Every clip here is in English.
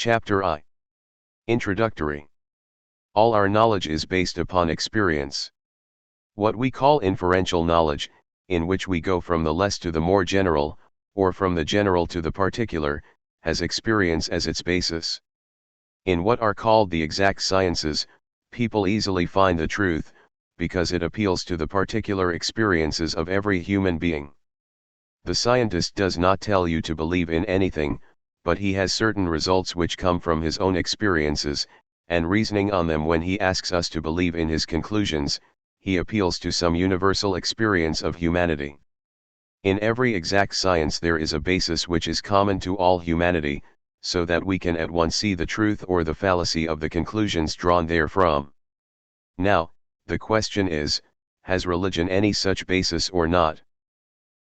Chapter I. Introductory. All our knowledge is based upon experience. What we call inferential knowledge, in which we go from the less to the more general, or from the general to the particular, has experience as its basis. In what are called the exact sciences, people easily find the truth, because it appeals to the particular experiences of every human being. The scientist does not tell you to believe in anything, but he has certain results which come from his own experiences, and reasoning on them. When he asks us to believe in his conclusions, he appeals to some universal experience of humanity. In every exact science there is a basis which is common to all humanity, so that we can at once see the truth or the fallacy of the conclusions drawn therefrom. Now, the question is, has religion any such basis or not?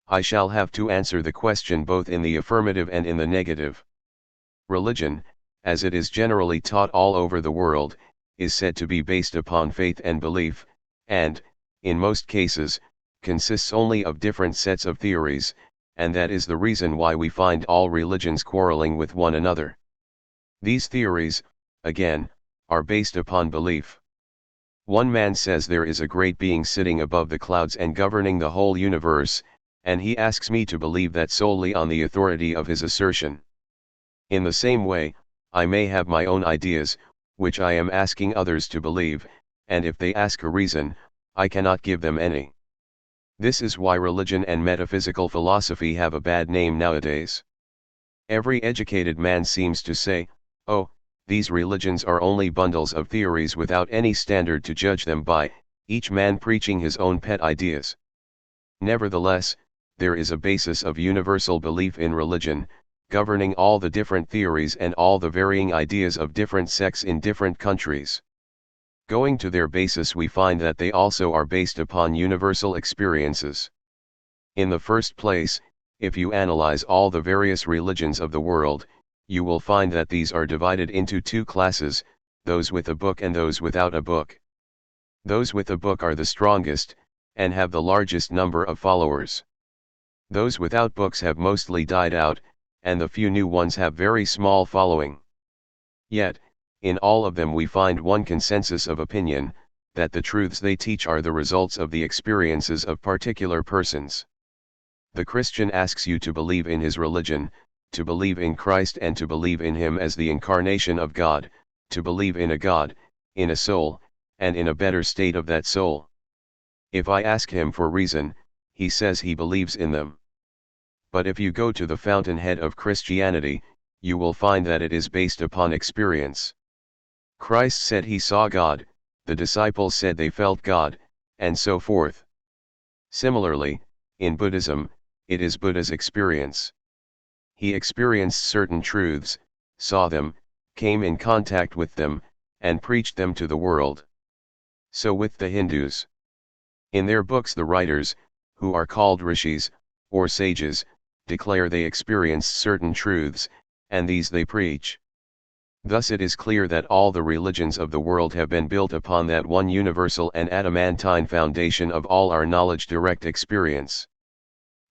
I shall have to answer the question both in the affirmative and in the negative. Religion, as it is generally taught all over the world, is said to be based upon faith and belief, and, in most cases, consists only of different sets of theories, and that is the reason why we find all religions quarreling with one another. These theories, again, are based upon belief. One man says there is a great being sitting above the clouds and governing the whole universe, and he asks me to believe that solely on the authority of his assertion. In the same way, I may have my own ideas, which I am asking others to believe, and if they ask a reason, I cannot give them any. This is why religion and metaphysical philosophy have a bad name nowadays. Every educated man seems to say, "Oh, these religions are only bundles of theories without any standard to judge them by, each man preaching his own pet ideas." Nevertheless, there is a basis of universal belief in religion, governing all the different theories and all the varying ideas of different sects in different countries. Going to their basis, we find that they also are based upon universal experiences. In the first place, if you analyze all the various religions of the world, you will find that these are divided into two classes, those with a book and those without a book. Those with a book are the strongest, and have the largest number of followers. Those without books have mostly died out, and the few new ones have very small following. Yet, in all of them we find one consensus of opinion, that the truths they teach are the results of the experiences of particular persons. The Christian asks you to believe in his religion, to believe in Christ and to believe in him as the incarnation of God, to believe in a God, in a soul, and in a better state of that soul. If I ask him for reason, he says he believes in them. But if you go to the fountainhead of Christianity, you will find that it is based upon experience. Christ said he saw God, the disciples said they felt God, and so forth. Similarly, in Buddhism, it is Buddha's experience. He experienced certain truths, saw them, came in contact with them, and preached them to the world. So with the Hindus. In their books the writers, who are called rishis, or sages, declare they experienced certain truths, and these they preach. Thus it is clear that all the religions of the world have been built upon that one universal and adamantine foundation of all our knowledge, direct experience.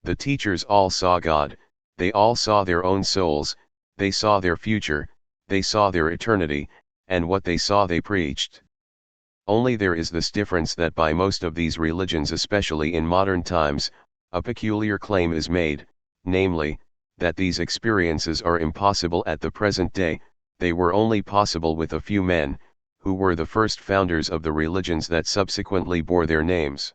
The teachers all saw God, they all saw their own souls, they saw their future, they saw their eternity, and what they saw they preached. Only there is this difference that by most of these religions, especially in modern times, a peculiar claim is made, namely, that these experiences are impossible at the present day. They were only possible with a few men, who were the first founders of the religions that subsequently bore their names.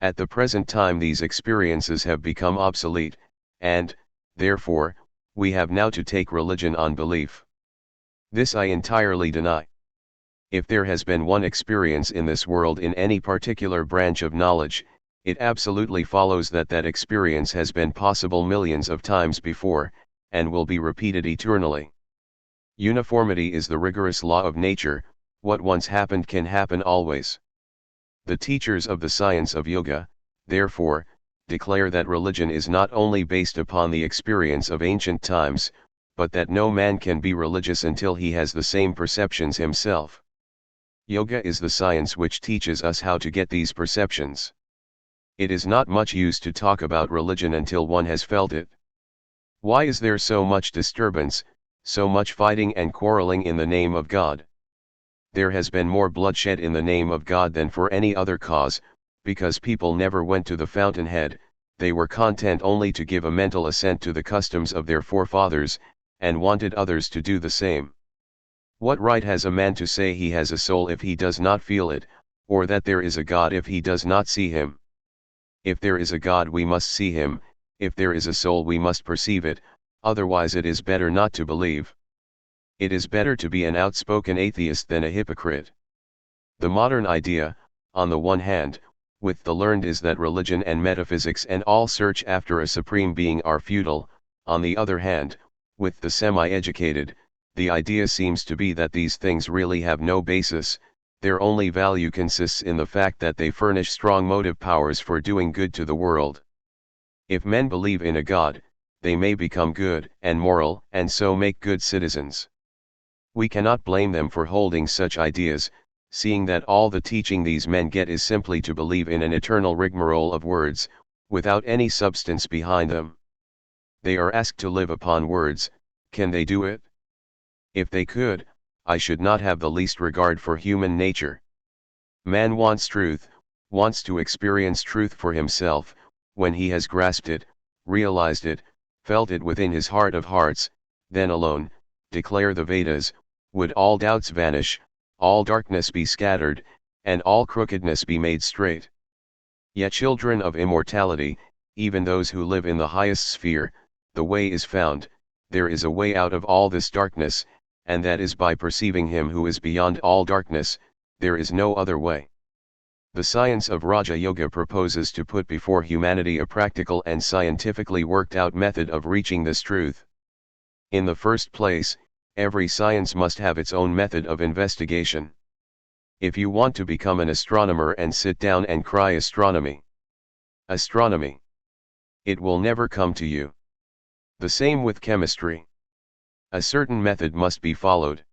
At the present time these experiences have become obsolete, and, therefore, we have now to take religion on belief. This I entirely deny. If there has been one experience in this world in any particular branch of knowledge, it absolutely follows that that experience has been possible millions of times before, and will be repeated eternally. Uniformity is the rigorous law of nature, what once happened can happen always. The teachers of the science of yoga, therefore, declare that religion is not only based upon the experience of ancient times, but that no man can be religious until he has the same perceptions himself. Yoga is the science which teaches us how to get these perceptions. It is not much use to talk about religion until one has felt it. Why is there so much disturbance, So much fighting and quarreling in the name of God. There has been more bloodshed in the name of God than for any other cause, because people never went to the fountainhead, they were content only to give a mental assent to the customs of their forefathers, and wanted others to do the same. What right has a man to say he has a soul if he does not feel it, or that there is a God if he does not see him? If there is a God we must see him, if there is a soul we must perceive it, otherwise it is better not to believe. It is better to be an outspoken atheist than a hypocrite. The modern idea, on the one hand, with the learned is that religion and metaphysics and all search after a supreme being are futile. On the other hand, with the semi-educated, the idea seems to be that these things really have no basis, their only value consists in the fact that they furnish strong motive powers for doing good to the world. If men believe in a God, they may become good and moral and so make good citizens. We cannot blame them for holding such ideas, seeing that all the teaching these men get is simply to believe in an eternal rigmarole of words, without any substance behind them. They are asked to live upon words. Can they do it? If they could, I should not have the least regard for human nature. Man wants truth, wants to experience truth for himself. When he has grasped it, realized it, felt it within his heart of hearts, then alone, declare the Vedas, would all doubts vanish, all darkness be scattered, and all crookedness be made straight. Yet children of immortality, even those who live in the highest sphere, the way is found, there is a way out of all this darkness, and that is by perceiving him who is beyond all darkness. There is no other way. The science of Raja Yoga proposes to put before humanity a practical and scientifically worked out method of reaching this truth. In the first place, every science must have its own method of investigation. If you want to become an astronomer and sit down and cry astronomy, astronomy, it will never come to you. The same with chemistry. A certain method must be followed.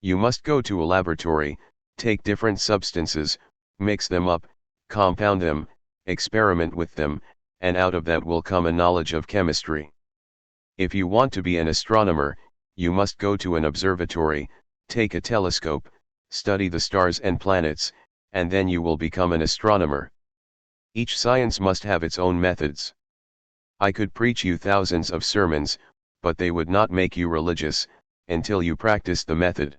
You must go to a laboratory, take different substances, mix them up, compound them, experiment with them, and out of that will come a knowledge of chemistry. If you want to be an astronomer, you must go to an observatory, take a telescope, study the stars and planets, and then you will become an astronomer. Each science must have its own methods. I could preach you thousands of sermons, but they would not make you religious, until you practice the method.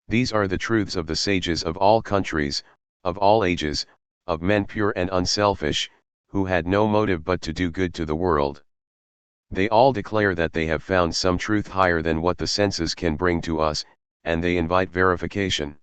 These are the truths of the sages of all countries, of all ages, of men pure and unselfish, who had no motive but to do good to the world. They all declare that they have found some truth higher than what the senses can bring to us, and they invite verification.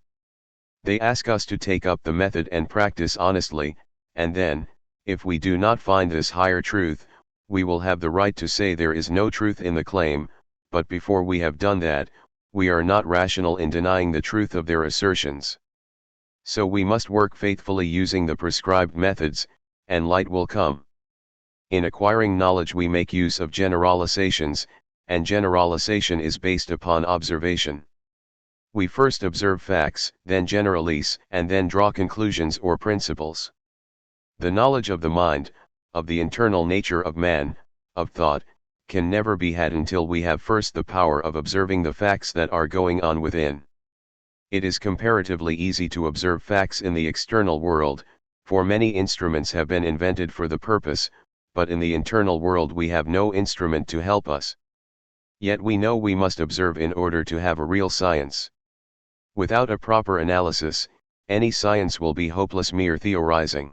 They ask us to take up the method and practice honestly, and then, if we do not find this higher truth, we will have the right to say there is no truth in the claim, but before we have done that, we are not rational in denying the truth of their assertions. So we must work faithfully using the prescribed methods, and light will come. In acquiring knowledge we make use of generalizations, and generalization is based upon observation. We first observe facts, then generalize, and then draw conclusions or principles. The knowledge of the mind, of the internal nature of man, of thought, can never be had until we have first the power of observing the facts that are going on within. It is comparatively easy to observe facts in the external world, for many instruments have been invented for the purpose, but in the internal world we have no instrument to help us. Yet we know we must observe in order to have a real science. Without a proper analysis, any science will be hopeless mere theorizing.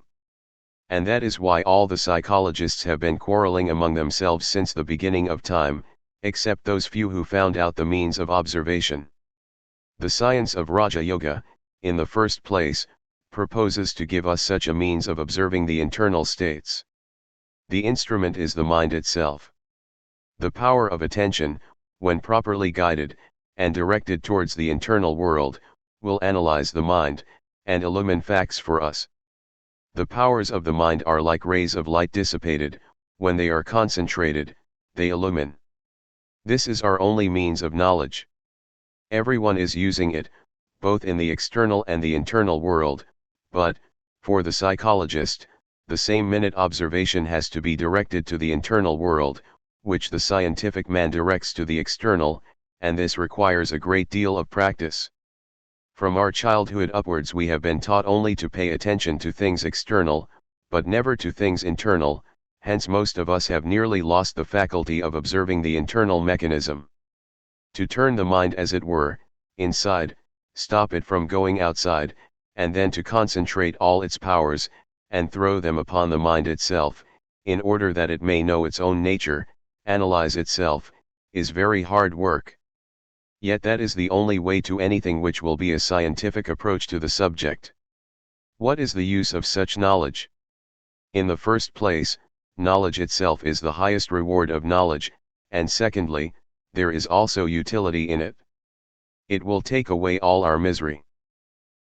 And that is why all the psychologists have been quarreling among themselves since the beginning of time, except those few who found out the means of observation. The science of Raja Yoga, in the first place, proposes to give us such a means of observing the internal states. The instrument is the mind itself. The power of attention, when properly guided, and directed towards the internal world, will analyze the mind, and illumine facts for us. The powers of the mind are like rays of light dissipated, when they are concentrated, they illumine. This is our only means of knowledge. Everyone is using it, both in the external and the internal world, but, for the psychologist, the same minute observation has to be directed to the internal world, which the scientific man directs to the external, and this requires a great deal of practice. From our childhood upwards we have been taught only to pay attention to things external, but never to things internal, hence most of us have nearly lost the faculty of observing the internal mechanism. To turn the mind as it were, inside, stop it from going outside, and then to concentrate all its powers, and throw them upon the mind itself, in order that it may know its own nature, analyze itself, is very hard work. Yet that is the only way to anything which will be a scientific approach to the subject. What is the use of such knowledge? In the first place, knowledge itself is the highest reward of knowledge, and secondly, there is also utility in it. It will take away all our misery.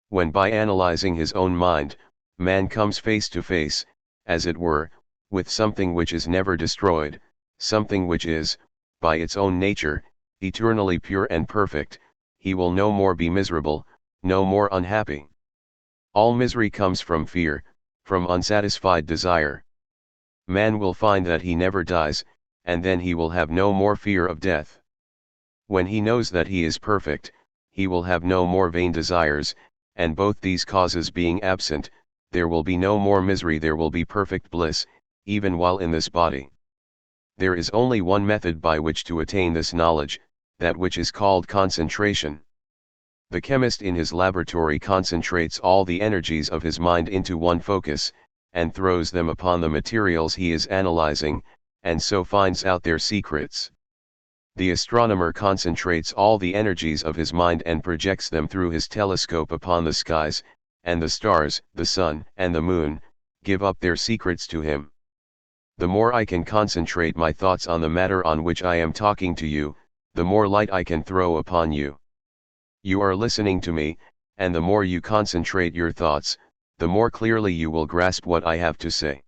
When by analyzing his own mind, man comes face to face, as it were, with something which is never destroyed, something which is, by its own nature, eternally pure and perfect, he will no more be miserable, no more unhappy. All misery comes from fear, from unsatisfied desire. Man will find that he never dies, and then he will have no more fear of death. When he knows that he is perfect, he will have no more vain desires, and both these causes being absent, there will be no more misery, there will be perfect bliss, even while in this body. There is only one method by which to attain this knowledge, that which is called concentration. The chemist in his laboratory concentrates all the energies of his mind into one focus, and throws them upon the materials he is analyzing, and so finds out their secrets. The astronomer concentrates all the energies of his mind and projects them through his telescope upon the skies, and the stars, the sun, and the moon, give up their secrets to him. The more I can concentrate my thoughts on the matter on which I am talking to you, the more light I can throw upon you. You are listening to me, and the more you concentrate your thoughts, the more clearly you will grasp what I have to say.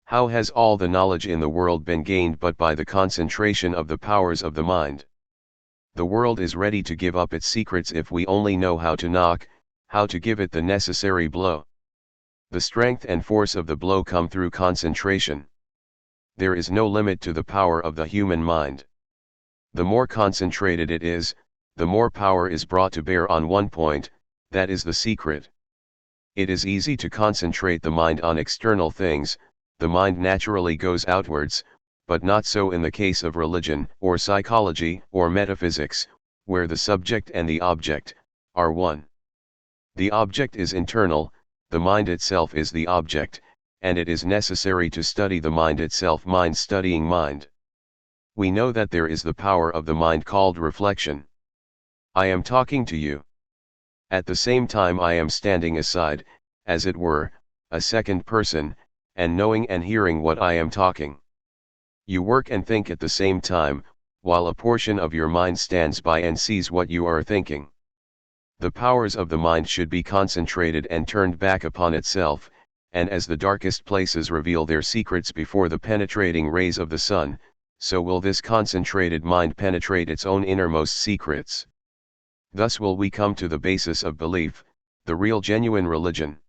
How has all the knowledge in the world been gained but by the concentration of the powers of the mind? The world is ready to give up its secrets if we only know how to knock, how to give it the necessary blow. The strength and force of the blow come through concentration. There is no limit to the power of the human mind. The more concentrated it is, the more power is brought to bear on one point, that is the secret. It is easy to concentrate the mind on external things, the mind naturally goes outwards, but not so in the case of religion, or psychology, or metaphysics, where the subject and the object are one. The object is internal, the mind itself is the object, and it is necessary to study the mind itself, mind studying mind. We know that there is the power of the mind called reflection. I am talking to you. At the same time I am standing aside, as it were, a second person, and knowing and hearing what I am talking. You work and think at the same time, while a portion of your mind stands by and sees what you are thinking. The powers of the mind should be concentrated and turned back upon itself, and as the darkest places reveal their secrets before the penetrating rays of the sun, so will this concentrated mind penetrate its own innermost secrets. Thus will we come to the basis of belief, the real genuine religion.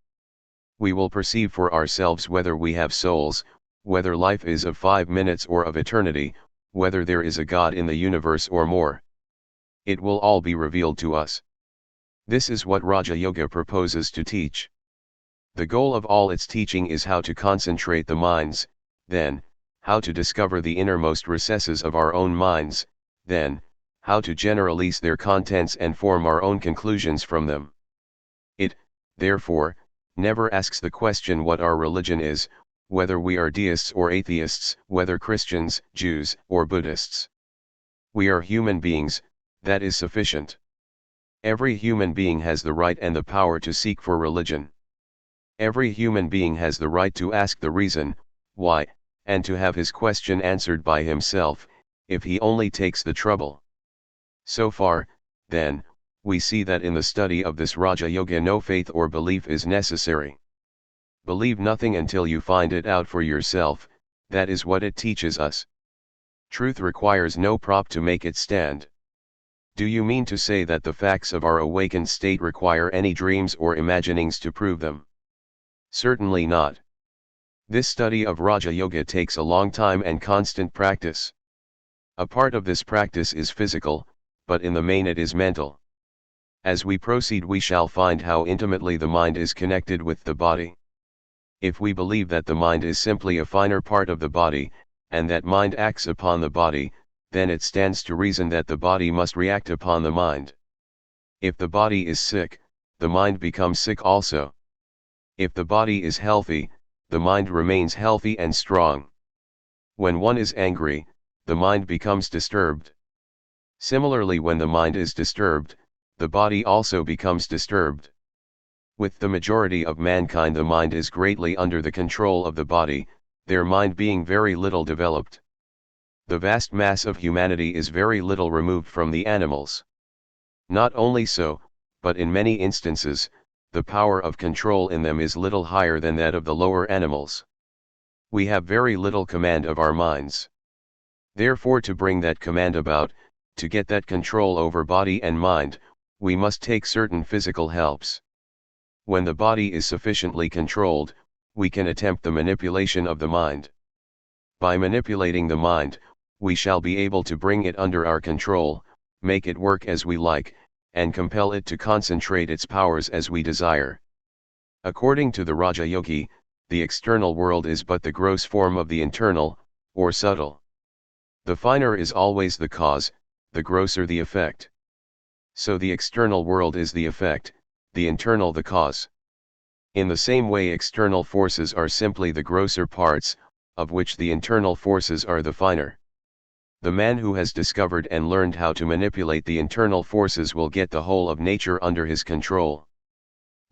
We will perceive for ourselves whether we have souls, whether life is of 5 minutes or of eternity, whether there is a God in the universe or more. It will all be revealed to us. This is what Raja Yoga proposes to teach. The goal of all its teaching is how to concentrate the minds, then, how to discover the innermost recesses of our own minds, then, how to generalize their contents and form our own conclusions from them. It, therefore, never asks the question what our religion is, whether we are deists or atheists, whether Christians, Jews, or Buddhists. We are human beings, that is sufficient. Every human being has the right and the power to seek for religion. Every human being has the right to ask the reason, why, and to have his question answered by himself, if he only takes the trouble. So far, then, we see that in the study of this Raja Yoga no faith or belief is necessary. Believe nothing until you find it out for yourself, that is what it teaches us. Truth requires no prop to make it stand. Do you mean to say that the facts of our awakened state require any dreams or imaginings to prove them? Certainly not. This study of Raja Yoga takes a long time and constant practice. A part of this practice is physical, but in the main it is mental. As we proceed we shall find how intimately the mind is connected with the body. If we believe that the mind is simply a finer part of the body, and that mind acts upon the body, then it stands to reason that the body must react upon the mind. If the body is sick, the mind becomes sick also. If the body is healthy, the mind remains healthy and strong. When one is angry, the mind becomes disturbed. Similarly, when the mind is disturbed, the body also becomes disturbed. With the majority of mankind the mind is greatly under the control of the body, their mind being very little developed. The vast mass of humanity is very little removed from the animals. Not only so, but in many instances, the power of control in them is little higher than that of the lower animals. We have very little command of our minds. Therefore, to bring that command about, to get that control over body and mind, we must take certain physical helps. When the body is sufficiently controlled, we can attempt the manipulation of the mind. By manipulating the mind, we shall be able to bring it under our control, make it work as we like, and compel it to concentrate its powers as we desire. According to the Raja Yogi, the external world is but the gross form of the internal, or subtle. The finer is always the cause, the grosser the effect. So the external world is the effect, the internal the cause. In the same way external forces are simply the grosser parts, of which the internal forces are the finer. The man who has discovered and learned how to manipulate the internal forces will get the whole of nature under his control.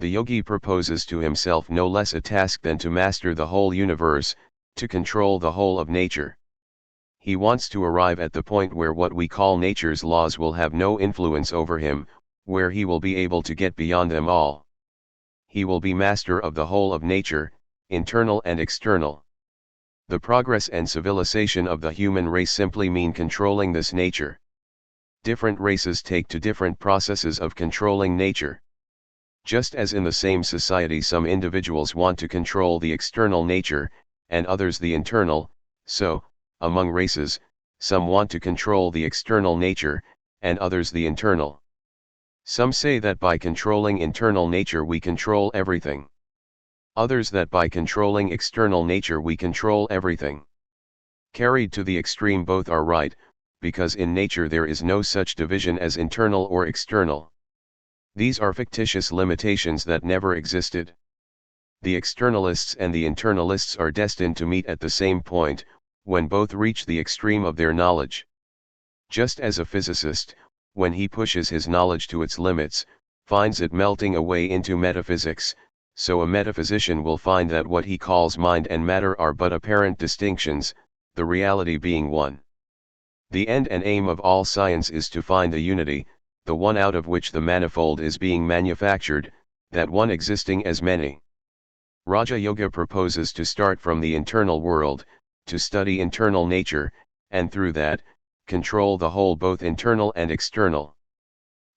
The yogi proposes to himself no less a task than to master the whole universe, to control the whole of nature. He wants to arrive at the point where what we call nature's laws will have no influence over him, where he will be able to get beyond them all. He will be master of the whole of nature, internal and external. The progress and civilization of the human race simply mean controlling this nature. Different races take to different processes of controlling nature. Just as in the same society some individuals want to control the external nature, and others the internal, so, among races, some want to control the external nature, and others the internal. Some say that by controlling internal nature we control everything. Others that by controlling external nature we control everything. Carried to the extreme both are right, because in nature there is no such division as internal or external. These are fictitious limitations that never existed. The externalists and the internalists are destined to meet at the same point, when both reach the extreme of their knowledge. Just as a physicist, when he pushes his knowledge to its limits, finds it melting away into metaphysics, so a metaphysician will find that what he calls mind and matter are but apparent distinctions, the reality being one. The end and aim of all science is to find the unity, the one out of which the manifold is being manufactured, that one existing as many. Raja Yoga proposes to start from the internal world, to study internal nature, and through that, control the whole both internal and external.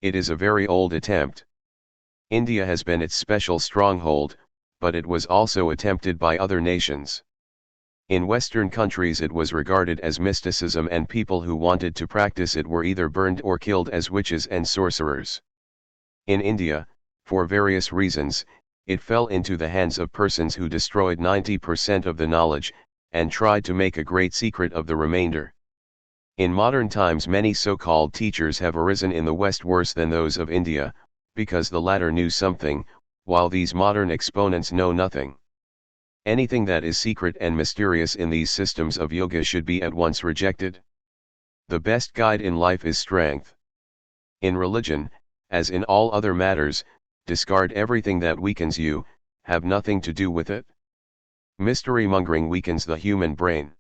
It is a very old attempt. India has been its special stronghold, but it was also attempted by other nations. In Western countries it was regarded as mysticism and people who wanted to practice it were either burned or killed as witches and sorcerers. In India, for various reasons, it fell into the hands of persons who destroyed 90% of the knowledge, and tried to make a great secret of the remainder. In modern times many so-called teachers have arisen in the West worse than those of India, because the latter knew something, while these modern exponents know nothing. Anything that is secret and mysterious in these systems of yoga should be at once rejected. The best guide in life is strength. In religion, as in all other matters, discard everything that weakens you, have nothing to do with it. Mystery mongering weakens the human brain.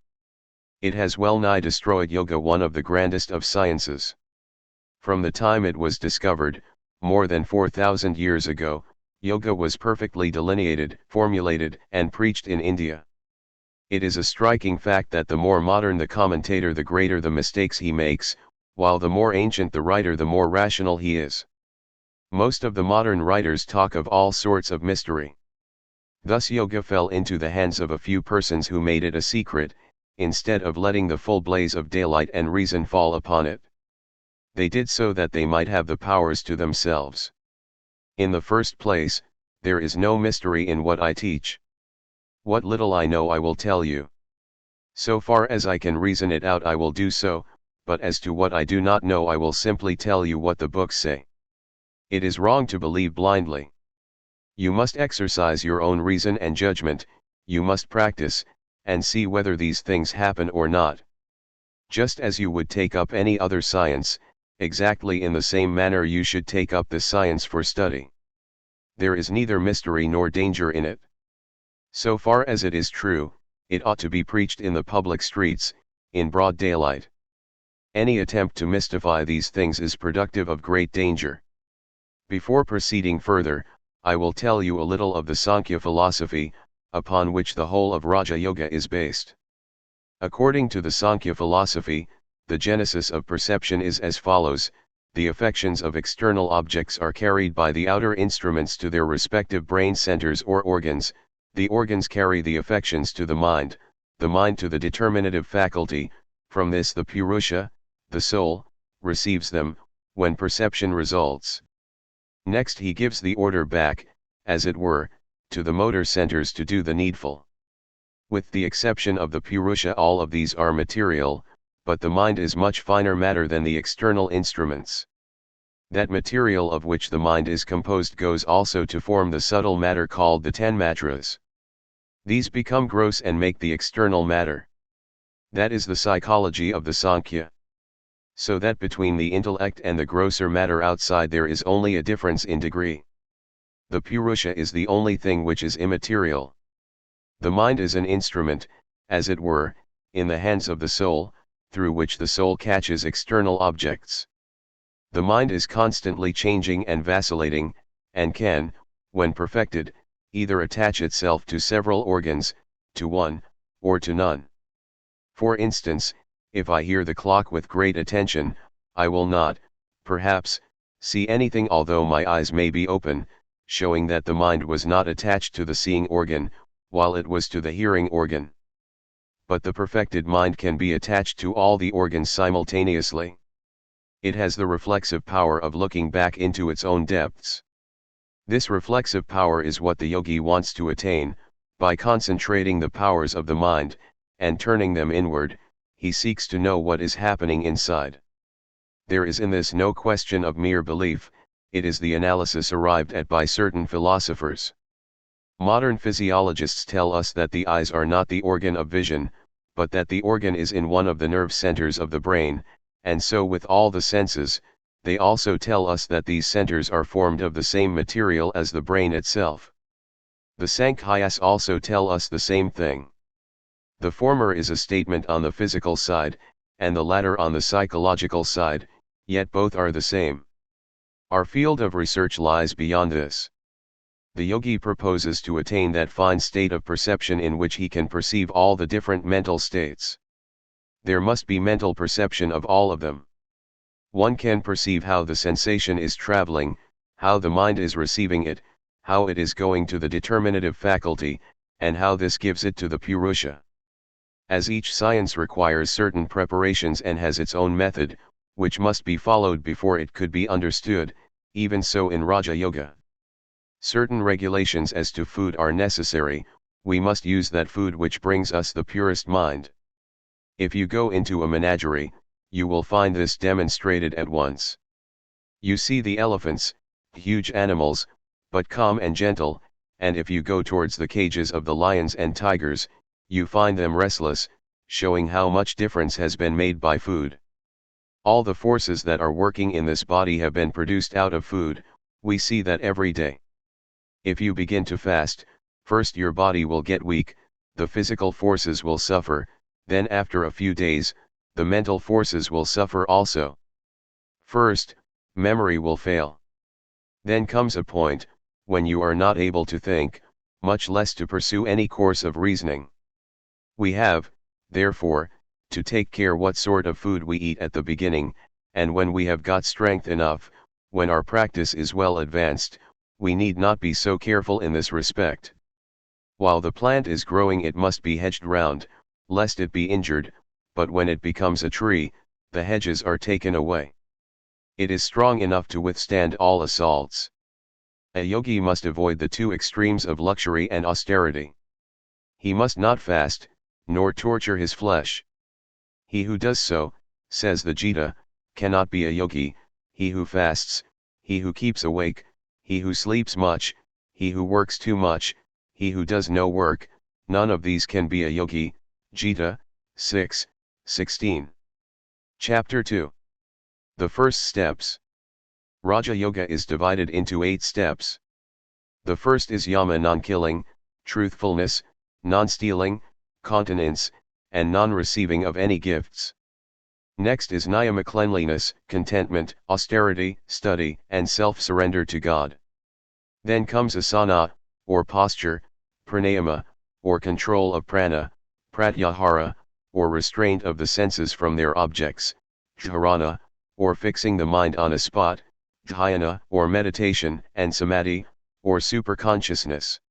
It has well nigh destroyed yoga, one of the grandest of sciences. From the time it was discovered, more than 4,000 years ago, yoga was perfectly delineated, formulated, and preached in India. It is a striking fact that the more modern the commentator the greater the mistakes he makes, while the more ancient the writer the more rational he is. Most of the modern writers talk of all sorts of mystery. Thus yoga fell into the hands of a few persons who made it a secret, instead of letting the full blaze of daylight and reason fall upon it. They did so that they might have the powers to themselves. In the first place, there is no mystery in what I teach. What little I know I will tell you. So far as I can reason it out I will do so, but as to what I do not know I will simply tell you what the books say. It is wrong to believe blindly. You must exercise your own reason and judgment, you must practice, and see whether these things happen or not. Just as you would take up any other science, exactly in the same manner you should take up this science for study. There is neither mystery nor danger in it. So far as it is true, it ought to be preached in the public streets, in broad daylight. Any attempt to mystify these things is productive of great danger. Before proceeding further, I will tell you a little of the Sankhya philosophy, upon which the whole of Raja Yoga is based. According to the Sankhya philosophy, the genesis of perception is as follows: the affections of external objects are carried by the outer instruments to their respective brain centers or organs, the organs carry the affections to the mind to the determinative faculty, from this the Purusha, the soul, receives them, when perception results. Next he gives the order back, as it were, to the motor centers to do the needful. With the exception of the Purusha all of these are material, but the mind is much finer matter than the external instruments. That material of which the mind is composed goes also to form the subtle matter called the 10 matras. These become gross and make the external matter. That is the psychology of the Sankhya. So that between the intellect and the grosser matter outside there is only a difference in degree. The Purusha is the only thing which is immaterial. The mind is an instrument, as it were, in the hands of the soul, through which the soul catches external objects. The mind is constantly changing and vacillating, and can, when perfected, either attach itself to several organs, to one, or to none. For instance, if I hear the clock with great attention, I will not, perhaps, see anything although my eyes may be open, showing that the mind was not attached to the seeing organ, while it was to the hearing organ. But the perfected mind can be attached to all the organs simultaneously. It has the reflexive power of looking back into its own depths. This reflexive power is what the yogi wants to attain. By concentrating the powers of the mind, and turning them inward, he seeks to know what is happening inside. There is in this no question of mere belief, it is the analysis arrived at by certain philosophers. Modern physiologists tell us that the eyes are not the organ of vision, but that the organ is in one of the nerve centers of the brain, and so with all the senses. They also tell us that these centers are formed of the same material as the brain itself. The Sankhyas also tell us the same thing. The former is a statement on the physical side, and the latter on the psychological side, yet both are the same. Our field of research lies beyond this. The yogi proposes to attain that fine state of perception in which he can perceive all the different mental states. There must be mental perception of all of them. One can perceive how the sensation is traveling, how the mind is receiving it, how it is going to the determinative faculty, and how this gives it to the Purusha. As each science requires certain preparations and has its own method, which must be followed before it could be understood, even so in Raja Yoga. Certain regulations as to food are necessary. We must use that food which brings us the purest mind. If you go into a menagerie, you will find this demonstrated at once. You see the elephants, huge animals, but calm and gentle, and if you go towards the cages of the lions and tigers, you find them restless, showing how much difference has been made by food. All the forces that are working in this body have been produced out of food. We see that every day. If you begin to fast, first your body will get weak, the physical forces will suffer, then after a few days, the mental forces will suffer also. First, memory will fail. Then comes a point, when you are not able to think, much less to pursue any course of reasoning. We have, therefore, to take care what sort of food we eat at the beginning, and when we have got strength enough, when our practice is well advanced, we need not be so careful in this respect. While the plant is growing it must be hedged round, lest it be injured, but when it becomes a tree, the hedges are taken away. It is strong enough to withstand all assaults. A yogi must avoid the two extremes of luxury and austerity. He must not fast, nor torture his flesh. He who does so, says the Gita, cannot be a yogi. He who fasts, he who keeps awake, he who sleeps much, he who works too much, he who does no work, none of these can be a yogi. Gita 6:16. Chapter 2. The first steps. Raja Yoga is divided into 8 steps. The first is yama, non-killing, truthfulness, non-stealing, continence, and non-receiving of any gifts. Next is niyama, cleanliness, contentment, austerity, study, and self-surrender to God. Then comes asana, or posture, pranayama, or control of prana, pratyahara, or restraint of the senses from their objects, dharana, or fixing the mind on a spot, dhyana, or meditation, and samadhi, or superconsciousness.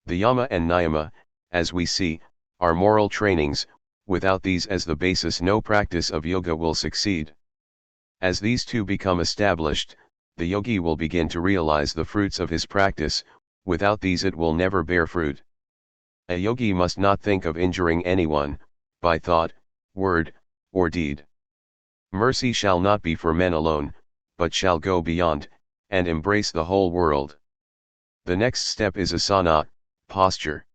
The yama and niyama, as we see, are moral trainings. Without these as the basis, no practice of yoga will succeed. As these two become established, the yogi will begin to realize the fruits of his practice. Without these it will never bear fruit. A yogi must not think of injuring anyone, by thought, word, or deed. Mercy shall not be for men alone, but shall go beyond, and embrace the whole world. The next step is asana, posture.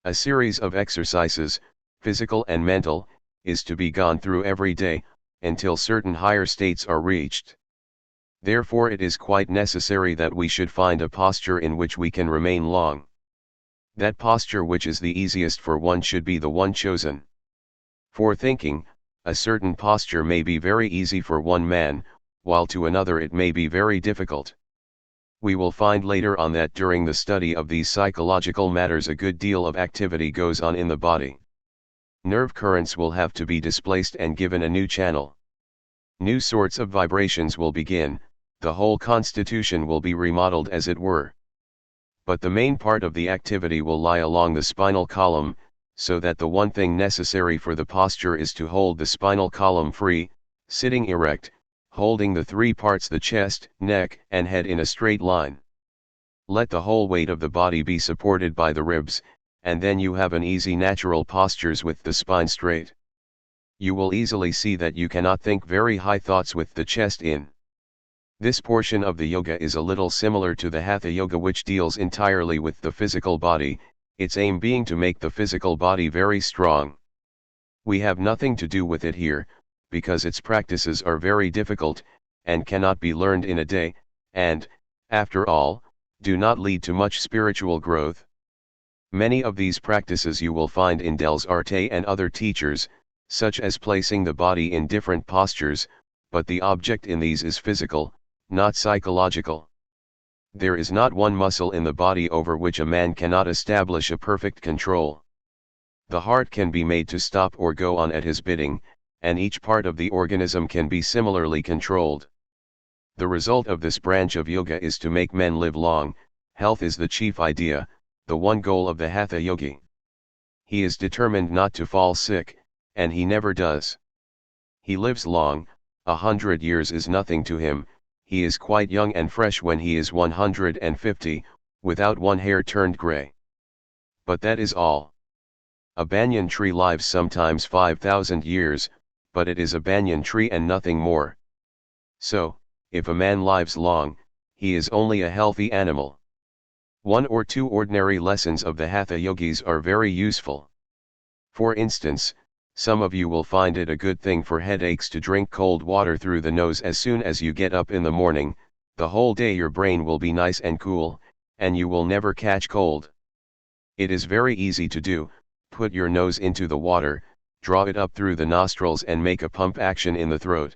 A series of exercises, physical and mental, is to be gone through every day, until certain higher states are reached. Therefore it is quite necessary that we should find a posture in which we can remain long. That posture which is the easiest for one should be the one chosen. For thinking, a certain posture may be very easy for one man, while to another it may be very difficult. We will find later on that during the study of these psychological matters a good deal of activity goes on in the body. Nerve currents will have to be displaced and given a new channel. New sorts of vibrations will begin, the whole constitution will be remodeled as it were. But the main part of the activity will lie along the spinal column, so that the one thing necessary for the posture is to hold the spinal column free, sitting erect, holding the 3 parts, the chest, neck, and head, in a straight line. Let the whole weight of the body be supported by the ribs, and then you have an easy natural postures with the spine straight. You will easily see that you cannot think very high thoughts with the chest in. This portion of the yoga is a little similar to the hatha yoga, which deals entirely with the physical body, its aim being to make the physical body very strong. We have nothing to do with it here, because its practices are very difficult, and cannot be learned in a day, and, after all, do not lead to much spiritual growth. Many of these practices you will find in Del's Arte and other teachers, such as placing the body in different postures, but the object in these is physical, not psychological. There is not one muscle in the body over which a man cannot establish a perfect control. The heart can be made to stop or go on at his bidding, and each part of the organism can be similarly controlled. The result of this branch of yoga is to make men live long. Health is the chief idea, the one goal of the hatha yogi. He is determined not to fall sick, and he never does. He lives long. 100 years is nothing to him. He is quite young and fresh when he is 150, without one hair turned grey. But that is all. A banyan tree lives sometimes 5,000 years, but it is a banyan tree and nothing more. So, if a man lives long, he is only a healthy animal. 1 or 2 ordinary lessons of the hatha yogis are very useful. For instance, some of you will find it a good thing for headaches to drink cold water through the nose as soon as you get up in the morning. The whole day your brain will be nice and cool, and you will never catch cold. It is very easy to do. Put your nose into the water, draw it up through the nostrils and make a pump action in the throat.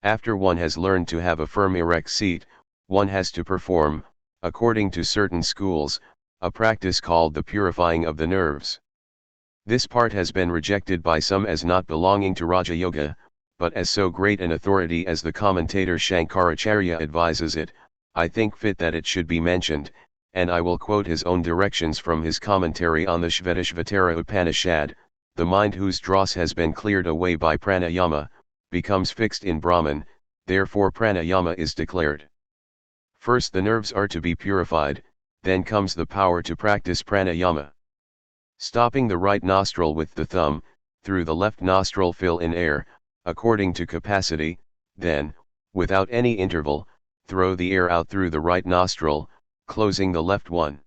After one has learned to have a firm erect seat, one has to perform, according to certain schools, a practice called the purifying of the nerves. This part has been rejected by some as not belonging to Raja Yoga, but as so great an authority as the commentator Shankaracharya advises it, I think fit that it should be mentioned, and I will quote his own directions from his commentary on the Shvetashvatara Upanishad. The mind whose dross has been cleared away by pranayama, becomes fixed in Brahman. Therefore pranayama is declared. First the nerves are to be purified, then comes the power to practice pranayama. Stopping the right nostril with the thumb, through the left nostril fill in air, according to capacity, then, without any interval, throw the air out through the right nostril, closing the left one.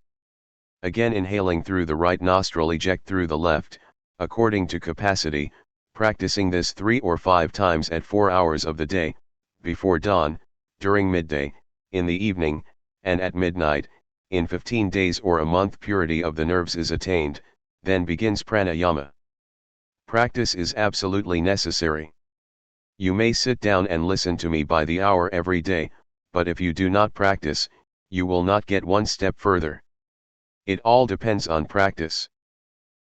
Again inhaling through the right nostril, eject through the left, according to capacity, practicing this 3 or 5 times at 4 hours of the day, before dawn, during midday, in the evening, and at midnight. In 15 days or a month purity of the nerves is attained, then begins pranayama. Practice is absolutely necessary. You may sit down and listen to me by the hour every day, but if you do not practice, you will not get one step further. It all depends on practice.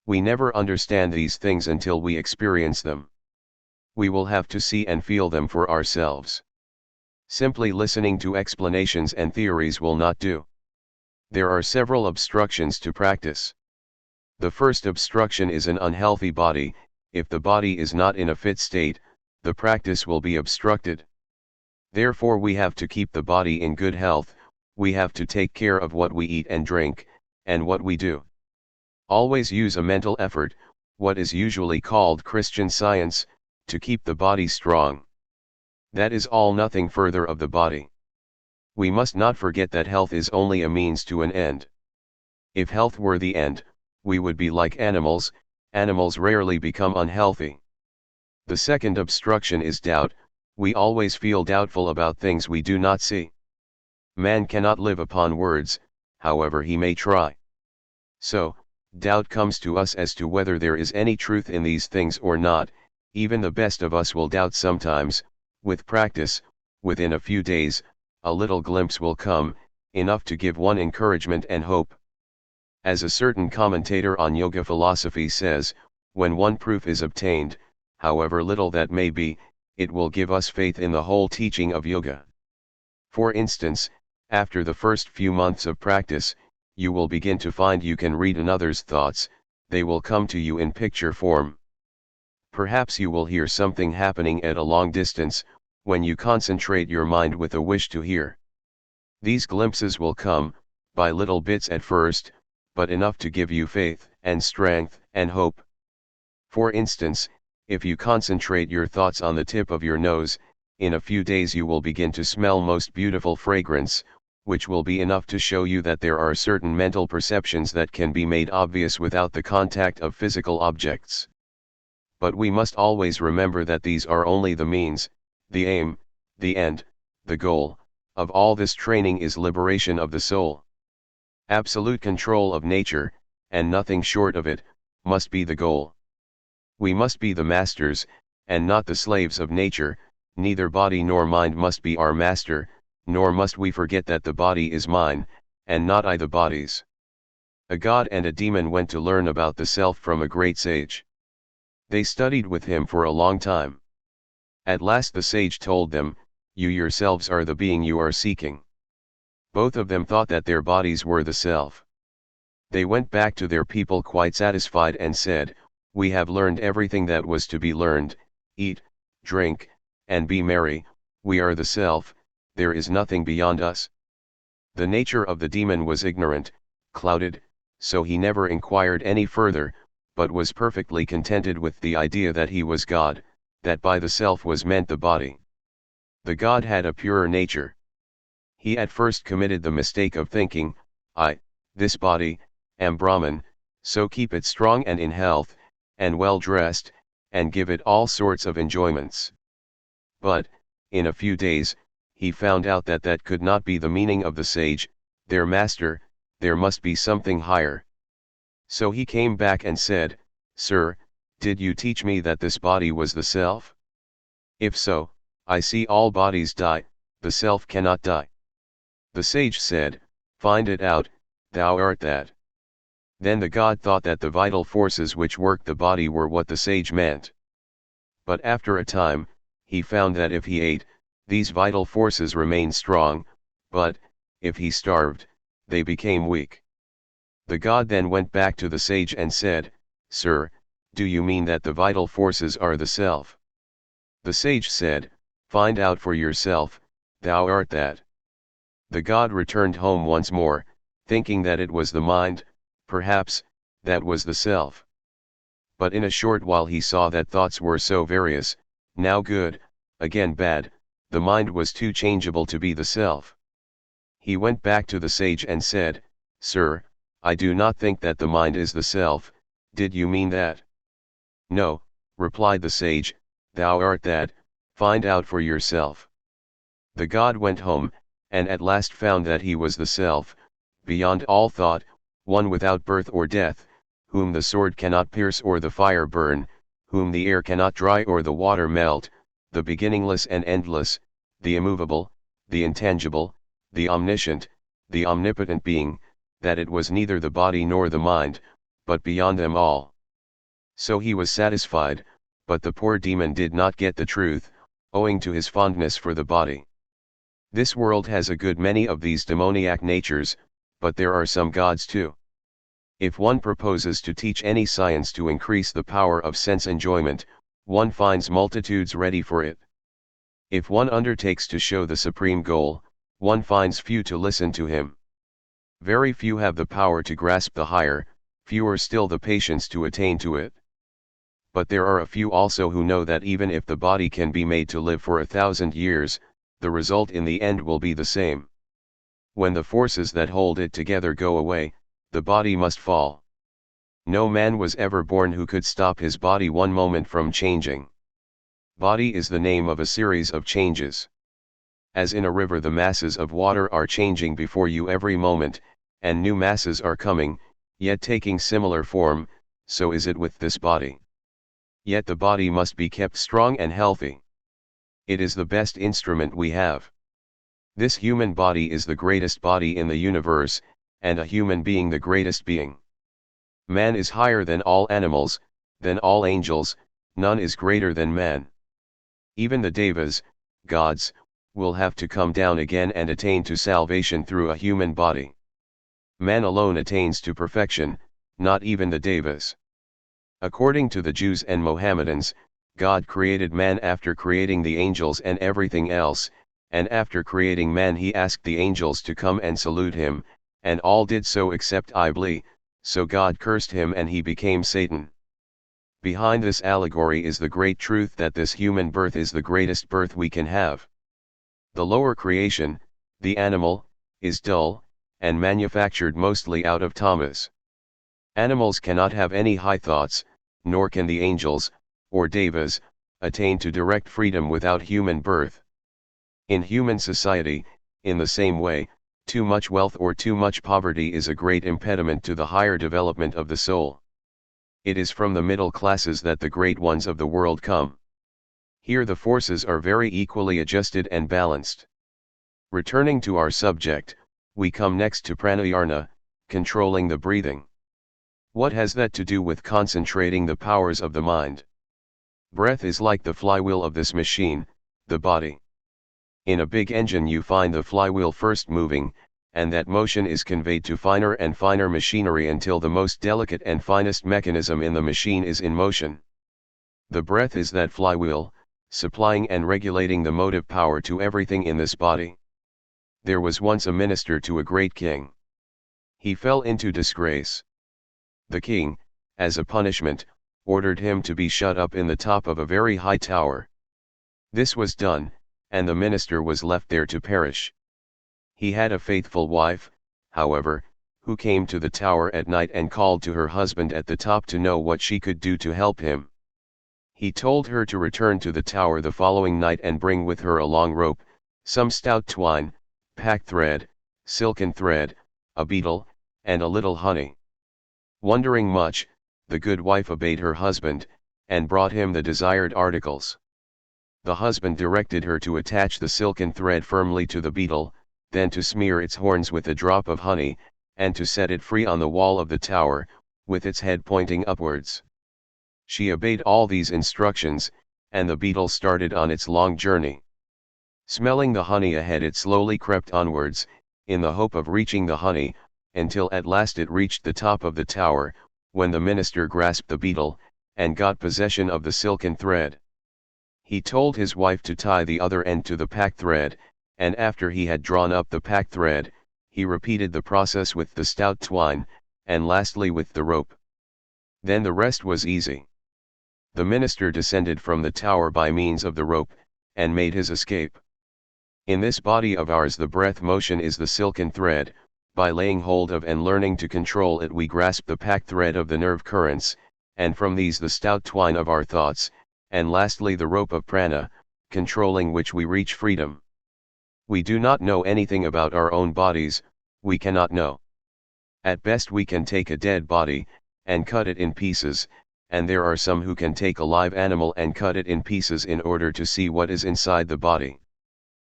We never understand these things until we experience them. We will have to see and feel them for ourselves. Simply listening to explanations and theories will not do. There are several obstructions to practice. The first obstruction is an unhealthy body. If the body is not in a fit state, the practice will be obstructed. Therefore we have to keep the body in good health, we have to take care of what we eat and drink, and what we do. Always use a mental effort, what is usually called Christian Science, to keep the body strong. That is all, nothing further of the body. We must not forget that health is only a means to an end. If health were the end, we would be like animals. Animals rarely become unhealthy. The second obstruction is doubt. We always feel doubtful about things we do not see. Man cannot live upon words, however he may try. So, doubt comes to us as to whether there is any truth in these things or not. Even the best of us will doubt sometimes. With practice, within a few days, a little glimpse will come, enough to give one encouragement and hope. As a certain commentator on yoga philosophy says, when one proof is obtained, however little that may be, it will give us faith in the whole teaching of yoga. For instance, after the first few months of practice, you will begin to find you can read another's thoughts, they will come to you in picture form. Perhaps you will hear something happening at a long distance, when you concentrate your mind with a wish to hear. These glimpses will come, by little bits at first, but enough to give you faith, and strength, and hope. For instance, if you concentrate your thoughts on the tip of your nose, in a few days you will begin to smell most beautiful fragrance, which will be enough to show you that there are certain mental perceptions that can be made obvious without the contact of physical objects. But we must always remember that these are only the means, the aim, the end, the goal, of all this training is liberation of the soul. Absolute control of nature, and nothing short of it, must be the goal. We must be the masters, and not the slaves of nature. Neither body nor mind must be our master, nor must we forget that the body is mine, and not I the body's. A god and a demon went to learn about the self from a great sage. They studied with him for a long time. At last the sage told them, "You yourselves are the being you are seeking." Both of them thought that their bodies were the self. They went back to their people quite satisfied and said, "We have learned everything that was to be learned, eat, drink, and be merry, we are the self, there is nothing beyond us." The nature of the demon was ignorant, clouded, so he never inquired any further, but was perfectly contented with the idea that he was God, that by the self was meant the body. The God had a purer nature. He at first committed the mistake of thinking, "I, this body, am Brahman, so keep it strong and in health, and well dressed, and give it all sorts of enjoyments." But, in a few days, he found out that that could not be the meaning of the sage, their master. There must be something higher. So he came back and said, "Sir, did you teach me that this body was the self? If so, I see all bodies die, the self cannot die." The sage said, "Find it out, thou art that." Then the god thought that the vital forces which worked the body were what the sage meant. But after a time, he found that if he ate, these vital forces remained strong, but, if he starved, they became weak. The god then went back to the sage and said, "Sir, do you mean that the vital forces are the self?" The sage said, Find out for yourself, thou art that. The god returned home once more, thinking that it was the mind, perhaps, that was the self. But in a short while he saw that thoughts were so various, now good, again bad, the mind was too changeable to be the self. He went back to the sage and said, "Sir, I do not think that the mind is the self, did you mean that?" "No," replied the sage, "thou art that, find out for yourself." The god went home, and at last found that he was the self, beyond all thought, one without birth or death, whom the sword cannot pierce or the fire burn, whom the air cannot dry or the water melt, the beginningless and endless, the immovable, the intangible, the omniscient, the omnipotent being, that it was neither the body nor the mind, but beyond them all. So he was satisfied, but the poor demon did not get the truth, owing to his fondness for the body. This world has a good many of these demoniac natures, but there are some gods too. If one proposes to teach any science to increase the power of sense enjoyment, one finds multitudes ready for it. If one undertakes to show the supreme goal, one finds few to listen to him. Very few have the power to grasp the higher, fewer still the patience to attain to it. But there are a few also who know that even if the body can be made to live for 1,000 years, the result in the end will be the same. When the forces that hold it together go away, the body must fall. No man was ever born who could stop his body one moment from changing. Body is the name of a series of changes. As in a river the masses of water are changing before you every moment, and new masses are coming, yet taking similar form, so is it with this body. Yet the body must be kept strong and healthy. It is the best instrument we have. This human body is the greatest body in the universe, and a human being the greatest being. Man is higher than all animals, than all angels, none is greater than man. Even the devas, gods, will have to come down again and attain to salvation through a human body. Man alone attains to perfection, not even the devas. According to the Jews and Mohammedans, God created man after creating the angels and everything else, and after creating man he asked the angels to come and salute him, and all did so except Iblis, so God cursed him and he became Satan. Behind this allegory is the great truth that this human birth is the greatest birth we can have. The lower creation, the animal, is dull, and manufactured mostly out of tamas. Animals cannot have any high thoughts, nor can the angels, or devas, attain to direct freedom without human birth. In human society, in the same way, too much wealth or too much poverty is a great impediment to the higher development of the soul. It is from the middle classes that the great ones of the world come. Here the forces are very equally adjusted and balanced. Returning to our subject, we come next to pranayarna, controlling the breathing. What has that to do with concentrating the powers of the mind? Breath is like the flywheel of this machine, the body. In a big engine you find the flywheel first moving, and that motion is conveyed to finer and finer machinery until the most delicate and finest mechanism in the machine is in motion. The breath is that flywheel, supplying and regulating the motive power to everything in this body. There was once a minister to a great king. He fell into disgrace. The king, as a punishment, ordered him to be shut up in the top of a very high tower. This was done, and the minister was left there to perish. He had a faithful wife, however, who came to the tower at night and called to her husband at the top to know what she could do to help him. He told her to return to the tower the following night and bring with her a long rope, some stout twine, packed thread, silken thread, a beetle, and a little honey. Wondering much, the good wife obeyed her husband, and brought him the desired articles. The husband directed her to attach the silken thread firmly to the beetle, then to smear its horns with a drop of honey, and to set it free on the wall of the tower, with its head pointing upwards. She obeyed all these instructions, and the beetle started on its long journey. Smelling the honey ahead, it slowly crept onwards, in the hope of reaching the honey, until at last it reached the top of the tower, when the minister grasped the beetle, and got possession of the silken thread. He told his wife to tie the other end to the pack thread, and after he had drawn up the pack thread, he repeated the process with the stout twine, and lastly with the rope. Then the rest was easy. The minister descended from the tower by means of the rope, and made his escape. In this body of ours the breath motion is the silken thread. By laying hold of and learning to control it we grasp the pack thread of the nerve currents, and from these the stout twine of our thoughts, and lastly the rope of prana, controlling which we reach freedom. We do not know anything about our own bodies, we cannot know. At best we can take a dead body, and cut it in pieces, and there are some who can take a live animal and cut it in pieces in order to see what is inside the body.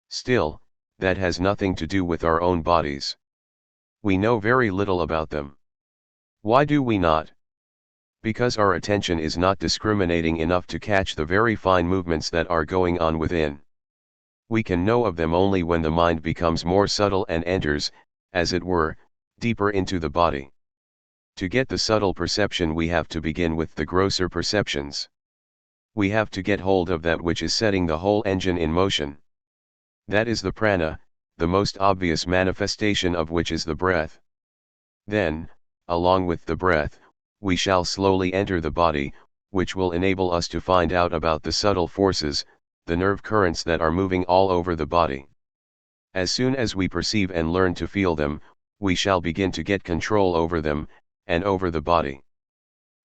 Still, that has nothing to do with our own bodies. We know very little about them. Why do we not? Because our attention is not discriminating enough to catch the very fine movements that are going on within. We can know of them only when the mind becomes more subtle and enters, as it were, deeper into the body. To get the subtle perception we have to begin with the grosser perceptions. We have to get hold of that which is setting the whole engine in motion. That is the prana, the most obvious manifestation of which is the breath. Then, along with the breath, we shall slowly enter the body, which will enable us to find out about the subtle forces, the nerve currents that are moving all over the body. As soon as we perceive and learn to feel them, we shall begin to get control over them, and over the body.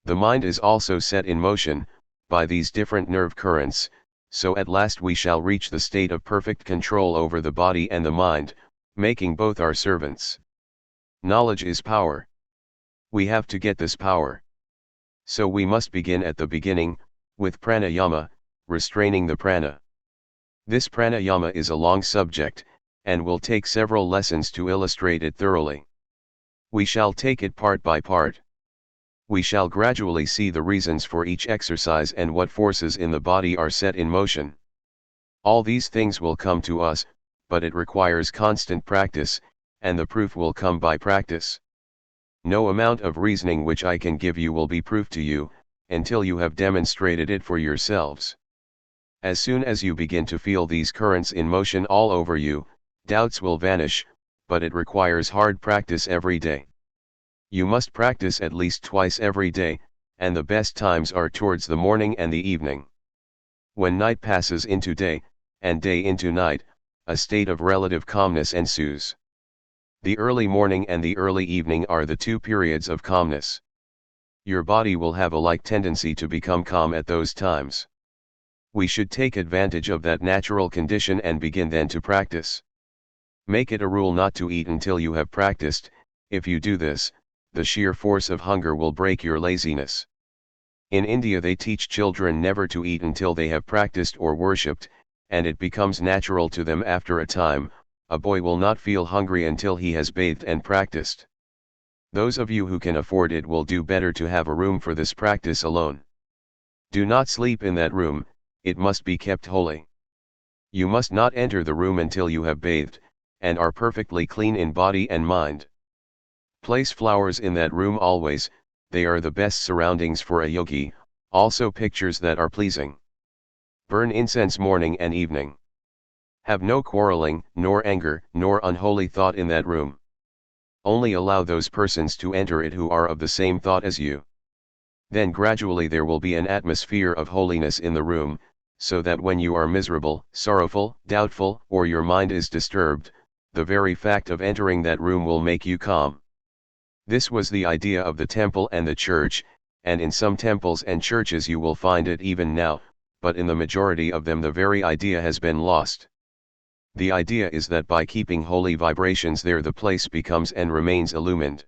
The mind is also set in motion, by these different nerve currents, so at last we shall reach the state of perfect control over the body and the mind, making both our servants. Knowledge is power. We have to get this power. So we must begin at the beginning, with pranayama, restraining the prana. This pranayama is a long subject, and will take several lessons to illustrate it thoroughly. We shall take it part by part. We shall gradually see the reasons for each exercise and what forces in the body are set in motion. All these things will come to us, but it requires constant practice, and the proof will come by practice. No amount of reasoning which I can give you will be proof to you, until you have demonstrated it for yourselves. As soon as you begin to feel these currents in motion all over you, doubts will vanish, but it requires hard practice every day. You must practice at least twice every day, and the best times are towards the morning and the evening. When night passes into day, and day into night, a state of relative calmness ensues. The early morning and the early evening are the two periods of calmness. Your body will have a like tendency to become calm at those times. We should take advantage of that natural condition and begin then to practice. Make it a rule not to eat until you have practiced. If you do this, the sheer force of hunger will break your laziness. In India they teach children never to eat until they have practiced or worshipped, and it becomes natural to them after a time. A boy will not feel hungry until he has bathed and practiced. Those of you who can afford it will do better to have a room for this practice alone. Do not sleep in that room, it must be kept holy. You must not enter the room until you have bathed, and are perfectly clean in body and mind. Place flowers in that room always, they are the best surroundings for a yogi, also pictures that are pleasing. Burn incense morning and evening. Have no quarreling, nor anger, nor unholy thought in that room. Only allow those persons to enter it who are of the same thought as you. Then gradually there will be an atmosphere of holiness in the room, so that when you are miserable, sorrowful, doubtful, or your mind is disturbed, the very fact of entering that room will make you calm. This was the idea of the temple and the church, and in some temples and churches you will find it even now, but in the majority of them the very idea has been lost. The idea is that by keeping holy vibrations there the place becomes and remains illumined.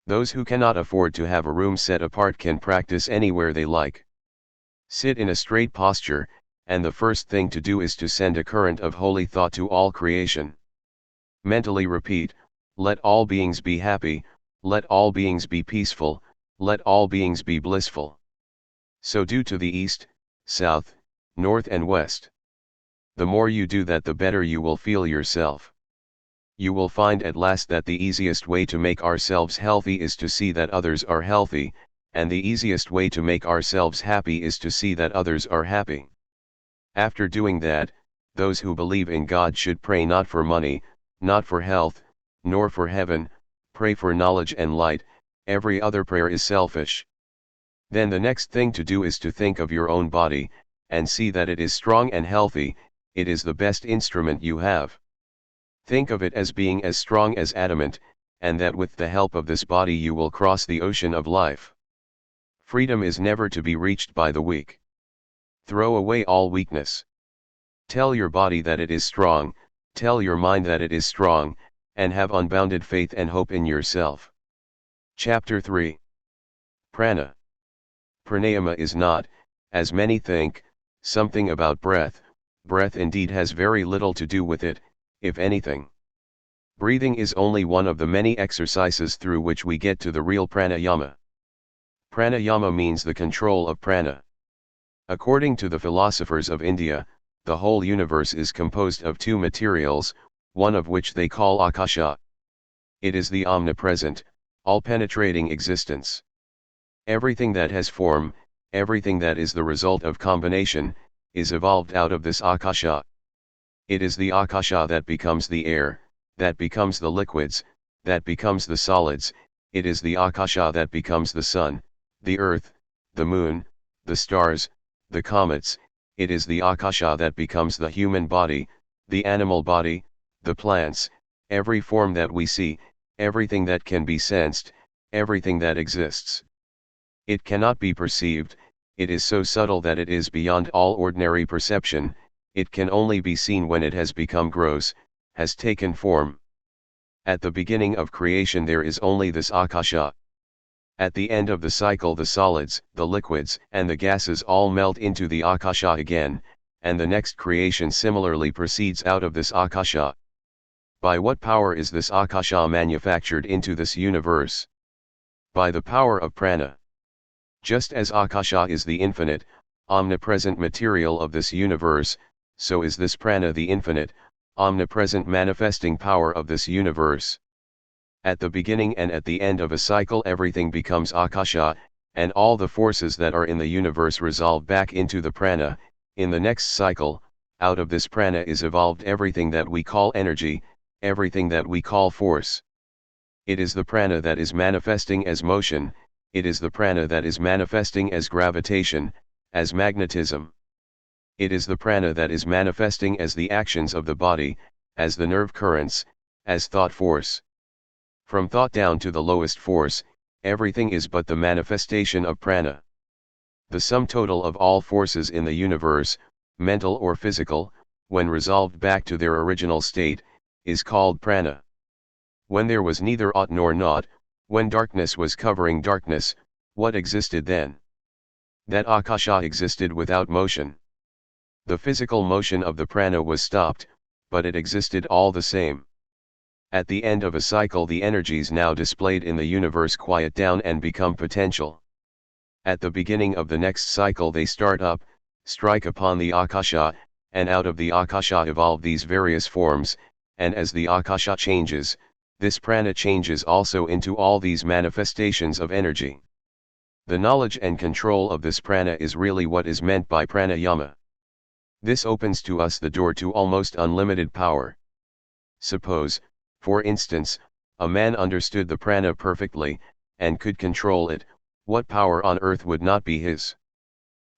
Those who cannot afford to have a room set apart can practice anywhere they like. Sit in a straight posture, and the first thing to do is to send a current of holy thought to all creation. Mentally repeat, let all beings be happy, let all beings be peaceful, let all beings be blissful. So do to the east, south, north and west. The more you do that the better you will feel yourself. You will find at last that the easiest way to make ourselves healthy is to see that others are healthy, and the easiest way to make ourselves happy is to see that others are happy. After doing that, those who believe in God should pray not for money, not for health, nor for heaven, pray for knowledge and light. Every other prayer is selfish. Then the next thing to do is to think of your own body, and see that it is strong and healthy. It is the best instrument you have. Think of it as being as strong as adamant, and that with the help of this body you will cross the ocean of life. Freedom is never to be reached by the weak. Throw away all weakness. Tell your body that it is strong, tell your mind that it is strong, and have unbounded faith and hope in yourself. Chapter 3. Prana. Pranayama is not, as many think, something about breath. Breath indeed has very little to do with it, if anything. Breathing is only one of the many exercises through which we get to the real pranayama. Pranayama means the control of prana. According to the philosophers of India, the whole universe is composed of two materials, one of which they call akasha. It is the omnipresent, all-penetrating existence. Everything that has form, everything that is the result of combination, is evolved out of this akasha. It is the akasha that becomes the air, that becomes the liquids, that becomes the solids. It is the akasha that becomes the sun, the earth, the moon, the stars, the comets. It is the akasha that becomes the human body, the animal body, the plants, every form that we see, everything that can be sensed, everything that exists. It cannot be perceived, it is so subtle that it is beyond all ordinary perception. It can only be seen when it has become gross, has taken form. At the beginning of creation there is only this akasha. At the end of the cycle the solids, the liquids, and the gases all melt into the akasha again, and the next creation similarly proceeds out of this akasha. By what power is this akasha manufactured into this universe? By the power of prana. Just as akasha is the infinite, omnipresent material of this universe, so is this prana the infinite, omnipresent manifesting power of this universe. At the beginning and at the end of a cycle everything becomes akasha, and all the forces that are in the universe resolve back into the prana. In the next cycle, out of this prana is evolved everything that we call energy, everything that we call force. It is the prana that is manifesting as motion, it is the prana that is manifesting as gravitation, as magnetism. It is the prana that is manifesting as the actions of the body, as the nerve currents, as thought force. From thought down to the lowest force, everything is but the manifestation of prana. The sum total of all forces in the universe, mental or physical, when resolved back to their original state, is called prana. When there was neither ought nor not, when darkness was covering darkness, what existed then? That akasha existed without motion. The physical motion of the prana was stopped, but it existed all the same. At the end of a cycle the energies now displayed in the universe quiet down and become potential. At the beginning of the next cycle they start up, strike upon the akasha, and out of the akasha evolve these various forms, and as the akasha changes, this prana changes also into all these manifestations of energy. The knowledge and control of this prana is really what is meant by pranayama. This opens to us the door to almost unlimited power. Suppose, for instance, a man understood the prana perfectly, and could control it, what power on earth would not be his?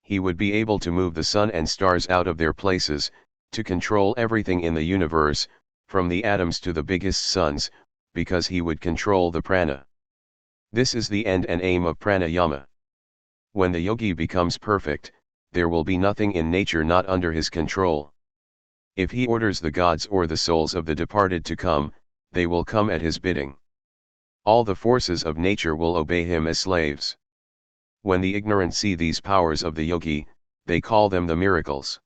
He would be able to move the sun and stars out of their places, to control everything in the universe, from the atoms to the biggest suns, because he would control the prana. This is the end and aim of pranayama. When the yogi becomes perfect, there will be nothing in nature not under his control. If he orders the gods or the souls of the departed to come, they will come at his bidding. All the forces of nature will obey him as slaves. When the ignorant see these powers of the yogi, they call them the miracles.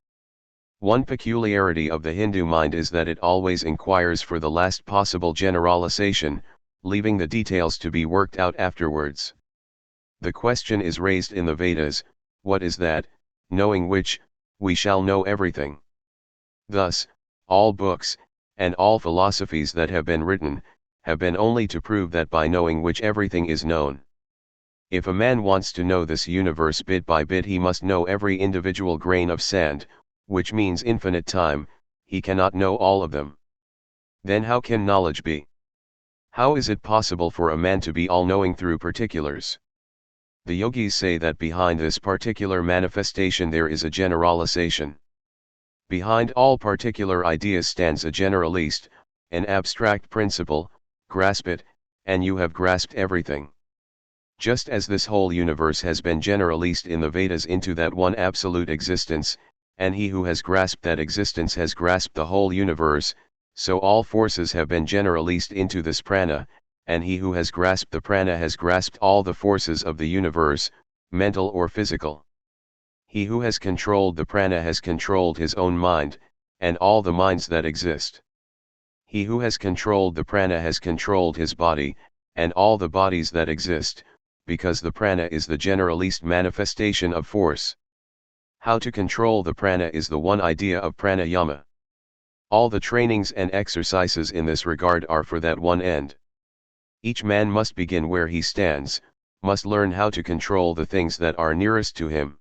One peculiarity of the Hindu mind is that it always inquires for the last possible generalization, leaving the details to be worked out afterwards. The question is raised in the Vedas, what is that, knowing which, we shall know everything? Thus, all books, and all philosophies that have been written, have been only to prove that by knowing which everything is known. If a man wants to know this universe bit by bit he must know every individual grain of sand, which means infinite time, he cannot know all of them. Then how can knowledge be? How is it possible for a man to be all-knowing through particulars? The yogis say that behind this particular manifestation there is a generalization. Behind all particular ideas stands a generalist, an abstract principle. Grasp it, and you have grasped everything. Just as this whole universe has been generalized in the Vedas into that one absolute existence, and he who has grasped that existence has grasped the whole universe, so all forces have been generalized into this prana, and he who has grasped the prana has grasped all the forces of the universe, mental or physical. He who has controlled the prana has controlled his own mind, and all the minds that exist. He who has controlled the prana has controlled his body, and all the bodies that exist, because the prana is the generalist manifestation of force. How to control the prana is the one idea of pranayama. All the trainings and exercises in this regard are for that one end. Each man must begin where he stands, must learn how to control the things that are nearest to him.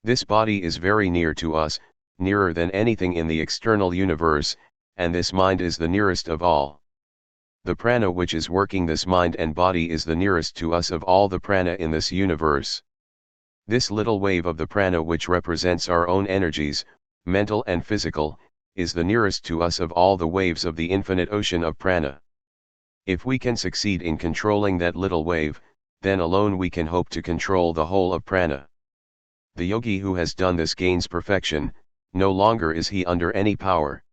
This body is very near to us, nearer than anything in the external universe, and this mind is the nearest of all. The prana which is working this mind and body is the nearest to us of all the prana in this universe. This little wave of the prana which represents our own energies, mental and physical, is the nearest to us of all the waves of the infinite ocean of prana. If we can succeed in controlling that little wave, then alone we can hope to control the whole of prana. The yogi who has done this gains perfection. No longer is he under any power.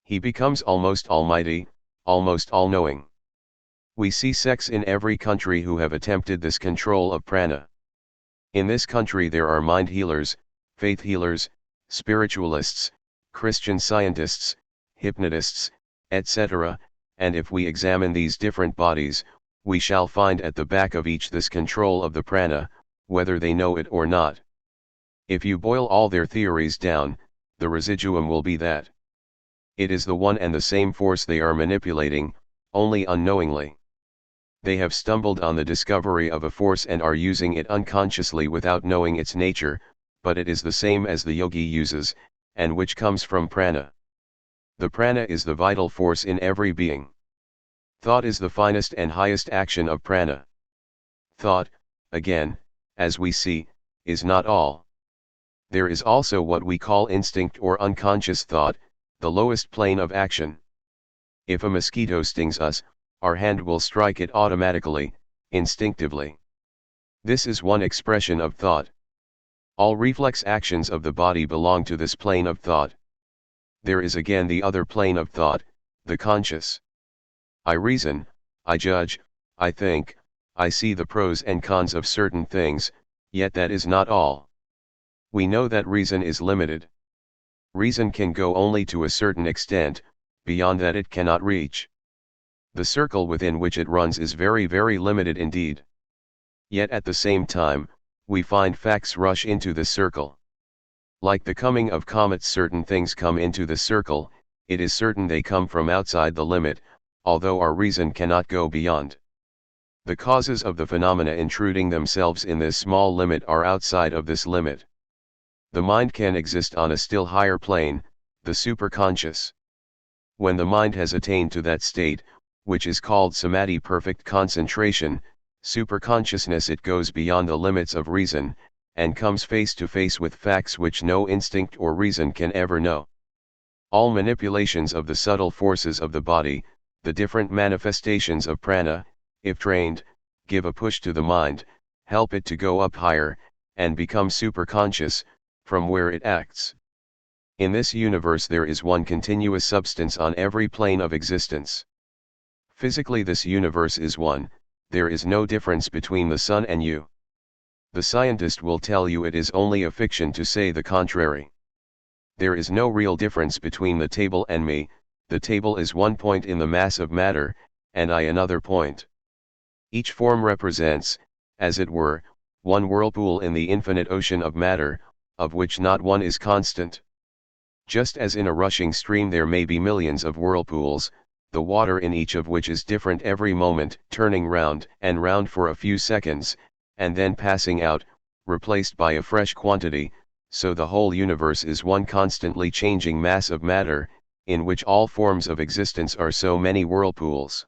He becomes almost almighty, almost all-knowing. We see sects in every country who have attempted this control of prana. In this country there are mind healers, faith healers, spiritualists, Christian scientists, hypnotists, etc., and if we examine these different bodies, we shall find at the back of each this control of the prana, whether they know it or not. If you boil all their theories down, the residuum will be that it is the one and the same force they are manipulating, only unknowingly. They have stumbled on the discovery of a force and are using it unconsciously without knowing its nature, but it is the same as the yogi uses, and which comes from prana. The prana is the vital force in every being. Thought is the finest and highest action of prana. Thought, again, as we see, is not all. There is also what we call instinct or unconscious thought, the lowest plane of action. If a mosquito stings us, our hand will strike it automatically, instinctively. This is one expression of thought. All reflex actions of the body belong to this plane of thought. There is again the other plane of thought, the conscious. I reason, I judge, I think, I see the pros and cons of certain things, yet that is not all. We know that reason is limited. Reason can go only to a certain extent, beyond that it cannot reach. The circle within which it runs is very, very limited indeed. Yet at the same time, we find facts rush into the circle. Like the coming of comets, certain things come into the circle, it is certain they come from outside the limit, although our reason cannot go beyond. The causes of the phenomena intruding themselves in this small limit are outside of this limit. The mind can exist on a still higher plane, the superconscious. When the mind has attained to that state, which is called samadhi, perfect concentration, superconsciousness, it goes beyond the limits of reason, and comes face to face with facts which no instinct or reason can ever know. All manipulations of the subtle forces of the body, the different manifestations of prana, if trained, give a push to the mind, help it to go up higher, and become superconscious, from where it acts. In this universe there is one continuous substance on every plane of existence. Physically this universe is one, there is no difference between the sun and you. The scientist will tell you it is only a fiction to say the contrary. There is no real difference between the table and me, the table is one point in the mass of matter, and I another point. Each form represents, as it were, one whirlpool in the infinite ocean of matter, of which not one is constant. Just as in a rushing stream there may be millions of whirlpools, the water in each of which is different every moment, turning round and round for a few seconds, and then passing out, replaced by a fresh quantity, so the whole universe is one constantly changing mass of matter, in which all forms of existence are so many whirlpools.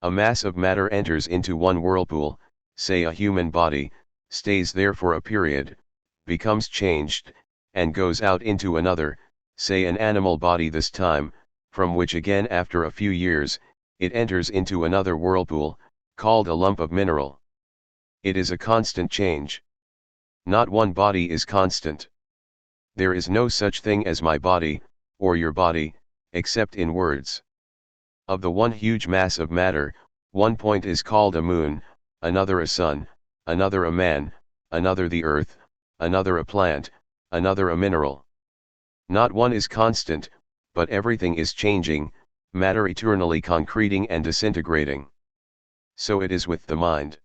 A mass of matter enters into one whirlpool, say a human body, stays there for a period, becomes changed, and goes out into another, say an animal body this time, from which again after a few years, it enters into another whirlpool, called a lump of mineral. It is a constant change. Not one body is constant. There is no such thing as my body, or your body, except in words. Of the one huge mass of matter, one point is called a moon, another a sun, another a man, another the earth, another a plant, another a mineral. Not one is constant, but everything is changing, matter eternally concreting and disintegrating. So it is with the mind.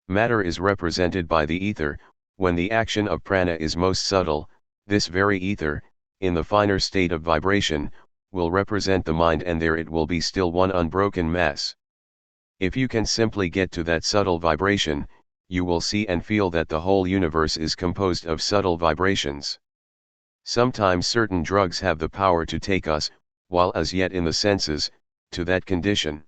Matter is represented by the ether. When the action of prana is most subtle, this very ether, in the finer state of vibration, will represent the mind, and there it will be still one unbroken mass. If you can simply get to that subtle vibration, you will see and feel that the whole universe is composed of subtle vibrations. Sometimes certain drugs have the power to take us, while as yet in the senses, to that condition.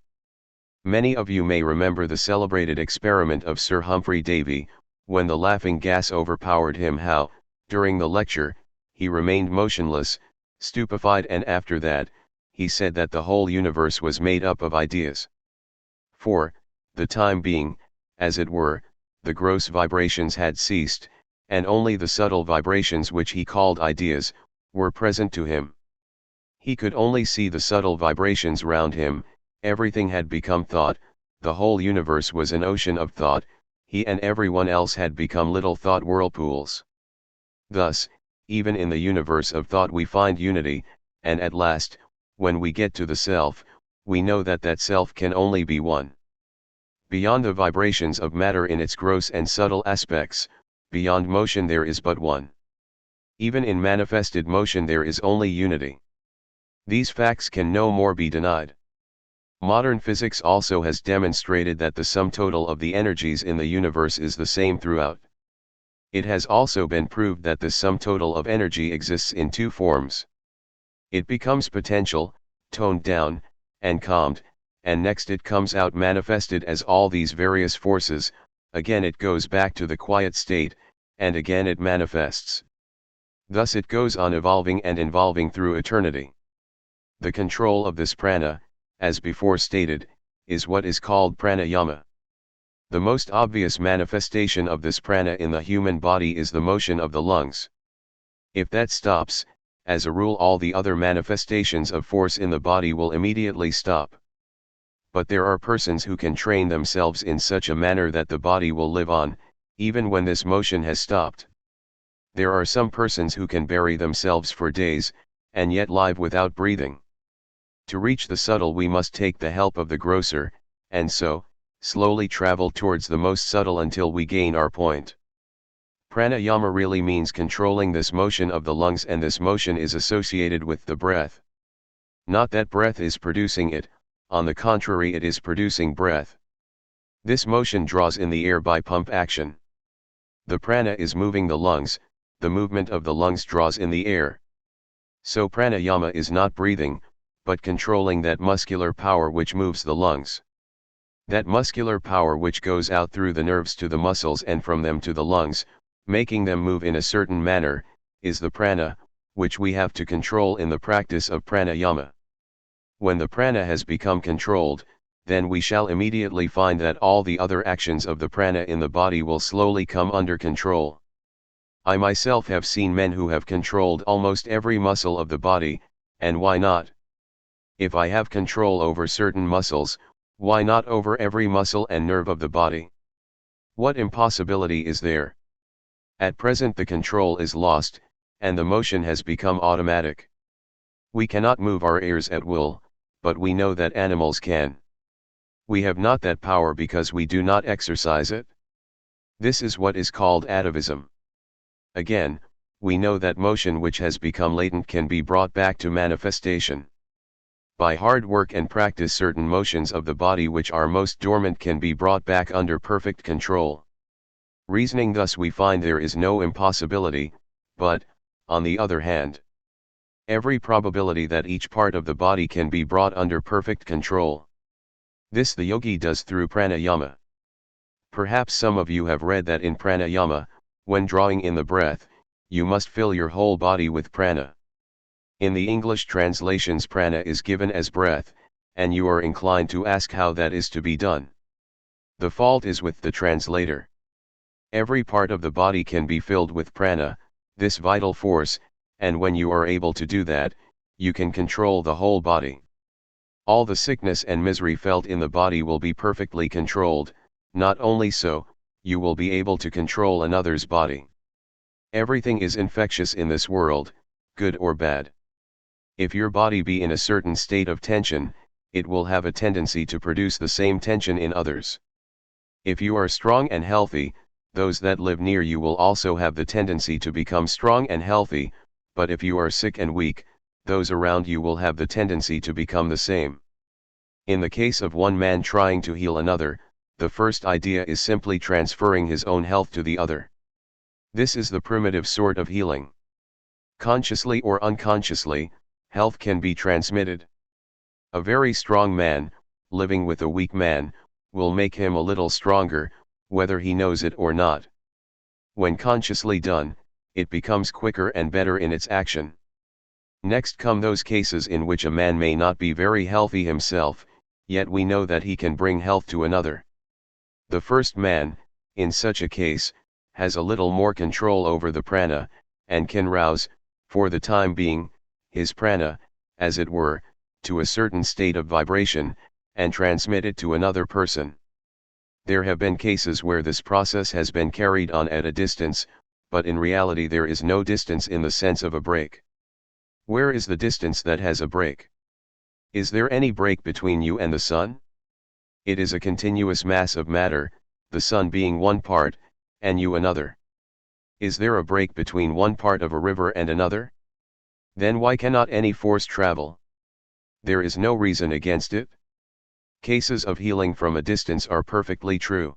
Many of you may remember the celebrated experiment of Sir Humphrey Davy, when the laughing gas overpowered him, how, during the lecture, he remained motionless, stupefied, and after that, he said that the whole universe was made up of ideas. For, the time being, as it were, the gross vibrations had ceased, and only the subtle vibrations, which he called ideas, were present to him. He could only see the subtle vibrations round him, everything had become thought, the whole universe was an ocean of thought, he and everyone else had become little thought whirlpools. Thus, even in the universe of thought we find unity, and at last, when we get to the self, we know that that self can only be one. Beyond the vibrations of matter in its gross and subtle aspects, beyond motion there is but one. Even in manifested motion there is only unity. These facts can no more be denied. Modern physics also has demonstrated that the sum total of the energies in the universe is the same throughout. It has also been proved that the sum total of energy exists in two forms. It becomes potential, toned down, and calmed, and next it comes out manifested as all these various forces, again it goes back to the quiet state, and again it manifests. Thus it goes on evolving and involving through eternity. The control of this prana, as before stated, is what is called pranayama. The most obvious manifestation of this prana in the human body is the motion of the lungs. If that stops, as a rule all the other manifestations of force in the body will immediately stop. But there are persons who can train themselves in such a manner that the body will live on, even when this motion has stopped. There are some persons who can bury themselves for days, and yet live without breathing. To reach the subtle we must take the help of the grosser, and so, slowly travel towards the most subtle until we gain our point. Pranayama really means controlling this motion of the lungs, and this motion is associated with the breath. Not that breath is producing it, on the contrary it is producing breath. This motion draws in the air by pump action. The prana is moving the lungs, the movement of the lungs draws in the air. So pranayama is not breathing, but controlling that muscular power which moves the lungs. That muscular power which goes out through the nerves to the muscles and from them to the lungs, making them move in a certain manner, is the prana, which we have to control in the practice of pranayama. When the prana has become controlled, then we shall immediately find that all the other actions of the prana in the body will slowly come under control. I myself have seen men who have controlled almost every muscle of the body, and why not? If I have control over certain muscles, why not over every muscle and nerve of the body? What impossibility is there? At present the control is lost, and the motion has become automatic. We cannot move our ears at will, but we know that animals can. We have not that power because we do not exercise it. This is what is called atavism. Again, we know that motion which has become latent can be brought back to manifestation. By hard work and practice certain motions of the body which are most dormant can be brought back under perfect control. Reasoning thus we find there is no impossibility, But, on the other hand, every probability that each part of the body can be brought under perfect control. This the yogi does through pranayama. Perhaps some of you have read that in pranayama, when drawing in the breath, you must fill your whole body with prana. In the English translations, prana is given as breath, and you are inclined to ask how that is to be done. The fault is with the translator. Every part of the body can be filled with prana, this vital force, and when you are able to do that, you can control the whole body. All the sickness and misery felt in the body will be perfectly controlled. Not only so, you will be able to control another's body. Everything is infectious in this world, good or bad. If your body be in a certain state of tension, it will have a tendency to produce the same tension in others. If you are strong and healthy, those that live near you will also have the tendency to become strong and healthy, but if you are sick and weak, those around you will have the tendency to become the same. In the case of one man trying to heal another, the first idea is simply transferring his own health to the other. This is the primitive sort of healing. Consciously or unconsciously, health can be transmitted. A very strong man, living with a weak man, will make him a little stronger, whether he knows it or not. When consciously done, it becomes quicker and better in its action. Next come those cases in which a man may not be very healthy himself, yet we know that he can bring health to another. The first man, in such a case, has a little more control over the prana, and can rouse, for the time being, his prana, as it were, to a certain state of vibration, and transmit it to another person. There have been cases where this process has been carried on at a distance, but in reality there is no distance in the sense of a break. Where is the distance that has a break? Is there any break between you and the sun? It is a continuous mass of matter, the sun being one part, and you another. Is there a break between one part of a river and another? Then why cannot any force travel? There is no reason against it. Cases of healing from a distance are perfectly true.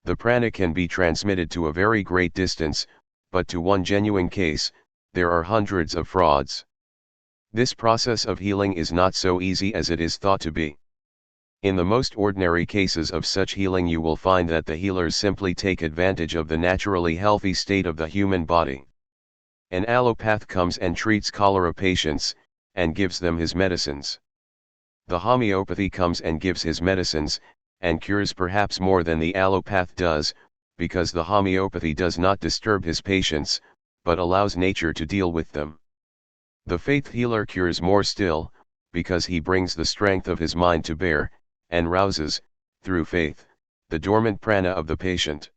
The prana can be transmitted to a very great distance, but to one genuine case, there are hundreds of frauds. This process of healing is not so easy as it is thought to be. In the most ordinary cases of such healing you will find that the healers simply take advantage of the naturally healthy state of the human body. An allopath comes and treats cholera patients, and gives them his medicines. The homeopathy comes and gives his medicines, and cures perhaps more than the allopath does, because the homeopathy does not disturb his patients, but allows nature to deal with them. The faith healer cures more still, because he brings the strength of his mind to bear, and rouses, through faith, the dormant prana of the patient.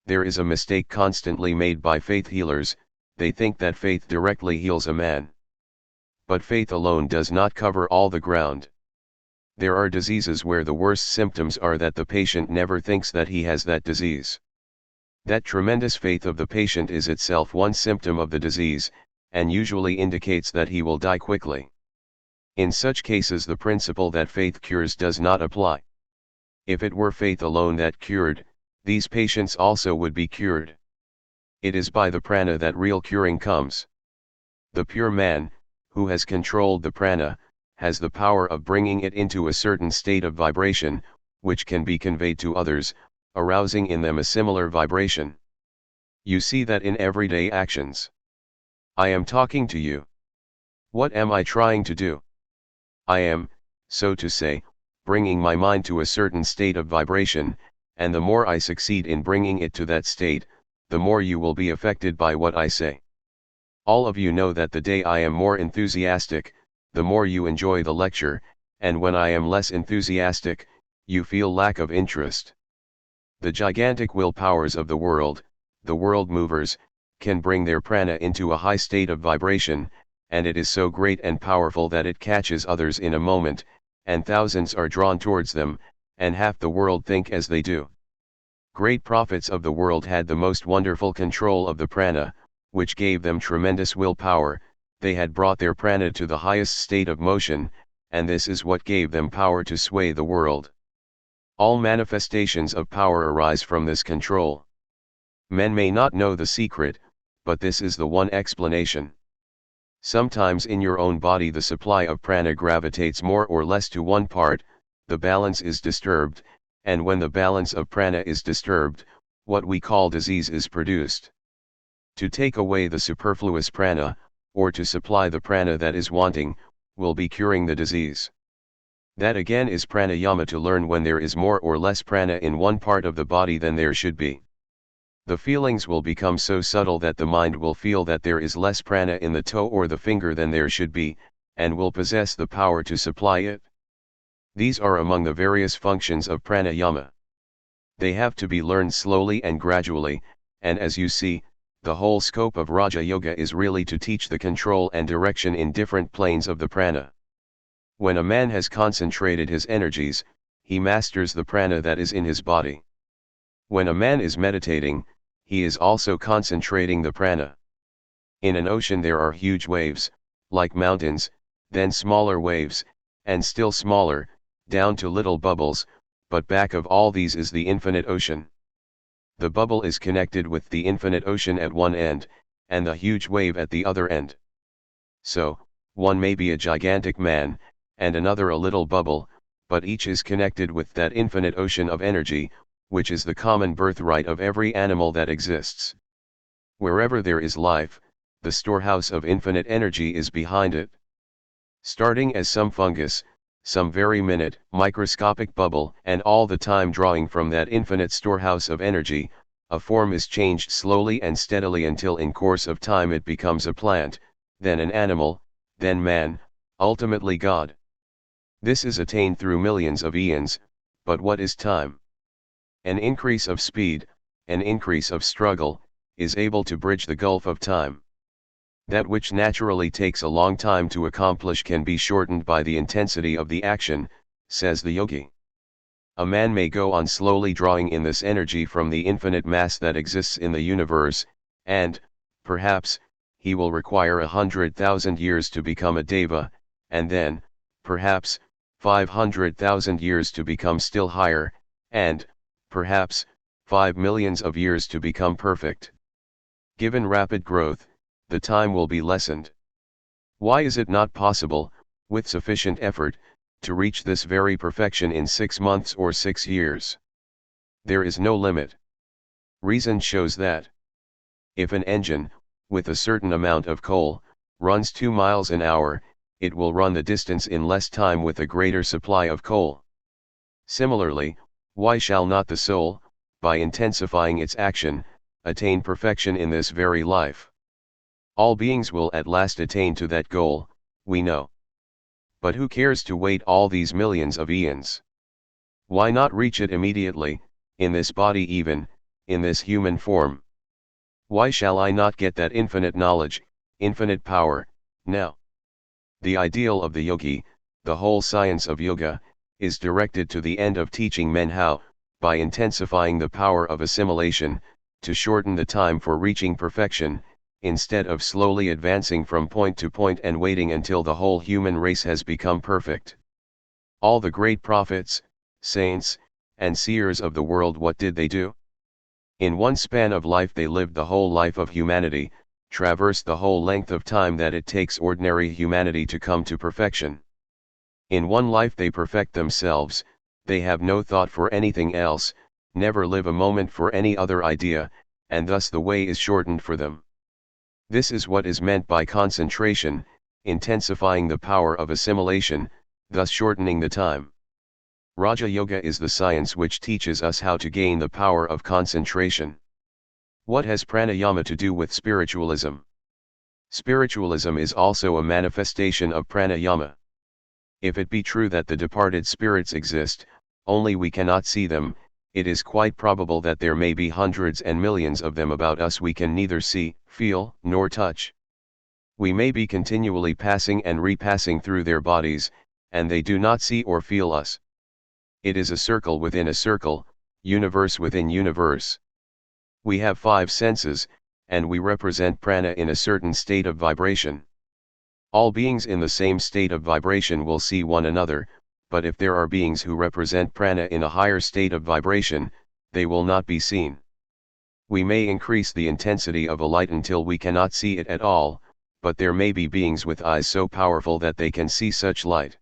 There is a mistake constantly made by faith healers. They think that faith directly heals a man. But faith alone does not cover all the ground. There are diseases where the worst symptoms are that the patient never thinks that he has that disease. That tremendous faith of the patient is itself one symptom of the disease, and usually indicates that he will die quickly. In such cases the principle that faith cures does not apply. If it were faith alone that cured, these patients also would be cured. It is by the prana that real curing comes. The pure man, who has controlled the prana, has the power of bringing it into a certain state of vibration, which can be conveyed to others, arousing in them a similar vibration. You see that in everyday actions. I am talking to you. What am I trying to do? I am, so to say, bringing my mind to a certain state of vibration, and the more I succeed in bringing it to that state, the more you will be affected by what I say. All of you know that the day I am more enthusiastic, the more you enjoy the lecture, and when I am less enthusiastic, you feel lack of interest. The gigantic will powers of the world movers, can bring their prana into a high state of vibration, and it is so great and powerful that it catches others in a moment, and thousands are drawn towards them, and half the world think as they do. Great prophets of the world had the most wonderful control of the prana, which gave them tremendous will power. They had brought their prana to the highest state of motion, and this is what gave them power to sway the world. All manifestations of power arise from this control. Men may not know the secret, but this is the one explanation. Sometimes in your own body the supply of prana gravitates more or less to one part, the balance is disturbed, and when the balance of prana is disturbed, what we call disease is produced. To take away the superfluous prana, or to supply the prana that is wanting, will be curing the disease. That again is pranayama, to learn when there is more or less prana in one part of the body than there should be. The feelings will become so subtle that the mind will feel that there is less prana in the toe or the finger than there should be, and will possess the power to supply it. These are among the various functions of pranayama. They have to be learned slowly and gradually, and as you see, the whole scope of Raja Yoga is really to teach the control and direction in different planes of the prana. When a man has concentrated his energies, he masters the prana that is in his body. When a man is meditating, he is also concentrating the prana. In an ocean there are huge waves, like mountains, then smaller waves, and still smaller, down to little bubbles, but back of all these is the infinite ocean. The bubble is connected with the infinite ocean at one end, and the huge wave at the other end. So, one may be a gigantic man, and another a little bubble, but each is connected with that infinite ocean of energy, which is the common birthright of every animal that exists. Wherever there is life, the storehouse of infinite energy is behind it. Starting as some fungus, some very minute, microscopic bubble, and all the time drawing from that infinite storehouse of energy, a form is changed slowly and steadily until in course of time it becomes a plant, then an animal, then man, ultimately God. This is attained through millions of eons, but what is time? An increase of speed, an increase of struggle, is able to bridge the gulf of time. That which naturally takes a long time to accomplish can be shortened by the intensity of the action, says the yogi. A man may go on slowly drawing in this energy from the infinite mass that exists in the universe, and, perhaps, he will require 100,000 years to become a deva, and then, perhaps, 500,000 years to become still higher, and, perhaps, 5 million of years to become perfect. Given rapid growth, the time will be lessened. Why is it not possible, with sufficient effort, to reach this very perfection in 6 months or 6 years? There is no limit. Reason shows that. If an engine, with a certain amount of coal, runs 2 miles an hour, it will run the distance in less time with a greater supply of coal. Similarly, why shall not the soul, by intensifying its action, attain perfection in this very life? All beings will at last attain to that goal, we know. But who cares to wait all these millions of eons? Why not reach it immediately, in this body even, in this human form? Why shall I not get that infinite knowledge, infinite power, now? The ideal of the yogi, the whole science of yoga, is directed to the end of teaching men how, by intensifying the power of assimilation, to shorten the time for reaching perfection, instead of slowly advancing from point to point and waiting until the whole human race has become perfect. All the great prophets, saints, and seers of the world, what did they do? In one span of life they lived the whole life of humanity, traversed the whole length of time that it takes ordinary humanity to come to perfection. In one life they perfect themselves, they have no thought for anything else, never live a moment for any other idea, and thus the way is shortened for them. This is what is meant by concentration, intensifying the power of assimilation, thus shortening the time. Raja Yoga is the science which teaches us how to gain the power of concentration. What has pranayama to do with spiritualism? Spiritualism is also a manifestation of pranayama. If it be true that the departed spirits exist, only we cannot see them, it is quite probable that there may be hundreds and millions of them about us we can neither see, feel, nor touch. We may be continually passing and repassing through their bodies, and they do not see or feel us. It is a circle within a circle, universe within universe. We have 5 senses, and we represent prana in a certain state of vibration. All beings in the same state of vibration will see one another, but if there are beings who represent prana in a higher state of vibration, they will not be seen. We may increase the intensity of a light until we cannot see it at all, but there may be beings with eyes so powerful that they can see such light.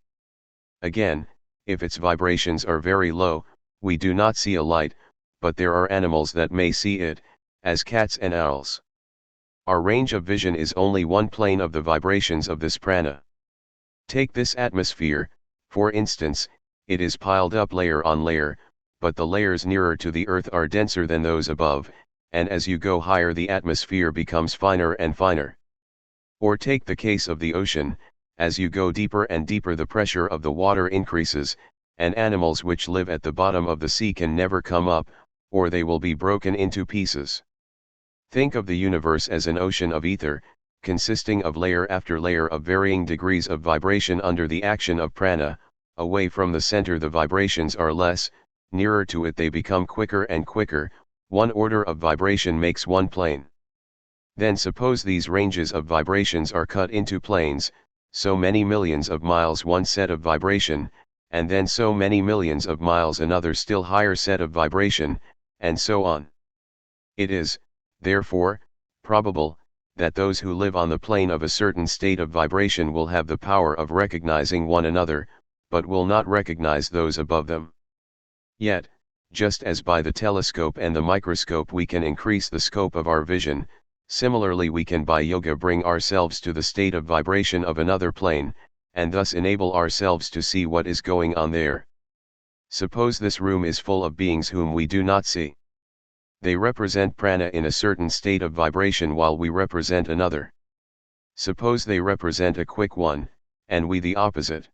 Again, if its vibrations are very low, we do not see a light, but there are animals that may see it, as cats and owls. Our range of vision is only one plane of the vibrations of this prana. Take this atmosphere, for instance. It is piled up layer on layer, but the layers nearer to the earth are denser than those above, and as you go higher the atmosphere becomes finer and finer. Or take the case of the ocean. As you go deeper and deeper the pressure of the water increases, and animals which live at the bottom of the sea can never come up, or they will be broken into pieces. Think of the universe as an ocean of ether, consisting of layer after layer of varying degrees of vibration under the action of prana. Away from the center the vibrations are less, nearer to it they become quicker and quicker. One order of vibration makes one plane. Then suppose these ranges of vibrations are cut into planes, so many millions of miles one set of vibration, and then so many millions of miles another still higher set of vibration, and so on. It is, therefore, probable that those who live on the plane of a certain state of vibration will have the power of recognizing one another, but will not recognize those above them. Yet, just as by the telescope and the microscope we can increase the scope of our vision, similarly we can by yoga bring ourselves to the state of vibration of another plane, and thus enable ourselves to see what is going on there. Suppose this room is full of beings whom we do not see. They represent prana in a certain state of vibration while we represent another. Suppose they represent a quick one, and we the opposite.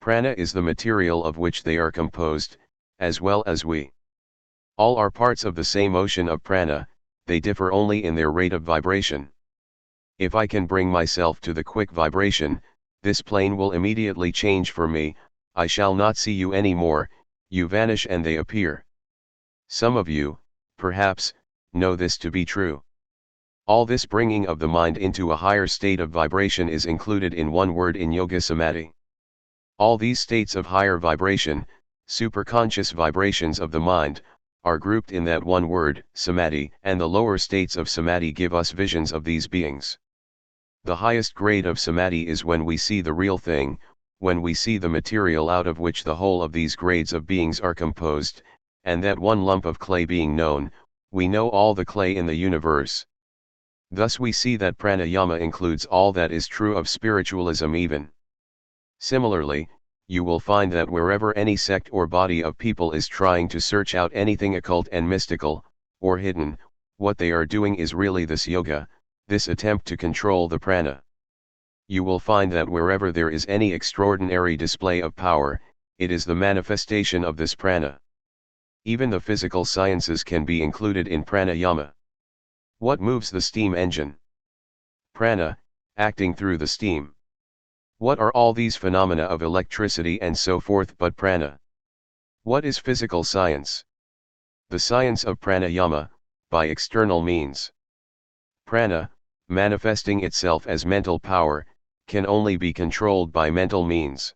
Prana is the material of which they are composed, as well as we. All are parts of the same ocean of prana, they differ only in their rate of vibration. If I can bring myself to the quick vibration, this plane will immediately change for me. I shall not see you any more, you vanish and they appear. Some of you, perhaps, know this to be true. All this bringing of the mind into a higher state of vibration is included in one word in yoga samadhi. All these states of higher vibration, superconscious vibrations of the mind, are grouped in that one word, samadhi, and the lower states of samadhi give us visions of these beings. The highest grade of samadhi is when we see the real thing, when we see the material out of which the whole of these grades of beings are composed, and that one lump of clay being known, we know all the clay in the universe. Thus we see that pranayama includes all that is true of spiritualism even. Similarly, you will find that wherever any sect or body of people is trying to search out anything occult and mystical, or hidden, what they are doing is really this yoga, this attempt to control the prana. You will find that wherever there is any extraordinary display of power, it is the manifestation of this prana. Even the physical sciences can be included in pranayama. What moves the steam engine? Prana, acting through the steam. What are all these phenomena of electricity and so forth but prana? What is physical science? The science of pranayama, by external means. Prana, manifesting itself as mental power, can only be controlled by mental means.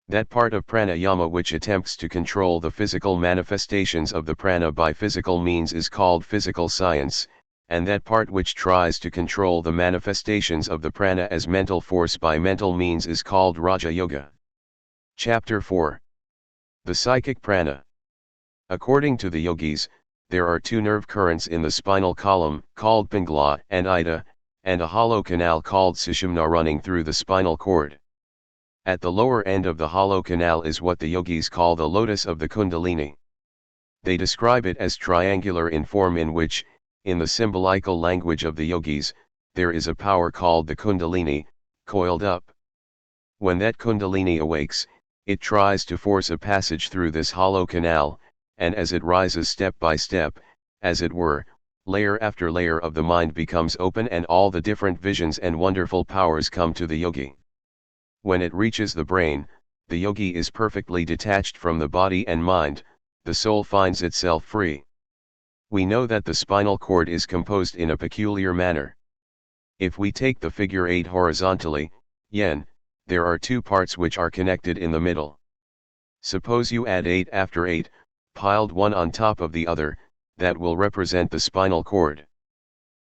That part of pranayama which attempts to control the physical manifestations of the prana by physical means is called physical science, and that part which tries to control the manifestations of the prana as mental force by mental means is called Raja Yoga. Chapter 4. The Psychic Prana. According to the yogis, there are two nerve currents in the spinal column, called Pingala and Ida, and a hollow canal called Sushumna running through the spinal cord. At the lower end of the hollow canal is what the yogis call the lotus of the Kundalini. They describe it as triangular in form in which, in the symbolical language of the yogis, there is a power called the Kundalini, coiled up. When that Kundalini awakes, it tries to force a passage through this hollow canal, and as it rises step by step, as it were, layer after layer of the mind becomes open and all the different visions and wonderful powers come to the yogi. When it reaches the brain, the yogi is perfectly detached from the body and mind, the soul finds itself free. We know that the spinal cord is composed in a peculiar manner. If we take the figure 8 horizontally, yen, there are two parts which are connected in the middle. Suppose you add 8 after 8, piled one on top of the other, that will represent the spinal cord.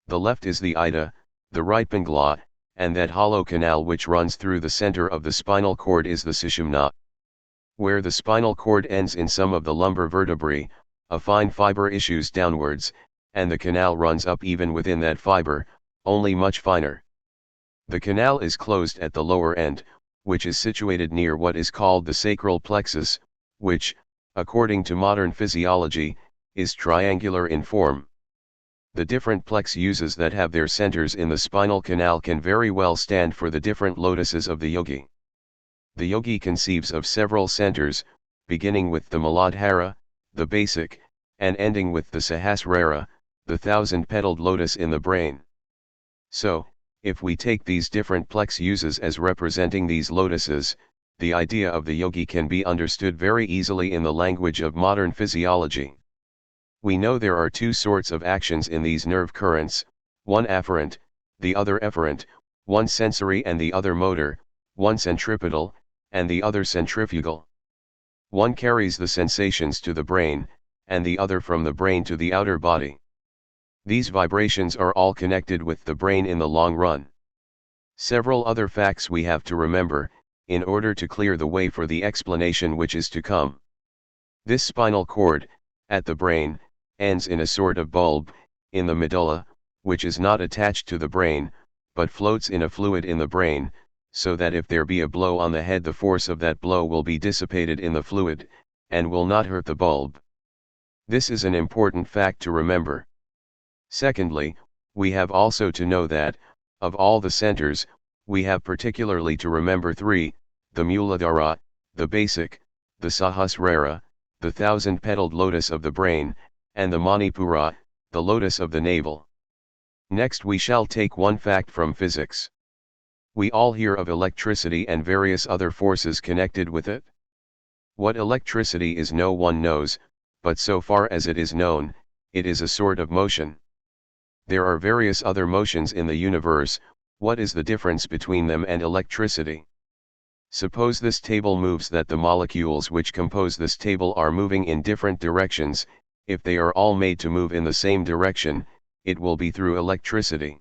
The left is the ida, the right pingala, and that hollow canal which runs through the center of the spinal cord is the sushumna. Where the spinal cord ends in some of the lumbar vertebrae, a fine fiber issues downwards, and the canal runs up even within that fiber, only much finer. The canal is closed at the lower end, which is situated near what is called the sacral plexus, which, according to modern physiology, is triangular in form. The different plexuses that have their centers in the spinal canal can very well stand for the different lotuses of the yogi. The yogi conceives of several centers, beginning with the Muladhara, the basic, and ending with the Sahasrara, the thousand-petaled lotus in the brain. So, if we take these different plexuses as representing these lotuses, the idea of the yogi can be understood very easily in the language of modern physiology. We know there are two sorts of actions in these nerve currents, one afferent, the other efferent, one sensory and the other motor, one centripetal, and the other centrifugal. One carries the sensations to the brain, and the other from the brain to the outer body. These vibrations are all connected with the brain in the long run. Several other facts we have to remember, in order to clear the way for the explanation which is to come. This spinal cord, at the brain, ends in a sort of bulb, in the medulla, which is not attached to the brain, but floats in a fluid in the brain, so that if there be a blow on the head the force of that blow will be dissipated in the fluid, and will not hurt the bulb. This is an important fact to remember. Secondly, we have also to know that, of all the centers, we have particularly to remember three: the Muladhara, the basic, the Sahasrara, the thousand-petaled lotus of the brain, and the Manipura, the lotus of the navel. Next we shall take one fact from physics. We all hear of electricity and various other forces connected with it. What electricity is no one knows, but so far as it is known, it is a sort of motion. There are various other motions in the universe. What is the difference between them and electricity? Suppose this table moves, that the molecules which compose this table are moving in different directions. If they are all made to move in the same direction, it will be through electricity.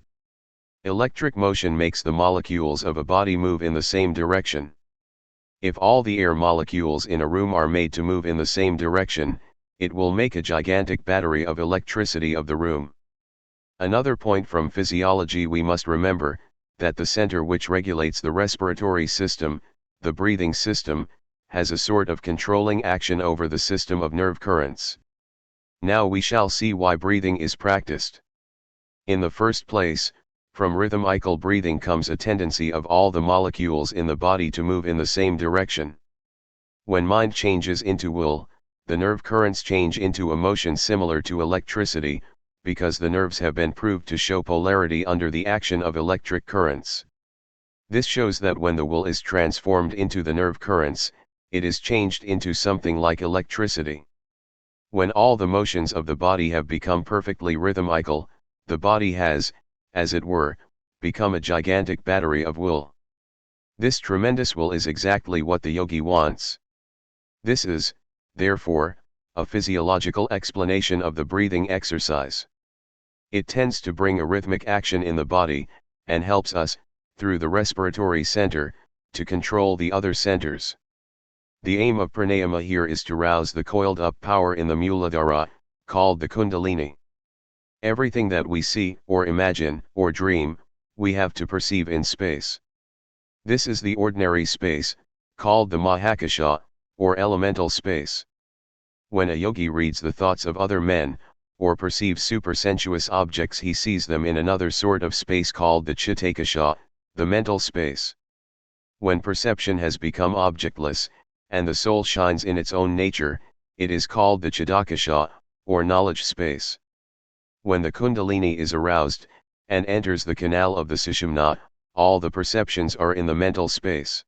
Electric motion makes the molecules of a body move in the same direction. If all the air molecules in a room are made to move in the same direction, it will make a gigantic battery of electricity of the room. Another point from physiology we must remember, that the center which regulates the respiratory system, the breathing system, has a sort of controlling action over the system of nerve currents. Now we shall see why breathing is practiced. In the first place, from rhythmical breathing comes a tendency of all the molecules in the body to move in the same direction. When mind changes into will, the nerve currents change into a motion similar to electricity, because the nerves have been proved to show polarity under the action of electric currents. This shows that when the will is transformed into the nerve currents, it is changed into something like electricity. When all the motions of the body have become perfectly rhythmical, the body has, as it were, become a gigantic battery of will. This tremendous will is exactly what the yogi wants. This is, therefore, a physiological explanation of the breathing exercise. It tends to bring a rhythmic action in the body, and helps us, through the respiratory center, to control the other centers. The aim of pranayama here is to rouse the coiled up power in the Muladhara, called the Kundalini. Everything that we see, or imagine, or dream, we have to perceive in space. This is the ordinary space, called the Mahakasha, or elemental space. When a yogi reads the thoughts of other men, or perceives supersensuous objects, he sees them in another sort of space called the Chitakasha, the mental space. When perception has become objectless, and the soul shines in its own nature, it is called the Chidakasha, or knowledge space. When the Kundalini is aroused, and enters the canal of the Sushumna, all the perceptions are in the mental space.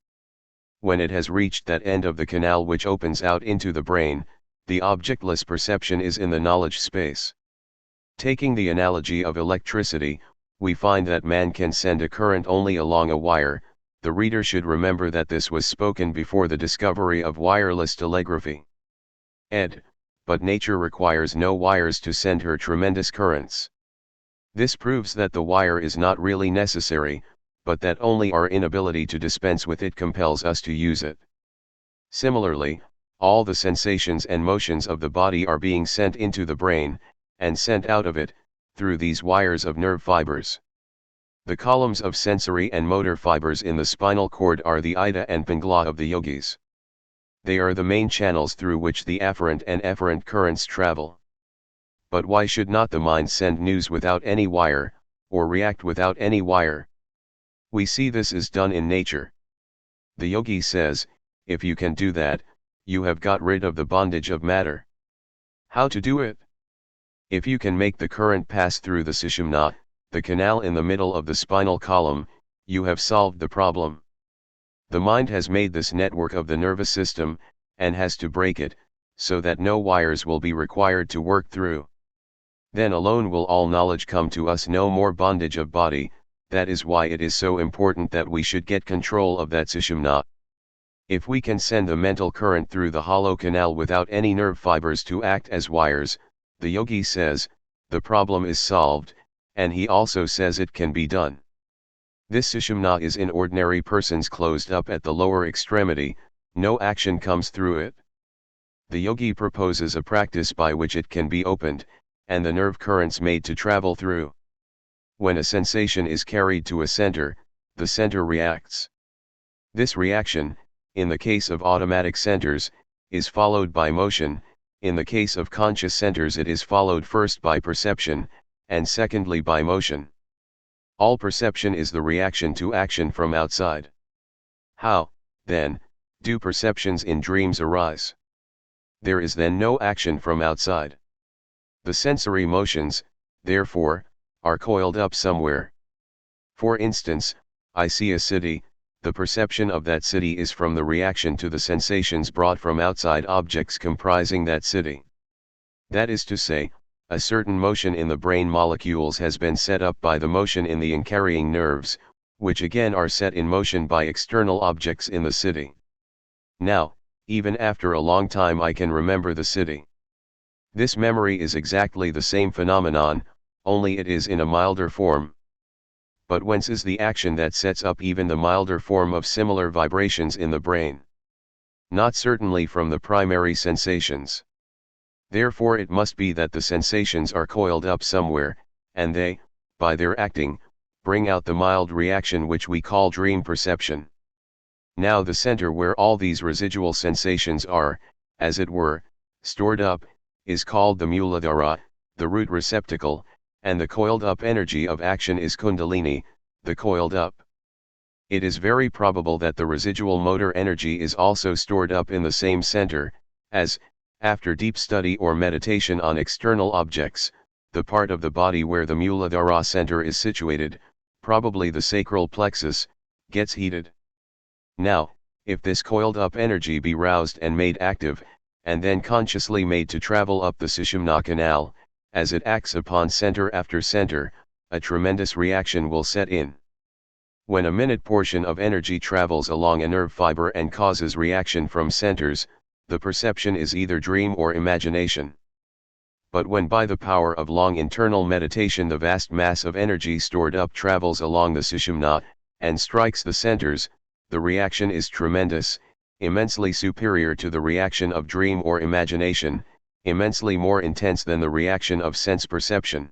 When it has reached that end of the canal which opens out into the brain, the objectless perception is in the knowledge space. Taking the analogy of electricity, we find that man can send a current only along a wire. The reader should remember that this was spoken before the discovery of wireless telegraphy. Ed. but nature requires no wires to send her tremendous currents. This proves that the wire is not really necessary, but that only our inability to dispense with it compels us to use it. Similarly, all the sensations and motions of the body are being sent into the brain, and sent out of it, through these wires of nerve fibers. The columns of sensory and motor fibers in the spinal cord are the Ida and Pingala of the yogis. They are the main channels through which the afferent and efferent currents travel. But why should not the mind send news without any wire, or react without any wire? We see this is done in nature. The yogi says, if you can do that, you have got rid of the bondage of matter. How to do it? If you can make the current pass through the sushumna, the canal in the middle of the spinal column, you have solved the problem. The mind has made this network of the nervous system, and has to break it, so that no wires will be required to work through. Then alone will all knowledge come to us, no more bondage of body. That is why it is so important that we should get control of that sushumna. If we can send the mental current through the hollow canal without any nerve fibers to act as wires, the yogi says, the problem is solved, and he also says it can be done. This sushumna is in ordinary persons closed up at the lower extremity, no action comes through it. The yogi proposes a practice by which it can be opened, and the nerve currents made to travel through. When a sensation is carried to a center, the center reacts. This reaction, in the case of automatic centers, is followed by motion. In the case of conscious centers it is followed first by perception, and secondly by motion. All perception is the reaction to action from outside. How, then, do perceptions in dreams arise? There is then no action from outside. The sensory motions, therefore, are coiled up somewhere. For instance, I see a city. The perception of that city is from the reaction to the sensations brought from outside objects comprising that city. That is to say, a certain motion in the brain molecules has been set up by the motion in the carrying nerves, which again are set in motion by external objects in the city. Now, even after a long time I can remember the city. This memory is exactly the same phenomenon, only it is in a milder form. But whence is the action that sets up even the milder form of similar vibrations in the brain? Not certainly from the primary sensations. Therefore it must be that the sensations are coiled up somewhere, and they, by their acting, bring out the mild reaction which we call dream perception. Now the center where all these residual sensations are, as it were, stored up, is called the Muladhara, the root receptacle, and the coiled up energy of action is Kundalini, the coiled up. It is very probable that the residual motor energy is also stored up in the same center, as, after deep study or meditation on external objects, the part of the body where the Muladhara center is situated, probably the sacral plexus, gets heated. Now, if this coiled up energy be roused and made active, and then consciously made to travel up the Sushumna canal, as it acts upon center after center, a tremendous reaction will set in. When a minute portion of energy travels along a nerve fiber and causes reaction from centers, the perception is either dream or imagination. But when by the power of long internal meditation the vast mass of energy stored up travels along the Sushumna, and strikes the centers, the reaction is tremendous, immensely superior to the reaction of dream or imagination, immensely more intense than the reaction of sense perception.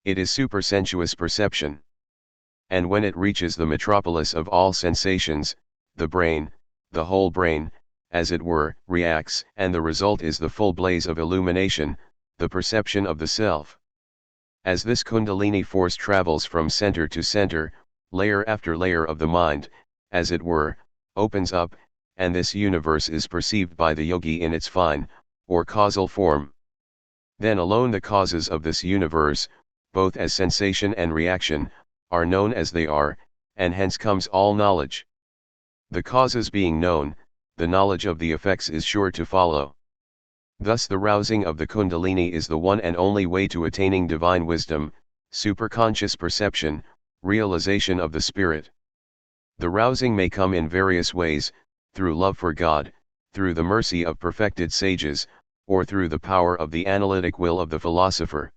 It is supersensuous perception. And when it reaches the metropolis of all sensations, the brain, the whole brain, as it were, reacts, and the result is the full blaze of illumination, the perception of the self. As this Kundalini force travels from center to center, layer after layer of the mind, as it were, opens up, and this universe is perceived by the yogi in its fine, or causal form. Then alone the causes of this universe, both as sensation and reaction, are known as they are, and hence comes all knowledge. The causes being known, the knowledge of the effects is sure to follow. Thus the rousing of the Kundalini is the one and only way to attaining divine wisdom, superconscious perception, realization of the spirit. The rousing may come in various ways, through love for God, through the mercy of perfected sages, or through the power of the analytic will of the philosopher.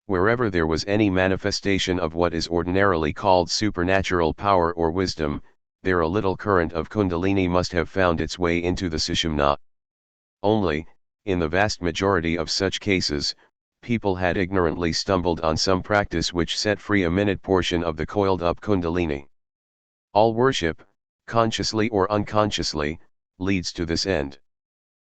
Wherever there was any manifestation of what is ordinarily called supernatural power or wisdom, there a little current of Kundalini must have found its way into the Sushumna. Only, in the vast majority of such cases, people had ignorantly stumbled on some practice which set free a minute portion of the coiled-up Kundalini. All worship, consciously or unconsciously, leads to this end.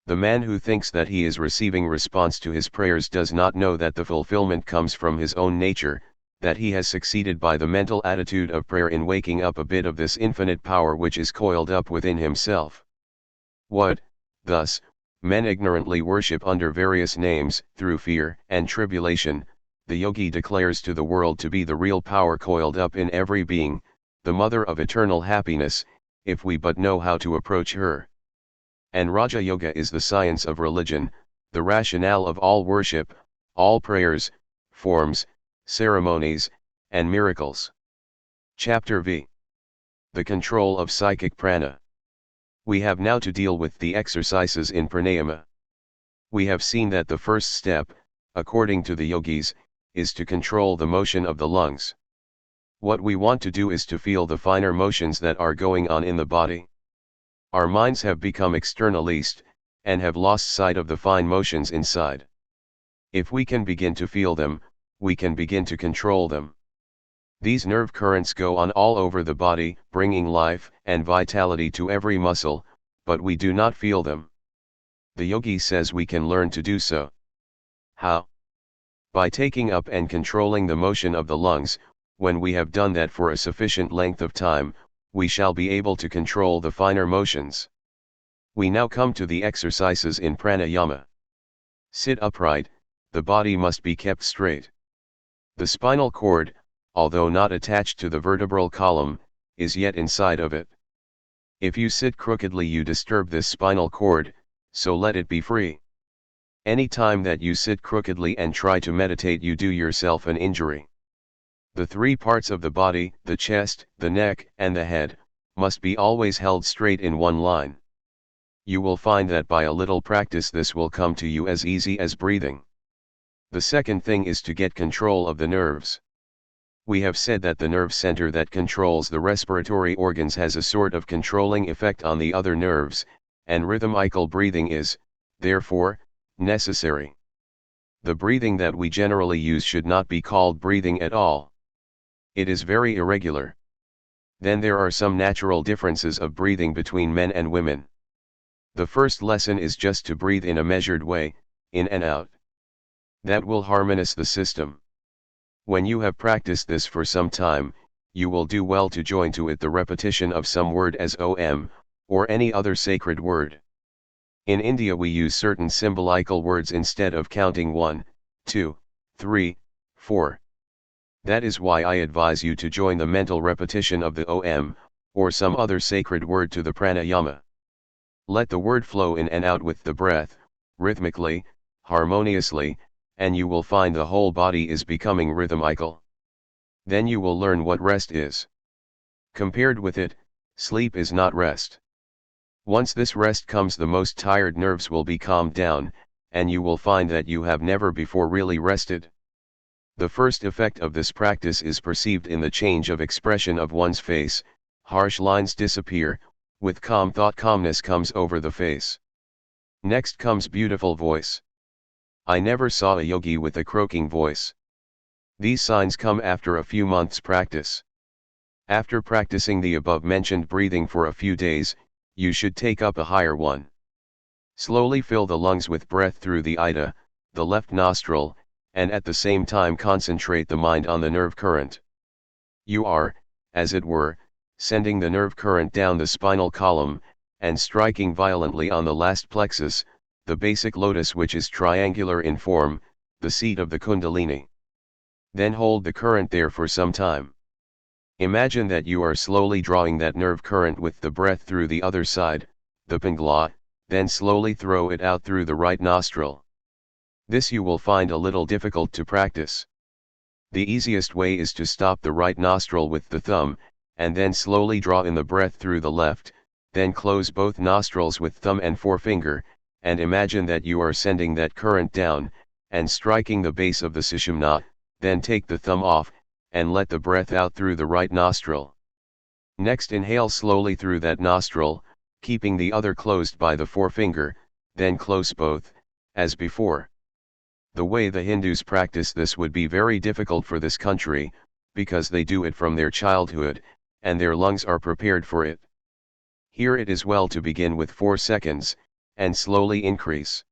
The man who thinks that he is receiving response to his prayers does not know that the fulfillment comes from his own nature, that he has succeeded by the mental attitude of prayer in waking up a bit of this infinite power which is coiled up within himself. What, thus, men ignorantly worship under various names, through fear and tribulation, the yogi declares to the world to be the real power coiled up in every being, the mother of eternal happiness, if we but know how to approach her. And Raja Yoga is the science of religion, the rationale of all worship, all prayers, forms, ceremonies, and miracles. Chapter V. The control of psychic prana. We have now to deal with the exercises in pranayama. We have seen that the first step, according to the yogis, is to control the motion of the lungs. What we want to do is to feel the finer motions that are going on in the body. Our minds have become externalist, and have lost sight of the fine motions inside. If we can begin to feel them, we can begin to control them. These nerve currents go on all over the body, bringing life and vitality to every muscle, but we do not feel them. The yogi says we can learn to do so. How? By taking up and controlling the motion of the lungs. When we have done that for a sufficient length of time, we shall be able to control the finer motions. We now come to the exercises in pranayama. Sit upright, the body must be kept straight. The spinal cord, although not attached to the vertebral column, is yet inside of it. If you sit crookedly you disturb this spinal cord, so let it be free. Any time that you sit crookedly and try to meditate you do yourself an injury. The three parts of the body, the chest, the neck, and the head, must be always held straight in one line. You will find that by a little practice this will come to you as easy as breathing. The second thing is to get control of the nerves. We have said that the nerve center that controls the respiratory organs has a sort of controlling effect on the other nerves, and rhythmical breathing is, therefore, necessary. The breathing that we generally use should not be called breathing at all. It is very irregular. Then there are some natural differences of breathing between men and women. The first lesson is just to breathe in a measured way, in and out. That will harmonize the system. When you have practiced this for some time, you will do well to join to it the repetition of some word as Om, or any other sacred word. In India we use certain symbolical words instead of counting 1, 2, 3, 4. That is why I advise you to join the mental repetition of the Om, or some other sacred word to the pranayama. Let the word flow in and out with the breath, rhythmically, harmoniously, and you will find the whole body is becoming rhythmical. Then you will learn what rest is. Compared with it, sleep is not rest. Once this rest comes the most tired nerves will be calmed down, and you will find that you have never before really rested. The first effect of this practice is perceived in the change of expression of one's face, harsh lines disappear, with calm thought calmness comes over the face. Next comes beautiful voice. I never saw a yogi with a croaking voice. These signs come after a few months' practice. After practicing the above-mentioned breathing for a few days, you should take up a higher one. Slowly fill the lungs with breath through the ida, the left nostril, and at the same time concentrate the mind on the nerve current. You are, as it were, sending the nerve current down the spinal column, and striking violently on the last plexus, the basic lotus which is triangular in form, the seat of the Kundalini. Then hold the current there for some time. Imagine that you are slowly drawing that nerve current with the breath through the other side, the pingala, then slowly throw it out through the right nostril. This you will find a little difficult to practice. The easiest way is to stop the right nostril with the thumb, and then slowly draw in the breath through the left, then close both nostrils with thumb and forefinger, and imagine that you are sending that current down, and striking the base of the sushumna. Then take the thumb off, and let the breath out through the right nostril. Next inhale slowly through that nostril, keeping the other closed by the forefinger, then close both, as before. The way the Hindus practice this would be very difficult for this country, because they do it from their childhood, and their lungs are prepared for it. Here it is well to begin with 4 seconds, and slowly increase.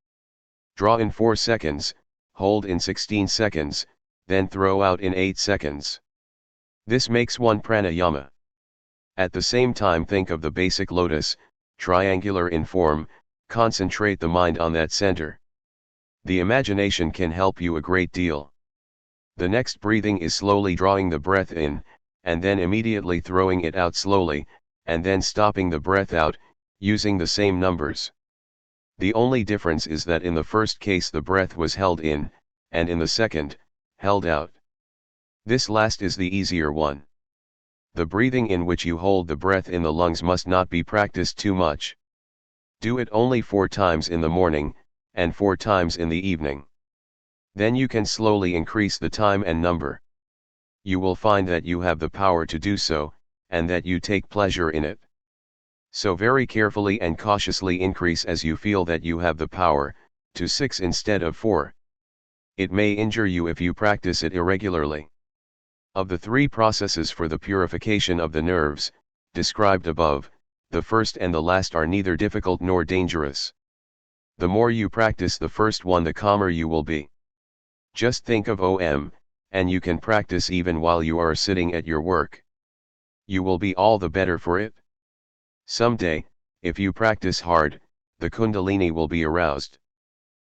Draw in 4 seconds, hold in 16 seconds, then throw out in 8 seconds. This makes one pranayama. At the same time think of the basic lotus, triangular in form, concentrate the mind on that center. The imagination can help you a great deal. The next breathing is slowly drawing the breath in, and then immediately throwing it out slowly, and then stopping the breath out, using the same numbers. The only difference is that in the first case the breath was held in, and in the second, held out. This last is the easier one. The breathing in which you hold the breath in the lungs must not be practiced too much. Do it only 4 times in the morning, and 4 times in the evening. Then you can slowly increase the time and number. You will find that you have the power to do so, and that you take pleasure in it. So very carefully and cautiously increase as you feel that you have the power, to 6 instead of 4. It may injure you if you practice it irregularly. Of the 3 processes for the purification of the nerves, described above, the first and the last are neither difficult nor dangerous. The more you practice the first one, the calmer you will be. Just think of Om, and you can practice even while you are sitting at your work. You will be all the better for it. Someday, if you practice hard, the Kundalini will be aroused.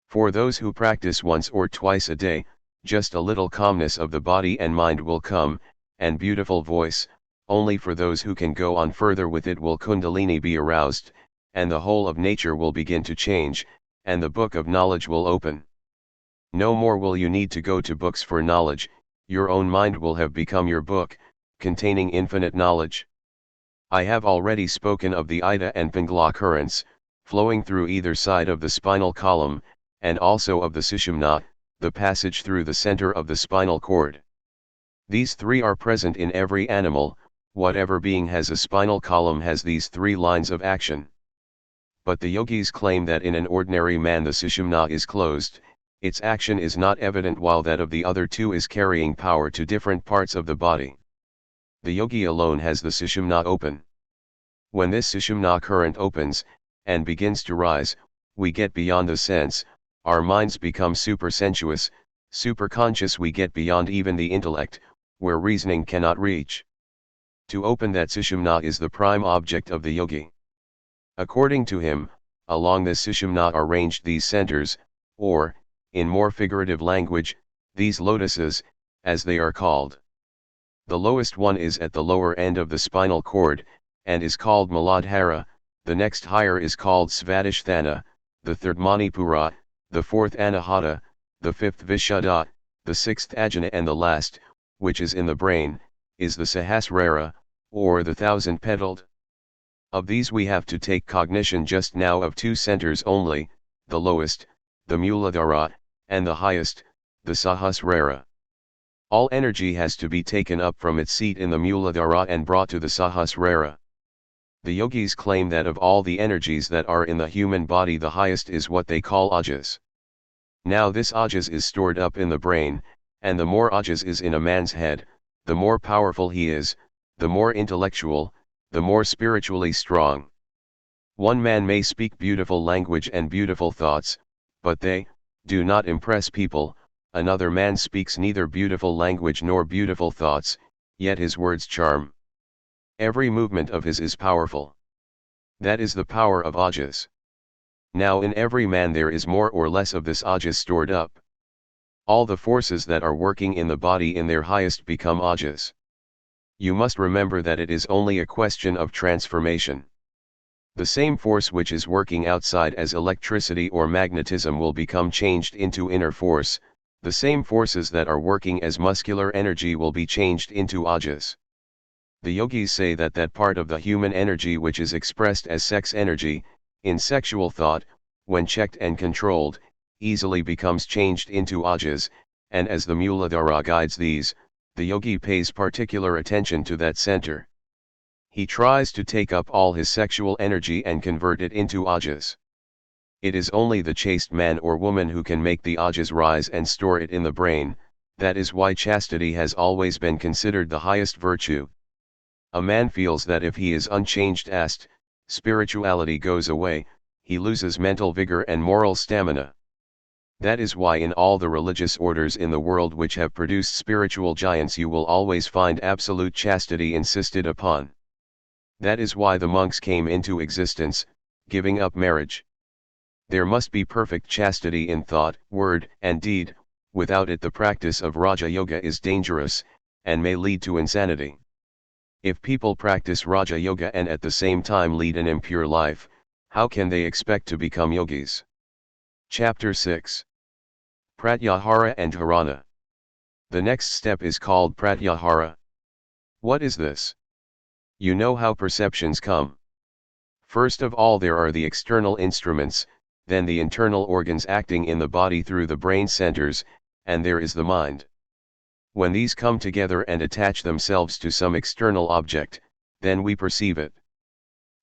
For those who practice once or twice a day, just a little calmness of the body and mind will come, and beautiful voice. Only for those who can go on further with it will Kundalini be aroused, and the whole of nature will begin to change, and the book of knowledge will open. No more will you need to go to books for knowledge, your own mind will have become your book, containing infinite knowledge. I have already spoken of the Ida and Pingala currents, flowing through either side of the spinal column, and also of the Sushumna, the passage through the center of the spinal cord. These 3 are present in every animal. Whatever being has a spinal column has these 3 lines of action. But the yogis claim that in an ordinary man the Sushumna is closed, its action is not evident, while that of the other 2 is carrying power to different parts of the body. The yogi alone has the Sushumna open. When this Sushumna current opens, and begins to rise, we get beyond the sense, our minds become supersensuous, superconscious, we get beyond even the intellect, where reasoning cannot reach. To open that Sushumna is the prime object of the yogi. According to him, along this Sushumna are ranged these centers, or, in more figurative language, these lotuses, as they are called. The lowest one is at the lower end of the spinal cord, and is called Muladhara. The next higher is called Svadhisthana, the third Manipura, the fourth Anahata, the fifth Vishuddha, the sixth Ajna, and the last, which is in the brain, is the Sahasrara, or the thousand-petaled. Of these we have to take cognition just now of 2 centers only, the lowest, the Muladhara, and the highest, the Sahasrara. All energy has to be taken up from its seat in the Muladhara and brought to the Sahasrara. The yogis claim that of all the energies that are in the human body, the highest is what they call ojas. Now this ojas is stored up in the brain, and the more ojas is in a man's head, the more powerful he is, the more intellectual, the more spiritually strong. One man may speak beautiful language and beautiful thoughts, but they do not impress people. Another man speaks neither beautiful language nor beautiful thoughts, yet his words charm. Every movement of his is powerful. That is the power of ojas. Now in every man there is more or less of this ojas stored up. All the forces that are working in the body in their highest become ojas. You must remember that it is only a question of transformation. The same force which is working outside as electricity or magnetism will become changed into inner force. The same forces that are working as muscular energy will be changed into ojas. The yogis say that that part of the human energy which is expressed as sex energy, in sexual thought, when checked and controlled, easily becomes changed into ajas, and as the Muladhara guides these, the yogi pays particular attention to that center. He tries to take up all his sexual energy and convert it into ajas. It is only the chaste man or woman who can make the ajas rise and store it in the brain. That is why chastity has always been considered the highest virtue. A man feels that if he is unchanged spirituality goes away, he loses mental vigor and moral stamina. That is why in all the religious orders in the world which have produced spiritual giants you will always find absolute chastity insisted upon. That is why the monks came into existence, giving up marriage. There must be perfect chastity in thought, word, and deed. Without it the practice of Raja Yoga is dangerous, and may lead to insanity. If people practice Raja Yoga and at the same time lead an impure life, how can they expect to become yogis? Chapter 6. Pratyahara and Dharana. The next step is called Pratyahara. What is this? You know how perceptions come. First of all there are the external instruments, then the internal organs acting in the body through the brain centers, and there is the mind. When these come together and attach themselves to some external object, then we perceive it.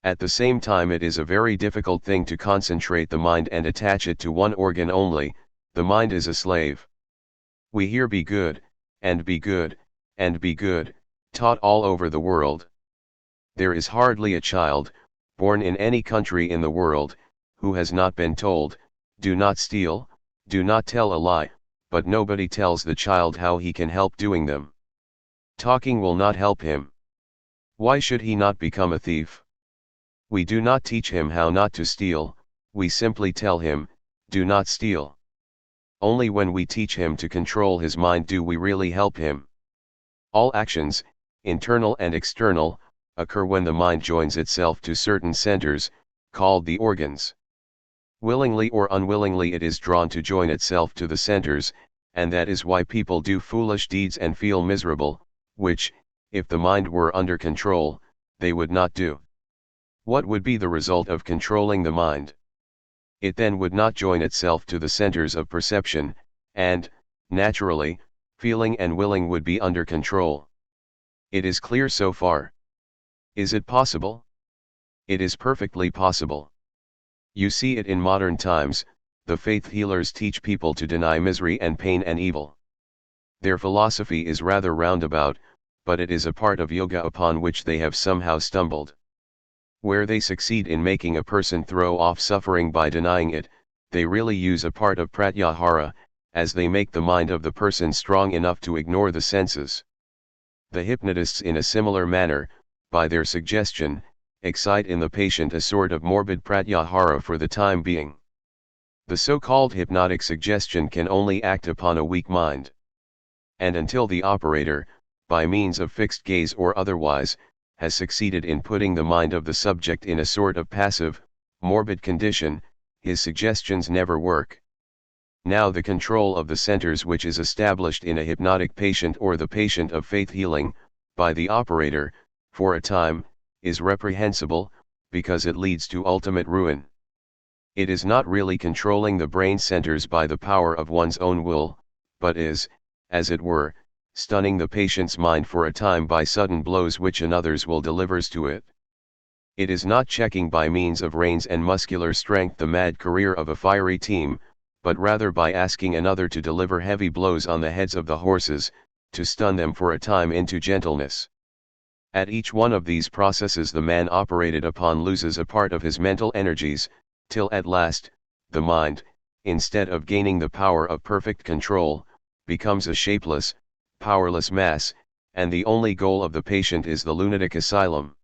At the same time it is a very difficult thing to concentrate the mind and attach it to one organ only. The mind is a slave. We hear be good, and be good, and be good, taught all over the world. There is hardly a child, born in any country in the world, who has not been told, do not steal, do not tell a lie, but nobody tells the child how he can help doing them. Talking will not help him. Why should he not become a thief? We do not teach him how not to steal, we simply tell him, do not steal. Only when we teach him to control his mind do we really help him. All actions, internal and external, occur when the mind joins itself to certain centers, called the organs. Willingly or unwillingly it is drawn to join itself to the centers, and that is why people do foolish deeds and feel miserable, which, if the mind were under control, they would not do. What would be the result of controlling the mind? It then would not join itself to the centers of perception, and, naturally, feeling and willing would be under control. It is clear so far. Is it possible? It is perfectly possible. You see it in modern times, the faith healers teach people to deny misery and pain and evil. Their philosophy is rather roundabout, but it is a part of yoga upon which they have somehow stumbled. Where they succeed in making a person throw off suffering by denying it, they really use a part of pratyahara, as they make the mind of the person strong enough to ignore the senses. The hypnotists in a similar manner, by their suggestion, excite in the patient a sort of morbid pratyahara for the time being. The so-called hypnotic suggestion can only act upon a weak mind. And until the operator, by means of fixed gaze or otherwise, has succeeded in putting the mind of the subject in a sort of passive, morbid condition, his suggestions never work. Now the control of the centers which is established in a hypnotic patient or the patient of faith healing, by the operator, for a time, is reprehensible, because it leads to ultimate ruin. It is not really controlling the brain centers by the power of one's own will, but is, as it were, stunning the patient's mind for a time by sudden blows which another's will delivers to it. It is not checking by means of reins and muscular strength the mad career of a fiery team, but rather by asking another to deliver heavy blows on the heads of the horses, to stun them for a time into gentleness. At each one of these processes the man operated upon loses a part of his mental energies, till at last, the mind, instead of gaining the power of perfect control, becomes a shapeless, powerless mass, and the only goal of the patient is the lunatic asylum.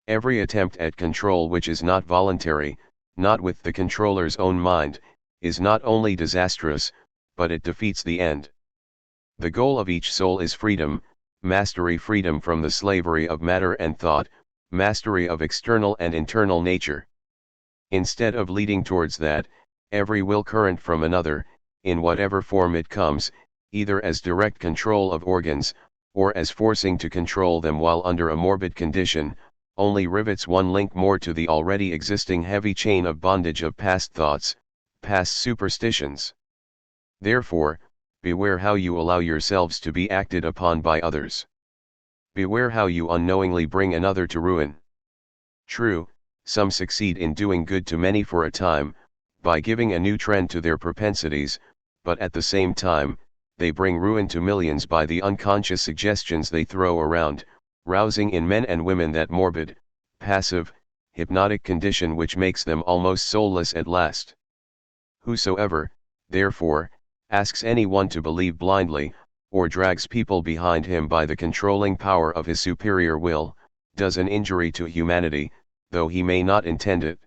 Every attempt at control which is not voluntary, not with the controller's own mind, is not only disastrous, but it defeats the end. The goal of each soul is freedom, mastery, freedom from the slavery of matter and thought, mastery of external and internal nature. Instead of leading towards that, every will current from another, in whatever form it comes, either as direct control of organs, or as forcing to control them while under a morbid condition, only rivets one link more to the already existing heavy chain of bondage of past thoughts, past superstitions. Therefore, beware how you allow yourselves to be acted upon by others. Beware how you unknowingly bring another to ruin. True, some succeed in doing good to many for a time, by giving a new trend to their propensities, but at the same time, they bring ruin to millions by the unconscious suggestions they throw around, rousing in men and women that morbid, passive, hypnotic condition which makes them almost soulless at last. Whosoever, therefore, asks anyone to believe blindly, or drags people behind him by the controlling power of his superior will, does an injury to humanity, though he may not intend it.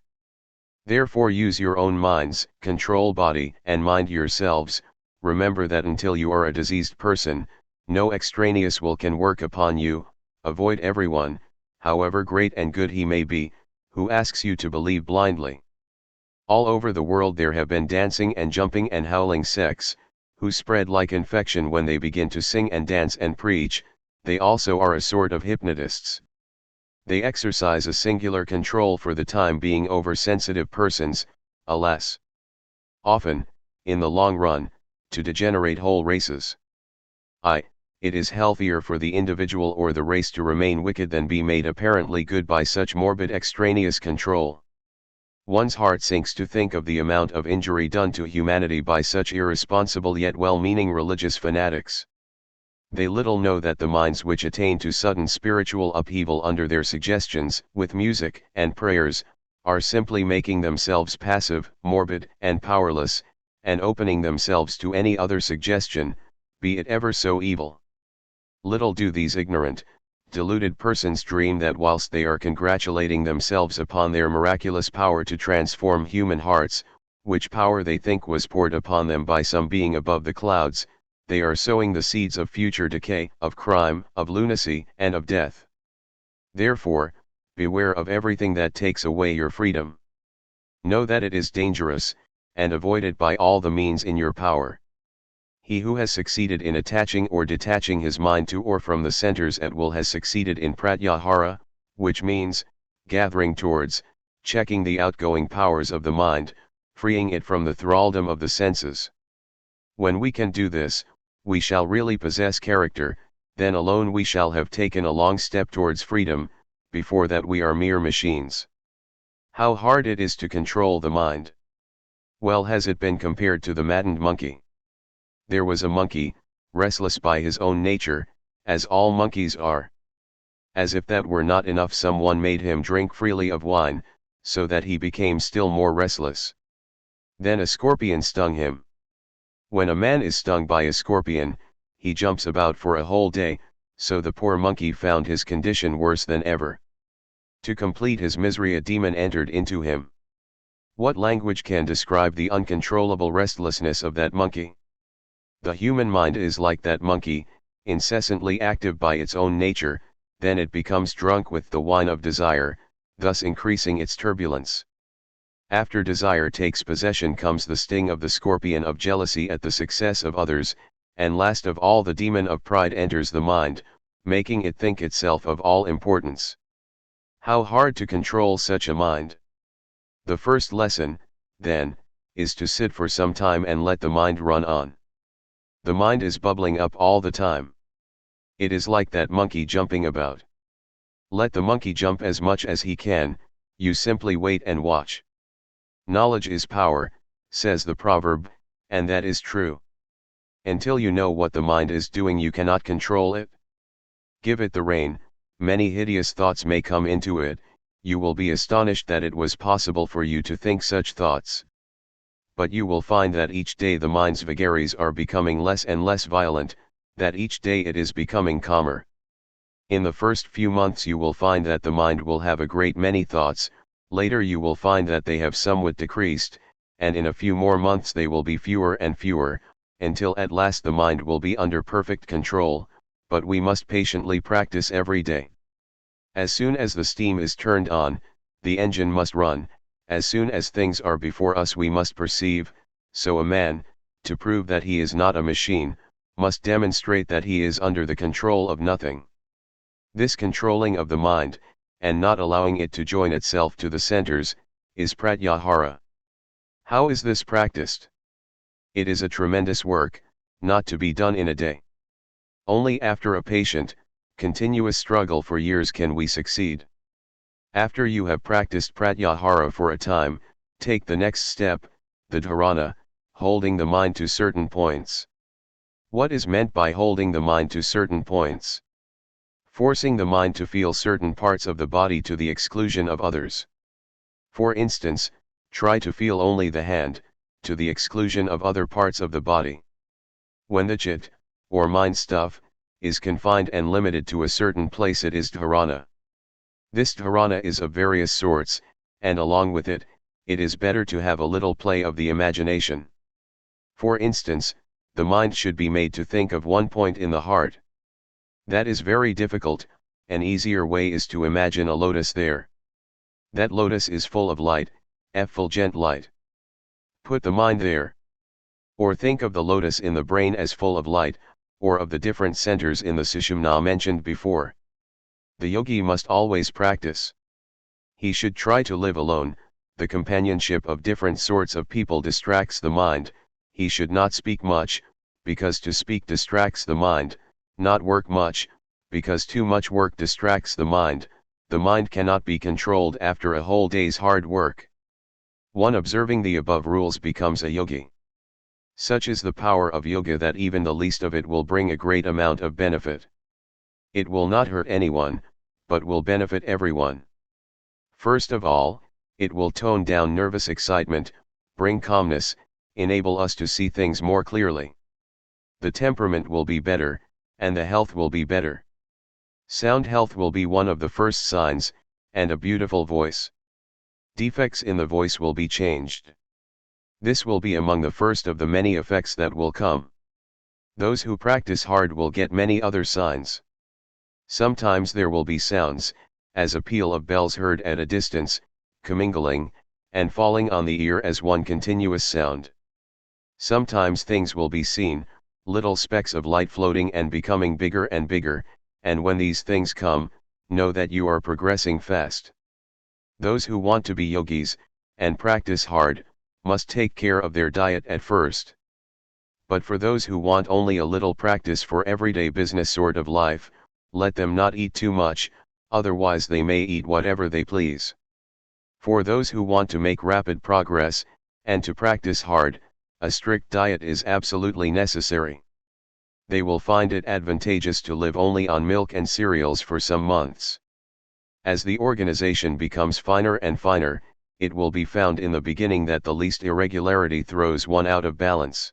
Therefore use your own minds, control body and mind yourselves. Remember that until you are a diseased person, no extraneous will can work upon you. Avoid everyone, however great and good he may be, who asks you to believe blindly. All over the world there have been dancing and jumping and howling sects, who spread like infection when they begin to sing and dance and preach. They also are a sort of hypnotists. They exercise a singular control for the time being over sensitive persons, alas. Often, in the long run, to degenerate whole races. It is healthier for the individual or the race to remain wicked than be made apparently good by such morbid extraneous control. One's heart sinks to think of the amount of injury done to humanity by such irresponsible yet well-meaning religious fanatics. They little know that the minds which attain to sudden spiritual upheaval under their suggestions, with music and prayers, are simply making themselves passive, morbid, and powerless, and opening themselves to any other suggestion, be it ever so evil. Little do these ignorant, deluded persons dream that whilst they are congratulating themselves upon their miraculous power to transform human hearts, which power they think was poured upon them by some being above the clouds, they are sowing the seeds of future decay, of crime, of lunacy, and of death. Therefore, beware of everything that takes away your freedom. Know that it is dangerous, and avoid it by all the means in your power. He who has succeeded in attaching or detaching his mind to or from the centers at will has succeeded in pratyahara, which means, gathering towards, checking the outgoing powers of the mind, freeing it from the thraldom of the senses. When we can do this, we shall really possess character, then alone we shall have taken a long step towards freedom. Before that we are mere machines. How hard it is to control the mind. Well has it been compared to the maddened monkey. There was a monkey, restless by his own nature, as all monkeys are. As if that were not enough, someone made him drink freely of wine, so that he became still more restless. Then a scorpion stung him. When a man is stung by a scorpion, he jumps about for a whole day, so the poor monkey found his condition worse than ever. To complete his misery a demon entered into him. What language can describe the uncontrollable restlessness of that monkey? The human mind is like that monkey, incessantly active by its own nature, then it becomes drunk with the wine of desire, thus increasing its turbulence. After desire takes possession comes the sting of the scorpion of jealousy at the success of others, and last of all the demon of pride enters the mind, making it think itself of all importance. How hard to control such a mind! The first lesson, then, is to sit for some time and let the mind run on. The mind is bubbling up all the time. It is like that monkey jumping about. Let the monkey jump as much as he can, you simply wait and watch. Knowledge is power, says the proverb, and that is true. Until you know what the mind is doing you cannot control it. Give it the rein, many hideous thoughts may come into it, you will be astonished that it was possible for you to think such thoughts. But you will find that each day the mind's vagaries are becoming less and less violent, that each day it is becoming calmer. In the first few months you will find that the mind will have a great many thoughts, later you will find that they have somewhat decreased, and in a few more months they will be fewer and fewer, until at last the mind will be under perfect control, but we must patiently practice every day. As soon as the steam is turned on, the engine must run. As soon as things are before us we must perceive, so a man, to prove that he is not a machine, must demonstrate that he is under the control of nothing. This controlling of the mind, and not allowing it to join itself to the centers, is pratyahara. How is this practiced? It is a tremendous work, not to be done in a day. Only after a patient, continuous struggle for years can we succeed. After you have practiced pratyahara for a time, take the next step, the dharana, holding the mind to certain points. What is meant by holding the mind to certain points? Forcing the mind to feel certain parts of the body to the exclusion of others. For instance, try to feel only the hand, to the exclusion of other parts of the body. When the chit, or mind stuff, is confined and limited to a certain place, it is dharana. This dharana is of various sorts, and along with it, it is better to have a little play of the imagination. For instance, the mind should be made to think of one point in the heart. That is very difficult. An easier way is to imagine a lotus there. That lotus is full of light, effulgent light. Put the mind there. Or think of the lotus in the brain as full of light, or of the different centers in the sushumna mentioned before. The yogi must always practice. He should try to live alone. The companionship of different sorts of people distracts the mind. He should not speak much, because to speak distracts the mind, not work much, because too much work distracts the mind. The mind cannot be controlled after a whole day's hard work. One observing the above rules becomes a yogi. Such is the power of yoga that even the least of it will bring a great amount of benefit. It will not hurt anyone, but will benefit everyone. First of all, it will tone down nervous excitement, bring calmness, enable us to see things more clearly. The temperament will be better, and the health will be better. Sound health will be one of the first signs, and a beautiful voice. Defects in the voice will be changed. This will be among the first of the many effects that will come. Those who practice hard will get many other signs. Sometimes there will be sounds, as a peal of bells heard at a distance, commingling, and falling on the ear as one continuous sound. Sometimes things will be seen, little specks of light floating and becoming bigger and bigger, and when these things come, know that you are progressing fast. Those who want to be yogis, and practice hard, must take care of their diet at first. But for those who want only a little practice for everyday business sort of life, let them not eat too much, otherwise they may eat whatever they please. For those who want to make rapid progress, and to practice hard, a strict diet is absolutely necessary. They will find it advantageous to live only on milk and cereals for some months. As the organization becomes finer and finer, it will be found in the beginning that the least irregularity throws one out of balance.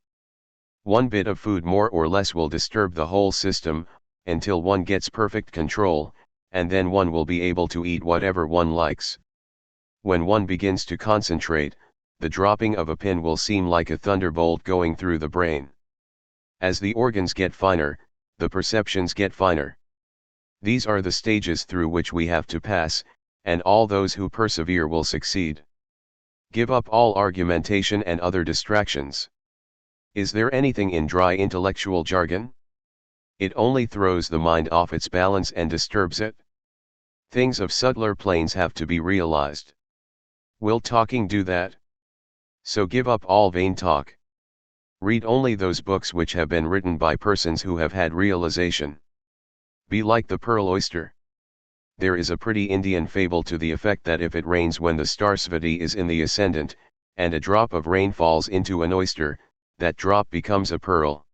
One bit of food more or less will disturb the whole system, until one gets perfect control, and then one will be able to eat whatever one likes. When one begins to concentrate, the dropping of a pin will seem like a thunderbolt going through the brain. As the organs get finer, the perceptions get finer. These are the stages through which we have to pass, and all those who persevere will succeed. Give up all argumentation and other distractions. Is there anything in dry intellectual jargon? It only throws the mind off its balance and disturbs it. Things of subtler planes have to be realized. Will talking do that? So give up all vain talk. Read only those books which have been written by persons who have had realization. Be like the pearl oyster. There is a pretty Indian fable to the effect that if it rains when the Sarasvati is in the ascendant, and a drop of rain falls into an oyster, that drop becomes a pearl.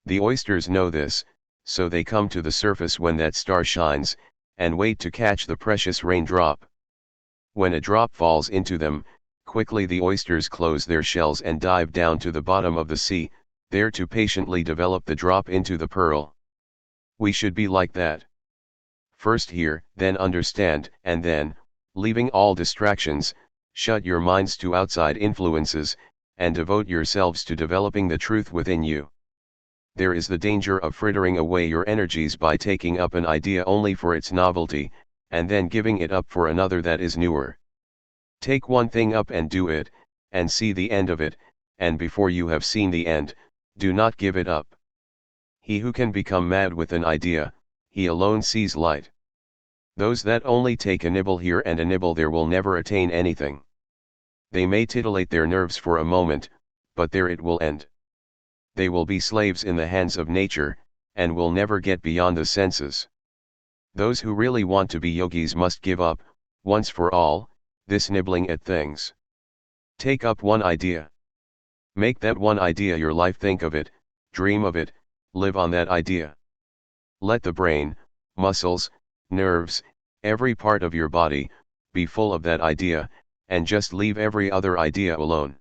The oysters know this, so they come to the surface when that star shines, and wait to catch the precious raindrop. When a drop falls into them, quickly the oysters close their shells and dive down to the bottom of the sea, there to patiently develop the drop into the pearl. We should be like that. First hear, then understand, and then, leaving all distractions, shut your minds to outside influences, and devote yourselves to developing the truth within you. There is the danger of frittering away your energies by taking up an idea only for its novelty, and then giving it up for another that is newer. Take one thing up and do it, and see the end of it, and before you have seen the end, do not give it up. He who can become mad with an idea, he alone sees light. Those that only take a nibble here and a nibble there will never attain anything. They may titillate their nerves for a moment, but there it will end. They will be slaves in the hands of nature, and will never get beyond the senses. Those who really want to be yogis must give up, once for all, this nibbling at things. Take up one idea. Make that one idea your life. Think of it, dream of it, live on that idea. Let the brain, muscles, nerves, every part of your body, be full of that idea, and just leave every other idea alone.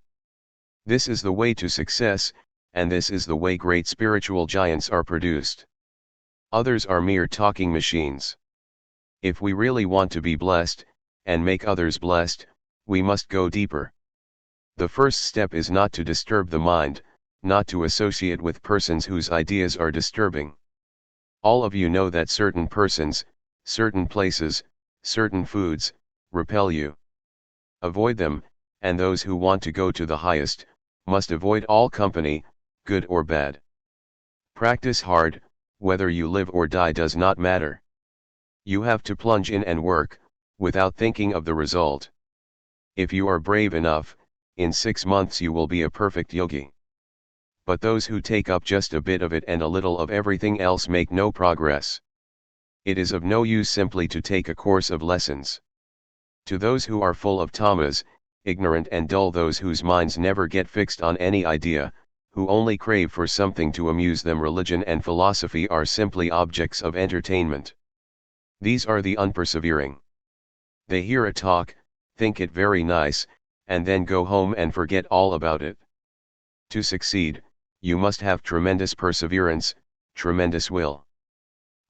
This is the way to success, and this is the way great spiritual giants are produced. Others are mere talking machines. If we really want to be blessed, and make others blessed, we must go deeper. The first step is not to disturb the mind, not to associate with persons whose ideas are disturbing. All of you know that certain persons, certain places, certain foods, repel you. Avoid them, and those who want to go to the highest, must avoid all company, good or bad. Practice hard, whether you live or die does not matter. You have to plunge in and work, without thinking of the result. If you are brave enough, in 6 months you will be a perfect yogi. But those who take up just a bit of it and a little of everything else make no progress. It is of no use simply to take a course of lessons. To those who are full of tamas, ignorant and dull, those whose minds never get fixed on any idea, who only crave for something to amuse them, religion and philosophy are simply objects of entertainment. These are the unpersevering. They hear a talk, think it very nice, and then go home and forget all about it. To succeed, you must have tremendous perseverance, tremendous will.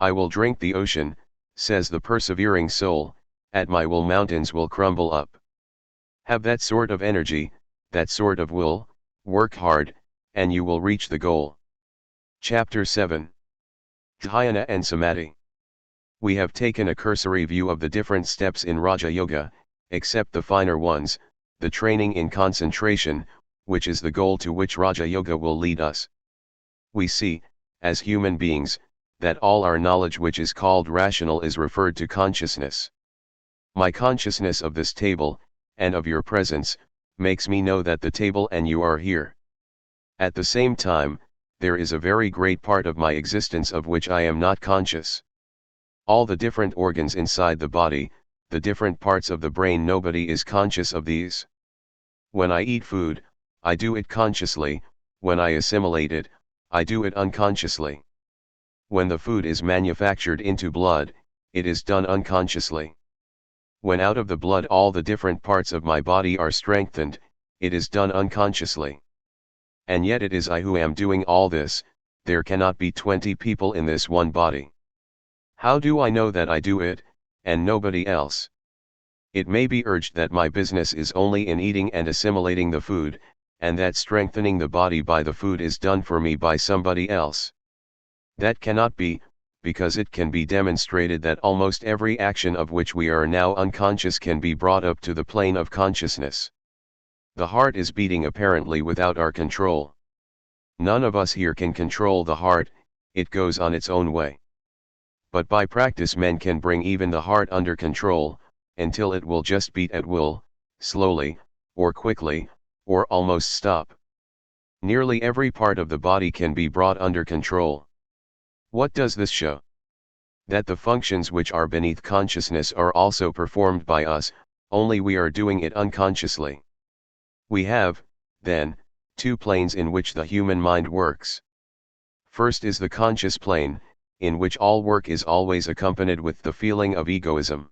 I will drink the ocean, says the persevering soul, at my will mountains will crumble up. Have that sort of energy, that sort of will, work hard, and you will reach the goal. Chapter 7. Dhyana and Samadhi. We have taken a cursory view of the different steps in Raja Yoga, except the finer ones, the training in concentration, which is the goal to which Raja Yoga will lead us. We see, as human beings, that all our knowledge which is called rational is referred to consciousness. My consciousness of this table, and of your presence, makes me know that the table and you are here. At the same time, there is a very great part of my existence of which I am not conscious. All the different organs inside the body, the different parts of the brain, nobody is conscious of these. When I eat food, I do it consciously, when I assimilate it, I do it unconsciously. When the food is manufactured into blood, it is done unconsciously. When out of the blood all the different parts of my body are strengthened, it is done unconsciously. And yet it is I who am doing all this. There cannot be 20 people in this one body. How do I know that I do it, and nobody else? It may be urged that my business is only in eating and assimilating the food, and that strengthening the body by the food is done for me by somebody else. That cannot be, because it can be demonstrated that almost every action of which we are now unconscious can be brought up to the plane of consciousness. The heart is beating apparently without our control. None of us here can control the heart, it goes on its own way. But by practice men can bring even the heart under control, until it will just beat at will, slowly, or quickly, or almost stop. Nearly every part of the body can be brought under control. What does this show? That the functions which are beneath consciousness are also performed by us, only we are doing it unconsciously. We have, then, 2 planes in which the human mind works. First is the conscious plane, in which all work is always accompanied with the feeling of egoism.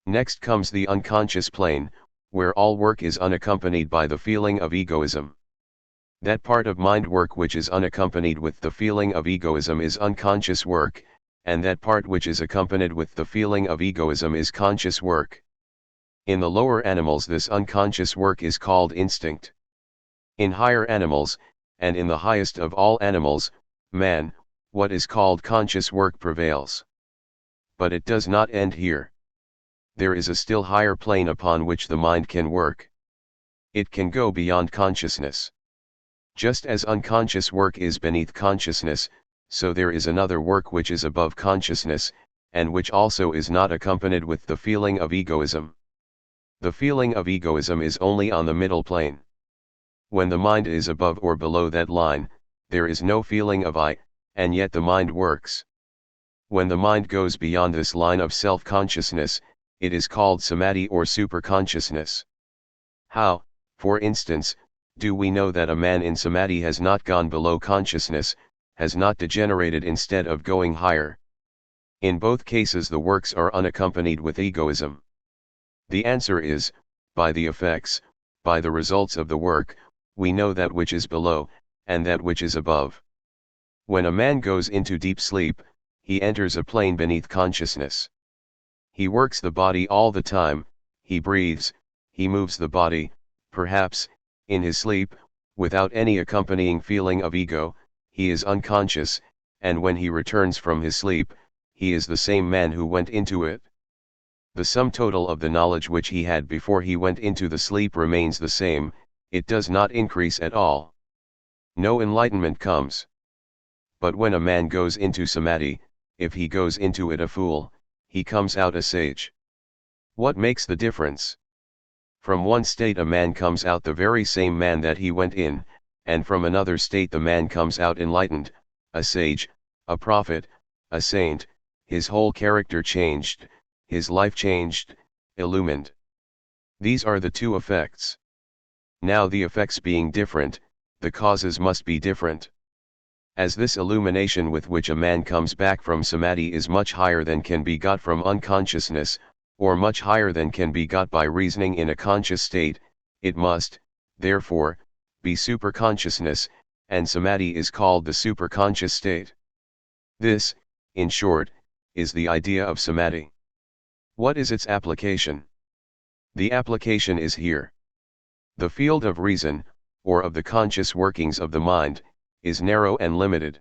Next comes the unconscious plane, where all work is unaccompanied by the feeling of egoism. That part of mind work which is unaccompanied with the feeling of egoism is unconscious work, and that part which is accompanied with the feeling of egoism is conscious work. In the lower animals this unconscious work is called instinct. In higher animals, and in the highest of all animals, man, what is called conscious work prevails. But it does not end here. There is a still higher plane upon which the mind can work. It can go beyond consciousness. Just as unconscious work is beneath consciousness, so there is another work which is above consciousness, and which also is not accompanied with the feeling of egoism. The feeling of egoism is only on the middle plane. When the mind is above or below that line, there is no feeling of I, and yet the mind works. When the mind goes beyond this line of self-consciousness, it is called samadhi or superconsciousness. How, for instance, do we know that a man in samadhi has not gone below consciousness, has not degenerated instead of going higher? In both cases the works are unaccompanied with egoism. The answer is, by the effects, by the results of the work, we know that which is below, and that which is above. When a man goes into deep sleep, he enters a plane beneath consciousness. He works the body all the time, he breathes, he moves the body, perhaps, in his sleep, without any accompanying feeling of ego, he is unconscious, and when he returns from his sleep, he is the same man who went into it. The sum total of the knowledge which he had before he went into the sleep remains the same, it does not increase at all. No enlightenment comes. But when a man goes into samadhi, if he goes into it a fool, he comes out a sage. What makes the difference? From one state a man comes out the very same man that he went in, and from another state the man comes out enlightened, a sage, a prophet, a saint, his whole character changed, his life changed, illumined. These are the two effects. Now the effects being different, the causes must be different. As this illumination with which a man comes back from samadhi is much higher than can be got from unconsciousness, or much higher than can be got by reasoning in a conscious state, it must, therefore, be superconsciousness, and samadhi is called the superconscious state. This, in short, is the idea of samadhi. What is its application? The application is here. The field of reason, or of the conscious workings of the mind, is narrow and limited.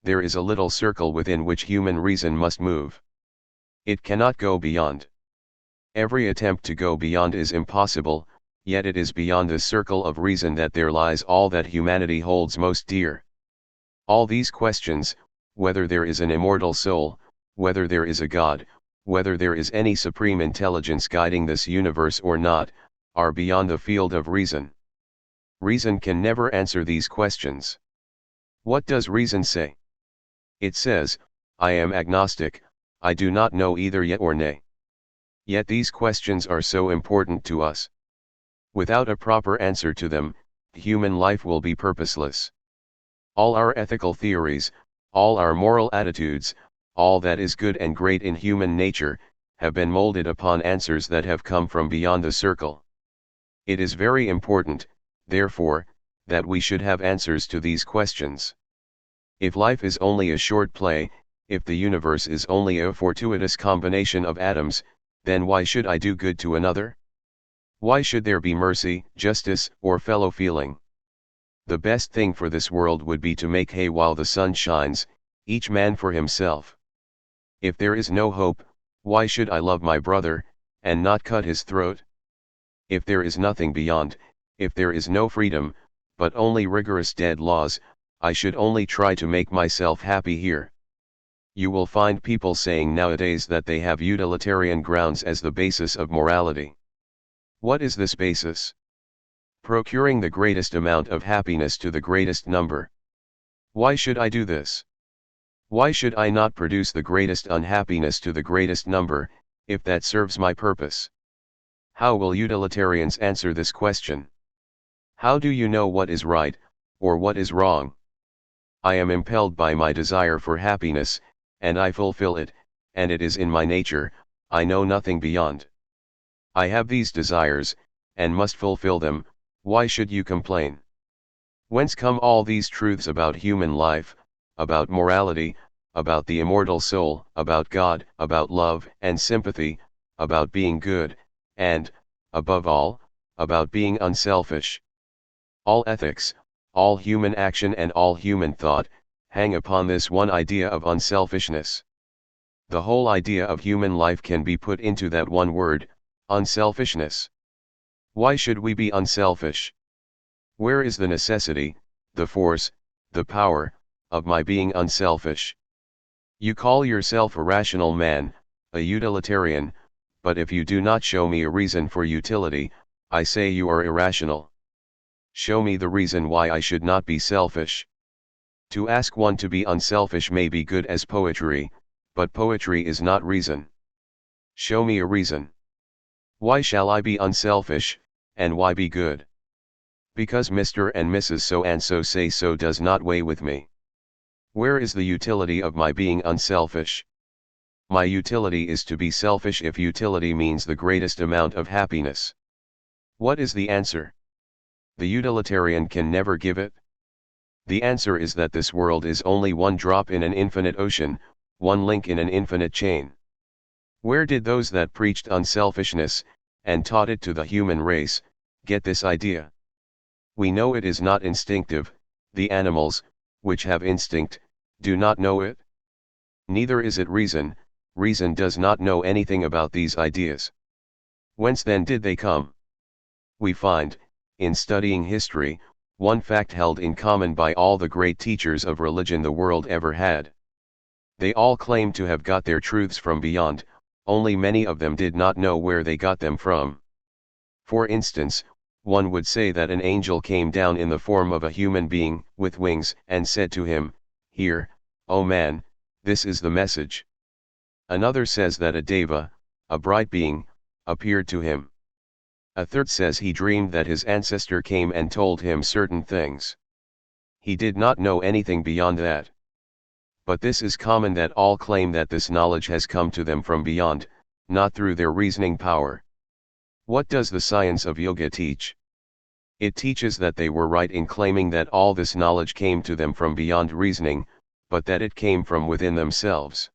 There is a little circle within which human reason must move. It cannot go beyond. Every attempt to go beyond is impossible, yet it is beyond this circle of reason that there lies all that humanity holds most dear. All these questions, whether there is an immortal soul, whether there is a God, whether there is any supreme intelligence guiding this universe or not, are beyond the field of reason. Reason can never answer these questions. What does reason say? It says, I am agnostic, I do not know either yet or nay. Yet these questions are so important to us. Without a proper answer to them, human life will be purposeless. All our ethical theories, all our moral attitudes, all that is good and great in human nature, have been molded upon answers that have come from beyond the circle. It is very important, therefore, that we should have answers to these questions. If life is only a short play, if the universe is only a fortuitous combination of atoms, then why should I do good to another? Why should there be mercy, justice, or fellow feeling? The best thing for this world would be to make hay while the sun shines, each man for himself. If there is no hope, why should I love my brother, and not cut his throat? If there is nothing beyond, if there is no freedom, but only rigorous dead laws, I should only try to make myself happy here. You will find people saying nowadays that they have utilitarian grounds as the basis of morality. What is this basis? Procuring the greatest amount of happiness to the greatest number. Why should I do this? Why should I not produce the greatest unhappiness to the greatest number, if that serves my purpose? How will utilitarians answer this question? How do you know what is right, or what is wrong? I am impelled by my desire for happiness, and I fulfill it, and it is in my nature, I know nothing beyond. I have these desires, and must fulfill them, why should you complain? Whence come all these truths about human life, about morality, about the immortal soul, about God, about love and sympathy, about being good, and, above all, about being unselfish? All ethics, all human action and all human thought, hang upon this one idea of unselfishness. The whole idea of human life can be put into that one word, unselfishness. Why should we be unselfish? Where is the necessity, the force, the power, of my being unselfish? You call yourself a rational man, a utilitarian, but if you do not show me a reason for utility, I say you are irrational. Show me the reason why I should not be selfish. To ask one to be unselfish may be good as poetry, but poetry is not reason. Show me a reason. Why shall I be unselfish, and why be good? Because Mr. and Mrs. So-and-so say so does not weigh with me. Where is the utility of my being unselfish? My utility is to be selfish if utility means the greatest amount of happiness. What is the answer? The utilitarian can never give it. The answer is that this world is only one drop in an infinite ocean, one link in an infinite chain. Where did those that preached unselfishness, and taught it to the human race, get this idea? We know it is not instinctive. The animals, which have instinct, do not know it. Neither is it reason. Reason does not know anything about these ideas. Whence then did they come? We find, in studying history, one fact held in common by all the great teachers of religion the world ever had. They all claimed to have got their truths from beyond, only many of them did not know where they got them from. For instance, one would say that an angel came down in the form of a human being, with wings, and said to him, "Here, O man, this is the message." Another says that a deva, a bright being, appeared to him. A third says he dreamed that his ancestor came and told him certain things. He did not know anything beyond that. But this is common, that all claim that this knowledge has come to them from beyond, not through their reasoning power. What does the science of yoga teach? It teaches that they were right in claiming that all this knowledge came to them from beyond reasoning, but that it came from within themselves.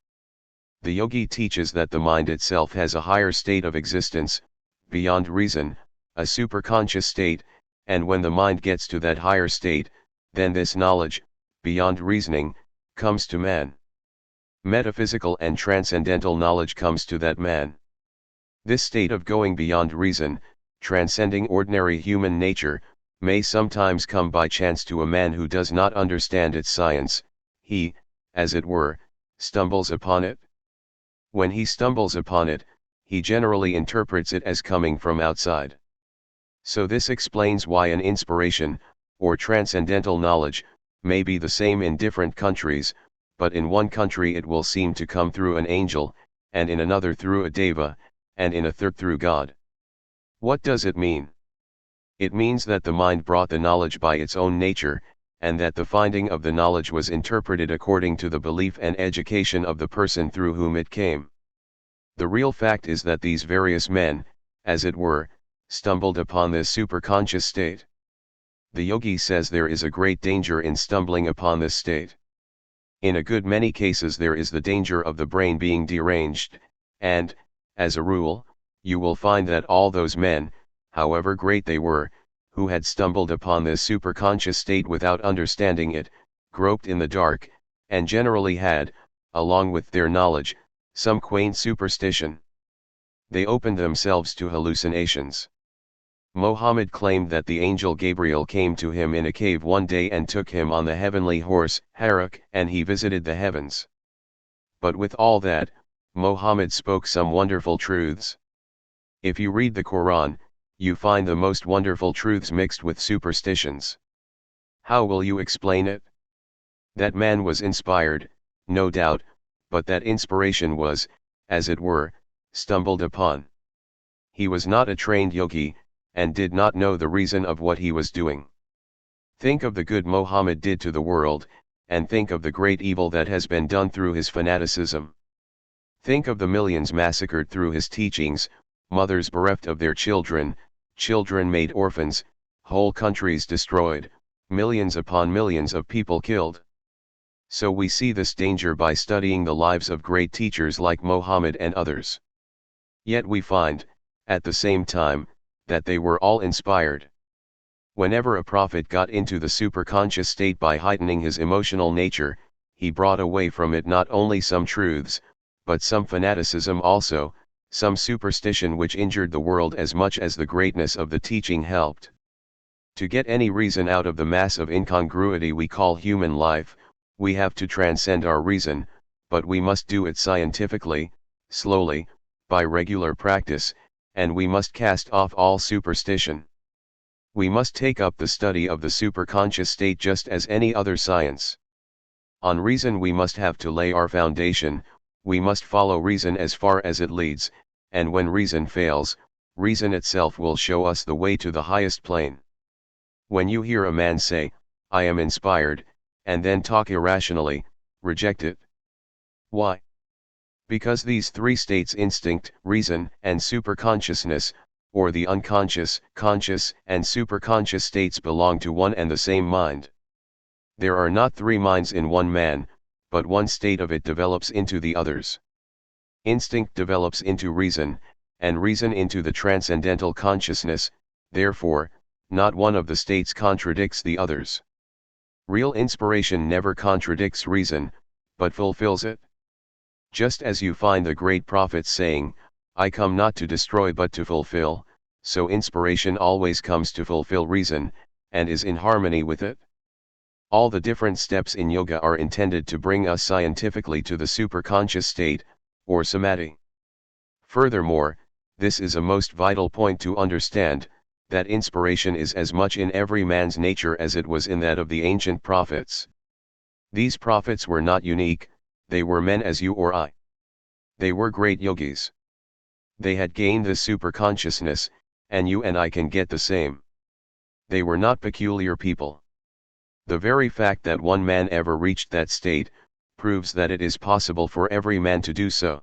The yogi teaches that the mind itself has a higher state of existence, beyond reason, a superconscious state, and when the mind gets to that higher state, then this knowledge, beyond reasoning, comes to man. Metaphysical and transcendental knowledge comes to that man. This state of going beyond reason, transcending ordinary human nature, may sometimes come by chance to a man who does not understand its science. He, as it were, stumbles upon it. When he stumbles upon it, he generally interprets it as coming from outside. So this explains why an inspiration, or transcendental knowledge, may be the same in different countries, but in one country it will seem to come through an angel, and in another through a deva, and in a third through God. What does it mean? It means that the mind brought the knowledge by its own nature, and that the finding of the knowledge was interpreted according to the belief and education of the person through whom it came. The real fact is that these various men, as it were, stumbled upon this superconscious state. The yogi says there is a great danger in stumbling upon this state. In a good many cases there is the danger of the brain being deranged, and, as a rule, you will find that all those men, however great they were, who had stumbled upon this superconscious state without understanding it, groped in the dark, and generally had, along with their knowledge, some quaint superstition. They opened themselves to hallucinations. Mohammed claimed that the angel Gabriel came to him in a cave one day and took him on the heavenly horse, Harak, and he visited the heavens. But with all that, Mohammed spoke some wonderful truths. If you read the Quran, you find the most wonderful truths mixed with superstitions. How will you explain it? That man was inspired, no doubt, but that inspiration was, as it were, stumbled upon. He was not a trained yogi, and did not know the reason of what he was doing. Think of the good Mohammed did to the world, and think of the great evil that has been done through his fanaticism. Think of the millions massacred through his teachings, mothers bereft of their children, children made orphans, whole countries destroyed, millions upon millions of people killed. So we see this danger by studying the lives of great teachers like Mohammed and others. Yet we find, at the same time, that they were all inspired. Whenever a prophet got into the superconscious state by heightening his emotional nature, he brought away from it not only some truths, but some fanaticism also, some superstition which injured the world as much as the greatness of the teaching helped. To get any reason out of the mass of incongruity we call human life, we have to transcend our reason, but we must do it scientifically, slowly, by regular practice, and we must cast off all superstition. We must take up the study of the superconscious state just as any other science. On reason we must have to lay our foundation, we must follow reason as far as it leads, and when reason fails, reason itself will show us the way to the highest plane. When you hear a man say, "I am inspired," and then talk irrationally, reject it. Why? Because these three states, instinct, reason, and superconsciousness, or the unconscious, conscious, and superconscious states, belong to one and the same mind. There are not three minds in one man, but one state of it develops into the others. Instinct develops into reason, and reason into the transcendental consciousness, therefore, not one of the states contradicts the others. Real inspiration never contradicts reason, but fulfills it. Just as you find the great prophets saying, "I come not to destroy but to fulfill," so inspiration always comes to fulfill reason, and is in harmony with it. All the different steps in yoga are intended to bring us scientifically to the superconscious state, or samadhi. Furthermore, this is a most vital point to understand, that inspiration is as much in every man's nature as it was in that of the ancient prophets. These prophets were not unique, they were men as you or I. They were great yogis. They had gained the superconsciousness, and you and I can get the same. They were not peculiar people. The very fact that one man ever reached that state, proves that it is possible for every man to do so.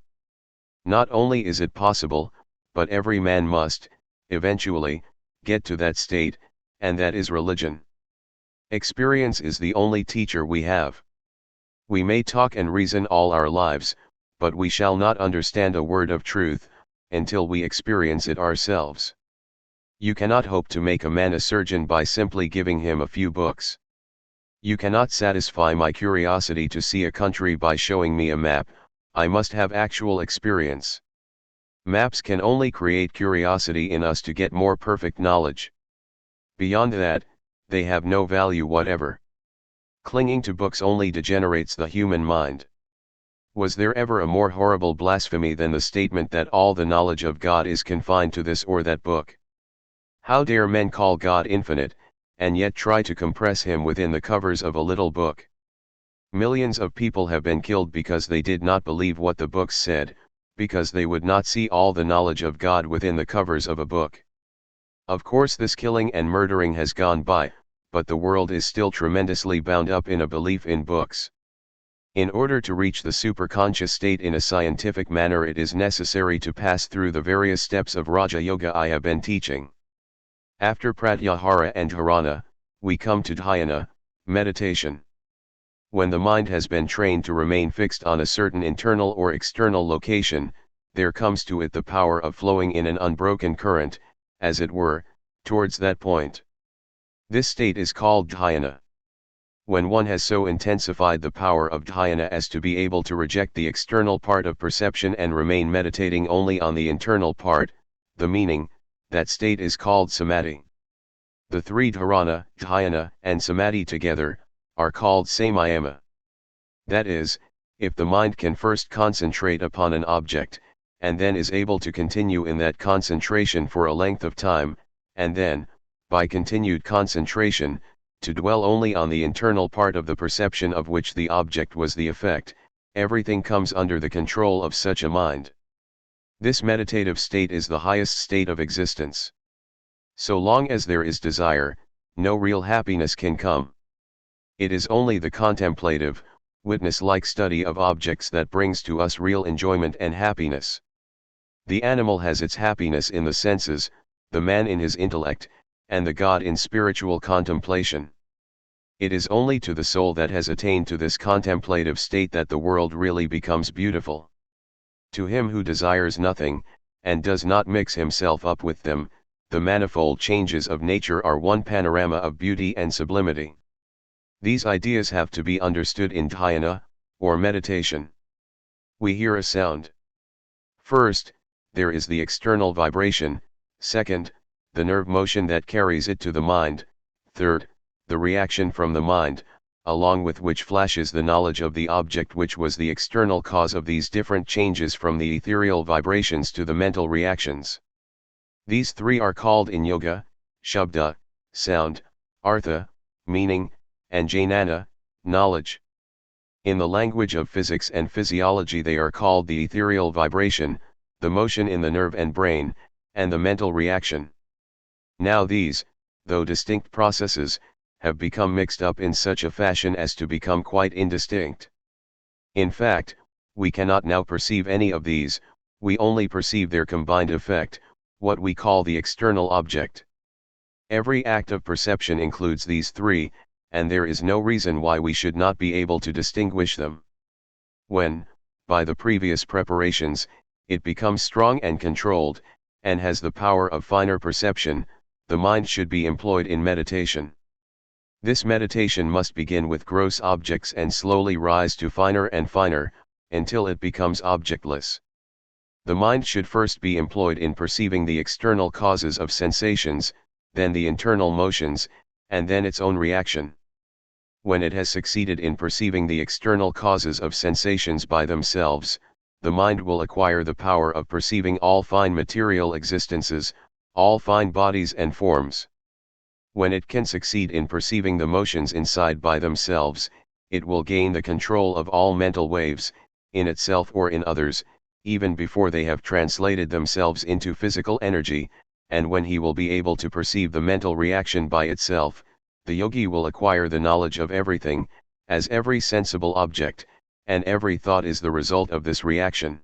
Not only is it possible, but every man must, eventually, get to that state, and that is religion. Experience is the only teacher we have. We may talk and reason all our lives, but we shall not understand a word of truth, until we experience it ourselves. You cannot hope to make a man a surgeon by simply giving him a few books. You cannot satisfy my curiosity to see a country by showing me a map, I must have actual experience. Maps can only create curiosity in us to get more perfect knowledge. Beyond that, they have no value whatever. Clinging to books only degenerates the human mind. Was there ever a more horrible blasphemy than the statement that all the knowledge of God is confined to this or that book? How dare men call God infinite, and yet try to compress him within the covers of a little book? Millions of people have been killed because they did not believe what the books said, because they would not see all the knowledge of God within the covers of a book. Of course this killing and murdering has gone by, but the world is still tremendously bound up in a belief in books. In order to reach the superconscious state in a scientific manner, it is necessary to pass through the various steps of Raja Yoga I have been teaching. After Pratyahara and Dharana, we come to dhyana, meditation. When the mind has been trained to remain fixed on a certain internal or external location, there comes to it the power of flowing in an unbroken current, as it were, towards that point. This state is called dhyana. When one has so intensified the power of dhyana as to be able to reject the external part of perception and remain meditating only on the internal part, the meaning, that state is called samadhi. The three dharana, dhyana, and samadhi together, are called samayama. That is, if the mind can first concentrate upon an object, and then is able to continue in that concentration for a length of time, and then, by continued concentration, to dwell only on the internal part of the perception of which the object was the effect, everything comes under the control of such a mind. This meditative state is the highest state of existence. So long as there is desire, no real happiness can come. It is only the contemplative, witness-like study of objects that brings to us real enjoyment and happiness. The animal has its happiness in the senses, the man in his intellect, and the God in spiritual contemplation. It is only to the soul that has attained to this contemplative state that the world really becomes beautiful. To him who desires nothing, and does not mix himself up with them, the manifold changes of nature are one panorama of beauty and sublimity. These ideas have to be understood in dhyana, or meditation. We hear a sound. First, there is the external vibration, second, the nerve motion that carries it to the mind, third, the reaction from the mind, along with which flashes the knowledge of the object which was the external cause of these different changes from the ethereal vibrations to the mental reactions. These three are called in yoga, shabda, sound, artha, meaning, and jnana, knowledge. In the language of physics and physiology they are called the ethereal vibration, the motion in the nerve and brain, and the mental reaction. Now these, though distinct processes, have become mixed up in such a fashion as to become quite indistinct. In fact, we cannot now perceive any of these, we only perceive their combined effect, what we call the external object. Every act of perception includes these three, and there is no reason why we should not be able to distinguish them. When, by the previous preparations, it becomes strong and controlled, and has the power of finer perception, the mind should be employed in meditation. This meditation must begin with gross objects and slowly rise to finer and finer, until it becomes objectless. The mind should first be employed in perceiving the external causes of sensations, then the internal motions, and then its own reaction. When it has succeeded in perceiving the external causes of sensations by themselves, the mind will acquire the power of perceiving all fine material existences, all fine bodies and forms. When it can succeed in perceiving the motions inside by themselves, it will gain the control of all mental waves, in itself or in others, even before they have translated themselves into physical energy, and when he will be able to perceive the mental reaction by itself, the yogi will acquire the knowledge of everything, as every sensible object, and every thought is the result of this reaction.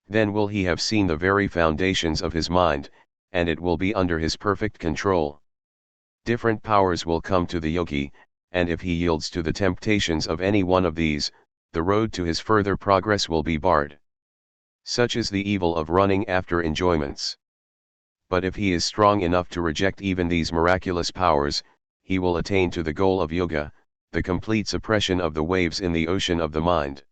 Then will he have seen the very foundations of his mind, and it will be under his perfect control. Different powers will come to the yogi, and if he yields to the temptations of any one of these, the road to his further progress will be barred. Such is the evil of running after enjoyments. But if he is strong enough to reject even these miraculous powers, he will attain to the goal of yoga, the complete suppression of the waves in the ocean of the mind.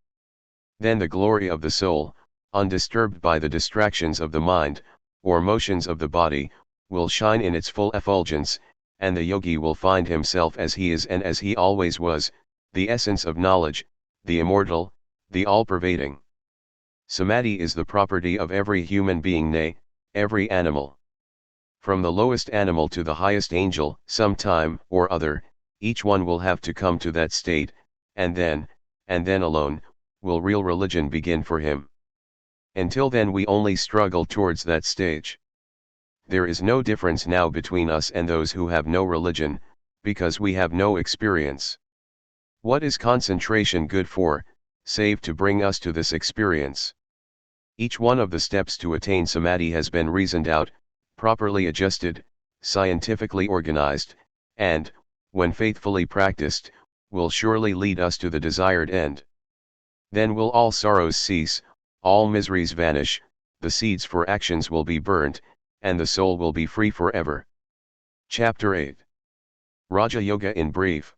Then the glory of the soul, undisturbed by the distractions of the mind, or motions of the body, will shine in its full effulgence, and the yogi will find himself as he is and as he always was, the essence of knowledge, the immortal, the all-pervading. Samadhi is the property of every human being, nay, every animal. From the lowest animal to the highest angel, some time or other, each one will have to come to that state, and then alone, will real religion begin for him. Until then we only struggle towards that stage. There is no difference now between us and those who have no religion, because we have no experience. What is concentration good for, save to bring us to this experience? Each one of the steps to attain samadhi has been reasoned out, properly adjusted, scientifically organized, and, when faithfully practiced, will surely lead us to the desired end. Then will all sorrows cease, all miseries vanish, the seeds for actions will be burnt, and the soul will be free forever. Chapter 8. Raja Yoga in brief.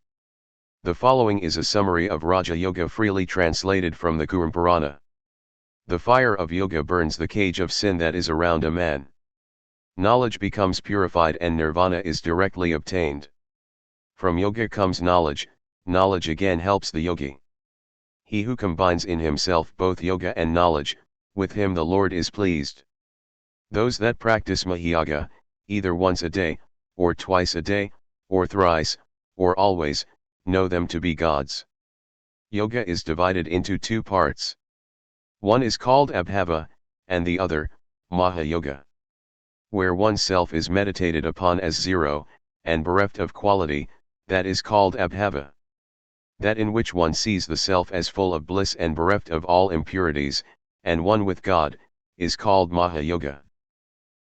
The following is a summary of Raja Yoga freely translated from the Kuram Purana. The fire of yoga burns the cage of sin that is around a man. Knowledge becomes purified and nirvana is directly obtained. From yoga comes knowledge, knowledge again helps the yogi. He who combines in himself both yoga and knowledge, with him the Lord is pleased. Those that practice Mahayoga, either once a day, or twice a day, or thrice, or always, know them to be gods. Yoga is divided into two parts. One is called Abhava, and the other, Mahayoga. Where oneself is meditated upon as zero, and bereft of quality, that is called Abhava. That in which one sees the self as full of bliss and bereft of all impurities, and one with God, is called Mahayoga.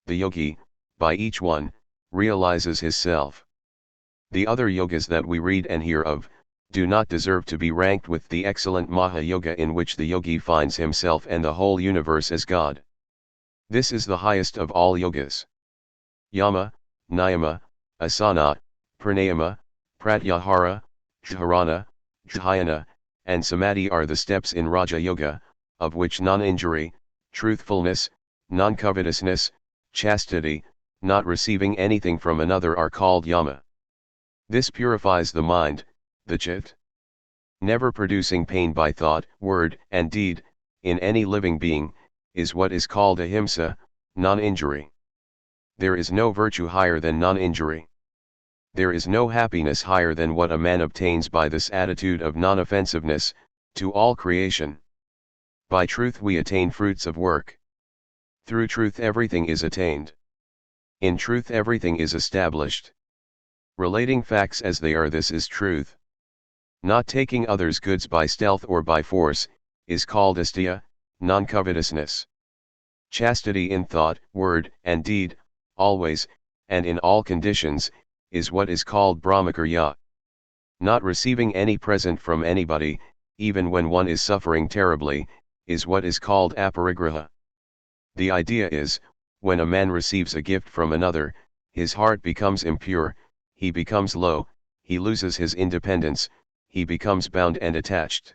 The yogi, by each one, realizes his self. The other yogas that we read and hear of, do not deserve to be ranked with the excellent Mahayoga in which the yogi finds himself and the whole universe as God. This is the highest of all yogas. Yama, Niyama, Asana, Pranayama, Pratyahara, Dharana, Dhyana, and Samadhi are the steps in Raja Yoga, of which non-injury, truthfulness, non-covetousness, chastity, not receiving anything from another are called Yama. This purifies the mind, the chit. Never producing pain by thought, word, and deed, in any living being, is what is called ahimsa, non-injury. There is no virtue higher than non-injury. There is no happiness higher than what a man obtains by this attitude of non-offensiveness to all creation. By truth we attain fruits of work. Through truth everything is attained. In truth everything is established. Relating facts as they are, this is truth. Not taking others' goods by stealth or by force, is called asteya, non-covetousness. Chastity in thought, word, and deed, always, and in all conditions, is what is called brahmacharya. Not receiving any present from anybody, even when one is suffering terribly, is what is called aparigraha. The idea is, when a man receives a gift from another, his heart becomes impure, he becomes low, he loses his independence, he becomes bound and attached.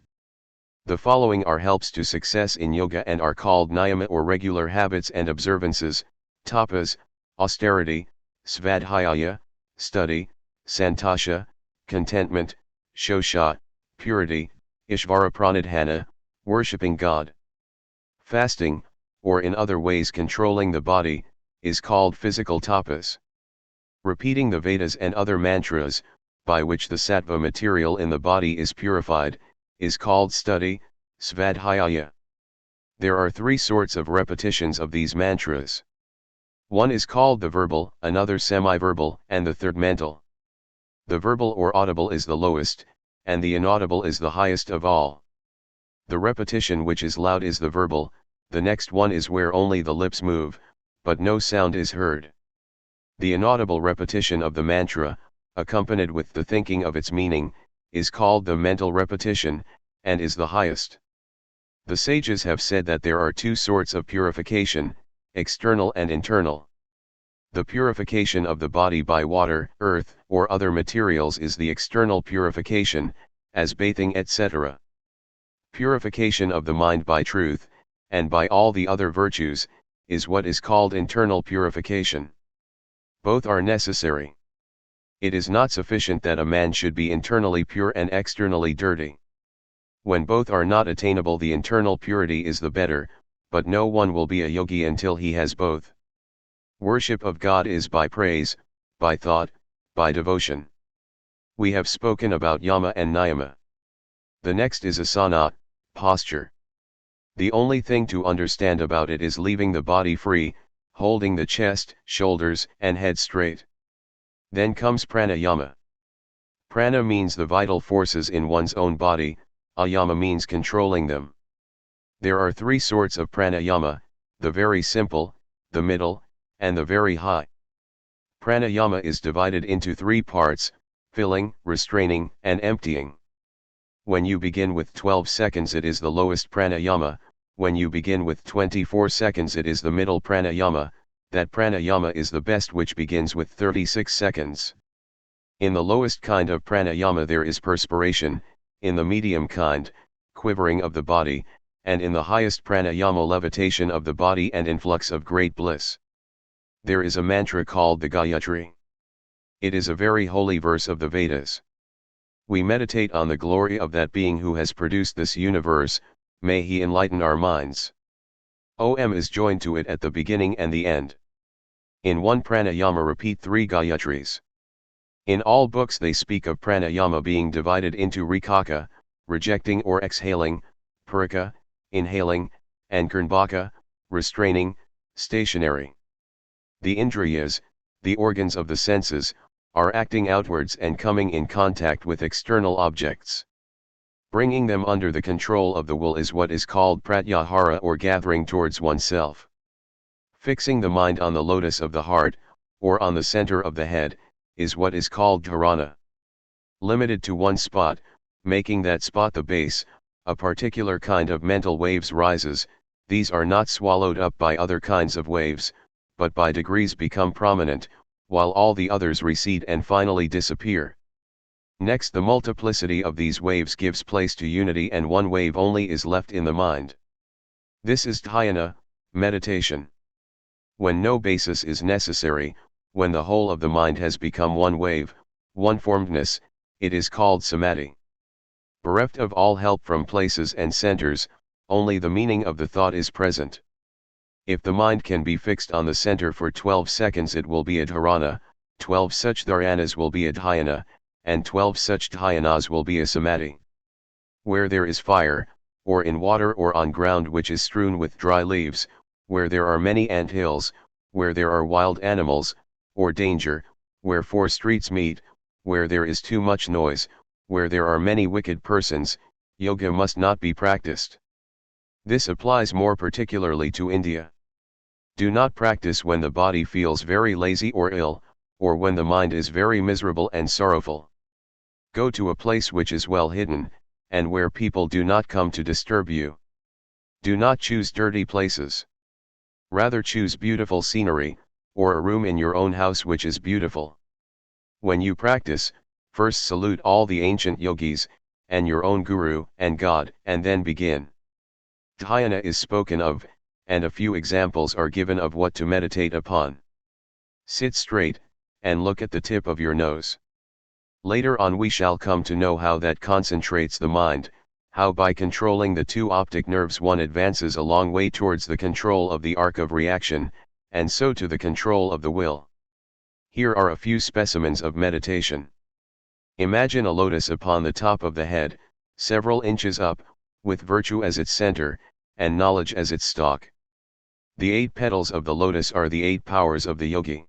The following are helps to success in yoga and are called niyama or regular habits and observances: tapas, austerity; svadhyaya, study; santosha, contentment; shosha, purity; ishvara pranidhana, worshipping God. Fasting, or in other ways controlling the body, is called physical tapas. Repeating the Vedas and other mantras, by which the sattva material in the body is purified, is called study, svadhyaya. There are three sorts of repetitions of these mantras. One is called the verbal, another semi-verbal, and the third mental. The verbal or audible is the lowest, and the inaudible is the highest of all. The repetition which is loud is the verbal, the next one is where only the lips move, but no sound is heard. The inaudible repetition of the mantra, accompanied with the thinking of its meaning, is called the mental repetition, and is the highest. The sages have said that there are two sorts of purification, external and internal. The purification of the body by water, earth, or other materials is the external purification, as bathing, etc. Purification of the mind by truth, and by all the other virtues, is what is called internal purification. Both are necessary. It is not sufficient that a man should be internally pure and externally dirty. When both are not attainable, the internal purity is the better, but no one will be a yogi until he has both. Worship of God is by praise, by thought, by devotion. We have spoken about yama and niyama. The next is asana, posture. The only thing to understand about it is leaving the body free, holding the chest, shoulders, and head straight. Then comes pranayama. Prana means the vital forces in one's own body, ayama means controlling them. There are three sorts of pranayama: the very simple, the middle, and the very high. Pranayama is divided into three parts: filling, restraining, and emptying. When you begin with 12 seconds it is the lowest pranayama, when you begin with 24 seconds it is the middle pranayama, that pranayama is the best which begins with 36 seconds. In the lowest kind of pranayama there is perspiration, in the medium kind, quivering of the body, and in the highest pranayama levitation of the body and influx of great bliss. There is a mantra called the Gayatri. It is a very holy verse of the Vedas. We meditate on the glory of that being who has produced this universe, may he enlighten our minds. Om is joined to it at the beginning and the end. In one pranayama repeat 3 Gayatris. In all books they speak of pranayama being divided into rikaka, rejecting or exhaling, purika, inhaling, and karnbaka, restraining, stationary. The indriyas, the organs of the senses, are acting outwards and coming in contact with external objects. Bringing them under the control of the will is what is called pratyahara, or gathering towards oneself. Fixing the mind on the lotus of the heart, or on the center of the head, is what is called dharana. Limited to one spot, making that spot the base, a particular kind of mental waves rises. These are not swallowed up by other kinds of waves, but by degrees become prominent, while all the others recede and finally disappear. Next, the multiplicity of these waves gives place to unity, and one wave only is left in the mind. This is dhyana, meditation. When no basis is necessary, when the whole of the mind has become one wave, one formedness, it is called samadhi. Bereft of all help from places and centers, only the meaning of the thought is present. If the mind can be fixed on the center for 12 seconds, it will be a dharana, 12 such dharanas will be a dhyana, and 12 such dhyanas will be a samadhi. Where there is fire, or in water or on ground which is strewn with dry leaves, where there are many ant hills, where there are wild animals, or danger, where four streets meet, where there is too much noise, where there are many wicked persons, yoga must not be practiced. This applies more particularly to India. Do not practice when the body feels very lazy or ill, or when the mind is very miserable and sorrowful. Go to a place which is well hidden, and where people do not come to disturb you. Do not choose dirty places. Rather choose beautiful scenery, or a room in your own house which is beautiful. When you practice, first salute all the ancient yogis, and your own guru and God, and then begin. Dhyana is spoken of, and a few examples are given of what to meditate upon. Sit straight, and look at the tip of your nose. Later on we shall come to know how that concentrates the mind, how by controlling the two optic nerves one advances a long way towards the control of the arc of reaction, and so to the control of the will. Here are a few specimens of meditation. Imagine a lotus upon the top of the head, several inches up, with virtue as its center, and knowledge as its stalk. The 8 petals of the lotus are the 8 powers of the yogi.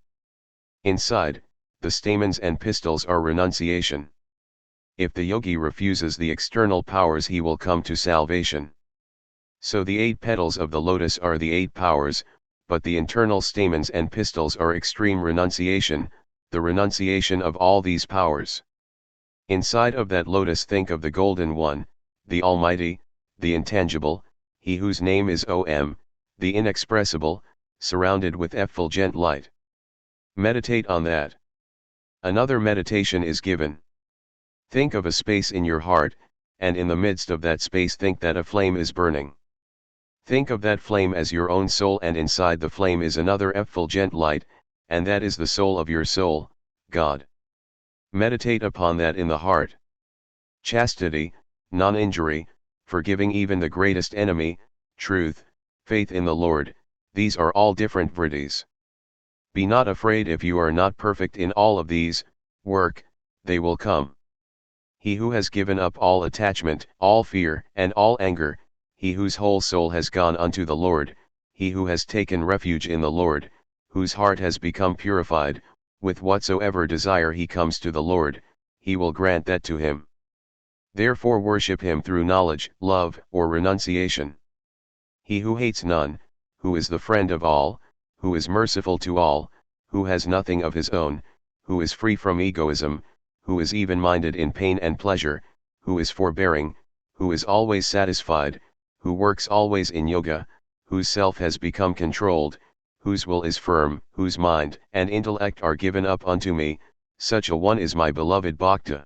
Inside, the stamens and pistils are renunciation. If the yogi refuses the external powers, he will come to salvation. So the 8 petals of the lotus are the 8 powers, but the internal stamens and pistils are extreme renunciation, the renunciation of all these powers. Inside of that lotus think of the Golden One, the Almighty, the Intangible, He whose name is Om, the Inexpressible, surrounded with effulgent light. Meditate on that. Another meditation is given. Think of a space in your heart, and in the midst of that space think that a flame is burning. Think of that flame as your own soul, and inside the flame is another effulgent light, and that is the soul of your soul, God. Meditate upon that in the heart. Chastity, non-injury, forgiving even the greatest enemy, truth, faith in the Lord, these are all different vrittis. Be not afraid if you are not perfect in all of these, work, they will come. He who has given up all attachment, all fear, and all anger, he whose whole soul has gone unto the Lord, he who has taken refuge in the Lord, whose heart has become purified, with whatsoever desire he comes to the Lord, he will grant that to him. Therefore worship him through knowledge, love, or renunciation. He who hates none, who is the friend of all, who is merciful to all, who has nothing of his own, who is free from egoism, who is even-minded in pain and pleasure, who is forbearing, who is always satisfied, who works always in yoga, whose self has become controlled, whose will is firm, whose mind and intellect are given up unto me, such a one is my beloved Bhakta.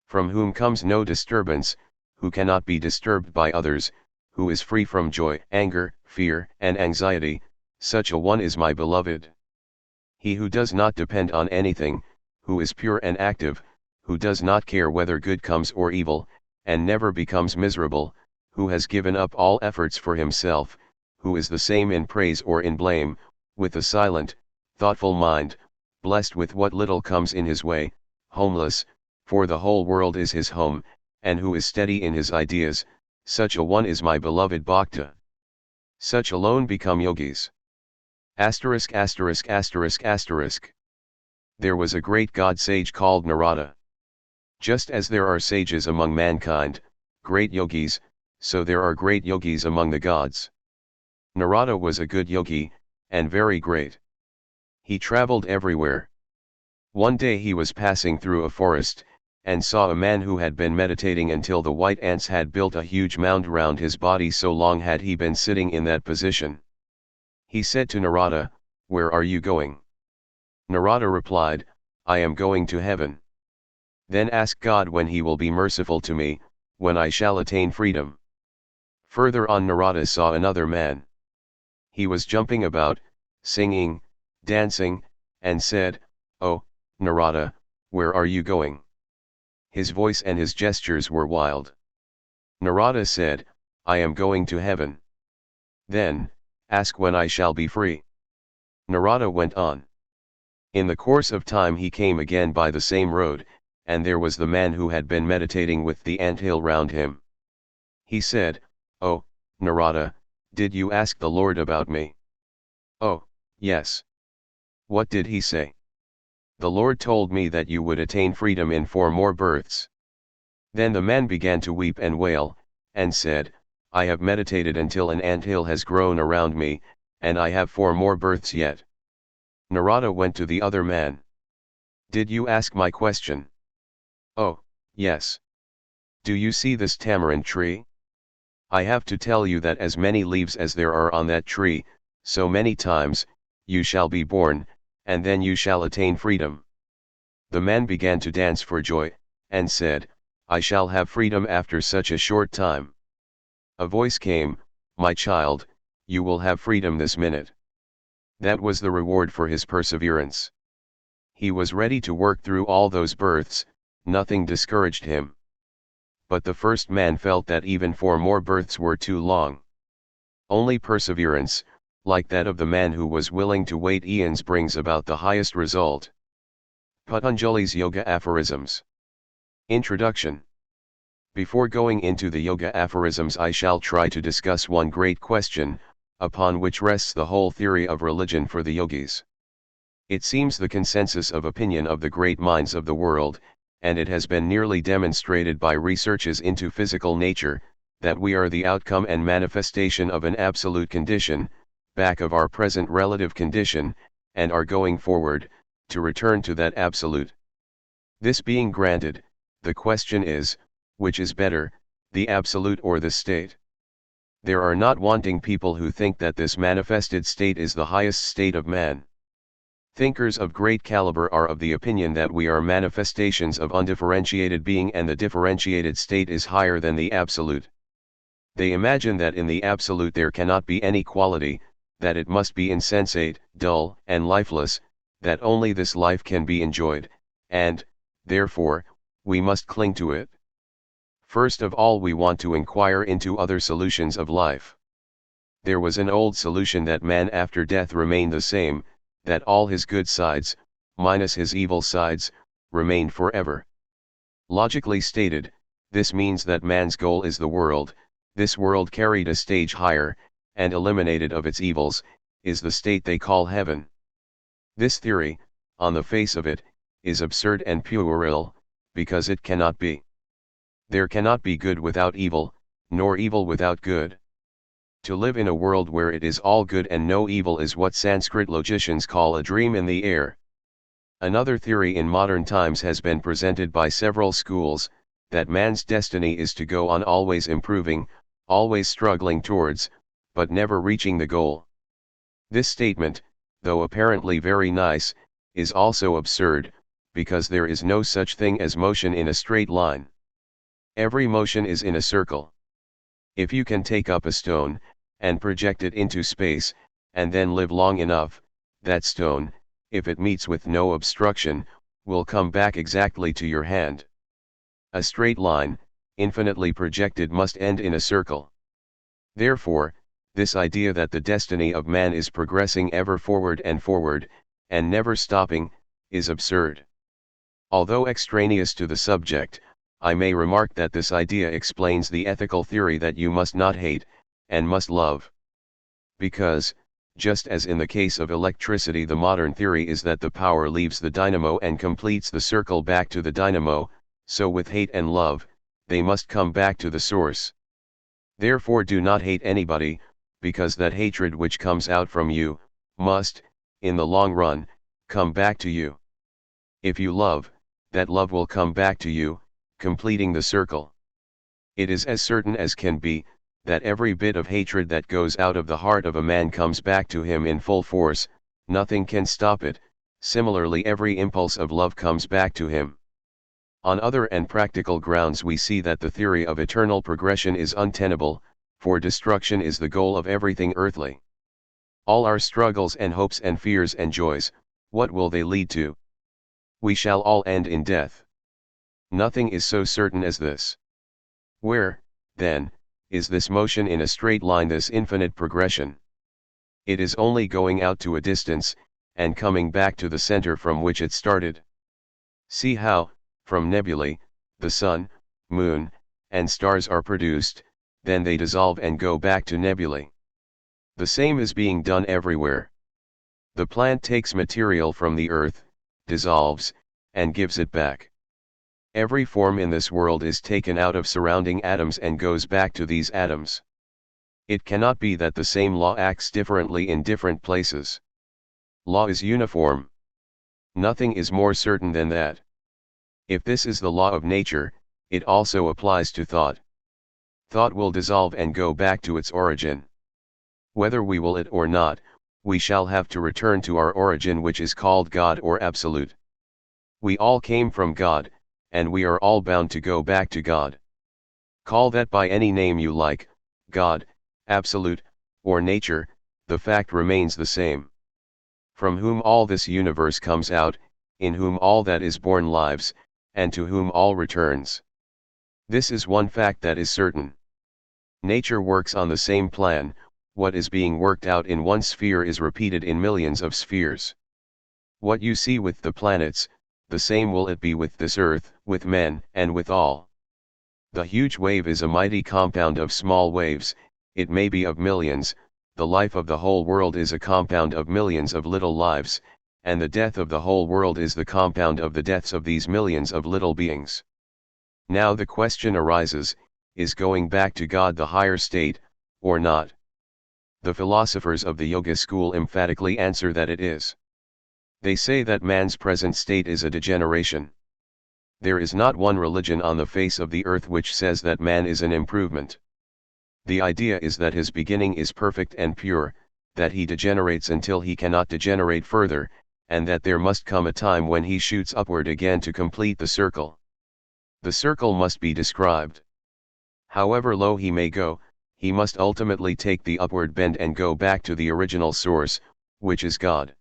From whom comes no disturbance, who cannot be disturbed by others, who is free from joy, anger, fear, and anxiety, such a one is my beloved. He who does not depend on anything, who is pure and active, who does not care whether good comes or evil, and never becomes miserable, who has given up all efforts for himself, who is the same in praise or in blame, with a silent, thoughtful mind, blessed with what little comes in his way, homeless, for the whole world is his home, and who is steady in his ideas, such a one is my beloved Bhakta. Such alone become yogis. Asterisk asterisk asterisk asterisk. There was a great god sage called Narada. Just as there are sages among mankind, great yogis, so there are great yogis among the gods. Narada was a good yogi, and very great. He traveled everywhere. One day he was passing through a forest, and saw a man who had been meditating until the white ants had built a huge mound round his body, so long had he been sitting in that position. He said to Narada, "Where are you going?" Narada replied, "I am going to heaven." Then ask God when he will be merciful to me, when I shall attain freedom. Further on Narada saw another man. He was jumping about, singing, dancing, and said, "Oh, Narada, where are you going?" his voice and his gestures were wild. Narada said, I am going to heaven. Then, ask when I shall be free. Narada went on. In the course of time he came again by the same road, and there was the man who had been meditating with the anthill round him. He said, Oh, Narada, did you ask the Lord about me? Oh, yes. What did he say? The Lord told me that you would attain freedom in 4 more births. Then the man began to weep and wail, and said, I have meditated until an anthill has grown around me, and I have 4 more births yet. Narada went to the other man. Did you ask my question? Oh, yes. Do you see this tamarind tree? I have to tell you that as many leaves as there are on that tree, so many times, you shall be born, and then you shall attain freedom. The man began to dance for joy, and said, I shall have freedom after such a short time. A voice came, My child, you will have freedom this minute. That was the reward for his perseverance. He was ready to work through all those births, nothing discouraged him. But the first man felt that even 4 more births were too long. Only perseverance, like that of the man who was willing to wait eons, brings about the highest result. Patanjali's Yoga Aphorisms. Introduction. Before going into the Yoga Aphorisms, I shall try to discuss one great question, upon which rests the whole theory of religion for the yogis. It seems the consensus of opinion of the great minds of the world, and it has been nearly demonstrated by researches into physical nature, that we are the outcome and manifestation of an absolute condition, back of our present relative condition, and are going forward, to return to that absolute. This being granted, the question is, which is better, the absolute or the state? There are not wanting people who think that this manifested state is the highest state of man. Thinkers of great caliber are of the opinion that we are manifestations of undifferentiated being, and the differentiated state is higher than the absolute. They imagine that in the absolute there cannot be any quality, that it must be insensate, dull, and lifeless, that only this life can be enjoyed, and, therefore, we must cling to it. First of all, we want to inquire into other solutions of life. There was an old solution that man after death remained the same, that all his good sides, minus his evil sides, remained forever. Logically stated, this means that man's goal is the world, this world carried a stage higher, and eliminated of its evils, is the state they call heaven. This theory, on the face of it, is absurd and puerile, because it cannot be. There cannot be good without evil, nor evil without good. To live in a world where it is all good and no evil is what Sanskrit logicians call a dream in the air. Another theory in modern times has been presented by several schools, that man's destiny is to go on always improving, always struggling towards, but never reaching the goal. This statement, though apparently very nice, is also absurd, because there is no such thing as motion in a straight line. Every motion is in a circle. If you can take up a stone, and project it into space, and then live long enough, that stone, if it meets with no obstruction, will come back exactly to your hand. A straight line, infinitely projected, must end in a circle. Therefore, this idea that the destiny of man is progressing ever forward, and never stopping, is absurd. Although extraneous to the subject, I may remark that this idea explains the ethical theory that you must not hate, and must love. Because, just as in the case of electricity, the modern theory is that the power leaves the dynamo and completes the circle back to the dynamo, so with hate and love, they must come back to the source. Therefore do not hate anybody, because that hatred which comes out from you, must, in the long run, come back to you. If you love, that love will come back to you, completing the circle. It is as certain as can be, that every bit of hatred that goes out of the heart of a man comes back to him in full force, nothing can stop it. Similarly, every impulse of love comes back to him. On other and practical grounds, we see that the theory of eternal progression is untenable, for destruction is the goal of everything earthly. All our struggles and hopes and fears and joys, what will they lead to? We shall all end in death. Nothing is so certain as this. Where, then, is this motion in a straight line, this infinite progression? It is only going out to a distance, and coming back to the center from which it started. See how, from nebulae, the sun, moon, and stars are produced, then they dissolve and go back to nebulae. The same is being done everywhere. The plant takes material from the earth, dissolves, and gives it back. Every form in this world is taken out of surrounding atoms and goes back to these atoms. It cannot be that the same law acts differently in different places. Law is uniform. Nothing is more certain than that. If this is the law of nature, it also applies to thought. Thought will dissolve and go back to its origin. Whether we will it or not, we shall have to return to our origin, which is called God or Absolute. We all came from God, and we are all bound to go back to God. Call that by any name you like, God, Absolute, or Nature, the fact remains the same. From whom all this universe comes out, in whom all that is born lives, and to whom all returns. This is one fact that is certain. Nature works on the same plan. What is being worked out in one sphere is repeated in millions of spheres. What you see with the planets, the same will it be with this earth, with men, and with all. The huge wave is a mighty compound of small waves, it may be of millions. The life of the whole world is a compound of millions of little lives, and the death of the whole world is the compound of the deaths of these millions of little beings. Now the question arises, is going back to God the higher state, or not? The philosophers of the Yoga school emphatically answer that it is. They say that man's present state is a degeneration. There is not one religion on the face of the earth which says that man is an improvement. The idea is that his beginning is perfect and pure, that he degenerates until he cannot degenerate further, and that there must come a time when he shoots upward again to complete the circle. The circle must be described. However low he may go, he must ultimately take the upward bend and go back to the original source, which is God.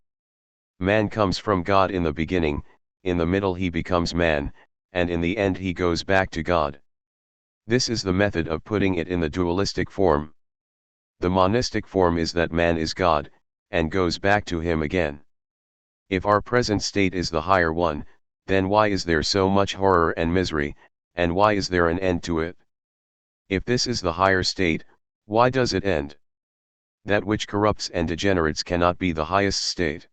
Man comes from God in the beginning, in the middle he becomes man, and in the end he goes back to God. This is the method of putting it in the dualistic form. The monistic form is that man is God, and goes back to him again. If our present state is the higher one, then why is there so much horror and misery, and why is there an end to it? If this is the higher state, why does it end? That which corrupts and degenerates cannot be the highest state.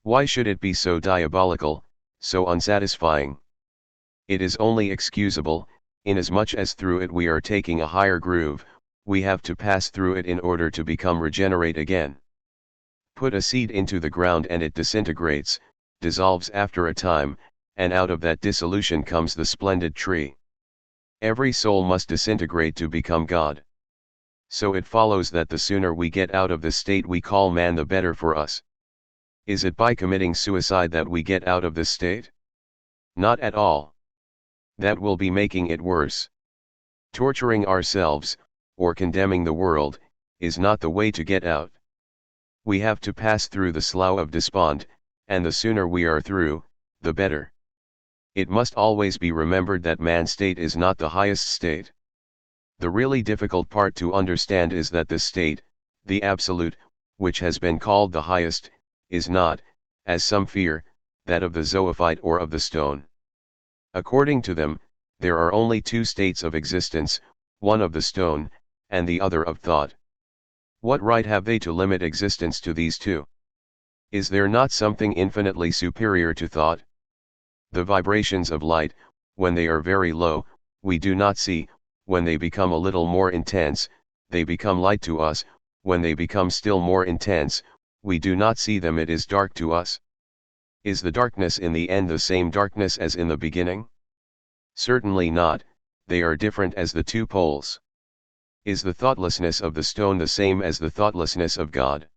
Why should it be so diabolical, so unsatisfying? It is only excusable, inasmuch as through it we are taking a higher groove, we have to pass through it in order to become regenerate again. Put a seed into the ground and it disintegrates, dissolves after a time, and out of that dissolution comes the splendid tree. Every soul must disintegrate to become God. So it follows that the sooner we get out of the state we call man, the better for us. Is it by committing suicide that we get out of this state? Not at all. That will be making it worse. Torturing ourselves, or condemning the world, is not the way to get out. We have to pass through the slough of despond, and the sooner we are through, the better. It must always be remembered that man's state is not the highest state. The really difficult part to understand is that this state, the Absolute, which has been called the highest, is not, as some fear, that of the zoophyte or of the stone. According to them, there are only two states of existence, one of the stone, and the other of thought. What right have they to limit existence to these two? Is there not something infinitely superior to thought? The vibrations of light, when they are very low, we do not see; when they become a little more intense, they become light to us; when they become still more intense, we do not see them, it is dark to us. Is the darkness in the end the same darkness as in the beginning? Certainly not, they are different as the two poles. Is the thoughtlessness of the stone the same as the thoughtlessness of God?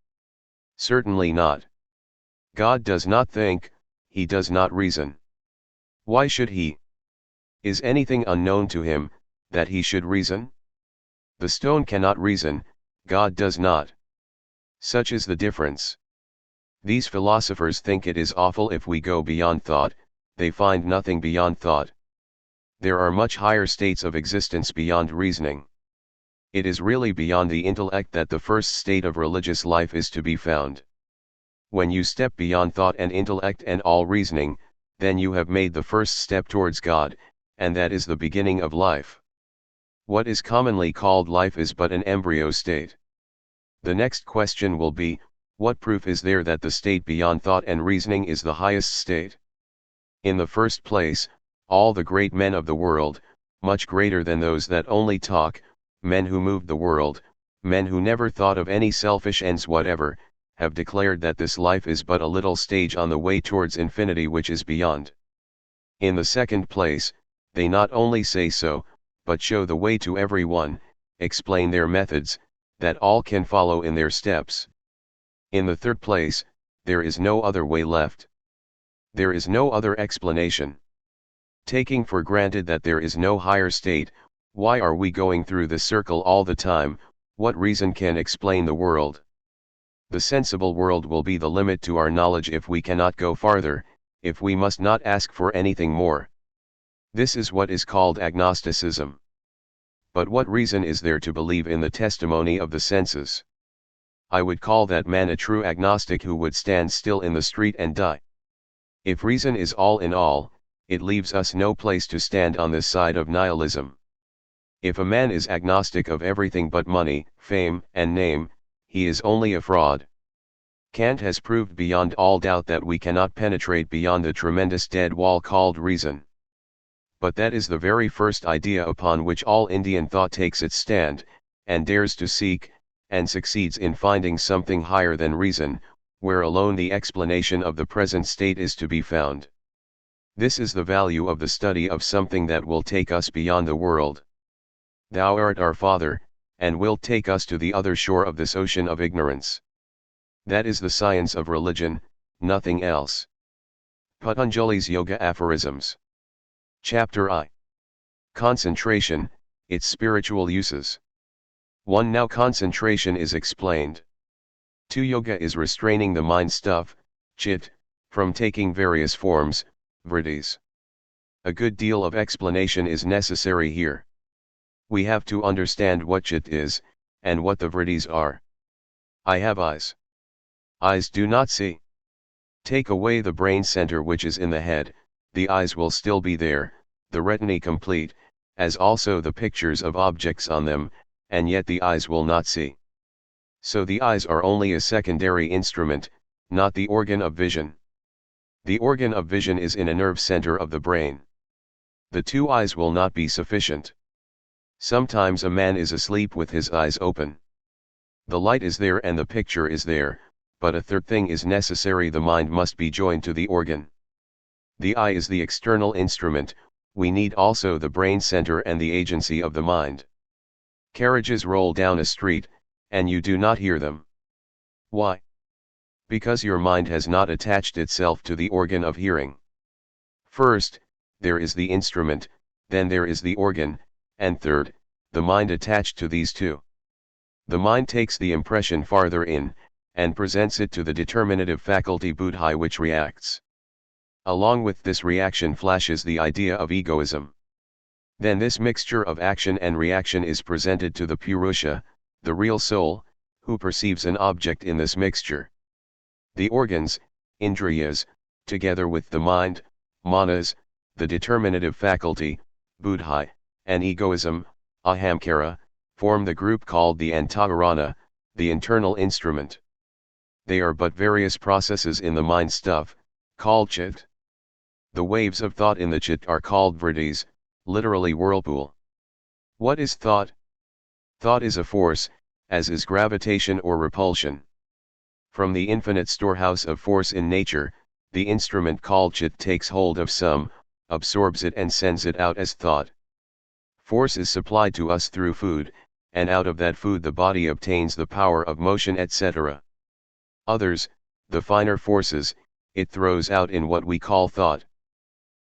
Certainly not. God does not think, he does not reason. Why should he? Is anything unknown to him, that he should reason? The stone cannot reason, God does not. Such is the difference. These philosophers think it is awful if we go beyond thought; they find nothing beyond thought. There are much higher states of existence beyond reasoning. It is really beyond the intellect that the first state of religious life is to be found. When you step beyond thought and intellect and all reasoning, then you have made the first step towards God, and that is the beginning of life. What is commonly called life is but an embryo state. The next question will be, what proof is there that the state beyond thought and reasoning is the highest state? In the first place, all the great men of the world, much greater than those that only talk, men who moved the world, men who never thought of any selfish ends whatever, have declared that this life is but a little stage on the way towards infinity which is beyond. In the second place, they not only say so, but show the way to every one, explain their methods, that all can follow in their steps. In the third place, there is no other way left. There is no other explanation. Taking for granted that there is no higher state, why are we going through this circle all the time? What reason can explain the world? The sensible world will be the limit to our knowledge if we cannot go farther, if we must not ask for anything more. This is what is called agnosticism. But what reason is there to believe in the testimony of the senses? I would call that man a true agnostic who would stand still in the street and die. If reason is all in all, it leaves us no place to stand on this side of nihilism. If a man is agnostic of everything but money, fame, and name, he is only a fraud. Kant has proved beyond all doubt that we cannot penetrate beyond the tremendous dead wall called reason. But that is the very first idea upon which all Indian thought takes its stand, and dares to seek, and succeeds in finding something higher than reason, where alone the explanation of the present state is to be found. This is the value of the study of something that will take us beyond the world. Thou art our Father, and wilt take us to the other shore of this ocean of ignorance. That is the science of religion, nothing else. Patanjali's Yoga Aphorisms. Chapter I. Concentration, its spiritual uses. 1. Now concentration is explained. 2. Yoga is restraining the mind stuff, chit, from taking various forms, vritis. A good deal of explanation is necessary here. We have to understand what chit is, and what the vritis are. I have eyes. Eyes do not see. Take away the brain center which is in the head, the eyes will still be there, the retina complete, as also the pictures of objects on them, and yet the eyes will not see. So the eyes are only a secondary instrument, not the organ of vision. The organ of vision is in a nerve center of the brain. The two eyes will not be sufficient. Sometimes a man is asleep with his eyes open. The light is there and the picture is there, but a third thing is necessary: the mind must be joined to the organ. The eye is the external instrument, we need also the brain center and the agency of the mind. Carriages roll down a street, and you do not hear them. Why? Because your mind has not attached itself to the organ of hearing. First, there is the instrument, then there is the organ, and third, the mind attached to these two. The mind takes the impression farther in, and presents it to the determinative faculty buddhi, which reacts. Along with this reaction flashes the idea of egoism. Then this mixture of action and reaction is presented to the Purusha, the real soul, who perceives an object in this mixture. The organs, indriyas, together with the mind, manas, the determinative faculty, buddhi, and egoism, ahamkara, form the group called the antakarana, the internal instrument. They are but various processes in the mind stuff, called chit. The waves of thought in the chit are called vritis, literally whirlpool. What is thought? Thought is a force, as is gravitation or repulsion. From the infinite storehouse of force in nature, the instrument called chit takes hold of some, absorbs it and sends it out as thought. Force is supplied to us through food, and out of that food the body obtains the power of motion, etc. Others, the finer forces, it throws out in what we call thought.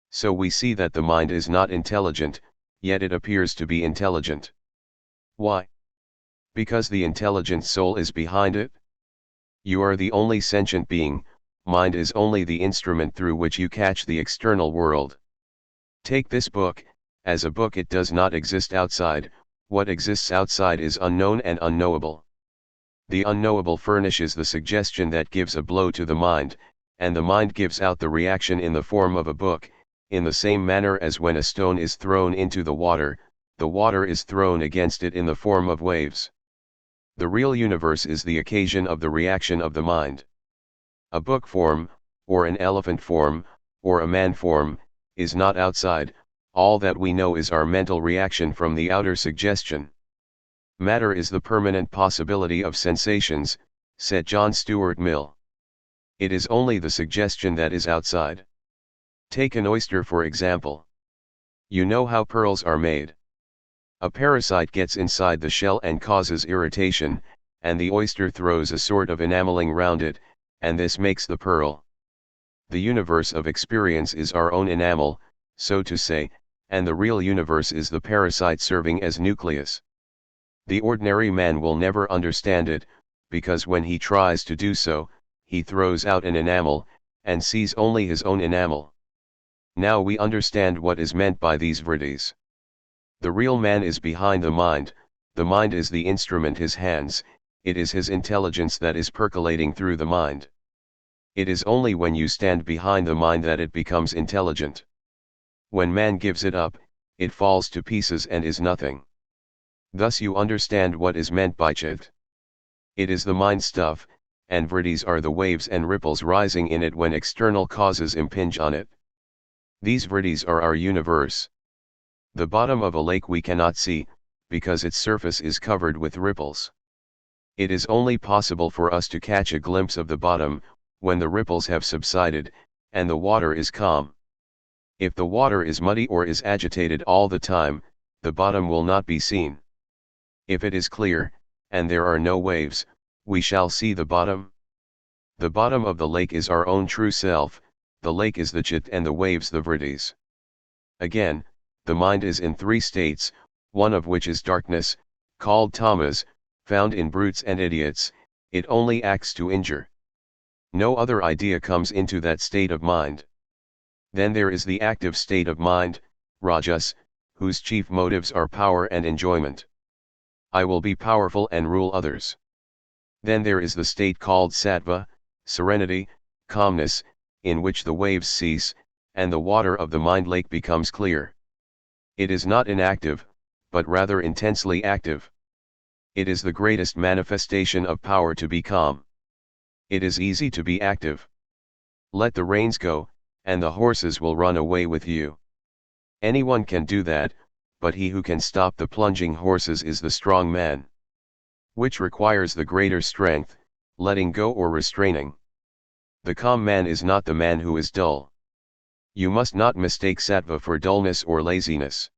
So we see that the mind is not intelligent, yet it appears to be intelligent. Why? Because the intelligent soul is behind it? You are the only sentient being, mind is only the instrument through which you catch the external world. Take this book, as a book it does not exist outside, what exists outside is unknown and unknowable. The unknowable furnishes the suggestion that gives a blow to the mind, and the mind gives out the reaction in the form of a book, in the same manner as when a stone is thrown into the water is thrown against it in the form of waves. The real universe is the occasion of the reaction of the mind. A book form, or an elephant form, or a man form, is not outside, all that we know is our mental reaction from the outer suggestion. Matter is the permanent possibility of sensations, said John Stuart Mill. It is only the suggestion that is outside. Take an oyster for example. You know how pearls are made. A parasite gets inside the shell and causes irritation, and the oyster throws a sort of enameling round it, and this makes the pearl. The universe of experience is our own enamel, so to say, and the real universe is the parasite serving as nucleus. The ordinary man will never understand it, because when he tries to do so, he throws out an enamel, and sees only his own enamel. Now we understand what is meant by these vriddis. The real man is behind the mind is the instrument, his hands, it is his intelligence that is percolating through the mind. It is only when you stand behind the mind that it becomes intelligent. When man gives it up, it falls to pieces and is nothing. Thus you understand what is meant by chit. It is the mind stuff, and vriddis are the waves and ripples rising in it when external causes impinge on it. These vriddis are our universe. The bottom of a lake we cannot see, because its surface is covered with ripples. It is only possible for us to catch a glimpse of the bottom, when the ripples have subsided, and the water is calm. If the water is muddy or is agitated all the time, the bottom will not be seen. If it is clear, and there are no waves, we shall see the bottom. The bottom of the lake is our own true self, the lake is the chit and the waves the vriddis. Again, the mind is in three states, one of which is darkness, called tamas, found in brutes and idiots, it only acts to injure. No other idea comes into that state of mind. Then there is the active state of mind, rajas, whose chief motives are power and enjoyment. I will be powerful and rule others. Then there is the state called sattva, serenity, calmness, in which the waves cease, and the water of the mind lake becomes clear. It is not inactive, but rather intensely active. It is the greatest manifestation of power to be calm. It is easy to be active. Let the reins go, and the horses will run away with you. Anyone can do that, but he who can stop the plunging horses is the strong man. Which requires the greater strength, letting go or restraining. The calm man is not the man who is dull. You must not mistake sattva for dullness or laziness.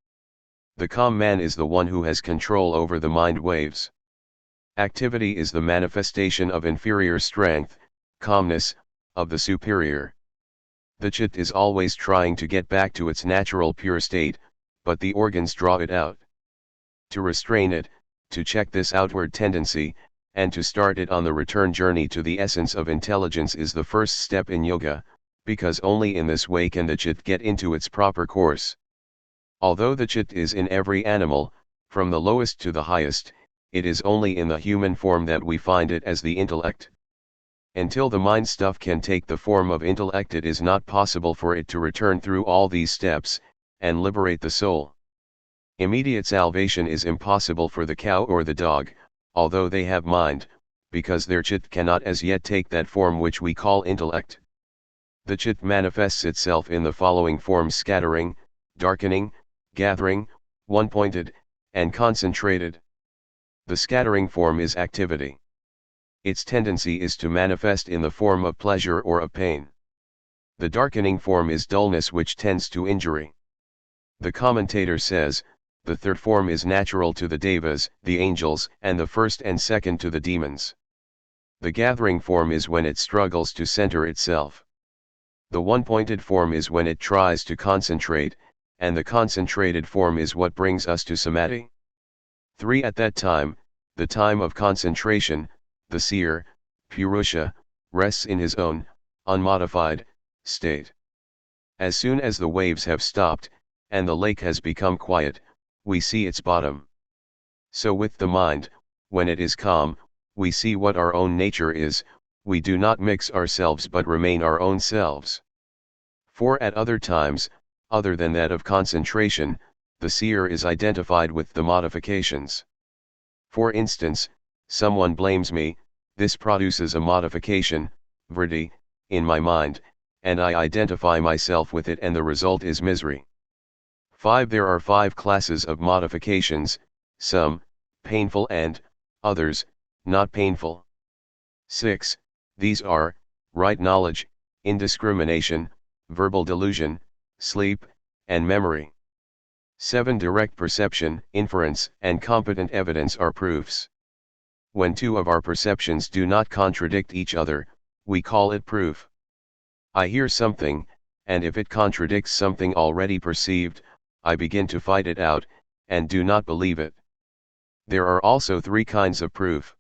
The calm man is the one who has control over the mind waves. Activity is the manifestation of inferior strength, calmness, of the superior. The chit is always trying to get back to its natural pure state, but the organs draw it out. To restrain it, to check this outward tendency, and to start it on the return journey to the essence of intelligence is the first step in yoga, because only in this way can the chit get into its proper course. Although the chit is in every animal, from the lowest to the highest, it is only in the human form that we find it as the intellect. Until the mind stuff can take the form of intellect, it is not possible for it to return through all these steps, and liberate the soul. Immediate salvation is impossible for the cow or the dog, although they have mind, because their chit cannot as yet take that form which we call intellect. The chit manifests itself in the following forms: scattering, darkening, gathering, one-pointed, and concentrated. The scattering form is activity. Its tendency is to manifest in the form of pleasure or of pain. The darkening form is dullness, which tends to injury. The commentator says, the third form is natural to the devas, the angels, and the first and second to the demons. The gathering form is when it struggles to center itself. The one-pointed form is when it tries to concentrate, and the concentrated form is what brings us to samadhi. 3. At that time, the time of concentration, the seer, Purusha, rests in his own, unmodified, state. As soon as the waves have stopped, and the lake has become quiet, we see its bottom. So with the mind, when it is calm, we see what our own nature is, we do not mix ourselves but remain our own selves. For at other times, other than that of concentration, the seer is identified with the modifications. For instance, someone blames me, this produces a modification, vritti, in my mind, and I identify myself with it, and the result is misery. 5. There are 5 classes of modifications, some, painful, and others, not painful. 6. These are, right knowledge, indiscrimination, verbal delusion, sleep, and memory. 7. Direct perception, inference, and competent evidence are proofs. When 2 of our perceptions do not contradict each other, we call it proof. I hear something, and if it contradicts something already perceived, I begin to fight it out, and do not believe it. There are also 3 kinds of proof.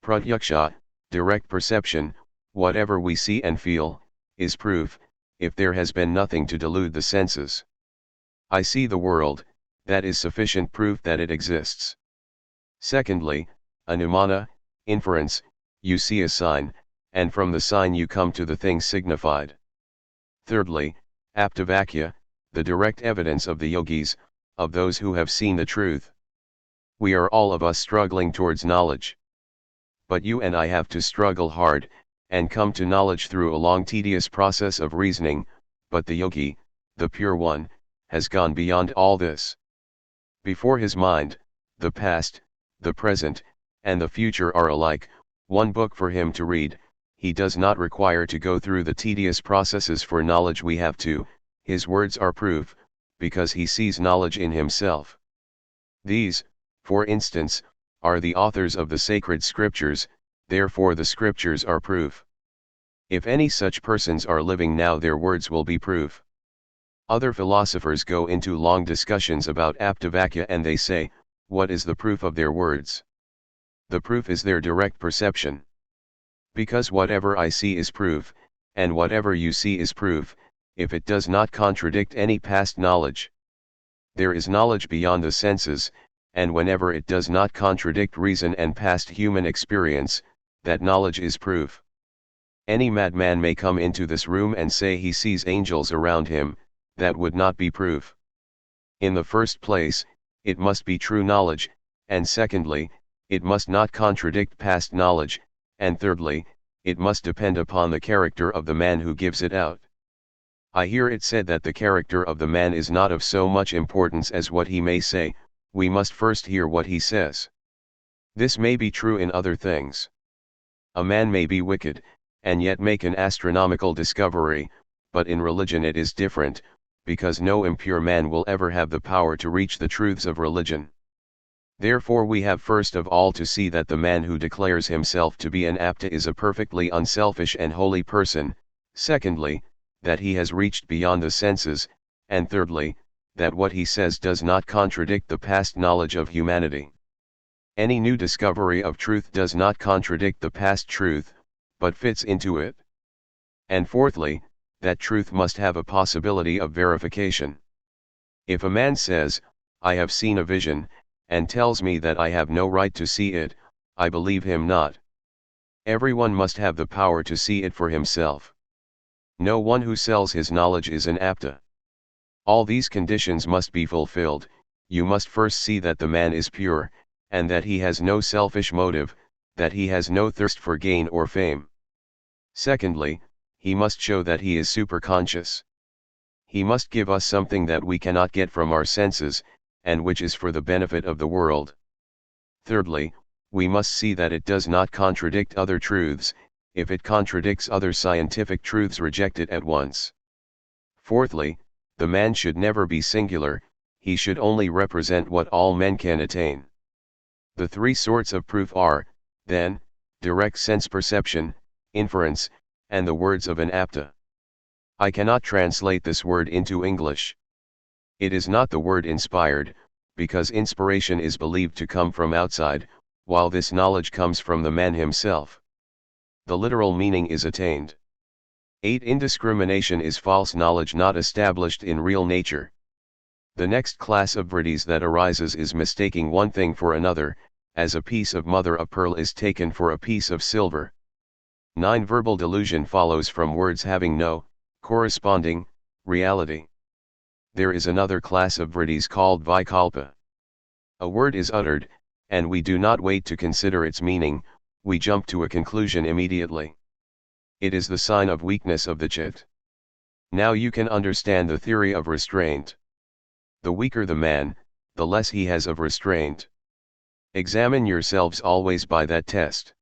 Pratyaksha, direct perception, whatever we see and feel, is proof, if there has been nothing to delude the senses. I see the world, that is sufficient proof that it exists. Secondly, anumana, inference, you see a sign, and from the sign you come to the thing signified. Thirdly, aptavakya, the direct evidence of the yogis, of those who have seen the truth. We are all of us struggling towards knowledge. But you and I have to struggle hard, and come to knowledge through a long tedious process of reasoning, but the yogi, the pure one, has gone beyond all this. Before his mind, the past, the present, and the future are alike, one book for him to read. He does not require to go through the tedious processes for knowledge we have to, his words are proof, because he sees knowledge in himself. These, for instance, are the authors of the sacred scriptures, therefore the scriptures are proof. If any such persons are living now, their words will be proof. Other philosophers go into long discussions about aptavakya, and they say, what is the proof of their words? The proof is their direct perception. Because whatever I see is proof, and whatever you see is proof, if it does not contradict any past knowledge. There is knowledge beyond the senses, and whenever it does not contradict reason and past human experience, that knowledge is proof. Any madman may come into this room and say he sees angels around him, that would not be proof. In the first place, it must be true knowledge, and secondly, it must not contradict past knowledge, and thirdly, it must depend upon the character of the man who gives it out. I hear it said that the character of the man is not of so much importance as what he may say, we must first hear what he says. This may be true in other things. A man may be wicked, and yet make an astronomical discovery, but in religion it is different, because no impure man will ever have the power to reach the truths of religion. Therefore we have first of all to see that the man who declares himself to be an apta is a perfectly unselfish and holy person, secondly, that he has reached beyond the senses, and thirdly, that what he says does not contradict the past knowledge of humanity. Any new discovery of truth does not contradict the past truth, but fits into it. And fourthly, that truth must have a possibility of verification. If a man says, I have seen a vision, and tells me that I have no right to see it, I believe him not. Everyone must have the power to see it for himself. No one who sells his knowledge is an apta. All these conditions must be fulfilled. You must first see that the man is pure, and that he has no selfish motive, that he has no thirst for gain or fame. Secondly, he must show that he is superconscious. He must give us something that we cannot get from our senses, and which is for the benefit of the world. Thirdly, we must see that it does not contradict other truths. If it contradicts other scientific truths, reject it at once. Fourthly, the man should never be singular, he should only represent what all men can attain. The 3 sorts of proof are, then, direct sense perception, inference, and the words of an apta. I cannot translate this word into English. It is not the word inspired, because inspiration is believed to come from outside, while this knowledge comes from the man himself. The literal meaning is attained. 8. Indiscrimination is false knowledge not established in real nature. The next class of vrittis that arises is mistaking one thing for another, as a piece of mother of pearl is taken for a piece of silver. 9. Verbal delusion follows from words having no corresponding reality. There is another class of vrittis called vikalpa. A word is uttered, and we do not wait to consider its meaning, we jump to a conclusion immediately. It is the sign of weakness of the chit. Now you can understand the theory of restraint. The weaker the man, the less he has of restraint. Examine yourselves always by that test.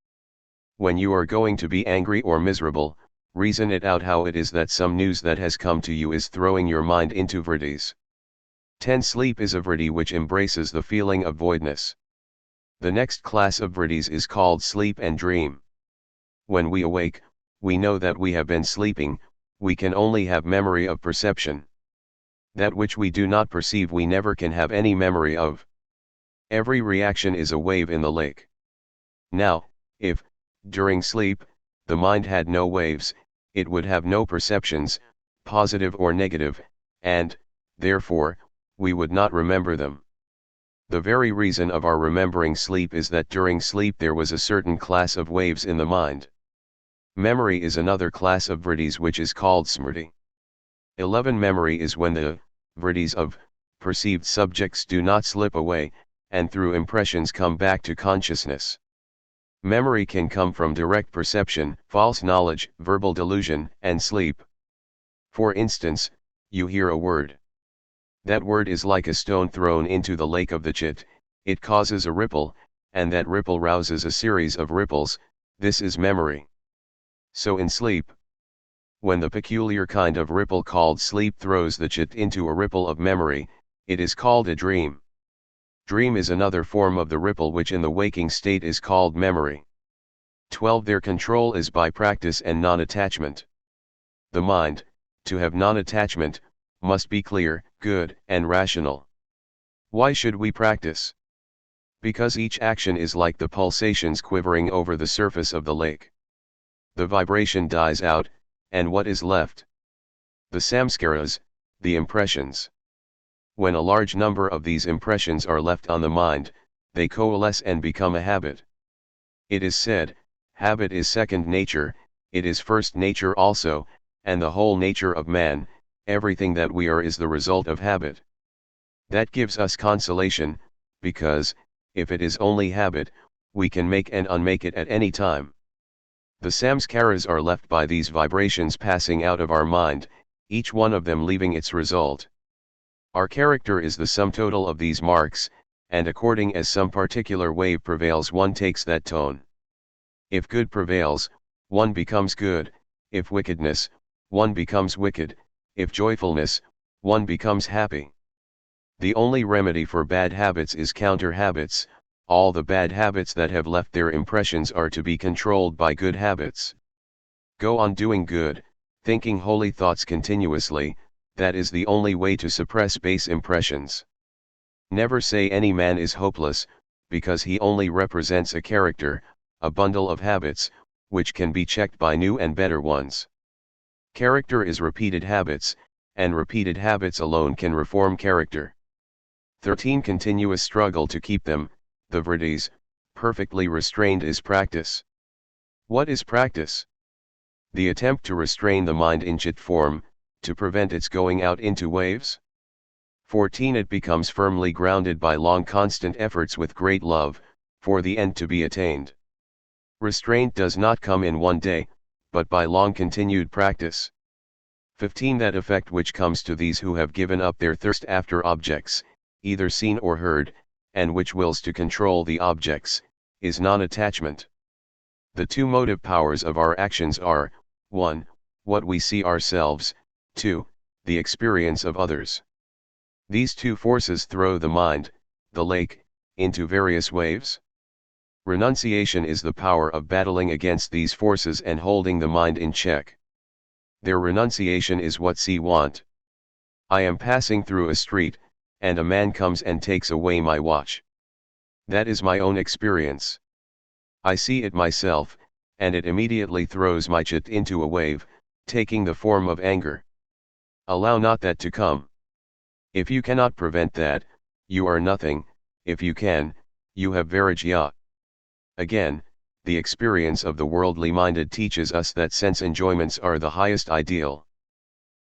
When you are going to be angry or miserable, reason it out how it is that some news that has come to you is throwing your mind into vrittis. 10. Sleep is a vritti which embraces the feeling of voidness. The next class of vrittis is called sleep and dream. When we awake, we know that we have been sleeping, we can only have memory of perception. That which we do not perceive we never can have any memory of. Every reaction is a wave in the lake. Now, if, during sleep, the mind had no waves, it would have no perceptions, positive or negative, and, therefore, we would not remember them. The very reason of our remembering sleep is that during sleep there was a certain class of waves in the mind. Memory is another class of vrittis which is called smrti. 11. Memory is when the vrittis of perceived subjects do not slip away, and through impressions come back to consciousness. Memory can come from direct perception, false knowledge, verbal delusion, and sleep. For instance, you hear a word. That word is like a stone thrown into the lake of the chit, it causes a ripple, and that ripple rouses a series of ripples, this is memory. So in sleep, when the peculiar kind of ripple called sleep throws the chit into a ripple of memory, it is called a dream. Dream is another form of the ripple which in the waking state is called memory. 12. Their control is by practice and non-attachment. The mind, to have non-attachment, must be clear, good, and rational. Why should we practice? Because each action is like the pulsations quivering over the surface of the lake. The vibration dies out, and what is left? The samskaras, the impressions. When a large number of these impressions are left on the mind, they coalesce and become a habit. It is said, habit is second nature, it is first nature also, and the whole nature of man, everything that we are is the result of habit. That gives us consolation, because, if it is only habit, we can make and unmake it at any time. The samskaras are left by these vibrations passing out of our mind, each one of them leaving its result. Our character is the sum total of these marks, and according as some particular wave prevails one takes that tone. If good prevails, one becomes good, if wickedness, one becomes wicked, if joyfulness, one becomes happy. The only remedy for bad habits is counter habits, all the bad habits that have left their impressions are to be controlled by good habits. Go on doing good, thinking holy thoughts continuously, that is the only way to suppress base impressions. Never say any man is hopeless, because he only represents a character, a bundle of habits, which can be checked by new and better ones. Character is repeated habits, and repeated habits alone can reform character. 13. Continuous struggle to keep them, the vrittis, perfectly restrained is practice. What is practice? The attempt to restrain the mind in chit form, to prevent its going out into waves. 14. It becomes firmly grounded by long constant efforts with great love, for the end to be attained. Restraint does not come in one day, but by long continued practice. 15. That effect which comes to these who have given up their thirst after objects, either seen or heard, and which wills to control the objects, is non-attachment. The two motive powers of our actions are, 1. What we see ourselves, 2. The experience of others. These two forces throw the mind, the lake, into various waves. Renunciation is the power of battling against these forces and holding the mind in check. Their renunciation is what see want. I am passing through a street, and a man comes and takes away my watch. That is my own experience. I see it myself, and it immediately throws my chit into a wave, taking the form of anger. Allow not that to come. If you cannot prevent that, you are nothing. If you can, you have Vairagya. Again, the experience of the worldly minded teaches us that sense enjoyments are the highest ideal.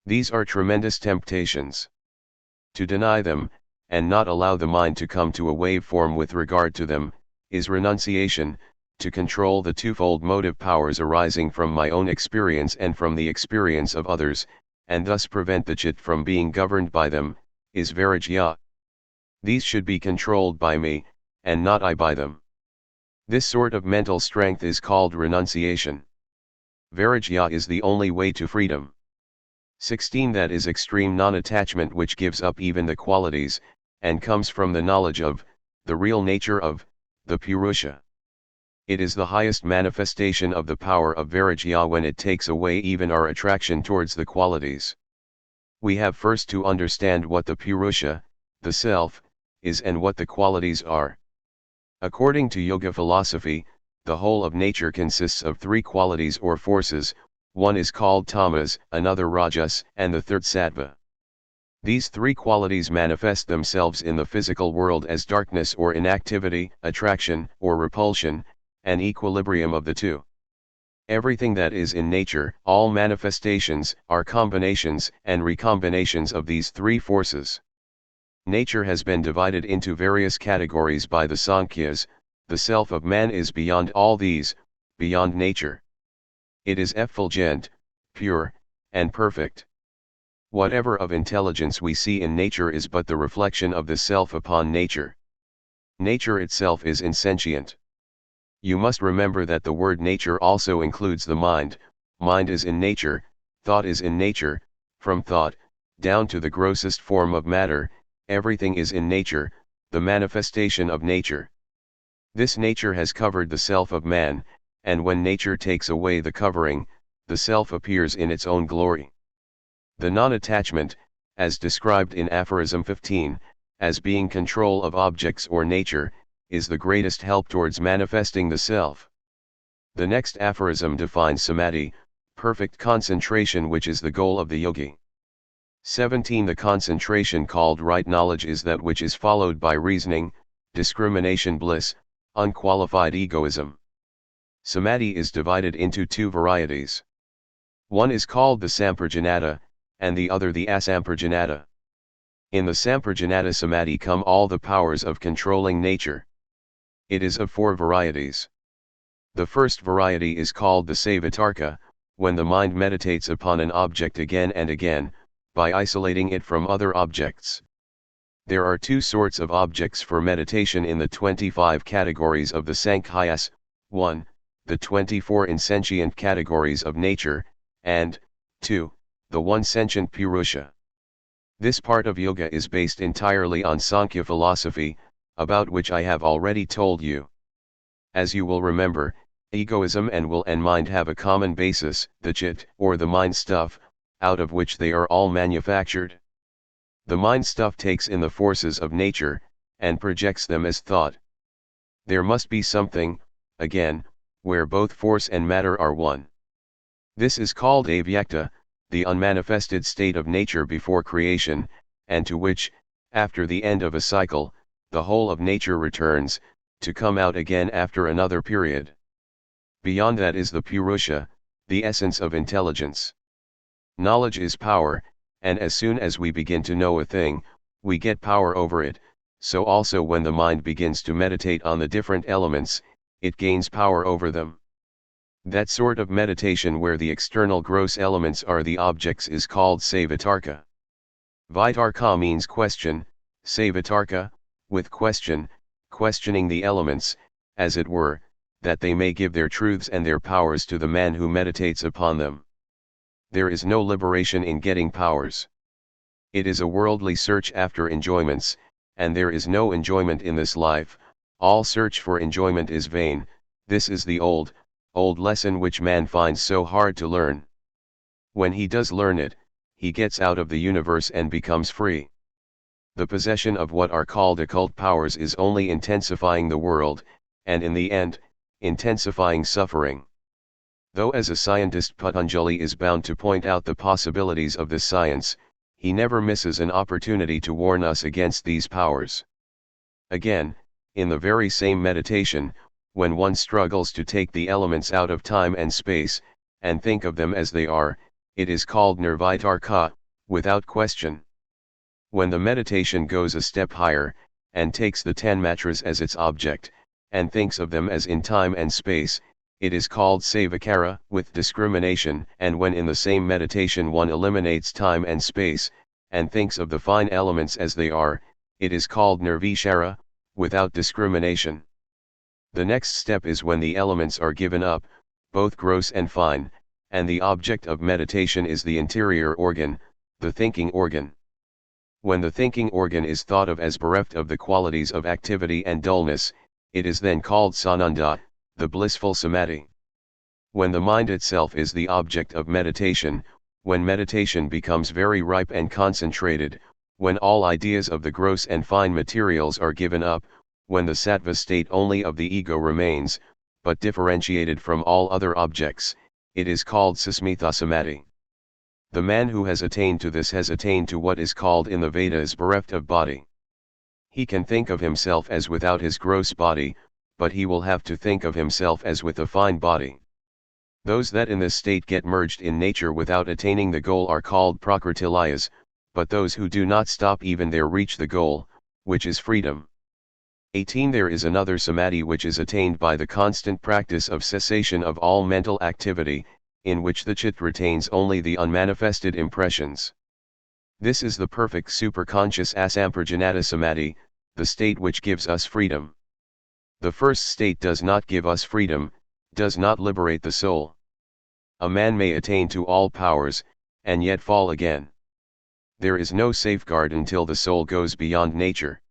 These are tremendous temptations. To deny them, and not allow the mind to come to a waveform with regard to them, is renunciation. To control the twofold motive powers arising from my own experience and from the experience of others, and thus prevent the chit from being governed by them, is Vairagya. These should be controlled by me, and not I by them. This sort of mental strength is called renunciation. Vairagya is the only way to freedom. 16. That is extreme non-attachment, which gives up even the qualities, and comes from the knowledge of, the real nature of, the Purusha. It is the highest manifestation of the power of Vairagya when it takes away even our attraction towards the qualities. We have first to understand what the Purusha, the self, is and what the qualities are. According to yoga philosophy, the whole of nature consists of three qualities or forces. One is called tamas, another rajas, and the third sattva. These three qualities manifest themselves in the physical world as darkness or inactivity, attraction or repulsion, and equilibrium of the two. Everything that is in nature, all manifestations, are combinations and recombinations of these three forces. Nature has been divided into various categories by the Sankhyas. The self of man is beyond all these, beyond nature. It is effulgent, pure, and perfect. Whatever of intelligence we see in nature is but the reflection of the self upon nature. Nature itself is insentient. You must remember that the word nature also includes the mind. Mind is in nature, thought is in nature, from thought, down to the grossest form of matter, everything is in nature, the manifestation of nature. This nature has covered the self of man, and when nature takes away the covering, the self appears in its own glory. The non-attachment, as described in aphorism 15, as being control of objects or nature, is the greatest help towards manifesting the self. The next aphorism defines samadhi, perfect concentration, which is the goal of the yogi. 17. The concentration called right knowledge is that which is followed by reasoning, discrimination, bliss, unqualified egoism. Samadhi is divided into two varieties. One is called the samprajanata, and the other the asamprajanata. In the samprajanata samadhi come all the powers of controlling nature. It is of four varieties. The first variety is called the savitarka, when the mind meditates upon an object again and again, by isolating it from other objects. There are two sorts of objects for meditation in the 25 categories of the Sankhyas: 1. The 24 insentient categories of nature, and 2. The one sentient Purusha. This part of yoga is based entirely on Sankhya philosophy, about which I have already told you. As you will remember, egoism and will and mind have a common basis, the chit, or the mind stuff, out of which they are all manufactured. The mind stuff takes in the forces of nature, and projects them as thought. There must be something, again, where both force and matter are one. This is called avyakta, the unmanifested state of nature before creation, and to which, after the end of a cycle, the whole of nature returns, to come out again after another period. Beyond that is the Purusha, the essence of intelligence. Knowledge is power, and as soon as we begin to know a thing, we get power over it. So also when the mind begins to meditate on the different elements, it gains power over them. That sort of meditation where the external gross elements are the objects is called savitarka. Vitarka means question, savitarka, with question, questioning the elements, as it were, that they may give their truths and their powers to the man who meditates upon them. There is no liberation in getting powers. It is a worldly search after enjoyments, and there is no enjoyment in this life. All search for enjoyment is vain. This is the old lesson which man finds so hard to learn. When he does learn it, he gets out of the universe and becomes free. The possession of what are called occult powers is only intensifying the world, and in the end, intensifying suffering. Though as a scientist Patanjali is bound to point out the possibilities of this science, he never misses an opportunity to warn us against these powers. Again, in the very same meditation, when one struggles to take the elements out of time and space, and think of them as they are, it is called nirvitarka, without question. When the meditation goes a step higher, and takes the 10 matras as its object, and thinks of them as in time and space, it is called savakara, with discrimination. And when in the same meditation one eliminates time and space, and thinks of the fine elements as they are, it is called nirvishara, without discrimination. The next step is when the elements are given up, both gross and fine, and the object of meditation is the interior organ, the thinking organ. When the thinking organ is thought of as bereft of the qualities of activity and dullness, it is then called sananda, the blissful samadhi. When the mind itself is the object of meditation, when meditation becomes very ripe and concentrated, when all ideas of the gross and fine materials are given up, when the sattva state only of the ego remains, but differentiated from all other objects, it is called susmitha samadhi. The man who has attained to this has attained to what is called in the Vedas bereft of body. He can think of himself as without his gross body, but he will have to think of himself as with a fine body. Those that in this state get merged in nature without attaining the goal are called prakritilayas, but those who do not stop even there reach the goal, which is freedom. 18. There is another samadhi which is attained by the constant practice of cessation of all mental activity, in which the chit retains only the unmanifested impressions. This is the perfect superconscious asamprajanata samadhi, the state which gives us freedom. The first state does not give us freedom, does not liberate the soul. A man may attain to all powers, and yet fall again. There is no safeguard until the soul goes beyond nature.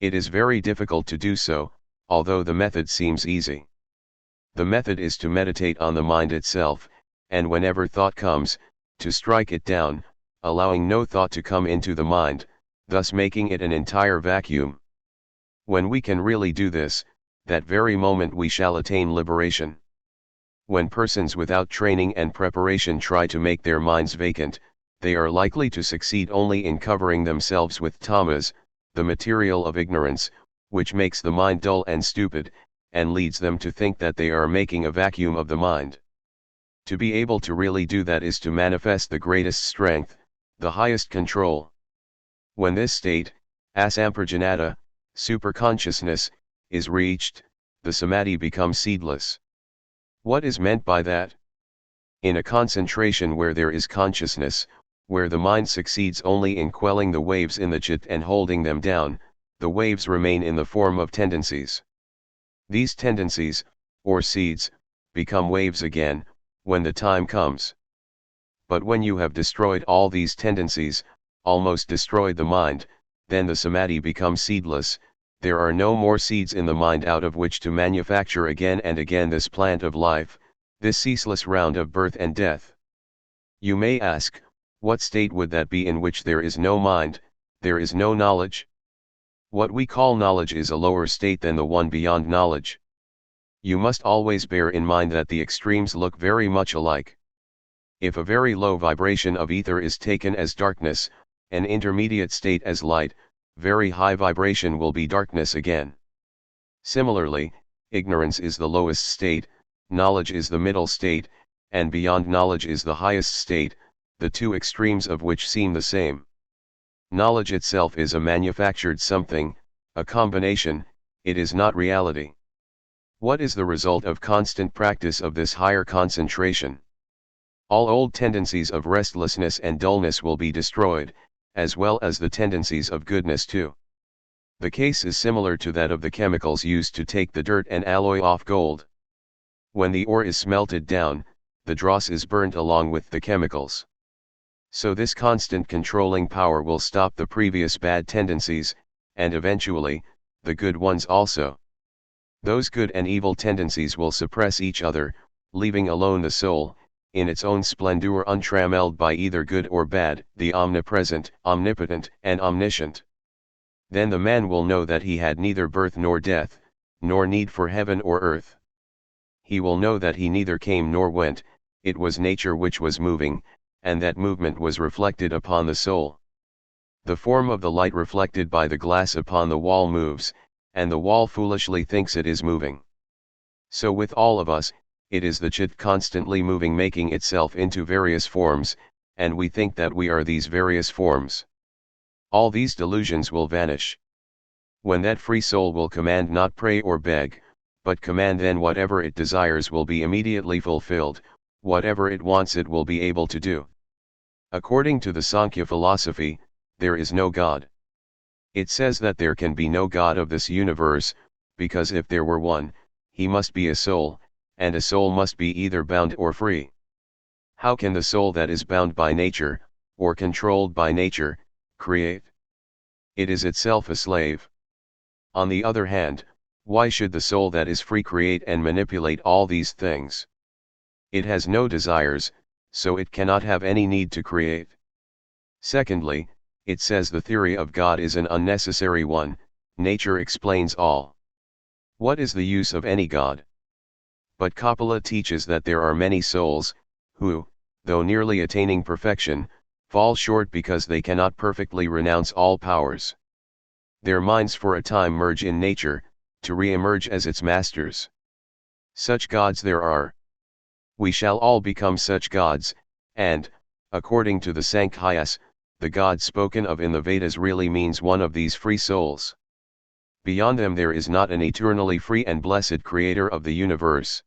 It is very difficult to do so, although the method seems easy. The method is to meditate on the mind itself, and whenever thought comes, to strike it down, allowing no thought to come into the mind, thus making it an entire vacuum. When we can really do this, that very moment we shall attain liberation. When persons without training and preparation try to make their minds vacant, they are likely to succeed only in covering themselves with tamas, the material of ignorance, which makes the mind dull and stupid, and leads them to think that they are making a vacuum of the mind. To be able to really do that is to manifest the greatest strength, the highest control. When this state, asamprajanata, superconsciousness, is reached, the samadhi becomes seedless. What is meant by that? In a concentration where there is consciousness, where the mind succeeds only in quelling the waves in the chit and holding them down, the waves remain in the form of tendencies. These tendencies, or seeds, become waves again, when the time comes. But when you have destroyed all these tendencies, almost destroyed the mind, then the samadhi becomes seedless. There are no more seeds in the mind out of which to manufacture again and again this plant of life, this ceaseless round of birth and death. You may ask, what state would that be in which there is no mind, there is no knowledge? What we call knowledge is a lower state than the one beyond knowledge. You must always bear in mind that the extremes look very much alike. If a very low vibration of ether is taken as darkness, an intermediate state as light, very high vibration will be darkness again. Similarly, ignorance is the lowest state, knowledge is the middle state, and beyond knowledge is the highest state, the two extremes of which seem the same. Knowledge itself is a manufactured something, a combination, it is not reality. What is the result of constant practice of this higher concentration? All old tendencies of restlessness and dullness will be destroyed, as well as the tendencies of goodness too. The case is similar to that of the chemicals used to take the dirt and alloy off gold. When the ore is smelted down, the dross is burnt along with the chemicals. So this constant controlling power will stop the previous bad tendencies, and eventually, the good ones also. Those good and evil tendencies will suppress each other, leaving alone the soul, in its own splendor untrammelled by either good or bad, the omnipresent, omnipotent, and omniscient. Then the man will know that he had neither birth nor death, nor need for heaven or earth. He will know that he neither came nor went, it was nature which was moving, and that movement was reflected upon the soul. The form of the light reflected by the glass upon the wall moves, and the wall foolishly thinks it is moving. So with all of us, it is the chit constantly moving, making itself into various forms, and we think that we are these various forms. All these delusions will vanish. When that free soul will command, not pray or beg, but command, then whatever it desires will be immediately fulfilled, whatever it wants it will be able to do. According to the Sankhya philosophy, there is no God. It says that there can be no God of this universe, because if there were one, he must be a soul, and a soul must be either bound or free. How can the soul that is bound by nature, or controlled by nature, create? It is itself a slave. On the other hand, why should the soul that is free create and manipulate all these things? It has no desires, so it cannot have any need to create. Secondly, it says the theory of God is an unnecessary one, nature explains all. What is the use of any God? But Kapila teaches that there are many souls, who, though nearly attaining perfection, fall short because they cannot perfectly renounce all powers. Their minds for a time merge in nature, to re-emerge as its masters. Such gods there are. We shall all become such gods, and, according to the Sankhyas, the God spoken of in the Vedas really means one of these free souls. Beyond them there is not an eternally free and blessed creator of the universe.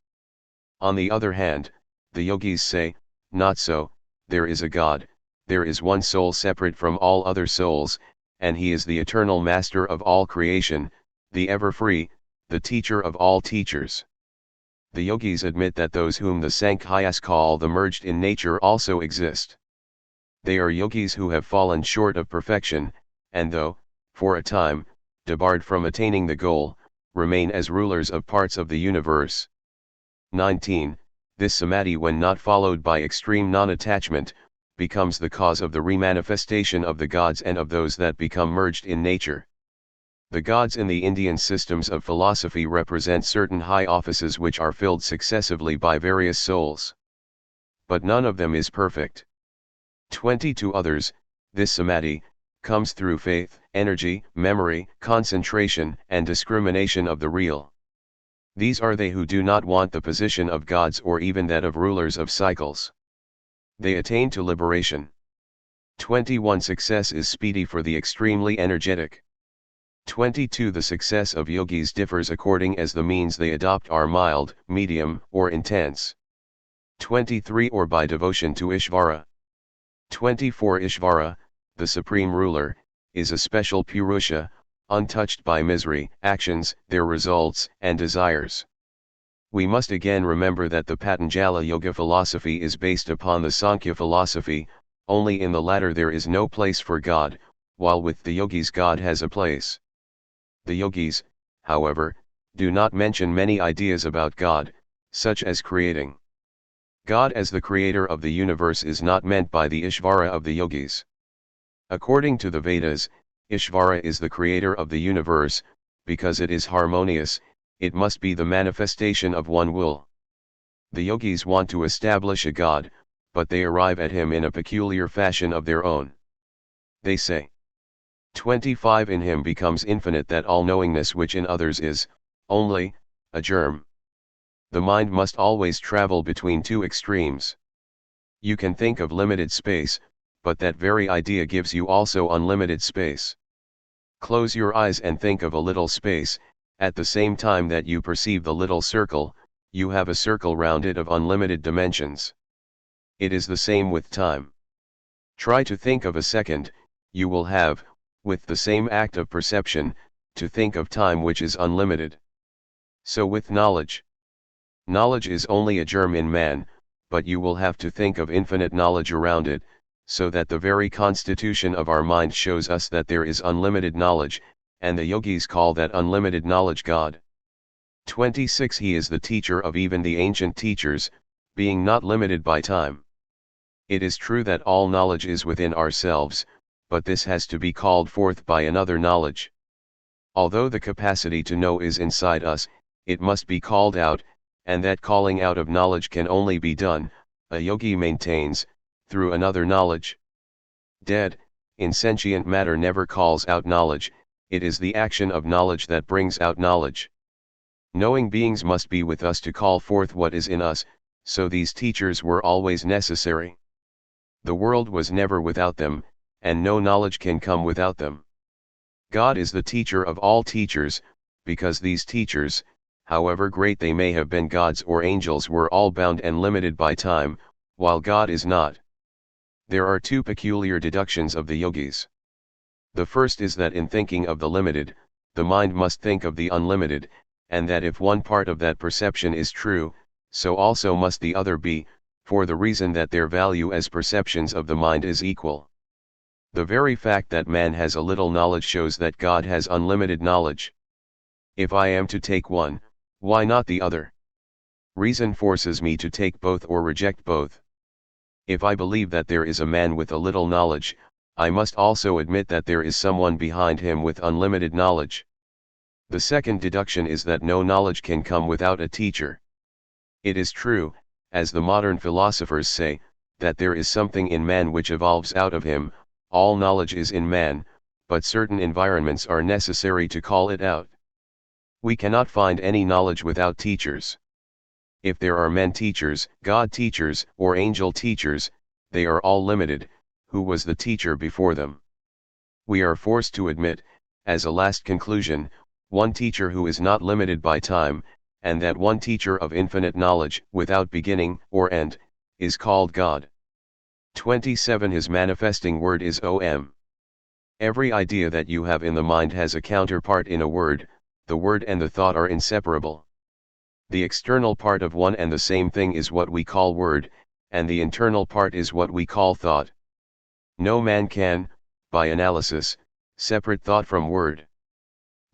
On the other hand, the yogis say, not so, there is a God, there is one soul separate from all other souls, and he is the eternal master of all creation, the ever free, the teacher of all teachers. The yogis admit that those whom the Sankhyas call the merged in nature also exist. They are yogis who have fallen short of perfection, and though, for a time, debarred from attaining the goal, remain as rulers of parts of the universe. 19. This samadhi, when not followed by extreme non-attachment, becomes the cause of the remanifestation of the gods and of those that become merged in nature. The gods in the Indian systems of philosophy represent certain high offices which are filled successively by various souls. But none of them is perfect. 22 others, this samadhi, comes through faith, energy, memory, concentration, and discrimination of the real. These are they who do not want the position of gods or even that of rulers of cycles. They attain to liberation. 21 Success is speedy for the extremely energetic. 22 The success of yogis differs according as the means they adopt are mild, medium, or intense. 23 Or by devotion to Ishvara. 24 Ishvara, the supreme ruler, is a special Purusha, untouched by misery, actions, their results, and desires. We must again remember that the Patanjali Yoga philosophy is based upon the Sankhya philosophy, only in the latter there is no place for God, while with the yogis God has a place. The yogis, however, do not mention many ideas about God, such as creating. God as the creator of the universe is not meant by the Ishvara of the yogis. According to the Vedas, Ishvara is the creator of the universe, because it is harmonious, it must be the manifestation of one will. The yogis want to establish a God, but they arrive at him in a peculiar fashion of their own. They say, 25 In him becomes infinite that all-knowingness which in others is, only, a germ. The mind must always travel between two extremes. You can think of limited space, but that very idea gives you also unlimited space. Close your eyes and think of a little space, at the same time that you perceive the little circle, you have a circle round it of unlimited dimensions. It is the same with time. Try to think of a second, you will have, with the same act of perception, to think of time which is unlimited. So with knowledge. Knowledge is only a germ in man, but you will have to think of infinite knowledge around it, so that the very constitution of our mind shows us that there is unlimited knowledge, and the yogis call that unlimited knowledge God. 26 He is the teacher of even the ancient teachers, being not limited by time. It is true that all knowledge is within ourselves, but this has to be called forth by another knowledge. Although the capacity to know is inside us, it must be called out, and that calling out of knowledge can only be done, a yogi maintains, through another knowledge. Dead, insentient matter never calls out knowledge, it is the action of knowledge that brings out knowledge. Knowing beings must be with us to call forth what is in us, so these teachers were always necessary. The world was never without them, and no knowledge can come without them. God is the teacher of all teachers, because these teachers, however great they may have been gods or angels, were all bound and limited by time, while God is not. There are two peculiar deductions of the yogis. The first is that in thinking of the limited, the mind must think of the unlimited, and that if one part of that perception is true, so also must the other be, for the reason that their value as perceptions of the mind is equal. The very fact that man has a little knowledge shows that God has unlimited knowledge. If I am to take one, why not the other? Reason forces me to take both or reject both. If I believe that there is a man with a little knowledge, I must also admit that there is someone behind him with unlimited knowledge. The second deduction is that no knowledge can come without a teacher. It is true, as the modern philosophers say, that there is something in man which evolves out of him. All knowledge is in man, but certain environments are necessary to call it out. We cannot find any knowledge without teachers. If there are men teachers, God teachers, or angel teachers, they are all limited. Who was the teacher before them? We are forced to admit, as a last conclusion, one teacher who is not limited by time, and that one teacher of infinite knowledge, without beginning or end, is called God. 27 His manifesting word is Om. Every idea that you have in the mind has a counterpart in a word. The word and the thought are inseparable. The external part of one and the same thing is what we call word, and the internal part is what we call thought. No man can, by analysis, separate thought from word.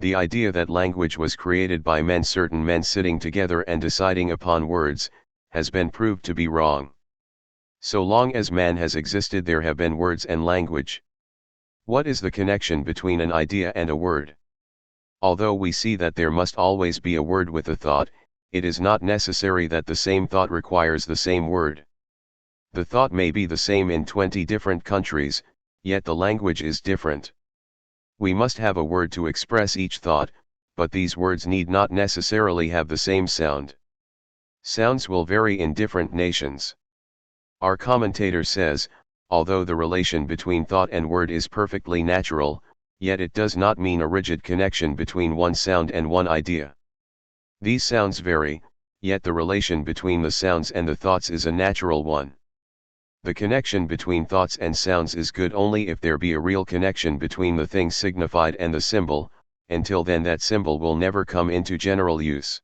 The idea that language was created by men, certain men sitting together and deciding upon words, has been proved to be wrong. So long as man has existed, there have been words and language. What is the connection between an idea and a word? Although we see that there must always be a word with a thought, it is not necessary that the same thought requires the same word. The thought may be the same in 20 different countries, yet the language is different. We must have a word to express each thought, but these words need not necessarily have the same sound. Sounds will vary in different nations. Our commentator says, although the relation between thought and word is perfectly natural, yet it does not mean a rigid connection between one sound and one idea. These sounds vary, yet the relation between the sounds and the thoughts is a natural one. The connection between thoughts and sounds is good only if there be a real connection between the thing signified and the symbol. Until then that symbol will never come into general use.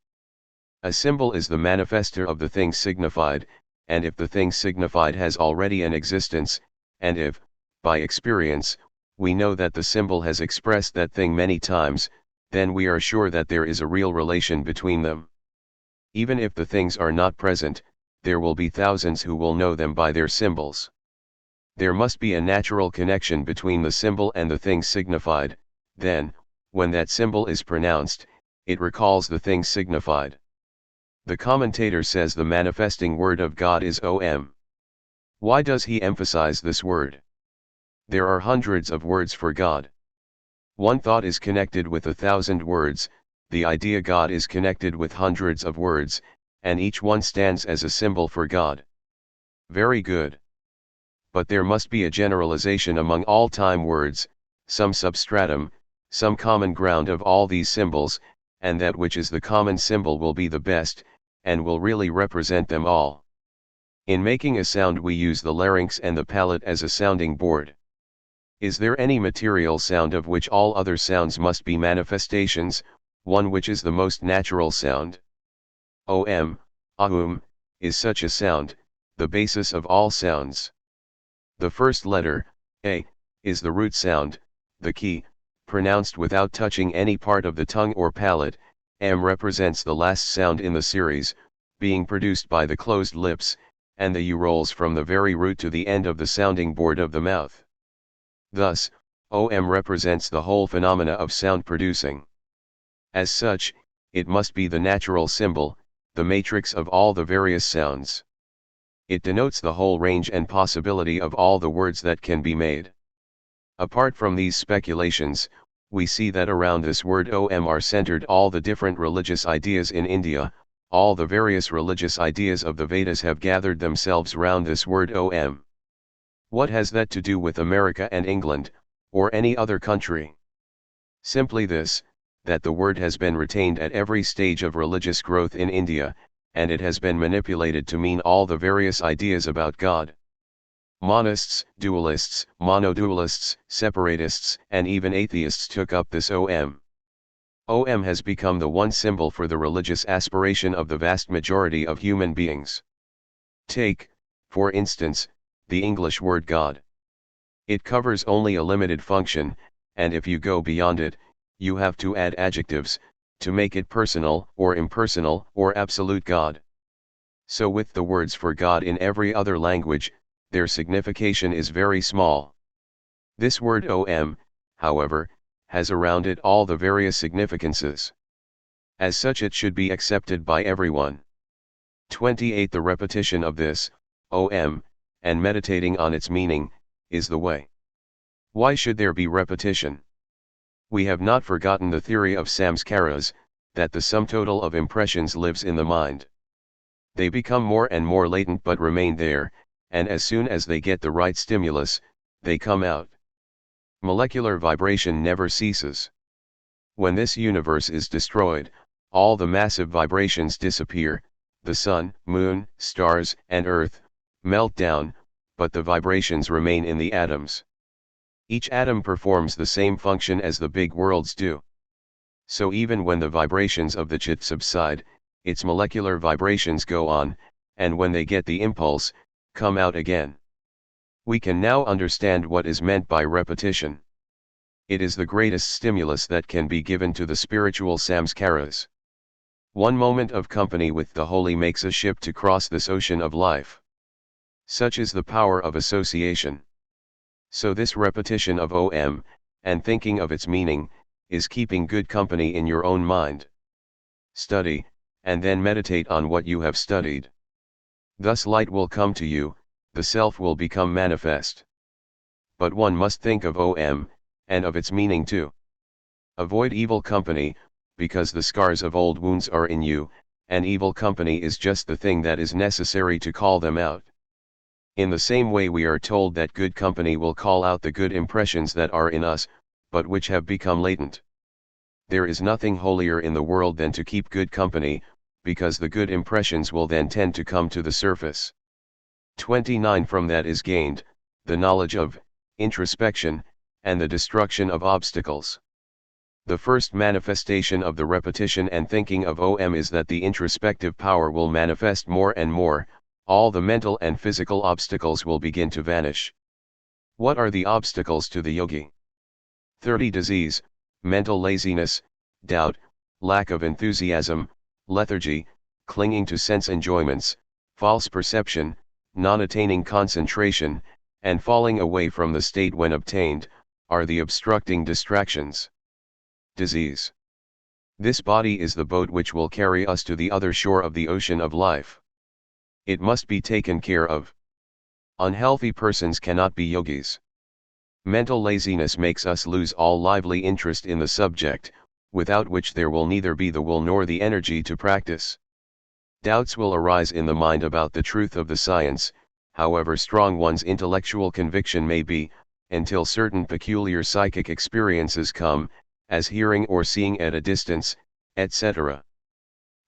A symbol is the manifestor of the thing signified, and if the thing signified has already an existence, and if, by experience, we know that the symbol has expressed that thing many times, then we are sure that there is a real relation between them. Even if the things are not present, there will be thousands who will know them by their symbols. There must be a natural connection between the symbol and the thing signified. Then, when that symbol is pronounced, it recalls the thing signified. The commentator says the manifesting word of God is Om. Why does he emphasize this word? There are hundreds of words for God. One thought is connected with 1,000 words, the idea God is connected with hundreds of words, and each one stands as a symbol for God. Very good. But there must be a generalization among all time words, some substratum, some common ground of all these symbols, and that which is the common symbol will be the best, and will really represent them all. In making a sound we use the larynx and the palate as a sounding board. Is there any material sound of which all other sounds must be manifestations, one which is the most natural sound? Om, Aum, is such a sound, the basis of all sounds. The first letter, A, is the root sound, the key, pronounced without touching any part of the tongue or palate. M represents the last sound in the series, being produced by the closed lips, and the U rolls from the very root to the end of the sounding board of the mouth. Thus, Om represents the whole phenomena of sound producing. As such, it must be the natural symbol, the matrix of all the various sounds. It denotes the whole range and possibility of all the words that can be made. Apart from these speculations, we see that around this word Om are centered all the different religious ideas in India. All the various religious ideas of the Vedas have gathered themselves round this word Om. What has that to do with America and England, or any other country? Simply this, that the word has been retained at every stage of religious growth in India, and it has been manipulated to mean all the various ideas about God. Monists, dualists, monodualists, separatists, and even atheists took up this Om. Om has become the one symbol for the religious aspiration of the vast majority of human beings. Take, for instance, the English word God. It covers only a limited function, and if you go beyond it, you have to add adjectives, to make it personal or impersonal or absolute God. So with the words for God in every other language, their signification is very small. This word Om, however, has around it all the various significances. As such it should be accepted by everyone. 28. The repetition of this, Om, and meditating on its meaning, is the way. Why should there be repetition? We have not forgotten the theory of samskaras, that the sum total of impressions lives in the mind. They become more and more latent but remain there, and as soon as they get the right stimulus, they come out. Molecular vibration never ceases. When this universe is destroyed, all the massive vibrations disappear, the sun, moon, stars, and earth melt down, but the vibrations remain in the atoms. Each atom performs the same function as the big worlds do. So even when the vibrations of the chit subside, its molecular vibrations go on, and when they get the impulse, come out again. We can now understand what is meant by repetition. It is the greatest stimulus that can be given to the spiritual samskaras. One moment of company with the holy makes a ship to cross this ocean of life. Such is the power of association. So this repetition of Om, and thinking of its meaning, is keeping good company in your own mind. Study, and then meditate on what you have studied. Thus light will come to you, the self will become manifest. But one must think of Om, and of its meaning too. Avoid evil company, because the scars of old wounds are in you, and evil company is just the thing that is necessary to call them out. In the same way we are told that good company will call out the good impressions that are in us, but which have become latent. There is nothing holier in the world than to keep good company, because the good impressions will then tend to come to the surface. 29. From that is gained, the knowledge of, introspection, and the destruction of obstacles. The first manifestation of the repetition and thinking of Om is that the introspective power will manifest more and more, all the mental and physical obstacles will begin to vanish. What are the obstacles to the yogi? 30. Disease, mental laziness, doubt, lack of enthusiasm, lethargy, clinging to sense enjoyments, false perception, non-attaining concentration, and falling away from the state when obtained, are the obstructing distractions. Disease. This body is the boat which will carry us to the other shore of the ocean of life. It must be taken care of. Unhealthy persons cannot be yogis. Mental laziness makes us lose all lively interest in the subject, without which there will neither be the will nor the energy to practice. Doubts will arise in the mind about the truth of the science, however strong one's intellectual conviction may be, until certain peculiar psychic experiences come, as hearing or seeing at a distance, etc.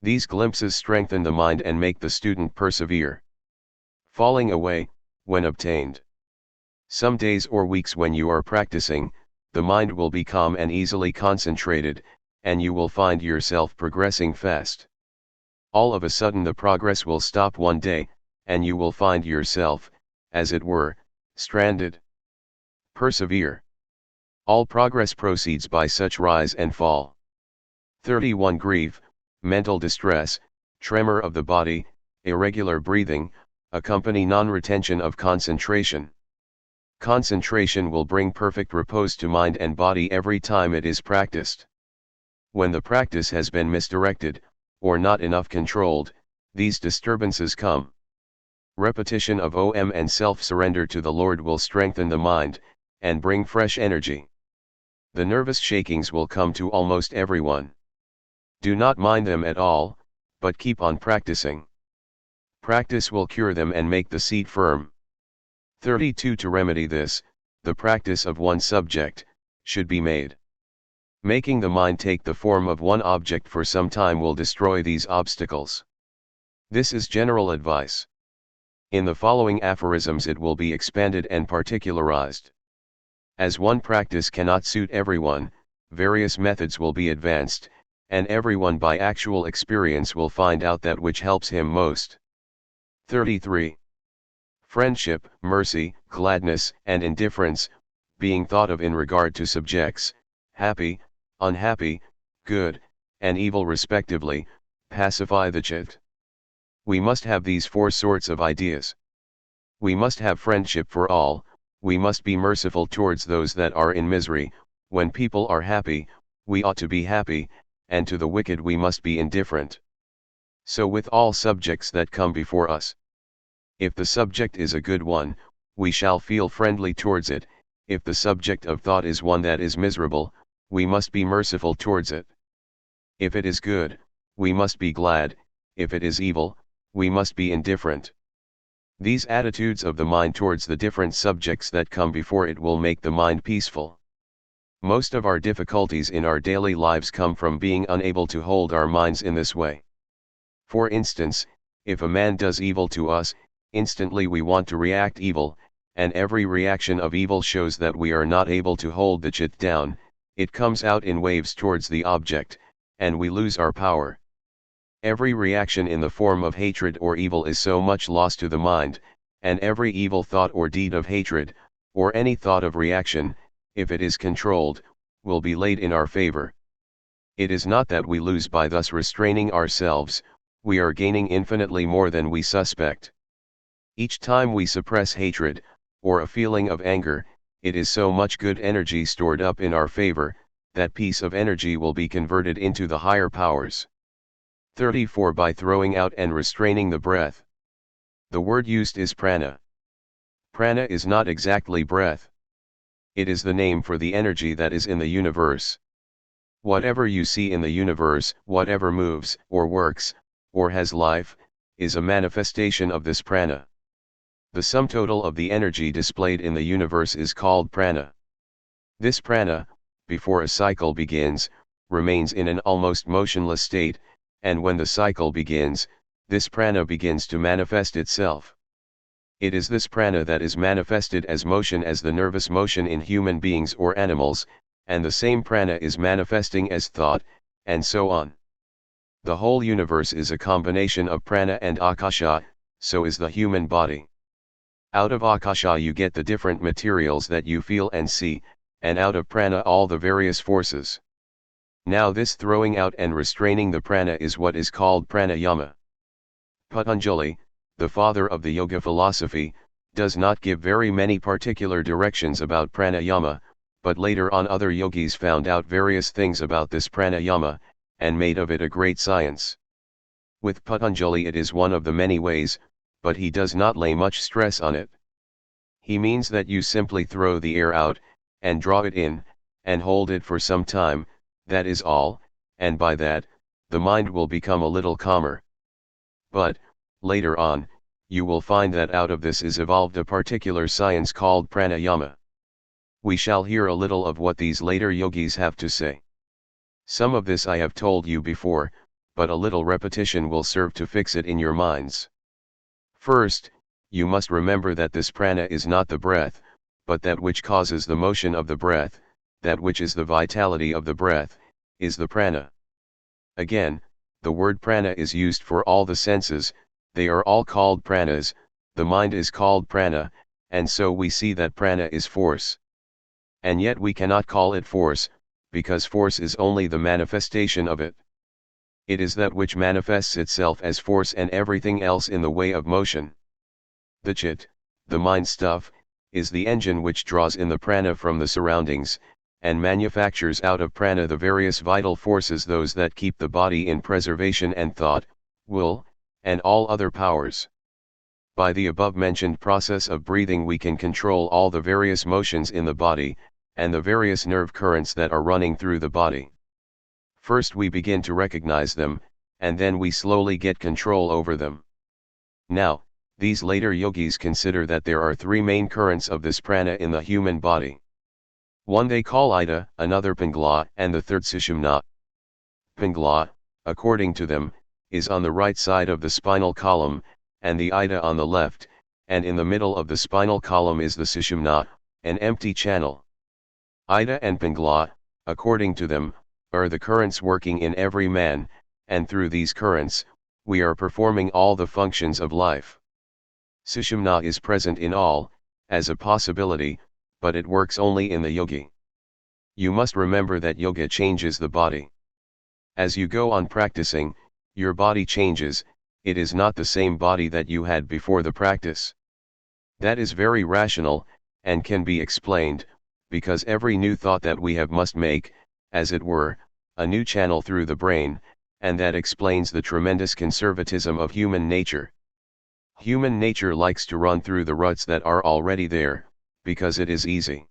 These glimpses strengthen the mind and make the student persevere. Falling away, when obtained. Some days or weeks when you are practicing, the mind will be calm and easily concentrated, and you will find yourself progressing fast. All of a sudden the progress will stop one day, and you will find yourself, as it were, stranded. Persevere. All progress proceeds by such rise and fall. 31. Grief, mental distress, tremor of the body, irregular breathing, accompany non-retention of concentration. Concentration will bring perfect repose to mind and body every time it is practiced. When the practice has been misdirected, or not enough controlled, these disturbances come. Repetition of Om and self-surrender to the Lord will strengthen the mind, and bring fresh energy. The nervous shakings will come to almost everyone. Do not mind them at all, but keep on practicing. Practice will cure them and make the seat firm. 32. To remedy this, the practice of one subject should be made. Making the mind take the form of one object for some time will destroy these obstacles. This is general advice. In the following aphorisms it will be expanded and particularized. As one practice cannot suit everyone, various methods will be advanced, and everyone by actual experience will find out that which helps him most. 33. Friendship, mercy, gladness, and indifference, being thought of in regard to subjects, happy, unhappy, good, and evil respectively, pacify the chitta. We must have these four sorts of ideas. We must have friendship for all, we must be merciful towards those that are in misery, when people are happy, we ought to be happy, and to the wicked we must be indifferent. So with all subjects that come before us. If the subject is a good one, we shall feel friendly towards it. If the subject of thought is one that is miserable, we must be merciful towards it. If it is good, we must be glad. If it is evil, we must be indifferent. These attitudes of the mind towards the different subjects that come before it will make the mind peaceful. Most of our difficulties in our daily lives come from being unable to hold our minds in this way. For instance, if a man does evil to us, instantly we want to react evil, and every reaction of evil shows that we are not able to hold the chitta down. It comes out in waves towards the object, and we lose our power. Every reaction in the form of hatred or evil is so much loss to the mind, and every evil thought or deed of hatred, or any thought of reaction, if it is controlled, will be laid in our favor. It is not that we lose by thus restraining ourselves, we are gaining infinitely more than we suspect. Each time we suppress hatred, or a feeling of anger, it is so much good energy stored up in our favor, that piece of energy will be converted into the higher powers. 34. By throwing out and restraining the breath. The word used is prana. Prana is not exactly breath. It is the name for the energy that is in the universe. Whatever you see in the universe, whatever moves, or works, or has life, is a manifestation of this prana. The sum total of the energy displayed in the universe is called prana. This prana, before a cycle begins, remains in an almost motionless state, and when the cycle begins, this prana begins to manifest itself. It is this prana that is manifested as motion as the nervous motion in human beings or animals, and the same prana is manifesting as thought, and so on. The whole universe is a combination of prana and akasha, so is the human body. Out of akasha you get the different materials that you feel and see, and out of prana all the various forces. Now this throwing out and restraining the prana is what is called pranayama. Patanjali, the father of the yoga philosophy, does not give very many particular directions about pranayama, but later on other yogis found out various things about this pranayama, and made of it a great science. With Patanjali it is one of the many ways, but he does not lay much stress on it. He means that you simply throw the air out, and draw it in, and hold it for some time, that is all, and by that, the mind will become a little calmer. But, later on, you will find that out of this is evolved a particular science called pranayama. We shall hear a little of what these later yogis have to say. Some of this I have told you before, but a little repetition will serve to fix it in your minds. First, you must remember that this prana is not the breath, but that which causes the motion of the breath, that which is the vitality of the breath, is the prana. Again, the word prana is used for all the senses, they are all called pranas, the mind is called prana, and so we see that prana is force. And yet we cannot call it force, because force is only the manifestation of it. It is that which manifests itself as force and everything else in the way of motion. The chitta, the mind stuff, is the engine which draws in the prana from the surroundings, and manufactures out of prana the various vital forces, those that keep the body in preservation, and thought, will, and all other powers. By the above-mentioned process of breathing we can control all the various motions in the body, and the various nerve currents that are running through the body. First we begin to recognize them, and then we slowly get control over them. Now, these later yogis consider that there are three main currents of this prana in the human body. One they call Ida, another Pingala, and the third Sushumna. Pingala, according to them, is on the right side of the spinal column, and the Ida on the left, and in the middle of the spinal column is the Sushumna, an empty channel. Ida and Pingala, according to them, are the currents working in every man, and through these currents, we are performing all the functions of life. Sushumna is present in all, as a possibility, but it works only in the yogi. You must remember that yoga changes the body. As you go on practicing, your body changes, it is not the same body that you had before the practice. That is very rational, and can be explained, because every new thought that we have must make, as it were, a new channel through the brain, and that explains the tremendous conservatism of human nature. Human nature likes to run through the ruts that are already there, because it is easy.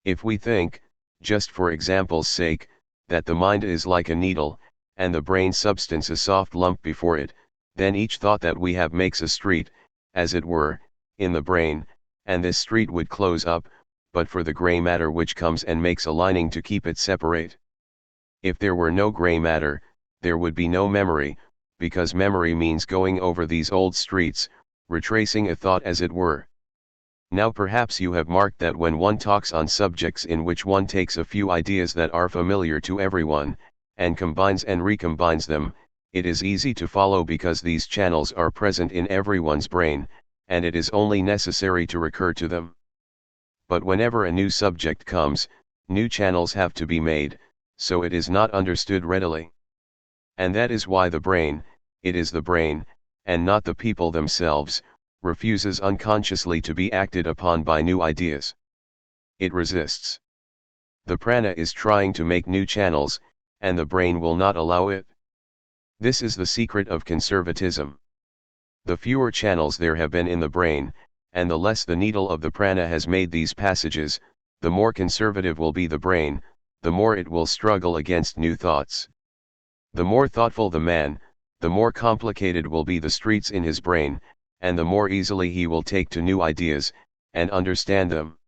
If we think, just for example's sake, that the mind is like a needle, and the brain substance a soft lump before it, then each thought that we have makes a street, as it were, in the brain, and this street would close up, but for the gray matter which comes and makes a lining to keep it separate. If there were no gray matter, there would be no memory, because memory means going over these old streets, retracing a thought as it were. Now perhaps you have marked that when one talks on subjects in which one takes a few ideas that are familiar to everyone, and combines and recombines them, it is easy to follow because these channels are present in everyone's brain, and it is only necessary to recur to them. But whenever a new subject comes, new channels have to be made, so it is not understood readily. And that is why the brain, it is the brain, and not the people themselves, refuses unconsciously to be acted upon by new ideas. It resists. The prana is trying to make new channels, and the brain will not allow it. This is the secret of conservatism. The fewer channels there have been in the brain, and the less the needle of the prana has made these passages, the more conservative will be the brain, the more it will struggle against new thoughts. The more thoughtful the man, the more complicated will be the streets in his brain, and the more easily he will take to new ideas, and understand them.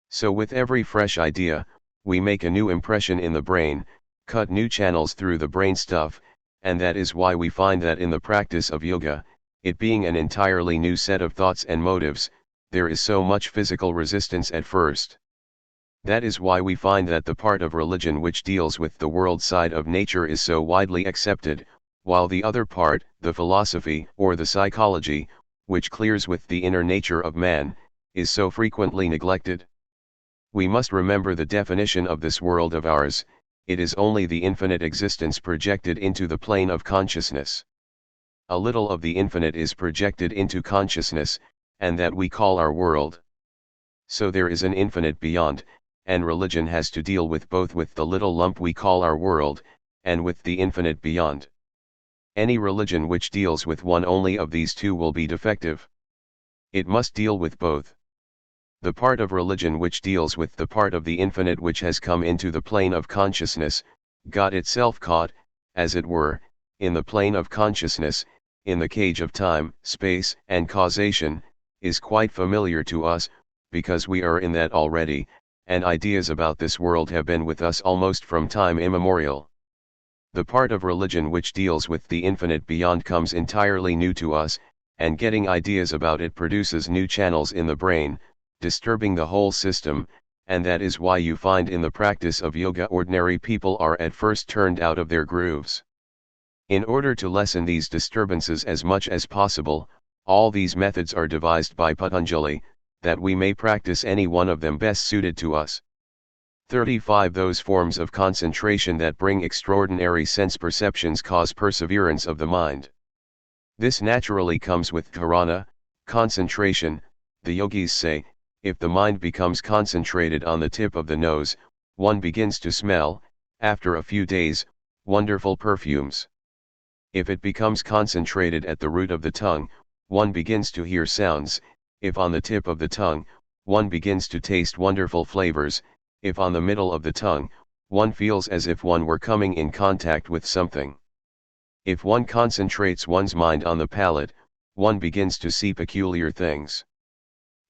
So with every fresh idea, we make a new impression in the brain, cut new channels through the brain stuff, and that is why we find that in the practice of yoga, it being an entirely new set of thoughts and motives, there is so much physical resistance at first. That is why we find that the part of religion which deals with the world side of nature is so widely accepted, while the other part, the philosophy or the psychology, which clears with the inner nature of man, is so frequently neglected. We must remember the definition of this world of ours: it is only the infinite existence projected into the plane of consciousness. A little of the infinite is projected into consciousness, and that we call our world. So there is an infinite beyond, and religion has to deal with both with the little lump we call our world, and with the infinite beyond. Any religion which deals with one only of these two will be defective. It must deal with both. The part of religion which deals with the part of the infinite which has come into the plane of consciousness, got itself caught, as it were, in the plane of consciousness, in the cage of time, space, and causation, is quite familiar to us, because we are in that already, and ideas about this world have been with us almost from time immemorial. The part of religion which deals with the infinite beyond comes entirely new to us, and getting ideas about it produces new channels in the brain, disturbing the whole system, and that is why you find in the practice of yoga ordinary people are at first turned out of their grooves. In order to lessen these disturbances as much as possible, all these methods are devised by Patanjali, that we may practice any one of them best suited to us. 35 Those forms of concentration that bring extraordinary sense perceptions cause perseverance of the mind. This naturally comes with dharana, concentration. The yogis say, if the mind becomes concentrated on the tip of the nose, one begins to smell, after a few days, wonderful perfumes. If it becomes concentrated at the root of the tongue, one begins to hear sounds; if on the tip of the tongue, one begins to taste wonderful flavors; if on the middle of the tongue, one feels as if one were coming in contact with something. If one concentrates one's mind on the palate, one begins to see peculiar things.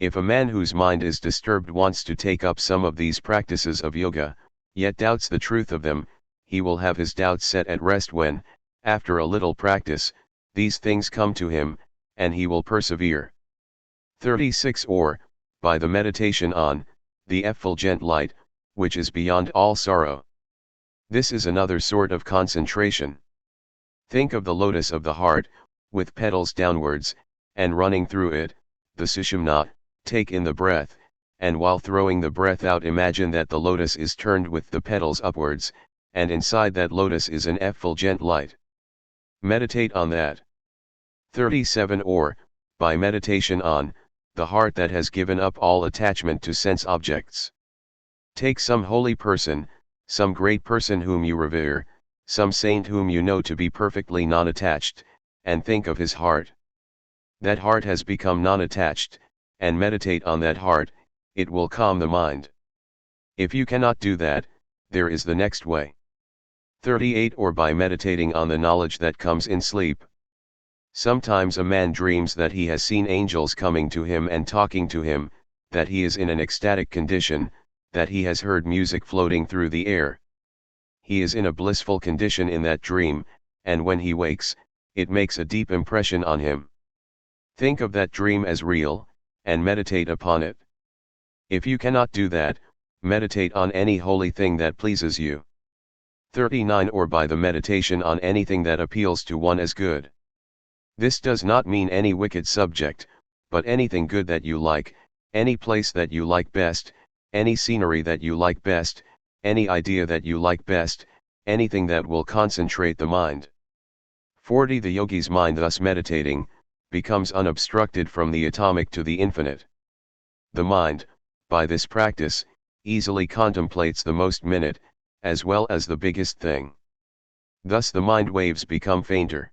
If a man whose mind is disturbed wants to take up some of these practices of yoga, yet doubts the truth of them, he will have his doubts set at rest when, after a little practice, these things come to him, and he will persevere. 36. Or, by the meditation on the effulgent light, which is beyond all sorrow. This is another sort of concentration. Think of the lotus of the heart, with petals downwards, and running through it, the sushumna. Take in the breath, and while throwing the breath out imagine that the lotus is turned with the petals upwards, and inside that lotus is an effulgent light. Meditate on that. 37. Or, by meditation on the heart that has given up all attachment to sense objects. Take some holy person, some great person whom you revere, some saint whom you know to be perfectly non-attached, and think of his heart. That heart has become non-attached, and meditate on that heart, it will calm the mind. If you cannot do that, there is the next way. 38. Or by meditating on the knowledge that comes in sleep. Sometimes a man dreams that he has seen angels coming to him and talking to him, that he is in an ecstatic condition, that he has heard music floating through the air. He is in a blissful condition in that dream, and when he wakes, it makes a deep impression on him. Think of that dream as real, and meditate upon it. If you cannot do that, meditate on any holy thing that pleases you. 39. Or by the meditation on anything that appeals to one as good. This does not mean any wicked subject, but anything good that you like, any place that you like best, any scenery that you like best, any idea that you like best, anything that will concentrate the mind. 40. The yogi's mind thus meditating, becomes unobstructed from the atomic to the infinite. The mind, by this practice, easily contemplates the most minute, as well as the biggest thing. Thus the mind waves become fainter.